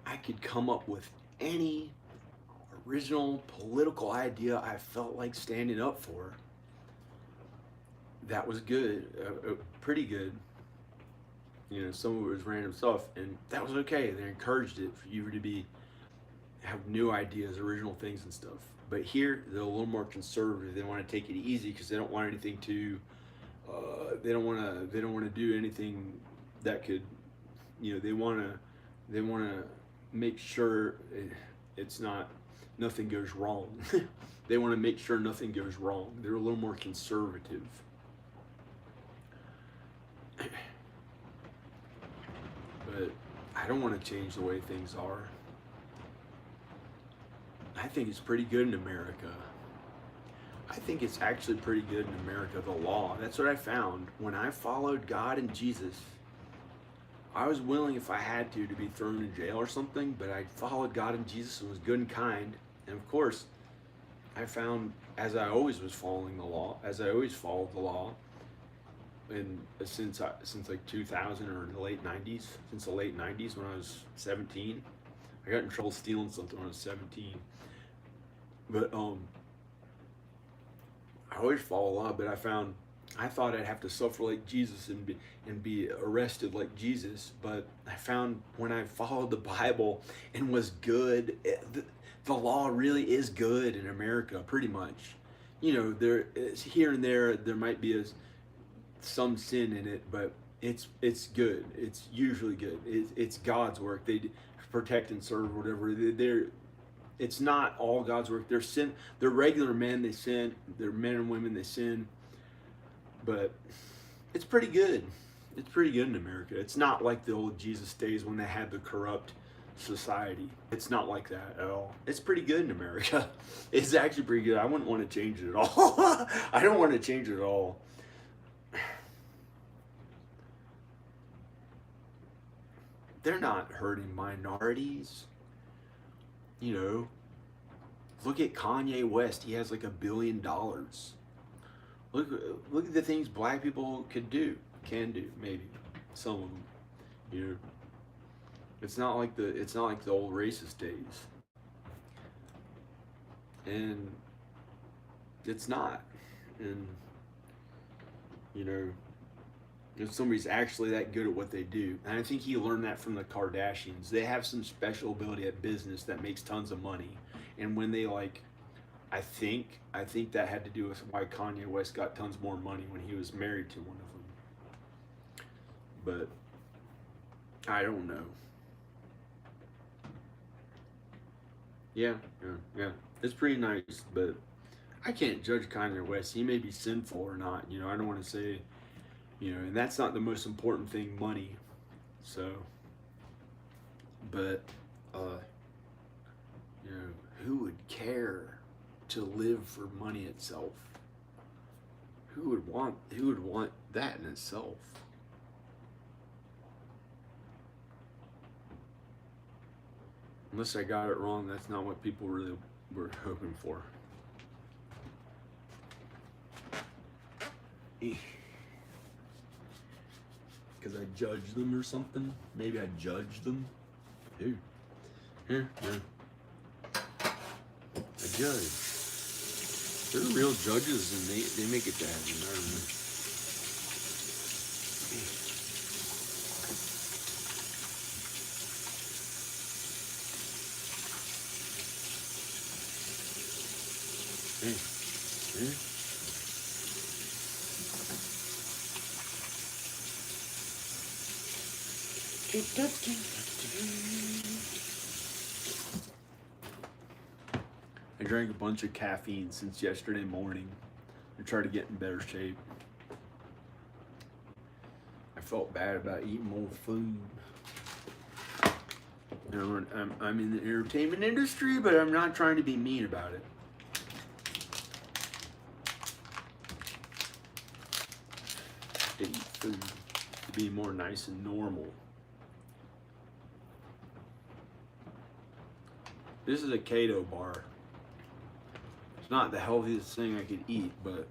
I could come up with any original political idea I felt like standing up for. That was good, pretty good. You know, some of it was random stuff, and that was okay. They encouraged it for you to have new ideas, original things and stuff. But here, they're a little more conservative. They want to take it easy because they don't want anything to. They don't want to do anything that could, you know. They want to make sure it's not. Nothing goes wrong. They want to make sure nothing goes wrong. They're a little more conservative. But I don't want to change the way things are. I think it's pretty good in America. I think it's actually pretty good in America, the law. That's what I found. When I followed God and Jesus, I was willing, if I had to be thrown in jail or something, but I followed God and Jesus and was good and kind. And of course, I found, as I always was following the law, as I always followed the law, and since like 2000 or the late 90s, since the late 90s when I was 17, I got in trouble stealing something when I was 17. But I always follow law, but I thought I'd have to suffer like Jesus and be arrested like Jesus. But I found when I followed the Bible and was good, the law really is good in America, pretty much. You know, there is here and there might be some sin in it, but it's good. It's usually good. It's God's work. They protect and serve, whatever. It's not all God's work. They're regular men. They sin. They're men and women. They sin. But it's pretty good. It's pretty good in America. It's not like the old Jesus days when they had the corrupt society. It's not like that at all. It's pretty good in America. It's actually pretty good. I wouldn't want to change it at all. I don't want to change it at all. They're not hurting minorities. You know, look at Kanye West. He has like $1 billion. Look at the things black people can do, maybe some of them. You know, it's not like the old racist days, and it's not. And you know, if somebody's actually that good at what they do, and I think he learned that from the Kardashians. They have some special ability at business that makes tons of money, and when they I think that had to do with why Kanye West got tons more money when he was married to one of them. But I don't know. Yeah. It's pretty nice, but I can't judge Kanye West. He may be sinful or not. You know, I don't want to say, you know, and that's not the most important thing, money. So, but, you know, who would care to live for money itself? Who would want that in itself? Unless I got it wrong, that's not what people really were hoping for. Because I judged them or something? Maybe I judged them? Dude. Here. I judge. They're real judges and they make it to heaven. I don't know. I drank a bunch of caffeine since yesterday morning to try to get in better shape. I felt bad about eating more food. I'm in the entertainment industry, but I'm not trying to be mean about it. To eat food, to be more nice and normal. This is a keto bar. It's not the healthiest thing I could eat, but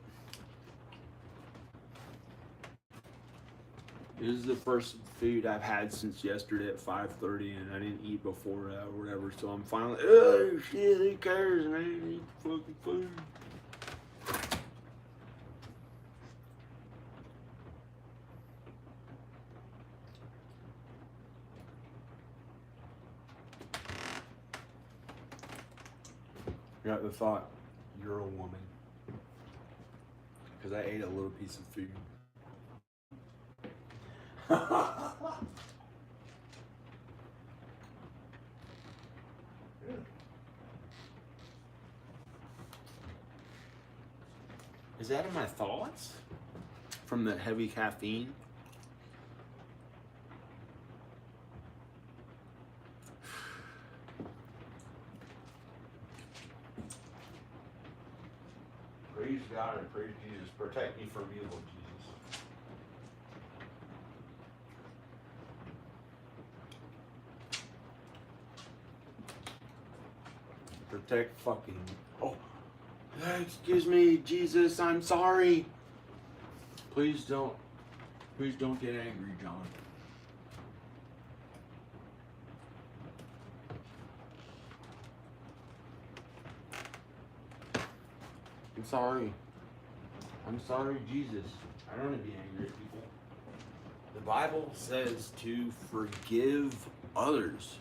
this is the first food I've had since yesterday at 5:30, and I didn't eat before that or whatever. So I'm finally, oh shit, who cares? And I didn't eat fucking food. I got the thought, you're a woman, because I ate a little piece of food. Is that in my thoughts? From the heavy caffeine? Praise God and praise Jesus. Protect me from evil, Jesus. Protect fucking. Oh, excuse me, Jesus, I'm sorry. Please don't get angry, John. I'm sorry, Jesus. I don't want to be angry at people. The Bible says to forgive others.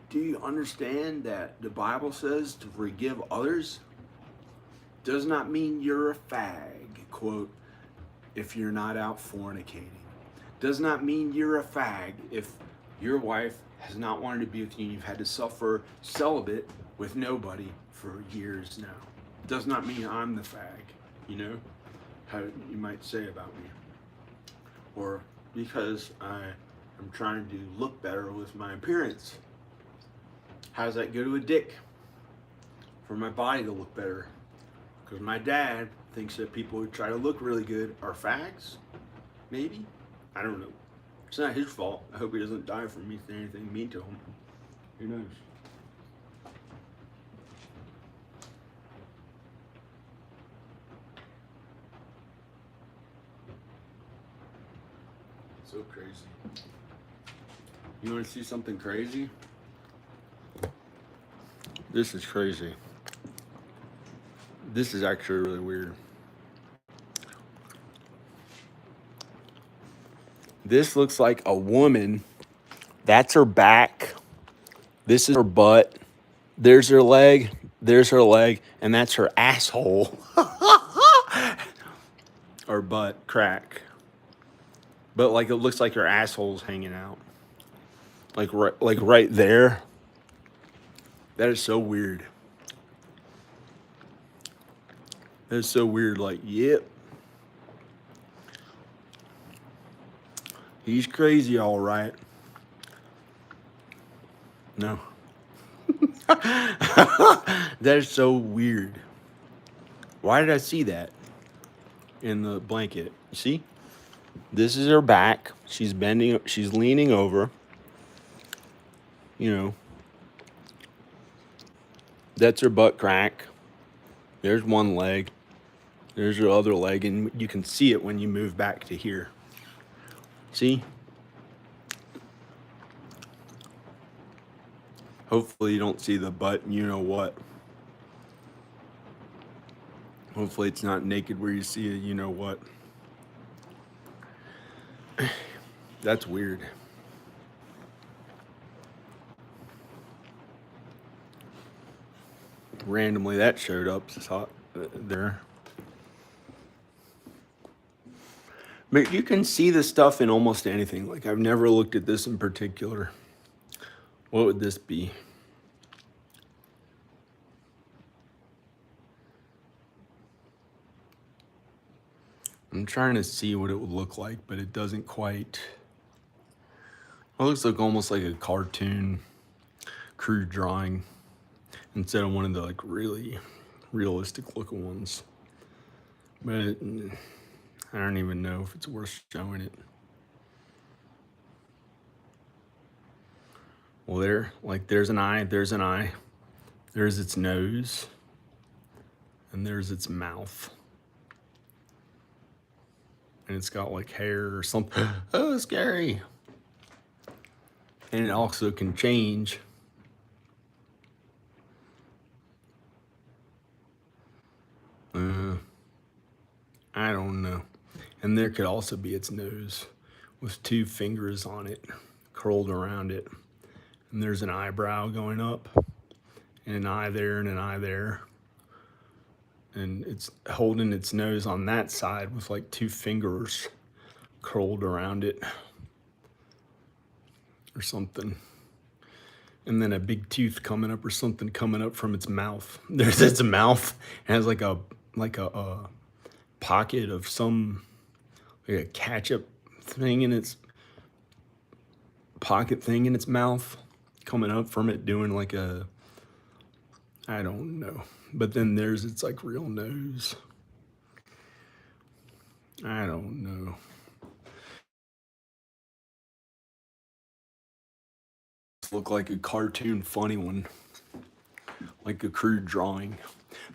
Do you understand that the Bible says to forgive others? Does not mean you're a fag, quote, if you're not out fornicating. Does not mean you're a fag if your wife has not wanted to be with you and you've had to suffer celibate with nobody for years now. Does not mean I'm the fag, you know, how you might say about me. Or because I am trying to look better with my appearance. How does that go to a dick? For my body to look better. Because my dad thinks that people who try to look really good are fags. Maybe? I don't know. It's not his fault. I hope he doesn't die from me saying anything mean to him. Who knows? So crazy. You want to see something crazy? This is crazy. This is actually really weird. This looks like a woman. That's her back. This is her butt. There's her leg. There's her leg. And that's her asshole. Or butt crack. But like it looks like her asshole's hanging out. Like right there. That is so weird. That is so weird. Like, yep. He's crazy, all right. No. That is so weird. Why did I see that in the blanket? You see? This is her back. She's bending, she's leaning over. You know. That's her butt crack. There's one leg. There's her other leg, and you can see it when you move back to here. See? Hopefully you don't see the butt and you know what. Hopefully it's not naked where you see a you know what. That's weird. Randomly that showed up there. But you can see this stuff in almost anything. Like, I've never looked at this in particular. What would this be? I'm trying to see what it would look like, but it doesn't quite. It looks like almost like a cartoon crude drawing instead of one of the like really realistic looking ones. But I don't even know if it's worth showing it. Well, there's an eye, there's its nose, and there's its mouth. And it's got like hair or something. Oh, scary. And it also can change. I don't know. And there could also be its nose with two fingers on it, curled around it. And there's an eyebrow going up, and an eye there, and an eye there. And it's holding its nose on that side with like two fingers curled around it or something. And then a big tooth coming up or something coming up from its mouth. There's its mouth. It has like a pocket of some, like a ketchup thing in its pocket thing in its mouth coming up from it, doing like a, I don't know. But then there's its like real nose. I don't know. Look like a cartoon funny one, like a crude drawing.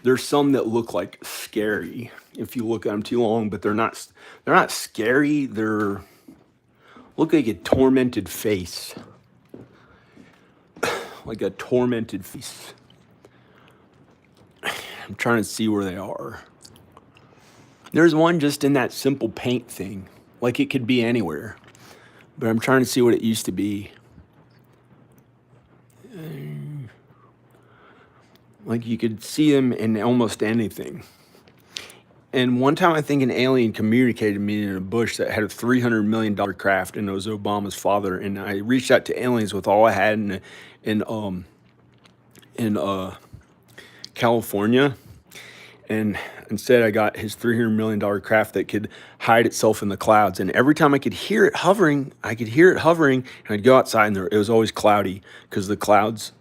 There's some that look like scary if you look at them too long, but they're not scary. They're look like a tormented face. Like a tormented face. I'm trying to see where they are. There's one just in that simple paint thing. Like it could be anywhere. But I'm trying to see what it used to be. Like you could see them in almost anything. And one time I think an alien communicated to me in a bush that had a $300 million craft, and it was Obama's father. And I reached out to aliens with all I had in California. And instead I got his $300 million craft that could hide itself in the clouds. And every time I could hear it hovering, and I'd go outside and it was always cloudy because the clouds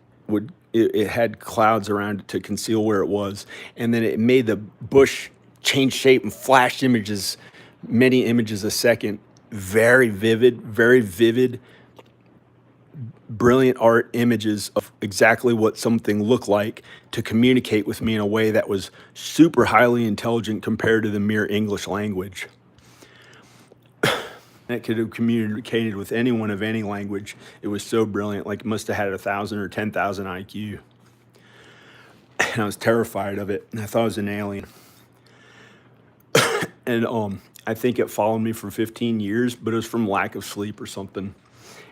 it had clouds around it to conceal where it was. And then it made the bush change shape and flashed images, many images a second. Very vivid, brilliant art images of exactly what something looked like to communicate with me in a way that was super highly intelligent compared to the mere English language. It could have communicated with anyone of any language. It was so brilliant, like it must have had 1,000 or 10,000 IQ. And I was terrified of it, and I thought it was an alien. And I think it followed me for 15 years, but it was from lack of sleep or something.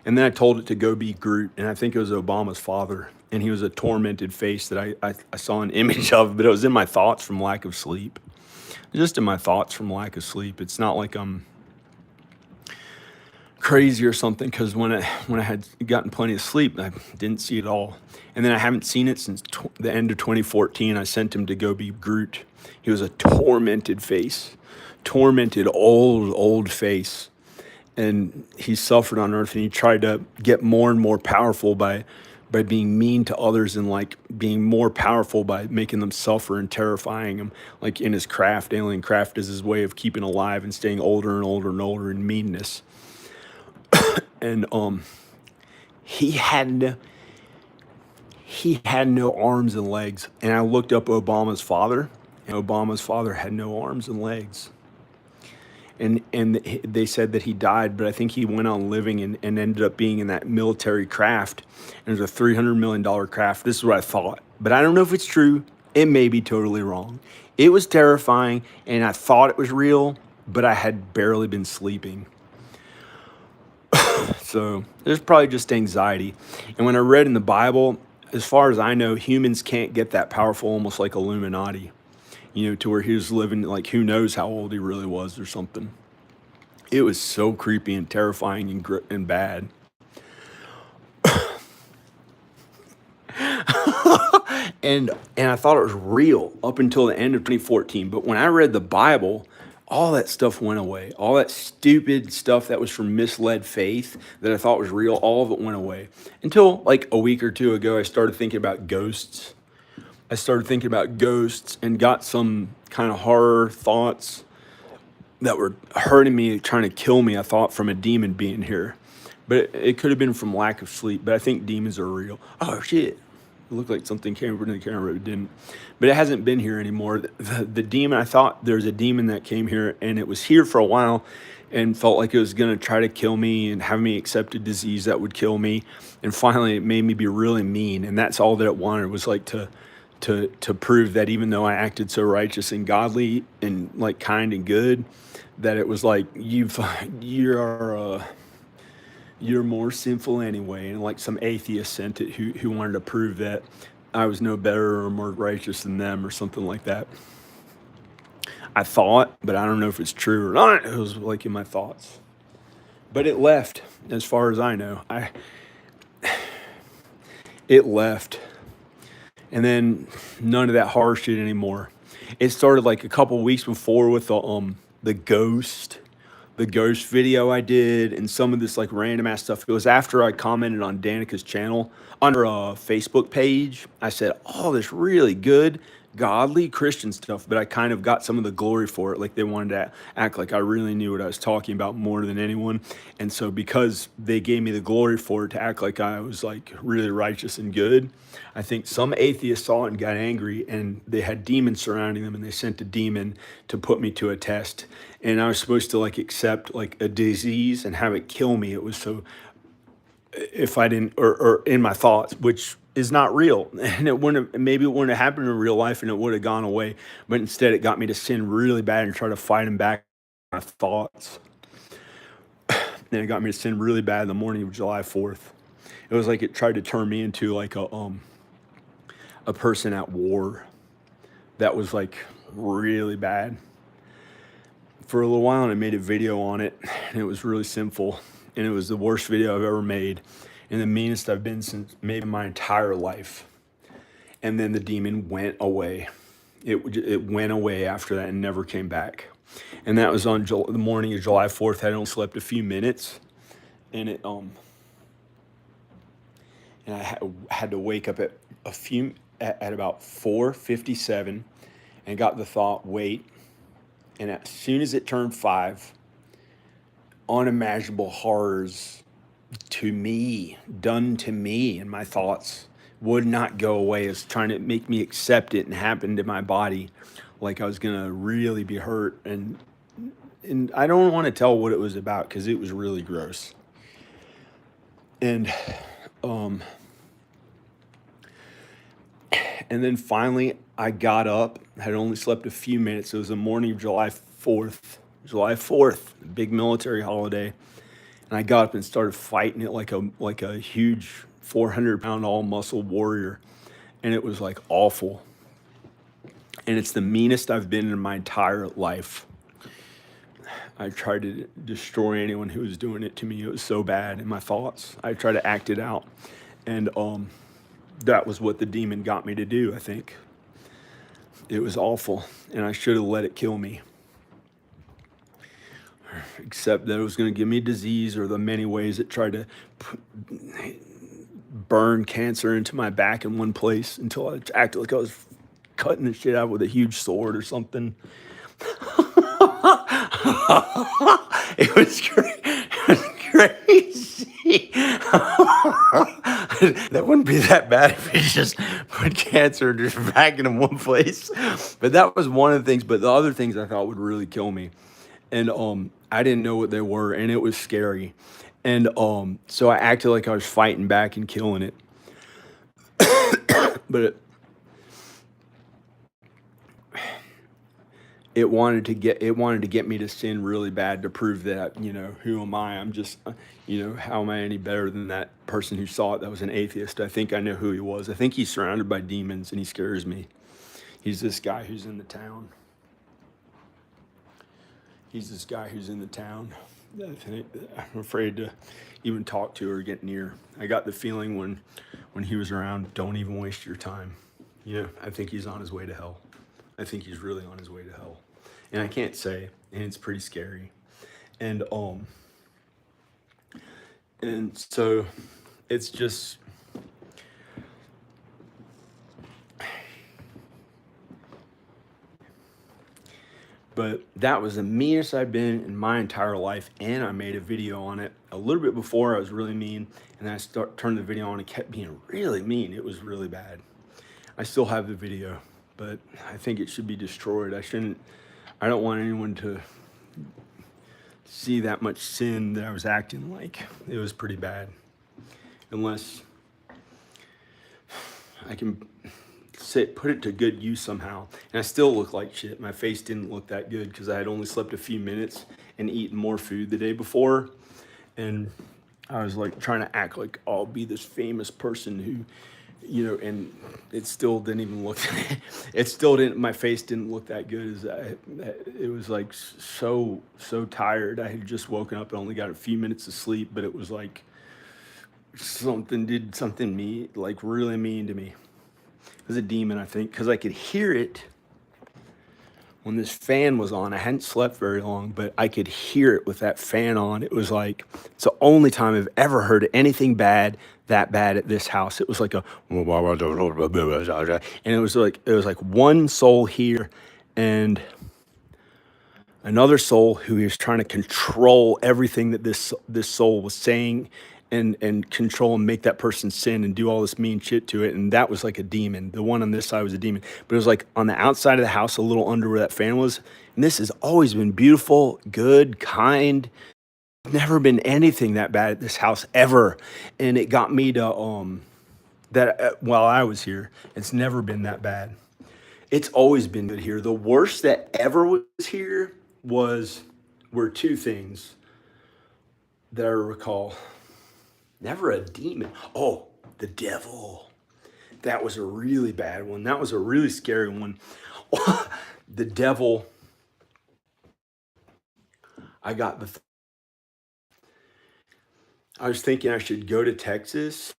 And then I told it to go be Groot, and I think it was Obama's father. And he was a tormented face that I saw an image of, but it was in my thoughts from lack of sleep. Just in my thoughts from lack of sleep. It's not like I'm crazy or something, because when I had gotten plenty of sleep, I didn't see it all. And then I haven't seen it since the end of 2014. I sent him to go be Groot. He was a tormented face, tormented old face. And he suffered on earth, and he tried to get more and more powerful by being mean to others, and like being more powerful by making them suffer and terrifying them. Like in his craft, alien craft is his way of keeping alive and staying older and older and older in meanness. And he had no arms and legs. And I looked up Obama's father, and Obama's father had no arms and legs. And they said that he died, but I think he went on living and ended up being in that military craft. And it was a $300 million craft. This is what I thought. But I don't know if it's true. It may be totally wrong. It was terrifying, and I thought it was real, but I had barely been sleeping. So there's probably just anxiety. And when I read in the Bible, as far as I know, humans can't get that powerful, almost like Illuminati. You know, to where he was living, like, who knows how old he really was or something. It was so creepy and terrifying and bad. And I thought it was real up until the end of 2014. But when I read the Bible, all that stuff went away. All that stupid stuff that was from misled faith that I thought was real, all of it went away. Until like a week or two ago, I started thinking about ghosts. And got some kind of horror thoughts that were hurting me, trying to kill me, I thought, from a demon being here. But it could have been from lack of sleep. But I think demons are real. Oh, shit. It looked like something came over the camera, but it didn't. But it hasn't been here anymore. The demon, I thought there was a demon that came here, and it was here for a while and felt like it was going to try to kill me and have me accept a disease that would kill me. And finally, it made me be really mean. And that's all that it wanted, was like to prove that even though I acted so righteous and godly and like kind and good, that it was like, you're more sinful anyway. And like some atheist sent it who wanted to prove that I was no better or more righteous than them or something like that. I thought, but I don't know if it's true or not. It was like in my thoughts. But it left, as far as I know. It left. And then none of that horror shit anymore. It started like a couple weeks before with the ghost video I did, and some of this like random ass stuff. It was after I commented on Danica's channel on her Facebook page. I said all this really good, godly Christian stuff, but I kind of got some of the glory for it. Like they wanted to act like I really knew what I was talking about more than anyone. And so because they gave me the glory for it, to act like I was like really righteous and good, I think some atheists saw it and got angry, and they had demons surrounding them, and they sent a demon to put me to a test. And I was supposed to like accept like a disease and have it kill me. It was so, if I didn't, or in my thoughts, which is not real. And maybe it wouldn't have happened in real life and it would have gone away. But instead it got me to sin really bad and try to fight him back with my thoughts. And it got me to sin really bad in the morning of July 4th. It was like it tried to turn me into like a person at war. That was like really bad. For a little while, and I made a video on it, and it was really sinful, and it was the worst video I've ever made, and the meanest I've been since maybe my entire life. And then the demon went away. It went away after that and never came back. And that was on the morning of July 4th. I only slept a few minutes, and and I had to wake up at about 4:57, and got the thought, wait. And as soon as it turned 5, unimaginable horrors done to me, and my thoughts would not go away. It's trying to make me accept it and happen to my body, like I was gonna really be hurt. And I don't want to tell what it was about because it was really gross. And then finally I got up. I had only slept a few minutes. It was the morning of July 4th, big military holiday. And I got up and started fighting it like a huge 400-pound all muscle warrior. And it was like awful. And it's the meanest I've been in my entire life. I tried to destroy anyone who was doing it to me. It was so bad in my thoughts. I tried to act it out. And that was what the demon got me to do, I think. It was awful, and I should have let it kill me. Except that it was going to give me disease, or the many ways it tried to burn cancer into my back in one place until I acted like I was cutting the shit out with a huge sword or something. It was great. It was crazy. That wouldn't be that bad if it just put cancer just back in one place. But that was one of the things. But the other things I thought would really kill me. And I didn't know what they were, and it was scary. And so I acted like I was fighting back and killing it. But it wanted to get me to sin really bad, to prove that, who am I? I'm just, how am I any better than that person who saw it that was an atheist? I think I know who he was. I think he's surrounded by demons, and he scares me. He's this guy who's in the town. I'm afraid to even talk to or get near. I got the feeling when he was around, don't even waste your time. You know, I think he's on his way to hell. I think he's really on his way to hell. And I can't say, and it's pretty scary. And so it's just, but that was the meanest I've been in my entire life, and I made a video on it a little bit before. I was really mean, and then I turned the video on and kept being really mean. It was really bad. I still have the video, but I think it should be destroyed. I don't want anyone to see that much sin that I was acting like. It was pretty bad. Unless I can put it to good use somehow. And I still look like shit. My face didn't look that good because I had only slept a few minutes and eaten more food the day before. And I was like trying to act like I'll be this famous person who, you know, and it still didn't even look, my face didn't look that good. It was like so tired. I had just woken up and only got a few minutes of sleep, but it was like did something like really mean to me. It was a demon, I think, because I could hear it when this fan was on. I hadn't slept very long, but I could hear it with that fan on. It was like, it's the only time I've ever heard anything that bad at this house. It was like and it was like one soul here and another soul who is trying to control everything that this soul was saying and control and make that person sin and do all this mean shit to it. And that was like a demon. The one on this side was a demon, but it was like on the outside of the house, a little under where that fan was. And this has always been beautiful, good, kind. Never been anything that bad at this house ever. And it got me to, while I was here, it's never been that bad. It's always been good here. The worst that ever was here were two things that I recall. Never a demon. Oh, the devil. That was a really bad one. That was a really scary one. The devil. I was thinking I should go to Texas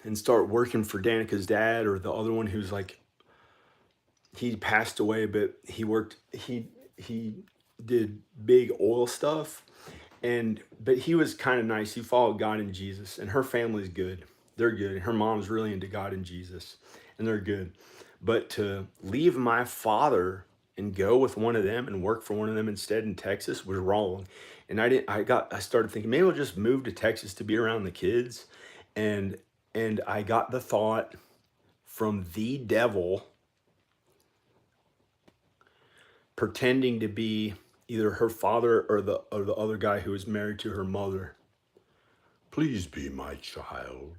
and start working for Danica's dad, or the other one who's like, he passed away, but he did big oil stuff. But he was kind of nice. He followed God and Jesus, and her family's good. They're good. And her mom's really into God and Jesus, and they're good. But to leave my father and go with one of them and work for one of them instead in Texas was wrong. And I started thinking maybe I'll just move to Texas to be around the kids. And I got the thought from the devil pretending to be either her father or the other guy who was married to her mother. Please be my child.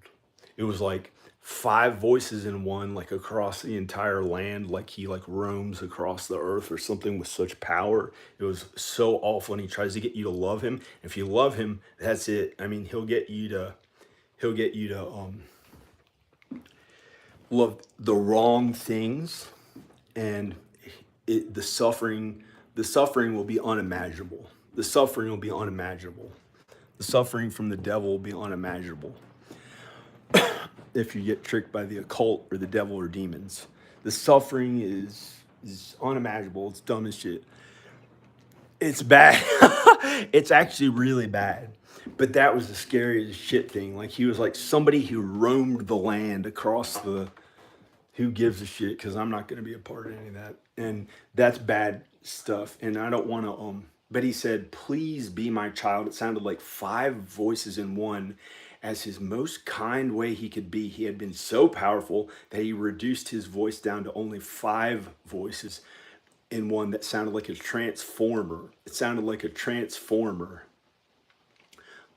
It was like 5 voices in one, like across the entire land, like he like roams across the earth or something with such power. It was so awful, and he tries to get you to love him. If you love him, that's it. I mean, he'll get you to love the wrong things, and the suffering will be unimaginable. The suffering will be unimaginable. The suffering from the devil will be unimaginable. If you get tricked by the occult or the devil or demons, the suffering is unimaginable. It's dumb as shit. It's bad. It's actually really bad. But that was the scariest shit thing. Like, he was like somebody who roamed the land across the, who gives a shit, because I'm not going to be a part of any of that. And that's bad stuff. And I don't want to, but he said, please be my child. It sounded like 5 voices in one, as his most kind way he could be. He had been so powerful that he reduced his voice down to only 5 voices in one that sounded like a transformer. It sounded like a transformer.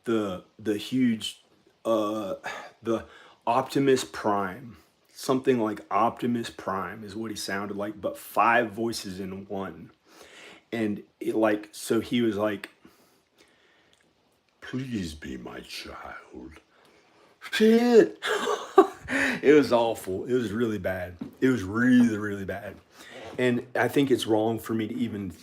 The huge, the Optimus Prime. Something like Optimus Prime is what he sounded like, but 5 voices in one. And it like, so he was like, please be my child. Shit. It was awful. It was really bad. It was really, really bad. And I think it's wrong for me to even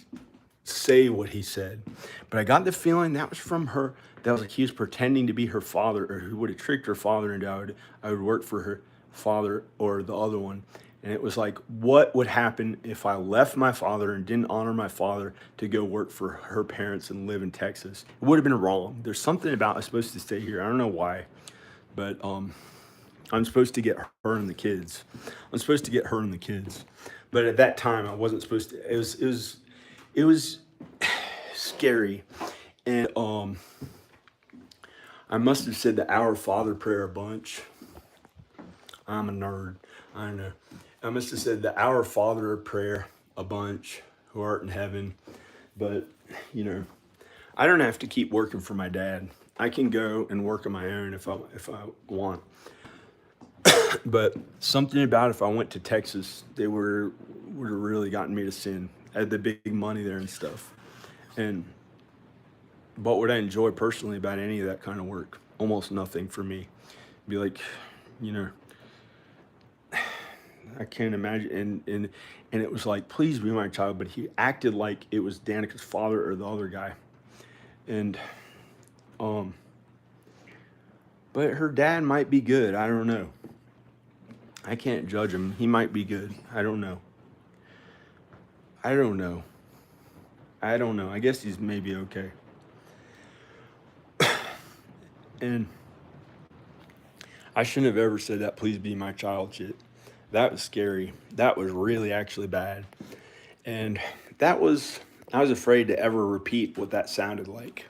say what he said, but I got the feeling that was from her. That was like he was pretending to be her father, or who would have tricked her father into I would work for her father or the other one. And it was like, what would happen if I left my father and didn't honor my father to go work for her parents and live in Texas? It would have been wrong. There's something about I'm supposed to stay here. I don't know why, but I'm supposed to get her and the kids. I'm supposed to get her and the kids. But at that time, I wasn't supposed to. It was scary, and I must have said the Our Father prayer a bunch. I'm a nerd. I know. I must have said the Our Father prayer a bunch, who art in heaven. But, you know, I don't have to keep working for my dad. I can go and work on my own if I want. But something about if I went to Texas, they would have really gotten me to sin. I had the big money there and stuff. And what would I enjoy personally about any of that kind of work? Almost nothing for me. Be like, you know, I can't imagine. And it was like, please be my child. But he acted like it was Danica's father or the other guy. And, but her dad might be good. I don't know. I can't judge him. He might be good. I don't know. I don't know. I don't know. I guess he's maybe okay. And I shouldn't have ever said that, please be my child shit. That was scary. That was really actually bad. And I was afraid to ever repeat what that sounded like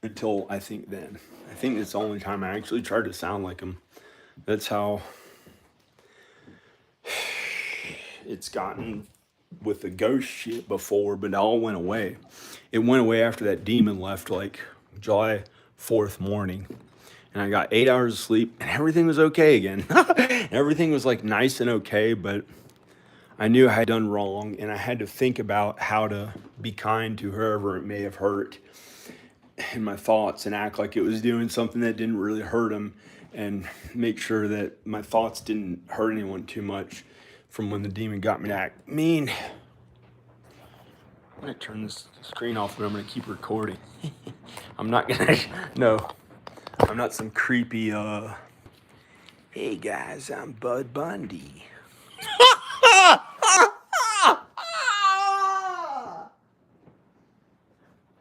until I think then. I think it's the only time I actually tried to sound like him. That's how it's gotten with the ghost shit before, but it all went away. It went away after that demon left, like July 4th morning. And I got 8 hours of sleep and everything was okay again. Everything was like nice and okay, but I knew I had done wrong and I had to think about how to be kind to whoever it may have hurt in my thoughts and act like it was doing something that didn't really hurt them and make sure that my thoughts didn't hurt anyone too much from when the demon got me to act mean. I'm gonna turn this screen off, but I'm gonna keep recording. I'm not gonna, no, I'm not some creepy, hey guys, I'm Bud Bundy.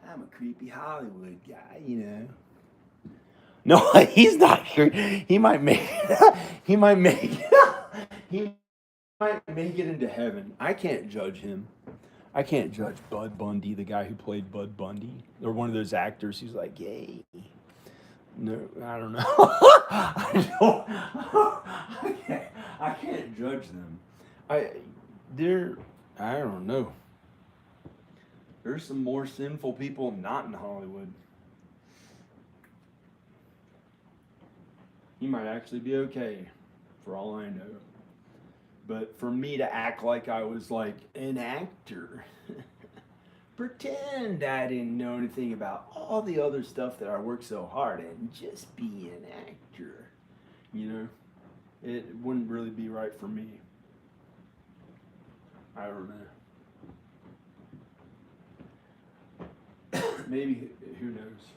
I'm a creepy Hollywood guy, you know. No, he's not. He might make he might make he might make it into heaven. I can't judge him. I can't judge Bud Bundy, the guy who played Bud Bundy, or one of those actors who's like, yay. No, I don't know. I can't judge them. I don't know. There's some more sinful people not in Hollywood. He might actually be okay, for all I know. But for me to act like I was like an actor, pretend I didn't know anything about all the other stuff that I worked so hard at and just be an actor, you know, it wouldn't really be right for me. I don't know. Maybe, who knows?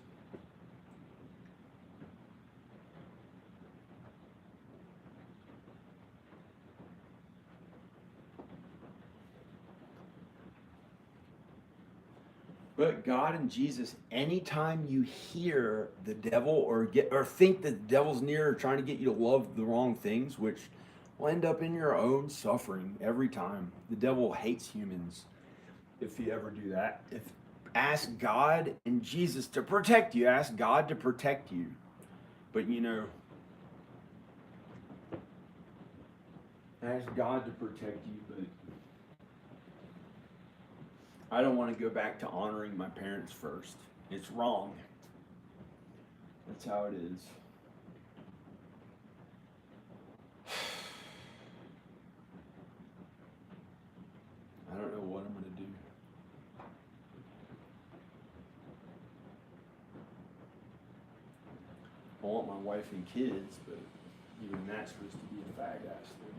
But God and Jesus, anytime you hear the devil or think that the devil's near or trying to get you to love the wrong things, which will end up in your own suffering every time. The devil hates humans if you ever do that. Ask God and Jesus to protect you. Ask God to protect you. But you know, ask God to protect you, but I don't want to go back to honoring my parents first. It's wrong. That's how it is. I don't know what I'm going to do. I want my wife and kids, but even that's supposed to be a fag ass thing.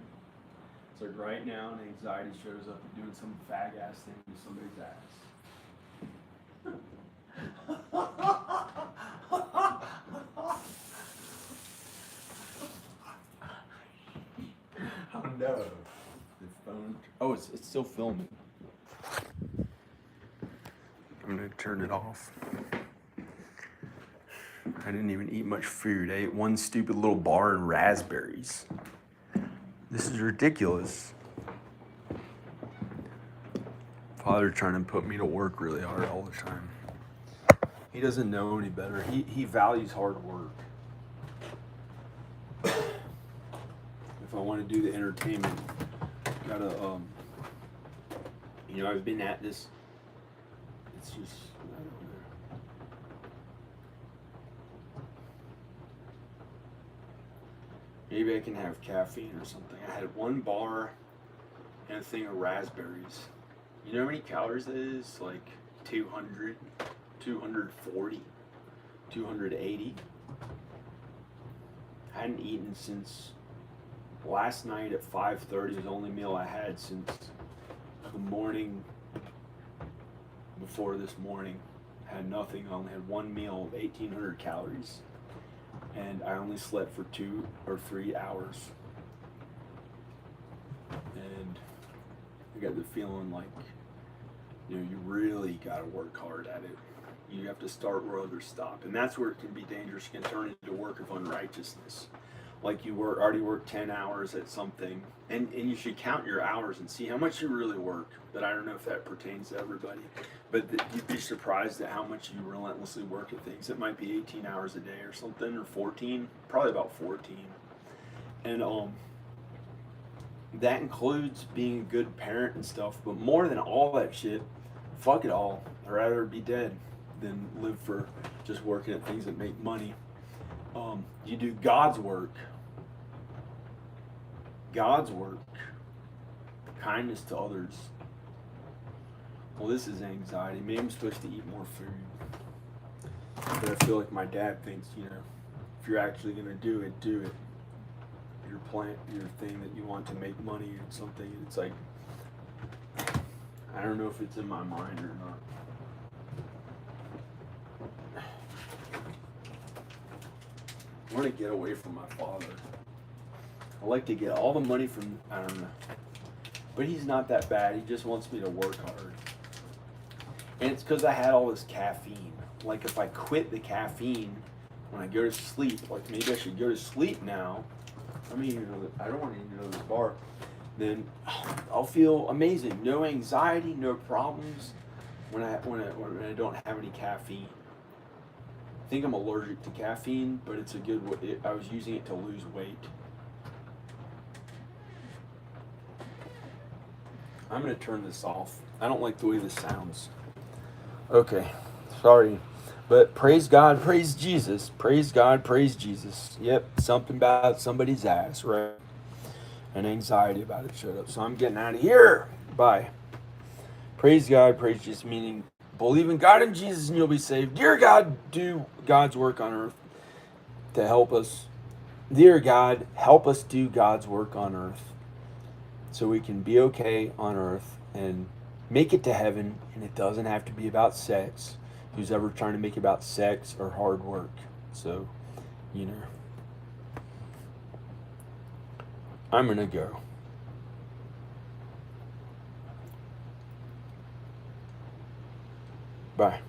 So right now, an anxiety shows up doing some fag ass thing with somebody's ass. Oh no. The phone. Oh, it's still filming. I'm gonna turn it off. I didn't even eat much food. I ate one stupid little bar and raspberries. This is ridiculous. Father trying to put me to work really hard all the time. He doesn't know any better. He values hard work. If I want to do the entertainment, gotta I've been at this. It's just I don't know. Maybe I can have caffeine or something. I had one bar and a thing of raspberries. You know how many calories that is? Like 200, 240, 280. I hadn't eaten since last night at 5:30. It was the only meal I had since the morning before this morning. I had nothing. I only had one meal of 1,800 calories. And I only slept for 2 or 3 hours. And I got the feeling like, you really got to work hard at it. You have to start where others stop. And that's where it can be dangerous. It can turn into work of unrighteousness. Like you already worked 10 hours at something. And you should count your hours and see how much you really work. But I don't know if that pertains to everybody. But you'd be surprised at how much you relentlessly work at things. It might be 18 hours a day or something, or 14. Probably about 14. And that includes being a good parent and stuff. But more than all that shit, fuck it all. I'd rather be dead than live for just working at things that make money. You do God's work. God's work. Kindness to others. Well, this is anxiety. Maybe I'm supposed to eat more food. But I feel like my dad thinks, if you're actually going to do it, do it. Your plant, your thing that you want to make money or something. It's like, I don't know if it's in my mind or not. I want to get away from my father. I like to get all the money from, I don't know. But he's not that bad. He just wants me to work hard. And it's because I had all this caffeine. Like if I quit the caffeine when I go to sleep, like maybe I should go to sleep now. I don't want to even know this bar. Then I'll feel amazing. No anxiety, no problems when I don't have any caffeine. I think I'm allergic to caffeine, but it's a good way. I was using it to lose weight. I'm going to turn this off. I don't like the way this sounds. Okay, sorry. But praise God, praise Jesus. Praise God, praise Jesus. Yep, something about somebody's ass, right? And anxiety about it showed up. So I'm getting out of here. Bye. Praise God, praise Jesus, meaning believe in God and Jesus and you'll be saved. Dear God, do God's work on earth to help us. Dear God, help us do God's work on earth so we can be okay on earth and make it to heaven. And it doesn't have to be about sex. Who's ever trying to make it about sex or hard work? So, I'm going to go. Bye.